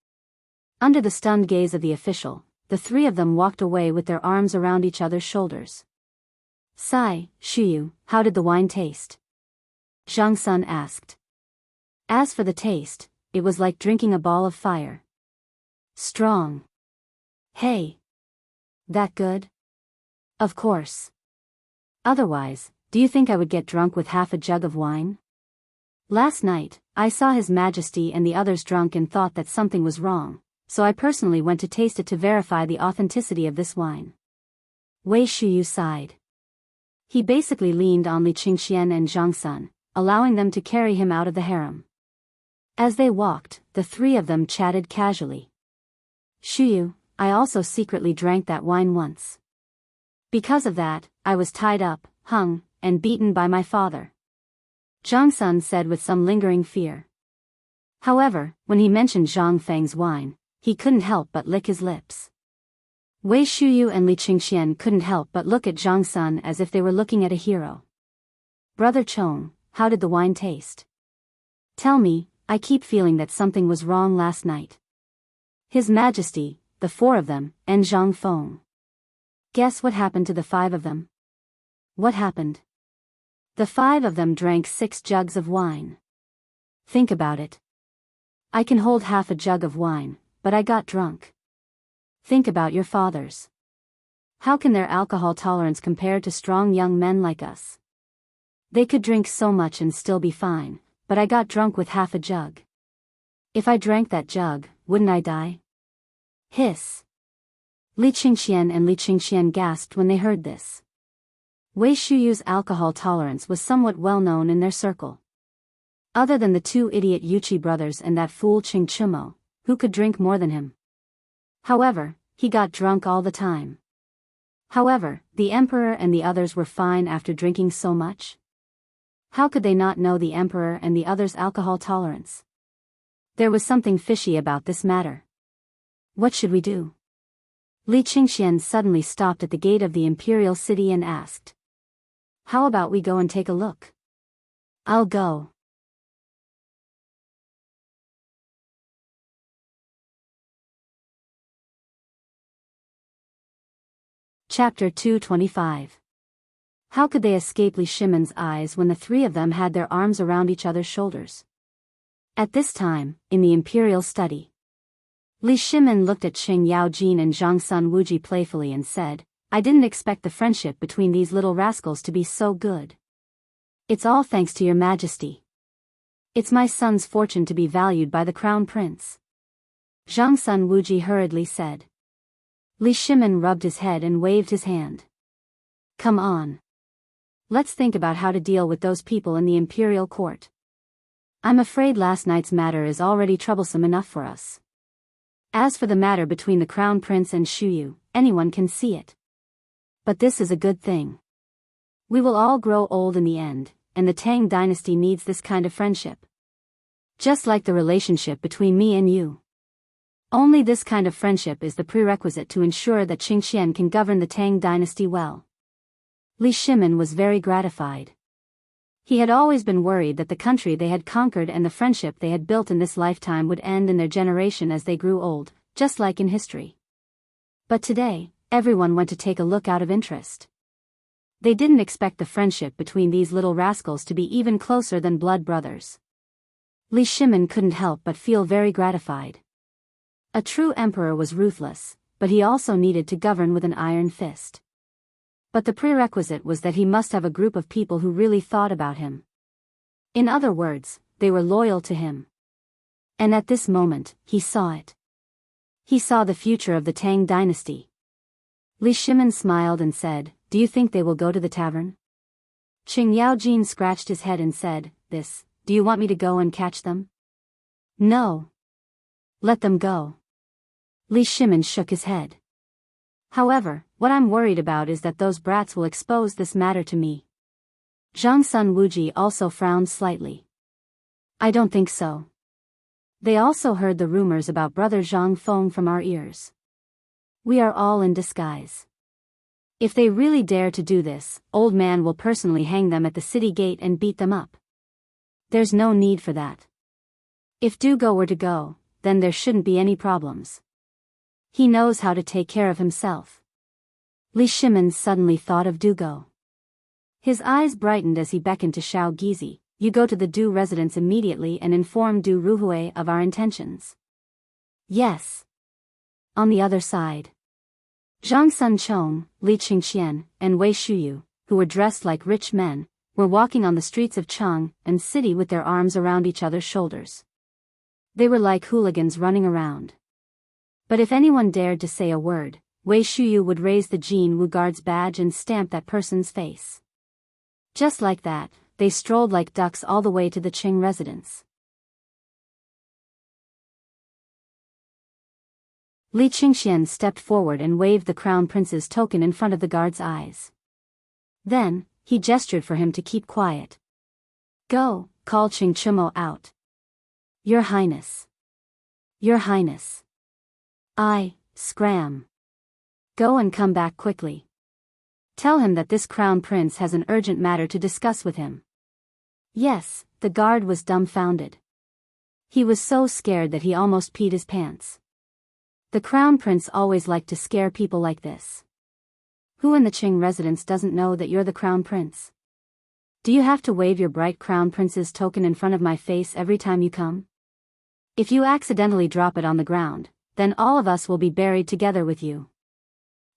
S1: Under the stunned gaze of the official, the three of them walked away with their arms around each other's shoulders. Shuyu, how did the wine taste? Zhang Sun asked. As for the taste, it was like drinking a ball of fire. Strong. Hey. That good? Of course. Otherwise, do you think I would get drunk with half a jug of wine? Last night, I saw His Majesty and the others drunk and thought that something was wrong, so I personally went to taste it to verify the authenticity of this wine. Wei Shuyu sighed. He basically leaned on Li Qingxian and Zhang Sun, allowing them to carry him out of the harem. As they walked, the three of them chatted casually. Shuyu, I also secretly drank that wine once. Because of that, I was tied up, hung, and beaten by my father. Zhang Sun said with some lingering fear. However, when he mentioned Zhang Feng's wine, he couldn't help but lick his lips. Wei Shuyu and Li Qingxian couldn't help but look at Zhang Sun as if they were looking at a hero. Brother Chong, how did the wine taste? Tell me, I keep feeling that something was wrong last night. His Majesty, the four of them, and Zhang Feng. Guess what happened to the 5 of them? What happened? The 5 of them drank 6 jugs of wine. Think about it. I can hold half a jug of wine, but I got drunk. Think about your fathers. How can their alcohol tolerance compare to strong young men like us? They could drink so much and still be fine, but I got drunk with half a jug. If I drank that jug, wouldn't I die? Hiss. Li Qingxian and Li Qingxian gasped when they heard this. Wei Shuyu's alcohol tolerance was somewhat well known in their circle. Other than the two idiot Yuchi brothers and that fool Qing Chumo, who could drink more than him. However, he got drunk all the time. However, the emperor and the others were fine after drinking so much. How could they not know the emperor and the others' alcohol tolerance? There was something fishy about this matter. What should we do? Li Qingxian suddenly stopped at the gate of the imperial city and asked. How about we go and take a look? I'll go. Chapter 225. How could they escape Li Shimon's eyes when the three of them had their arms around each other's shoulders? At this time, in the imperial study, Li Shimon looked at Qing Yaojin and Zhang Sun Wuji playfully and said, I didn't expect the friendship between these little rascals to be so good. It's all thanks to your majesty. It's my son's fortune to be valued by the crown prince. Zhang Sun Wuji hurriedly said. Li Shimon rubbed his head and waved his hand. Come on. Let's think about how to deal with those people in the imperial court. I'm afraid last night's matter is already troublesome enough for us. As for the matter between the crown prince and Shuyu, anyone can see it. But this is a good thing. We will all grow old in the end, and the Tang dynasty needs this kind of friendship. Just like the relationship between me and you. Only this kind of friendship is the prerequisite to ensure that Qingxian can govern the Tang dynasty well. Li Shimon was very gratified. He had always been worried that the country they had conquered and the friendship they had built in this lifetime would end in their generation as they grew old, just like in history. But today, everyone went to take a look out of interest. They didn't expect the friendship between these little rascals to be even closer than blood brothers. Li Shimon couldn't help but feel very gratified. A true emperor was ruthless, but he also needed to govern with an iron fist. But the prerequisite was that he must have a group of people who really thought about him. In other words, they were loyal to him. And at this moment, he saw it. He saw the future of the Tang dynasty. Li Shimon smiled and said, Do you think they will go to the tavern? Qing Yaojin scratched his head and said, Do you want me to go and catch them? No. Let them go. Li Shimon shook his head. However, what I'm worried about is that those brats will expose this matter to me. Zhang Sun Wuji also frowned slightly. I don't think so. They also heard the rumors about brother Zhang Feng from our ears. We are all in disguise. If they really dare to do this, old man will personally hang them at the city gate and beat them up. There's no need for that. If Dugo were to go, then there shouldn't be any problems. He knows how to take care of himself. Li Shimon suddenly thought of Dugo. His eyes brightened as he beckoned to Xiao Gizi, You go to the Du residence immediately and inform Du Ruhui of our intentions. Yes. On the other side, Zhang Sun Chong, Li Qingxian, and Wei Shuyu, who were dressed like rich men, were walking on the streets of Chang'an city with their arms around each other's shoulders. They were like hooligans running around. But if anyone dared to say a word, Wei Shuyu would raise the Jin Wu guard's badge and stamp that person's face. Just like that, they strolled like ducks all the way to the Qing residence. Li Qingxian stepped forward and waved the crown prince's token in front of the guard's eyes. Then, he gestured for him to keep quiet. Go, called Qing Chumo out. Your Highness. Your Highness. Scram. Go and come back quickly. Tell him that this crown prince has an urgent matter to discuss with him. Yes, the guard was dumbfounded. He was so scared that he almost peed his pants. The crown prince always liked to scare people like this. Who in the Qing residence doesn't know that you're the crown prince? Do you have to wave your bright crown prince's token in front of my face every time you come? If you accidentally drop it on the ground, then all of us will be buried together with you.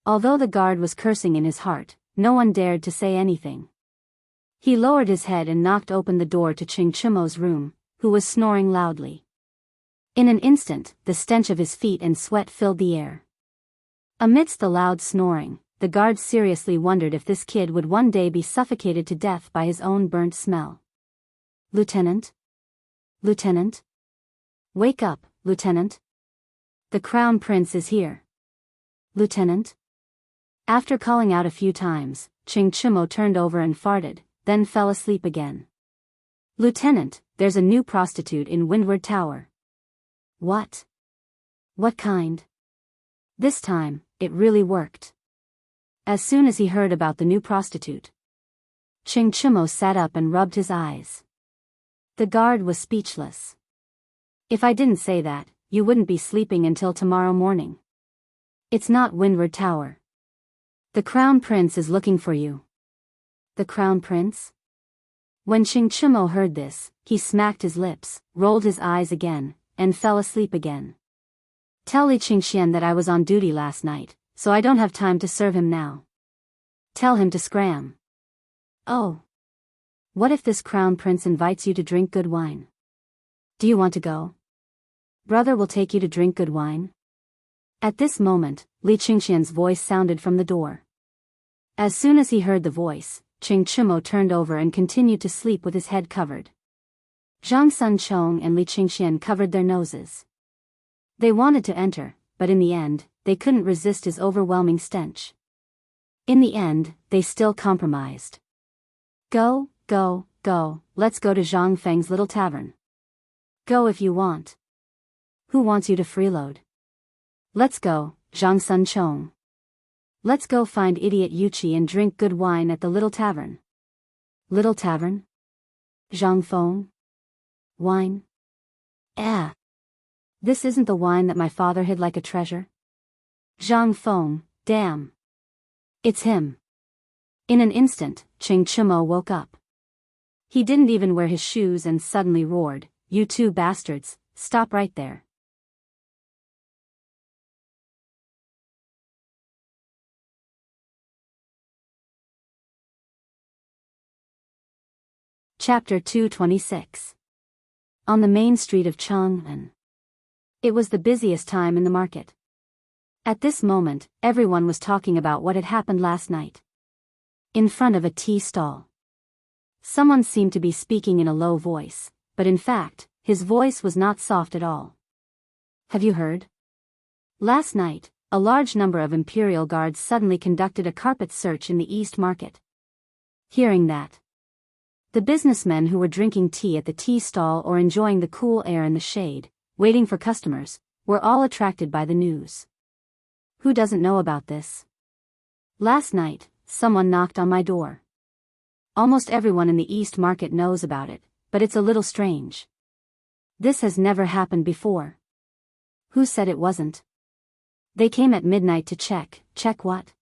S1: Although the guard was cursing in his heart, no one dared to say anything. He lowered his head and knocked open the door to Qing Chumo's room, who was snoring loudly. In an instant, the stench of his feet and sweat filled the air. Amidst the loud snoring, the guards seriously wondered if this kid would one day be suffocated to death by his own burnt smell. "Lieutenant? Lieutenant? Wake up, Lieutenant. The Crown Prince is here. Lieutenant?" After calling out a few times, Chang'an turned over and farted, then fell asleep again. "Lieutenant, there's a new prostitute in Windward Tower." "What? What kind?" This time, it really worked. As soon as he heard about the new prostitute, Chang'an sat up and rubbed his eyes. The guard was speechless. "If I didn't say that, you wouldn't be sleeping until tomorrow morning. It's not Windward Tower. The Crown Prince is looking for you." "The Crown Prince?" When Chang'an heard this, he smacked his lips, rolled his eyes again, and fell asleep again. "Tell Li Qingxian that I was on duty last night, so I don't have time to serve him now. Tell him to scram." "Oh. What if this Crown Prince invites you to drink good wine? Do you want to go? Brother will take you to drink good wine." At this moment, Li Qingxian's voice sounded from the door. As soon as he heard the voice, Chang'an turned over and continued to sleep with his head covered. Zhang Sunchong and Li Qingxian covered their noses. They wanted to enter, but in the end, they couldn't resist his overwhelming stench. In the end, they still compromised. "Go, go, go, let's go to Zhang Feng's little tavern." "Go if you want." "Who wants you to freeload?" "Let's go, Zhang Sunchong. Let's go find idiot Yuqi and drink good wine at the little tavern." "Little tavern? Zhang Feng? Wine? This isn't the wine that my father hid like a treasure." "Zhang Feng, damn. It's him." In an instant, Chang'an woke up. He didn't even wear his shoes and suddenly roared, "You two bastards, stop right there." Chapter 226. On the main street of Chang'an. It was the busiest time in the market. At this moment, everyone was talking about what had happened last night. In front of a tea stall, someone seemed to be speaking in a low voice, but in fact, his voice was not soft at all. "Have you heard? Last night, a large number of Imperial Guards suddenly conducted a carpet search in the East Market." Hearing that, the businessmen who were drinking tea at the tea stall or enjoying the cool air in the shade, waiting for customers, were all attracted by the news. Who doesn't know about this? Last night, someone knocked on my door. Almost everyone in the East Market knows about it, but it's a little strange. This has never happened before. Who said it wasn't? They came at midnight to check. Check what?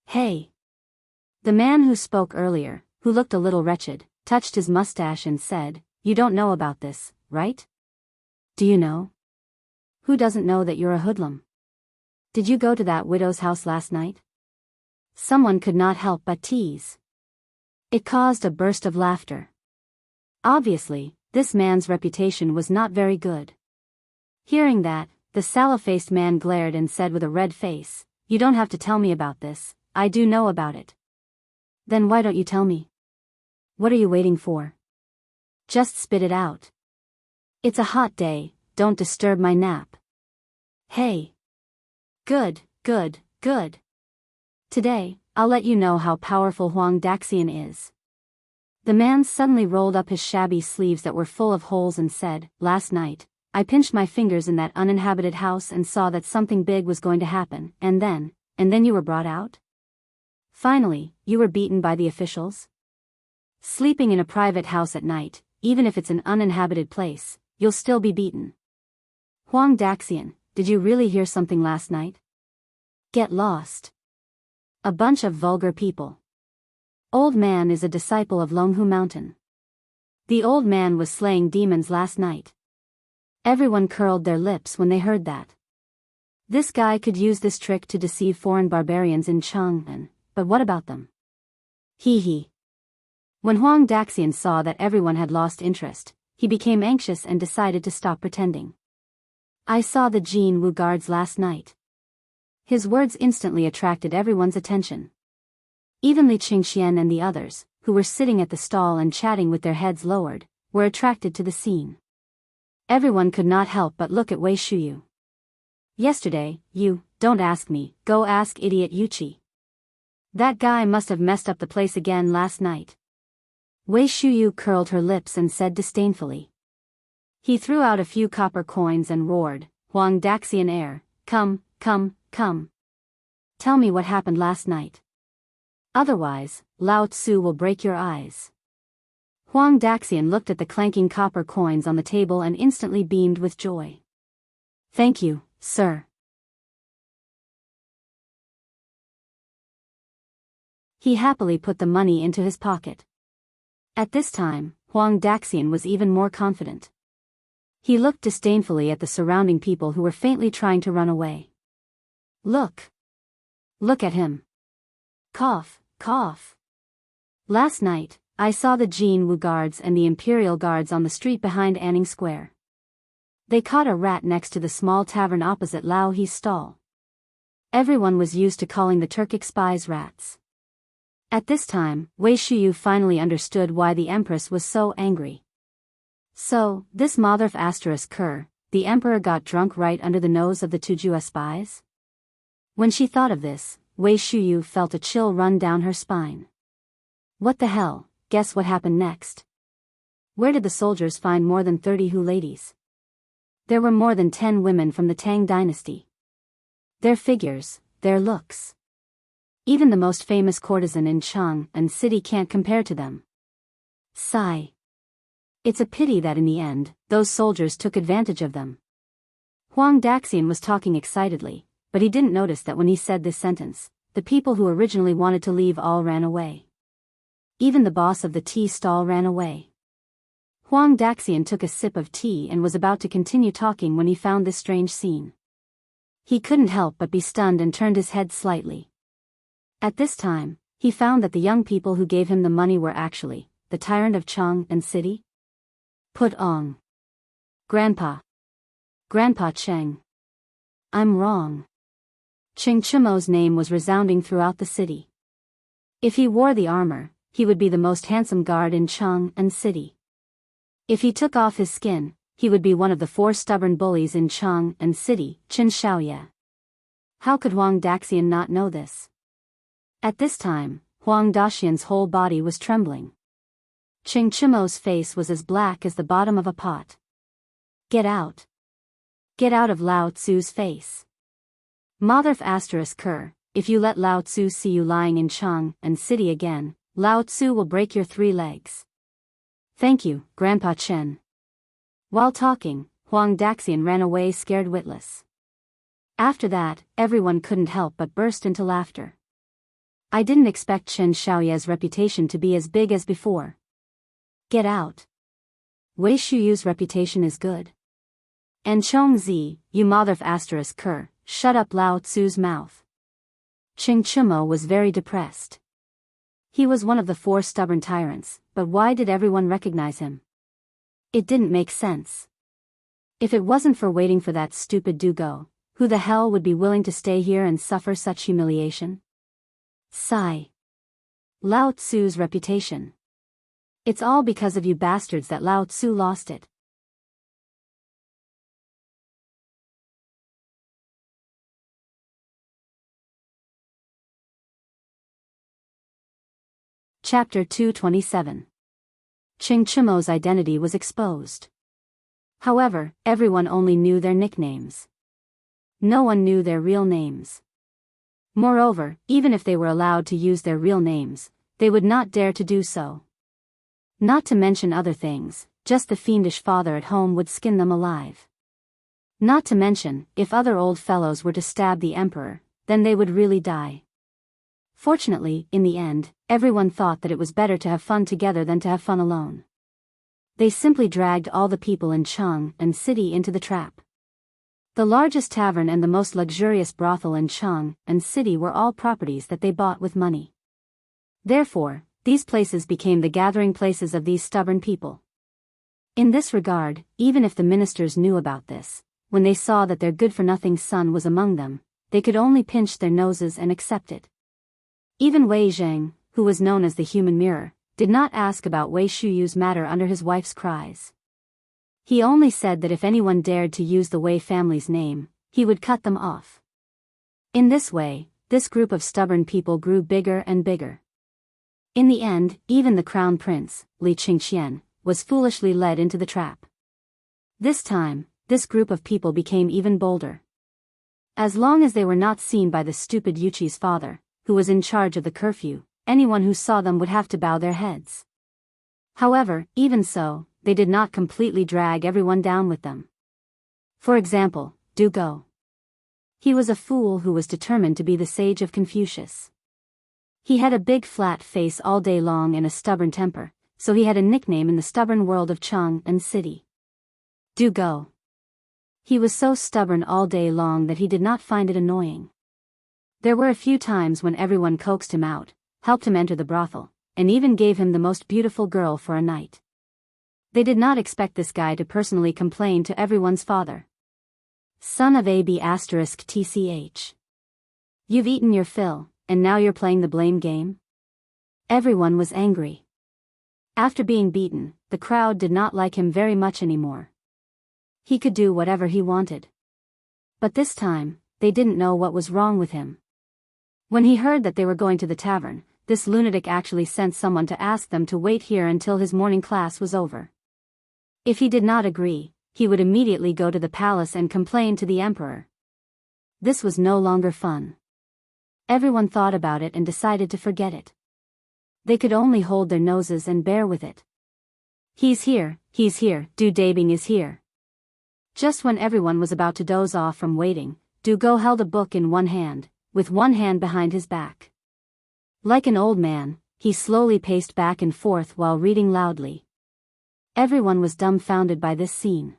S1: Hey. The man who spoke earlier, who looked a little wretched, touched his mustache and said, "You don't know about this, right? Do you know? Who doesn't know that you're a hoodlum? Did you go to that widow's house last night?" Someone could not help but tease. It caused a burst of laughter. Obviously, this man's reputation was not very good. Hearing that, the sallow-faced man glared and said with a red face, "You don't have to tell me about this, I do know about it." "Then why don't you tell me? What are you waiting for? Just spit it out. It's a hot day, don't disturb my nap." "Hey. Good, good, good. Today, I'll let you know how powerful Huang Daxian is." The man suddenly rolled up his shabby sleeves that were full of holes and said, "Last night, I pinched my fingers in that uninhabited house and saw that something big was going to happen, and then you were brought out? Finally, you were beaten by the officials? Sleeping in a private house at night, even if it's an uninhabited place, you'll still be beaten. Huang Daxian, did you really hear something last night? Get lost. A bunch of vulgar people. Old man is a disciple of Longhu Mountain. The old man was slaying demons last night." Everyone curled their lips when they heard that. This guy could use this trick to deceive foreign barbarians in Chang'an, but what about them? Hee. When Huang Daxian saw that everyone had lost interest, he became anxious and decided to stop pretending. I saw the Jin Wu guards last night. His words instantly attracted everyone's attention. Even Li Qingxian and the others, who were sitting at the stall and chatting with their heads lowered, were attracted to the scene. Everyone could not help but look at Wei Shuyu. Yesterday, don't ask me, go ask idiot Yuchi. That guy must have messed up the place again last night. Wei Shuyu curled her lips and said disdainfully. He threw out a few copper coins and roared, Huang Daxian air, come. Tell me what happened last night. Otherwise, Lao Tzu will break your eyes. Huang Daxian looked at the clanking copper coins on the table and instantly beamed with joy. Thank you, sir. He happily put the money into his pocket. At this time, Huang Daxian was even more confident. He looked disdainfully at the surrounding people who were faintly trying to run away. Look at him. Cough. Last night, I saw the Jin Wu guards and the Imperial guards on the street behind Anning Square. They caught a rat next to the small tavern opposite Lao He's stall. Everyone was used to calling the Turkic spies rats. At this time, Wei Shuyu finally understood why the Empress was so angry. So, this Motherf Ker, the Emperor got drunk right under the nose of the Tujua spies? When she thought of this, Wei Shuyu felt a chill run down her spine. What the hell, guess what happened next? Where did the soldiers find more than 30 Hu ladies? There were more than 10 women from the Tang dynasty. Their figures, their looks. Even the most famous courtesan in Chang'an city can't compare to them. Sigh. It's a pity that in the end, those soldiers took advantage of them. Huang Daxian was talking excitedly, but he didn't notice that when he said this sentence, the people who originally wanted to leave all ran away. Even the boss of the tea stall ran away. Huang Daxian took a sip of tea and was about to continue talking when he found this strange scene. He couldn't help but be stunned and turned his head slightly. At this time, he found that the young people who gave him the money were actually the tyrant of Chang'an city. Put Ong. Grandpa Cheng. I'm wrong. Cheng Chimo's name was resounding throughout the city. If he wore the armor, he would be the most handsome guard in Chang'an city. If he took off his skin, he would be one of the 4 stubborn bullies in Chang'an city, Qin Shaoye. How could Huang Daxian not know this? At this time, Huang Daxian's whole body was trembling. Cheng Chimo's face was as black as the bottom of a pot. Get out. Get out of Lao Tzu's face. Motherf Ker, if you let Lao Tzu see you lying in Chang'an city again, Lao Tzu will break your 3 legs. Thank you, Grandpa Chen. While talking, Huang Daxian ran away scared witless. After that, everyone couldn't help but burst into laughter. I didn't expect Chen Xiaoye's reputation to be as big as before. Get out. Wei Shuyu's reputation is good. And Chong Zi, you Motherf Ker, shut up Lao Tzu's mouth. Cheng Chimo was very depressed. He was one of the 4 stubborn tyrants, but why did everyone recognize him? It didn't make sense. If it wasn't for waiting for that stupid Dugo, who the hell would be willing to stay here and suffer such humiliation? Sigh. Lao Tzu's reputation. It's all because of you bastards that Lao Tzu lost it. Chapter 227. Cheng Chimo's identity was exposed. However, everyone only knew their nicknames. No one knew their real names. Moreover, even if they were allowed to use their real names, they would not dare to do so. Not to mention other things, just the fiendish father at home would skin them alive. Not to mention, if other old fellows were to stab the emperor, then they would really die. Fortunately, in the end, everyone thought that it was better to have fun together than to have fun alone. They simply dragged all the people in Chang'an city into the trap. The largest tavern and the most luxurious brothel in Chang'an city were all properties that they bought with money. Therefore, these places became the gathering places of these stubborn people. In this regard, even if the ministers knew about this, when they saw that their good-for-nothing son was among them, they could only pinch their noses and accept it. Even Wei Zheng, who was known as the human mirror, did not ask about Wei Shuyu's matter under his wife's cries. He only said that if anyone dared to use the Wei family's name, he would cut them off. In this way, this group of stubborn people grew bigger and bigger. In the end, even the crown prince, Li Qingxian, was foolishly led into the trap. This time, this group of people became even bolder. As long as they were not seen by the stupid Yuqi's father, who was in charge of the curfew, anyone who saw them would have to bow their heads. However, even so, they did not completely drag everyone down with them. For example, Du Go. He was a fool who was determined to be the sage of Confucius. He had a big flat face all day long and a stubborn temper, so he had a nickname in the stubborn world of Chang'an city. Du Go. He was so stubborn all day long that he did not find it annoying. There were a few times when everyone coaxed him out, helped him enter the brothel, and even gave him the most beautiful girl for a night. They did not expect this guy to personally complain to everyone's father. Son of AB*TCH. You've eaten your fill, and now you're playing the blame game? Everyone was angry. After being beaten, the crowd did not like him very much anymore. He could do whatever he wanted. But this time, they didn't know what was wrong with him. When he heard that they were going to the tavern, this lunatic actually sent someone to ask them to wait here until his morning class was over. If he did not agree, he would immediately go to the palace and complain to the emperor. This was no longer fun. Everyone thought about it and decided to forget it. They could only hold their noses and bear with it. He's here, Du Dabing is here. Just when everyone was about to doze off from waiting, Du Go held a book in one hand, with one hand behind his back. Like an old man, he slowly paced back and forth while reading loudly. Everyone was dumbfounded by this scene.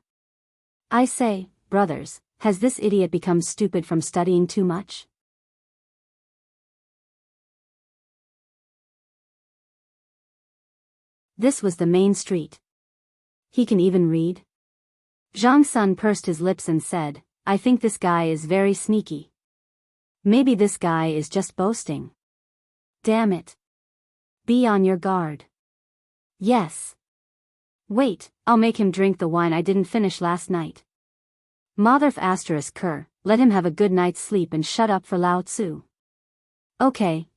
S1: I say, brothers, has this idiot become stupid from studying too much? This was the main street. He can even read? Zhang Sun pursed his lips and said, I think this guy is very sneaky. Maybe this guy is just boasting. Damn it. Be on your guard. Yes. Wait, I'll make him drink the wine I didn't finish last night. Motherf *Ker, let him have a good night's sleep and shut up for Lao Tzu. Okay.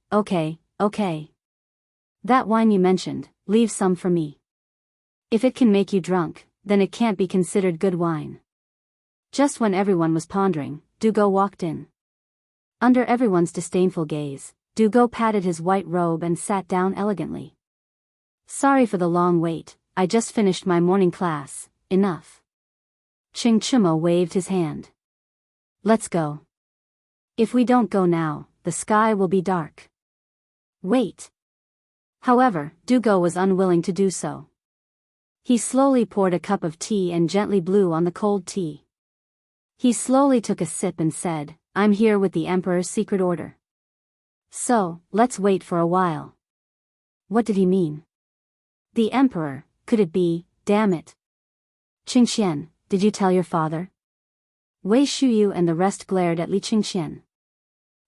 S1: That wine you mentioned, leave some for me. If it can make you drunk, then it can't be considered good wine. Just when everyone was pondering, Du Go walked in. Under everyone's disdainful gaze, Du Go patted his white robe and sat down elegantly. Sorry for the long wait, I just finished my morning class, enough. Ching Chumo waved his hand. Let's go. If we don't go now, the sky will be dark. Wait. However, Du Go was unwilling to do so. He slowly poured a cup of tea and gently blew on the cold tea. He slowly took a sip and said, I'm here with the Emperor's secret order. So, let's wait for a while. What did he mean? The Emperor, could it be, damn it. Qingxian, did you tell your father? Wei Shuyu and the rest glared at Li Qingxian.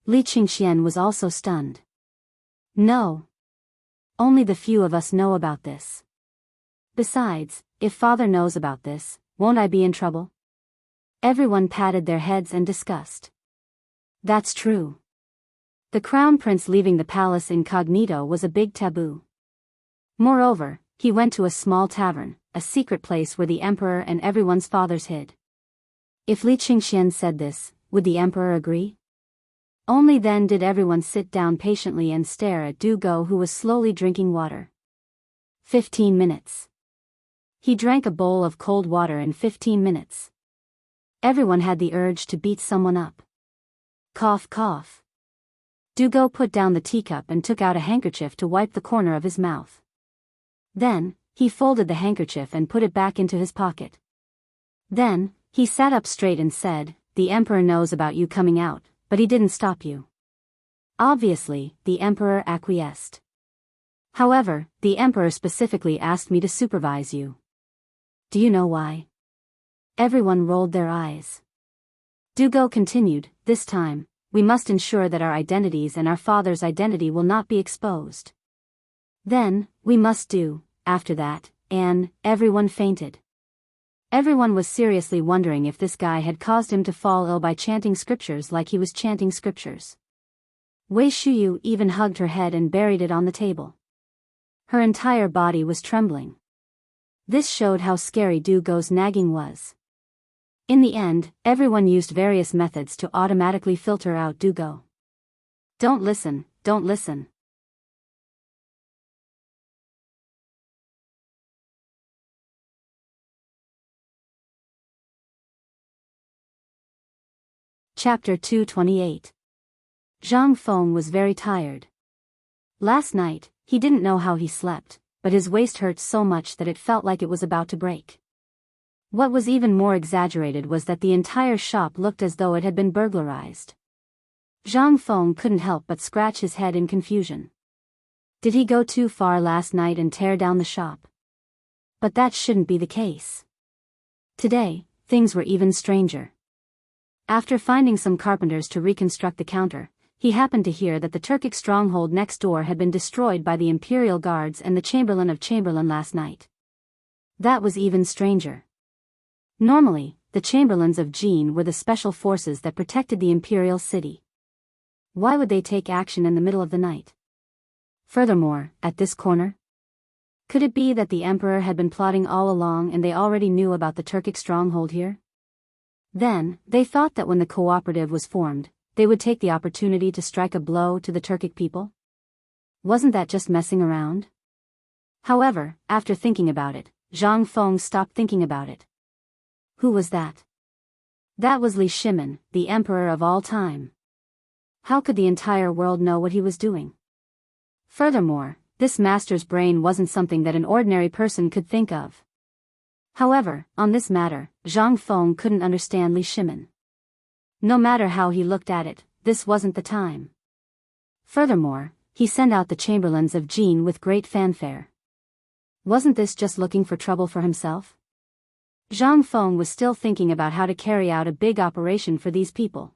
S1: Li Qingxian was also stunned. No. Only the few of us know about this. Besides, if father knows about this, won't I be in trouble? Everyone patted their heads in disgust. That's true. The crown prince leaving the palace incognito was a big taboo. Moreover, he went to a small tavern, a secret place where the emperor and everyone's fathers hid. If Li Qingxian said this, would the emperor agree? Only then did everyone sit down patiently and stare at Du Go, who was slowly drinking water. 15 minutes. He drank a bowl of cold water in 15 minutes. Everyone had the urge to beat someone up. Cough cough. Du Go put down the teacup and took out a handkerchief to wipe the corner of his mouth. Then, he folded the handkerchief and put it back into his pocket. Then, he sat up straight and said, the emperor knows about you coming out, but he didn't stop you. Obviously, the emperor acquiesced. However, the emperor specifically asked me to supervise you. Do you know why? Everyone rolled their eyes. Dugo continued, "This time, we must ensure that our identities and our father's identity will not be exposed. Then, we must do, after that," and everyone fainted. Everyone was seriously wondering if this guy had caused him to fall ill by chanting scriptures like he was chanting scriptures. Wei Shuyu even hugged her head and buried it on the table. Her entire body was trembling. This showed how scary Dugo's nagging was. In the end, everyone used various methods to automatically filter out Dugo. Don't listen, don't listen. Chapter 228. Zhang Feng was very tired. Last night, he didn't know how he slept, but his waist hurt so much that it felt like it was about to break. What was even more exaggerated was that the entire shop looked as though it had been burglarized. Zhang Feng couldn't help but scratch his head in confusion. Did he go too far last night and tear down the shop? But that shouldn't be the case. Today, things were even stranger. After finding some carpenters to reconstruct the counter, he happened to hear that the Turkic stronghold next door had been destroyed by the Imperial Guards and the Chamberlain of Chamberlain last night. That was even stranger. Normally, the Chamberlains of Jin were the special forces that protected the Imperial City. Why would they take action in the middle of the night? Furthermore, at this corner? Could it be that the Emperor had been plotting all along and they already knew about the Turkic stronghold here? Then, they thought that when the cooperative was formed, they would take the opportunity to strike a blow to the Turkic people? Wasn't that just messing around? However, after thinking about it, Zhang Feng stopped thinking about it. Who was that? That was Li Shimin, the emperor of all time. How could the entire world know what he was doing? Furthermore, this master's brain wasn't something that an ordinary person could think of. However, on this matter, Zhang Feng couldn't understand Li Shimin. No matter how he looked at it, this wasn't the time. Furthermore, he sent out the Chamberlains of Jin with great fanfare. Wasn't this just looking for trouble for himself? Zhang Feng was still thinking about how to carry out a big operation for these people.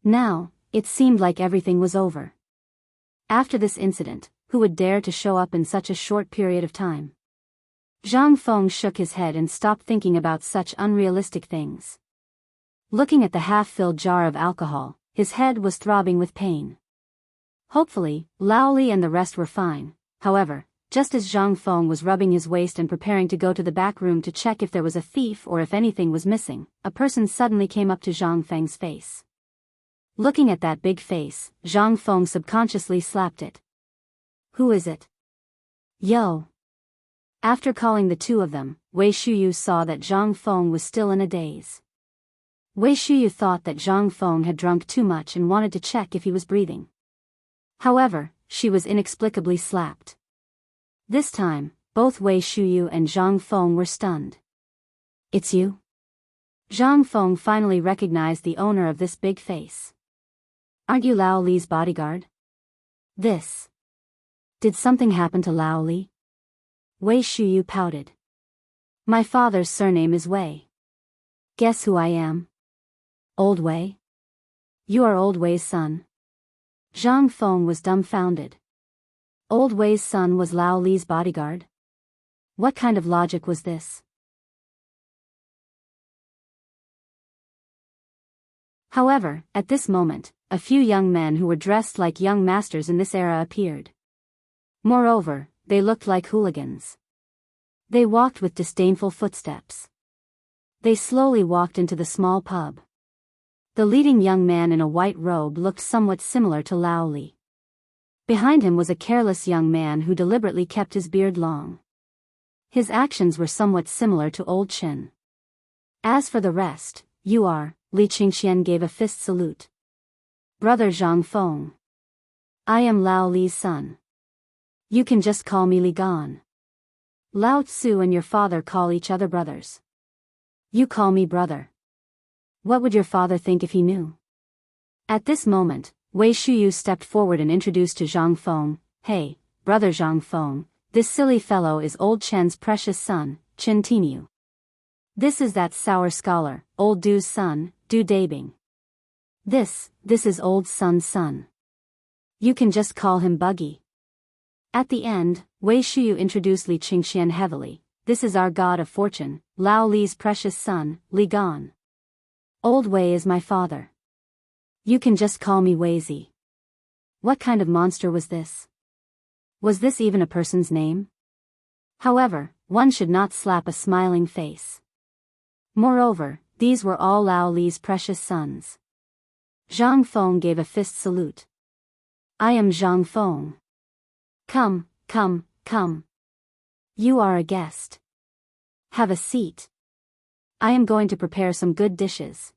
S1: Now, it seemed like everything was over. After this incident, who would dare to show up in such a short period of time? Zhang Feng shook his head and stopped thinking about such unrealistic things. Looking at the half-filled jar of alcohol, his head was throbbing with pain. Hopefully, Lao Li and the rest were fine. However, just as Zhang Feng was rubbing his waist and preparing to go to the back room to check if there was a thief or if anything was missing, a person suddenly came up to Zhang Feng's face. Looking at that big face, Zhang Feng subconsciously slapped it. Who is it? Yo! After calling the two of them, Wei Shuyu saw that Zhang Feng was still in a daze. Wei Shuyu thought that Zhang Feng had drunk too much and wanted to check if he was breathing. However, she was inexplicably slapped. This time, both Wei Shuyu and Zhang Feng were stunned. It's you? Zhang Feng finally recognized the owner of this big face. Aren't you Lao Li's bodyguard? This. Did something happen to Lao Li? Wei Shuyu pouted. My father's surname is Wei. Guess who I am? Old Wei? You are Old Wei's son. Zhang Feng was dumbfounded. Old Wei's son was Lao Li's bodyguard? What kind of logic was this? However, at this moment, a few young men who were dressed like young masters in this era appeared. Moreover, they looked like hooligans. They walked with disdainful footsteps. They slowly walked into the small pub. The leading young man in a white robe looked somewhat similar to Lao Li. Behind him was a careless young man who deliberately kept his beard long. His actions were somewhat similar to Old Chen. As for the rest, you are, Li Qingxian gave a fist salute. Brother Zhang Feng. I am Lao Li's son. You can just call me Li Gan. Lao Tzu and your father call each other brothers. You call me brother. What would your father think if he knew? At this moment, Wei Shuyu stepped forward and introduced to Zhang Feng, Hey, brother Zhang Feng, this silly fellow is Old Chen's precious son, Chen Tinyu. This is that sour scholar, old Du's son, Du Dabing. This is old Sun's son. You can just call him Buggy. At the end, Wei Shuyu introduced Li Qingxian heavily. This is our god of fortune, Lao Li's precious son, Li Gan. Old Wei is my father. You can just call me Weizi. What kind of monster was this? Was this even a person's name? However, one should not slap a smiling face. Moreover, these were all Lao Li's precious sons. Zhang Feng gave a fist salute. I am Zhang Feng. Come, come, come. You are a guest. Have a seat. I am going to prepare some good dishes.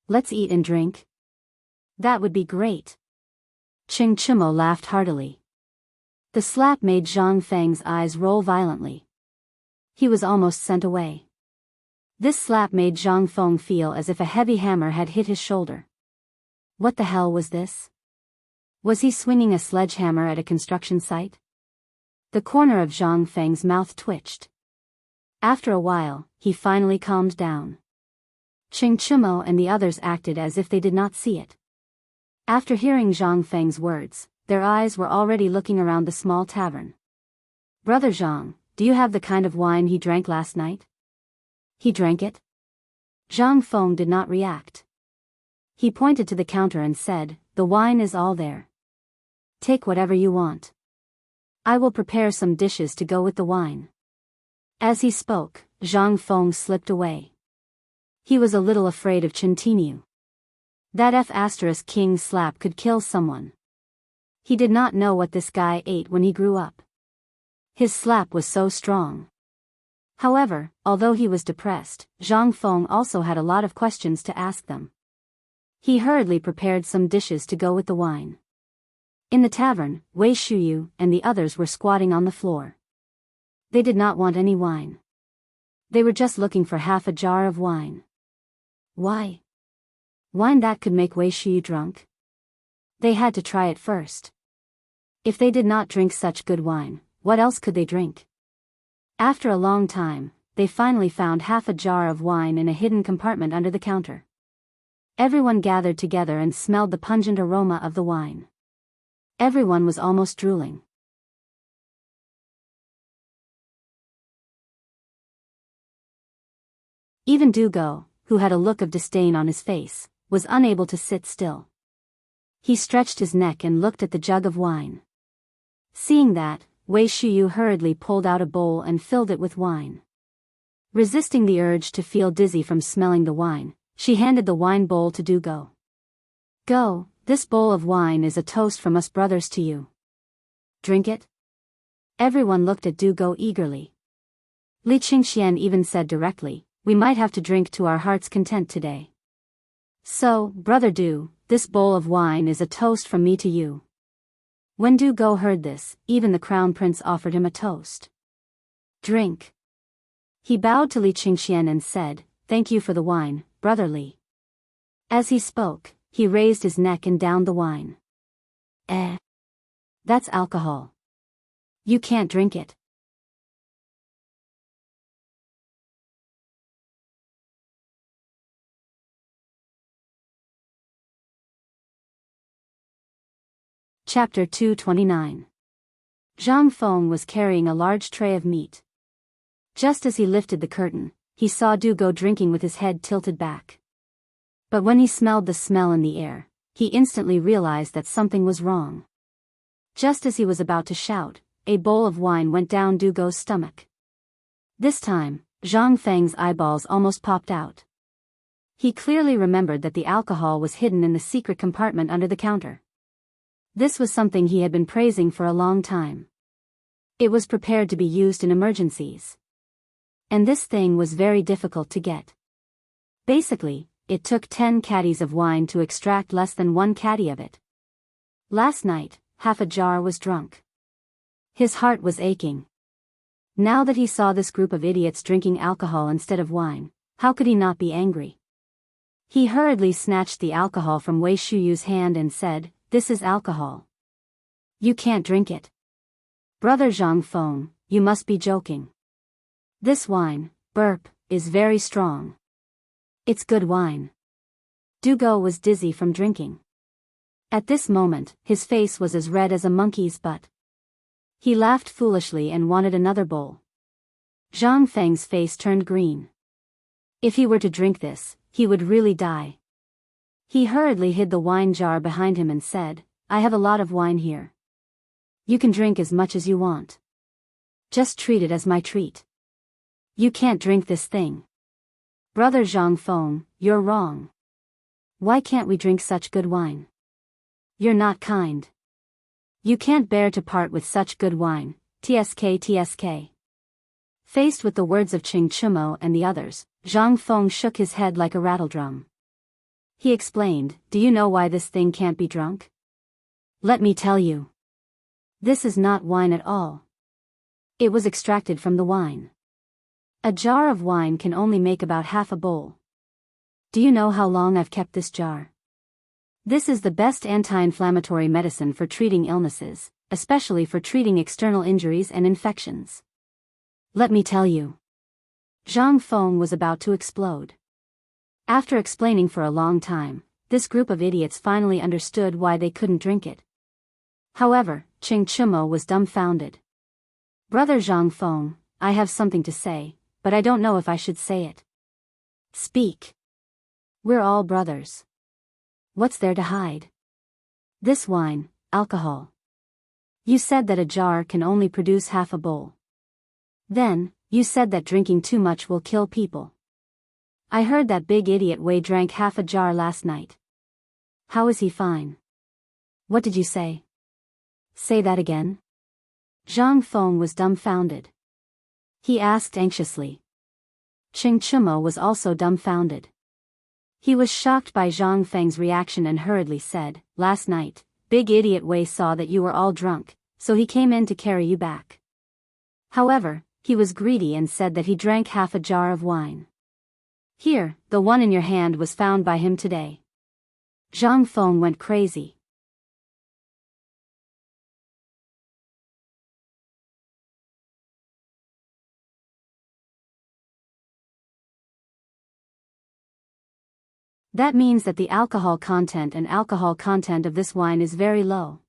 S1: Let's eat and drink. That would be great. Ching Chimo laughed heartily. The slap made Zhang Feng's eyes roll violently. He was almost sent away. This slap made Zhang Feng feel as if a heavy hammer had hit his shoulder. What the hell was this? Was he swinging a sledgehammer at a construction site? The corner of Zhang Feng's mouth twitched. After a while, he finally calmed down. Ching Chimo and the others acted as if they did not see it. After hearing Zhang Feng's words, their eyes were already looking around the small tavern. Brother Zhang, do you have the kind of wine he drank last night? He drank it? Zhang Feng did not react. He pointed to the counter and said, the wine is all there. Take whatever you want. I will prepare some dishes to go with the wine. As he spoke, Zhang Feng slipped away. He was a little afraid of Chen Tinyu. That F***king slap could kill someone. He did not know what this guy ate when he grew up. His slap was so strong. However, although he was depressed, Zhang Feng also had a lot of questions to ask them. He hurriedly prepared some dishes to go with the wine. In the tavern, Wei Shuyu and the others were squatting on the floor. They did not want any wine. They were just looking for half a jar of wine. Why? Wine that could make Wei Shuyu drunk? They had to try it first. If they did not drink such good wine, what else could they drink? After a long time, they finally found half a jar of wine in a hidden compartment under the counter. Everyone gathered together and smelled the pungent aroma of the wine. Everyone was almost drooling. Even Du Go, who had a look of disdain on his face, was unable to sit still. He stretched his neck and looked at the jug of wine. Seeing that, Wei Shuyu hurriedly pulled out a bowl and filled it with wine. Resisting the urge to feel dizzy from smelling the wine, she handed the wine bowl to Du Go. Go, this bowl of wine is a toast from us brothers to you. Drink it? Everyone looked at Du Go eagerly. Li Qingxian even said directly, we might have to drink to our heart's content today. So, Brother Du, this bowl of wine is a toast from me to you. When Du Go heard this, even the crown prince offered him a toast. Drink. He bowed to Li Qingxian and said, thank you for the wine, Brother Li. As he spoke, he raised his neck and downed the wine. That's alcohol. You can't drink it. Chapter 229. Zhang Feng was carrying a large tray of meat. Just as he lifted the curtain, he saw Du Go drinking with his head tilted back. But when he smelled the smell in the air, he instantly realized that something was wrong. Just as he was about to shout, a bowl of wine went down Du Go's stomach. This time, Zhang Feng's eyeballs almost popped out. He clearly remembered that the alcohol was hidden in the secret compartment under the counter. This was something he had been praising for a long time. It was prepared to be used in emergencies. And this thing was very difficult to get. Basically, it took 10 caddies of wine to extract less than 1 caddy of it. Last night, half a jar was drunk. His heart was aching. Now that he saw this group of idiots drinking alcohol instead of wine, how could he not be angry? He hurriedly snatched the alcohol from Wei Shuyu's hand and said, this is alcohol. You can't drink it. Brother Zhang Feng, you must be joking. This wine, burp, is very strong. It's good wine. Dugo was dizzy from drinking. At this moment, his face was as red as a monkey's butt. He laughed foolishly and wanted another bowl. Zhang Feng's face turned green. If he were to drink this, he would really die. He hurriedly hid the wine jar behind him and said, I have a lot of wine here. You can drink as much as you want. Just treat it as my treat. You can't drink this thing. Brother Zhang Feng, you're wrong. Why can't we drink such good wine? You're not kind. You can't bear to part with such good wine, tsk. Faced with the words of Ching Chumo and the others, Zhang Feng shook his head like a rattledrum. He explained, do you know why this thing can't be drunk? Let me tell you. This is not wine at all. It was extracted from the wine. A jar of wine can only make about half a bowl. Do you know how long I've kept this jar? This is the best anti-inflammatory medicine for treating illnesses, especially for treating external injuries and infections. Let me tell you. Zhang Feng was about to explode. After explaining for a long time, this group of idiots finally understood why they couldn't drink it. However, Ching Chumo was dumbfounded. Brother Zhang Feng, I have something to say, but I don't know if I should say it. Speak. We're all brothers. What's there to hide? This wine, alcohol. You said that a jar can only produce half a bowl. Then, you said that drinking too much will kill people. I heard that big idiot Wei drank half a jar last night. How is he fine? What did you say? Say that again? Zhang Feng was dumbfounded. He asked anxiously. Ching Chumo was also dumbfounded. He was shocked by Zhang Feng's reaction and hurriedly said, last night, big idiot Wei saw that you were all drunk, so he came in to carry you back. However, he was greedy and said that he drank half a jar of wine. Here, the one in your hand was found by him today. Zhang Feng went crazy. That means that the alcohol content of this wine is very low.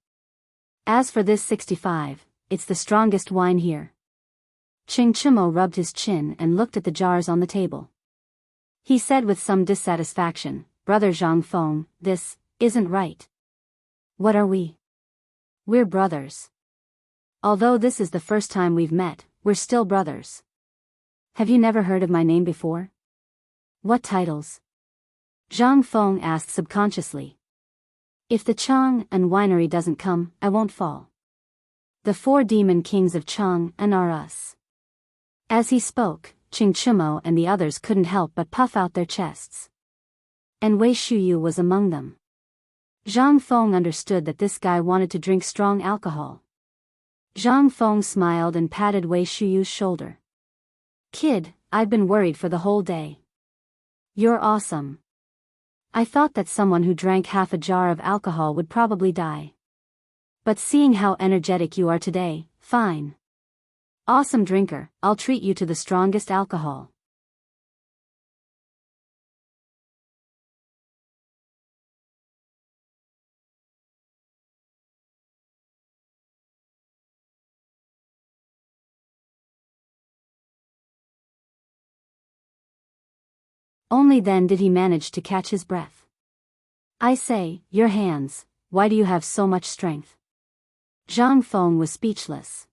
S1: As for this 65, it's the strongest wine here. Ching Chumo rubbed his chin and looked at the jars on the table. He said with some dissatisfaction, Brother Zhang Feng, this isn't right. What are we? We're brothers. Although this is the first time we've met, we're still brothers. Have you never heard of my name before? What titles? Zhang Feng asked subconsciously. If the Chang'an winery doesn't come, I won't fall. The 4 demon kings of Chang'an are us. As he spoke, Ching Chumo and the others couldn't help but puff out their chests. And Wei Shuyu was among them. Zhang Feng understood that this guy wanted to drink strong alcohol. Zhang Feng smiled and patted Wei Shuyu's shoulder. Kid, I've been worried for the whole day. You're awesome. I thought that someone who drank half a jar of alcohol would probably die. But seeing how energetic you are today, fine. Awesome drinker, I'll treat you to the strongest alcohol. Only then did he manage to catch his breath. I say, your hands, why do you have so much strength? Zhang Feng was speechless.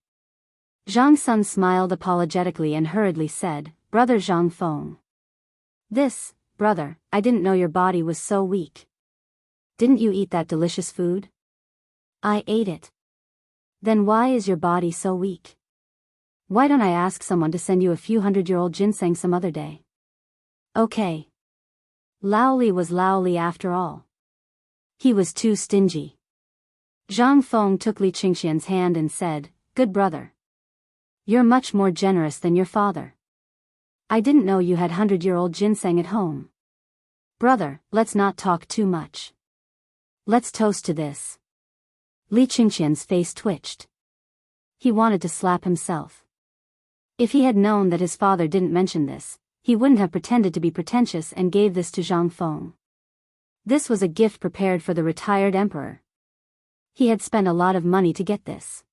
S1: Zhang Sun smiled apologetically and hurriedly said, Brother Zhang Feng. Brother, I didn't know your body was so weak. Didn't you eat that delicious food? I ate it. Then why is your body so weak? Why don't I ask someone to send you a few 100-year-old ginseng some other day? Okay. Laoli was Laoli after all. He was too stingy. Zhang Feng took Li Qingxian's hand and said, Good brother. You're much more generous than your father. I didn't know you had 100-year-old ginseng at home. Brother, let's not talk too much. Let's toast to this. Li Qingxian's face twitched. He wanted to slap himself. If he had known that his father didn't mention this, he wouldn't have pretended to be pretentious and gave this to Zhang Feng. This was a gift prepared for the retired emperor. He had spent a lot of money to get this.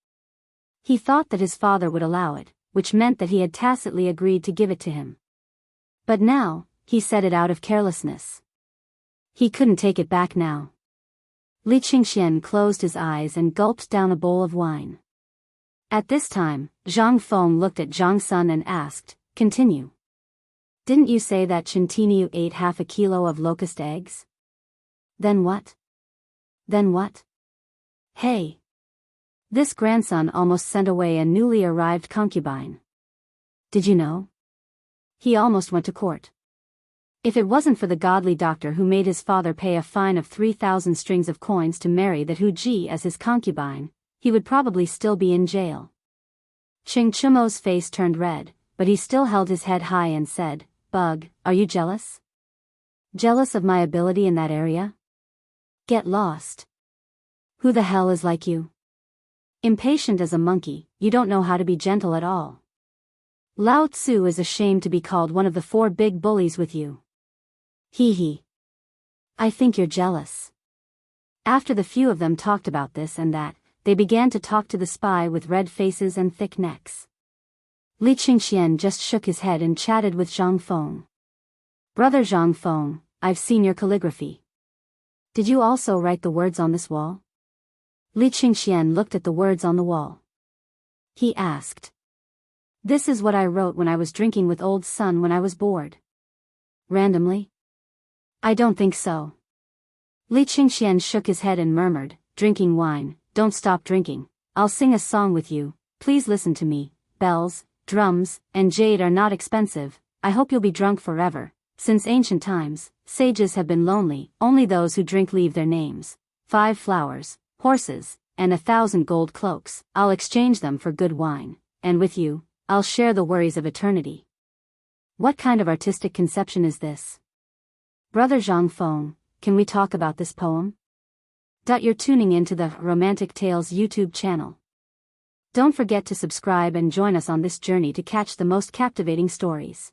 S1: He thought that his father would allow it, which meant that he had tacitly agreed to give it to him. But now, he said it out of carelessness. He couldn't take it back now. Li Qingxian closed his eyes and gulped down a bowl of wine. At this time, Zhang Feng looked at Zhang Sun and asked, "Continue. Didn't you say that Chintinu ate half a kilo of locust eggs? Then what? Then what? Hey! This grandson almost sent away a newly arrived concubine. Did you know? He almost went to court. If it wasn't for the godly doctor who made his father pay a fine of 3,000 strings of coins to marry that Hu Ji as his concubine, he would probably still be in jail." Ching Chumo's face turned red, but he still held his head high and said, "Bug, are you jealous? Jealous of my ability in that area? Get lost. Who the hell is like you? Impatient as a monkey, you don't know how to be gentle at all. Lao Tzu is ashamed to be called one of the 4 big bullies with you. Hee hee. I think you're jealous." After the few of them talked about this and that, they began to talk to the spy with red faces and thick necks. Li Qingxian just shook his head and chatted with Zhang Feng. "Brother Zhang Feng, I've seen your calligraphy. Did you also write the words on this wall?" Li Qingxian looked at the words on the wall. He asked. "This is what I wrote when I was drinking with old Sun when I was bored. Randomly? I don't think so." Li Qingxian shook his head and murmured, "Drinking wine, don't stop drinking. I'll sing a song with you, please listen to me. Bells, drums, and jade are not expensive. I hope you'll be drunk forever. Since ancient times, sages have been lonely, only those who drink leave their names. 5 flowers, horses, and 1,000 gold cloaks. I'll exchange them for good wine, and with you, I'll share the worries of eternity." What kind of artistic conception is this? Brother Zhang Feng, can we talk about this poem? You're tuning into the Romantic Tales YouTube channel. Don't forget to subscribe and join us on this journey to catch the most captivating stories.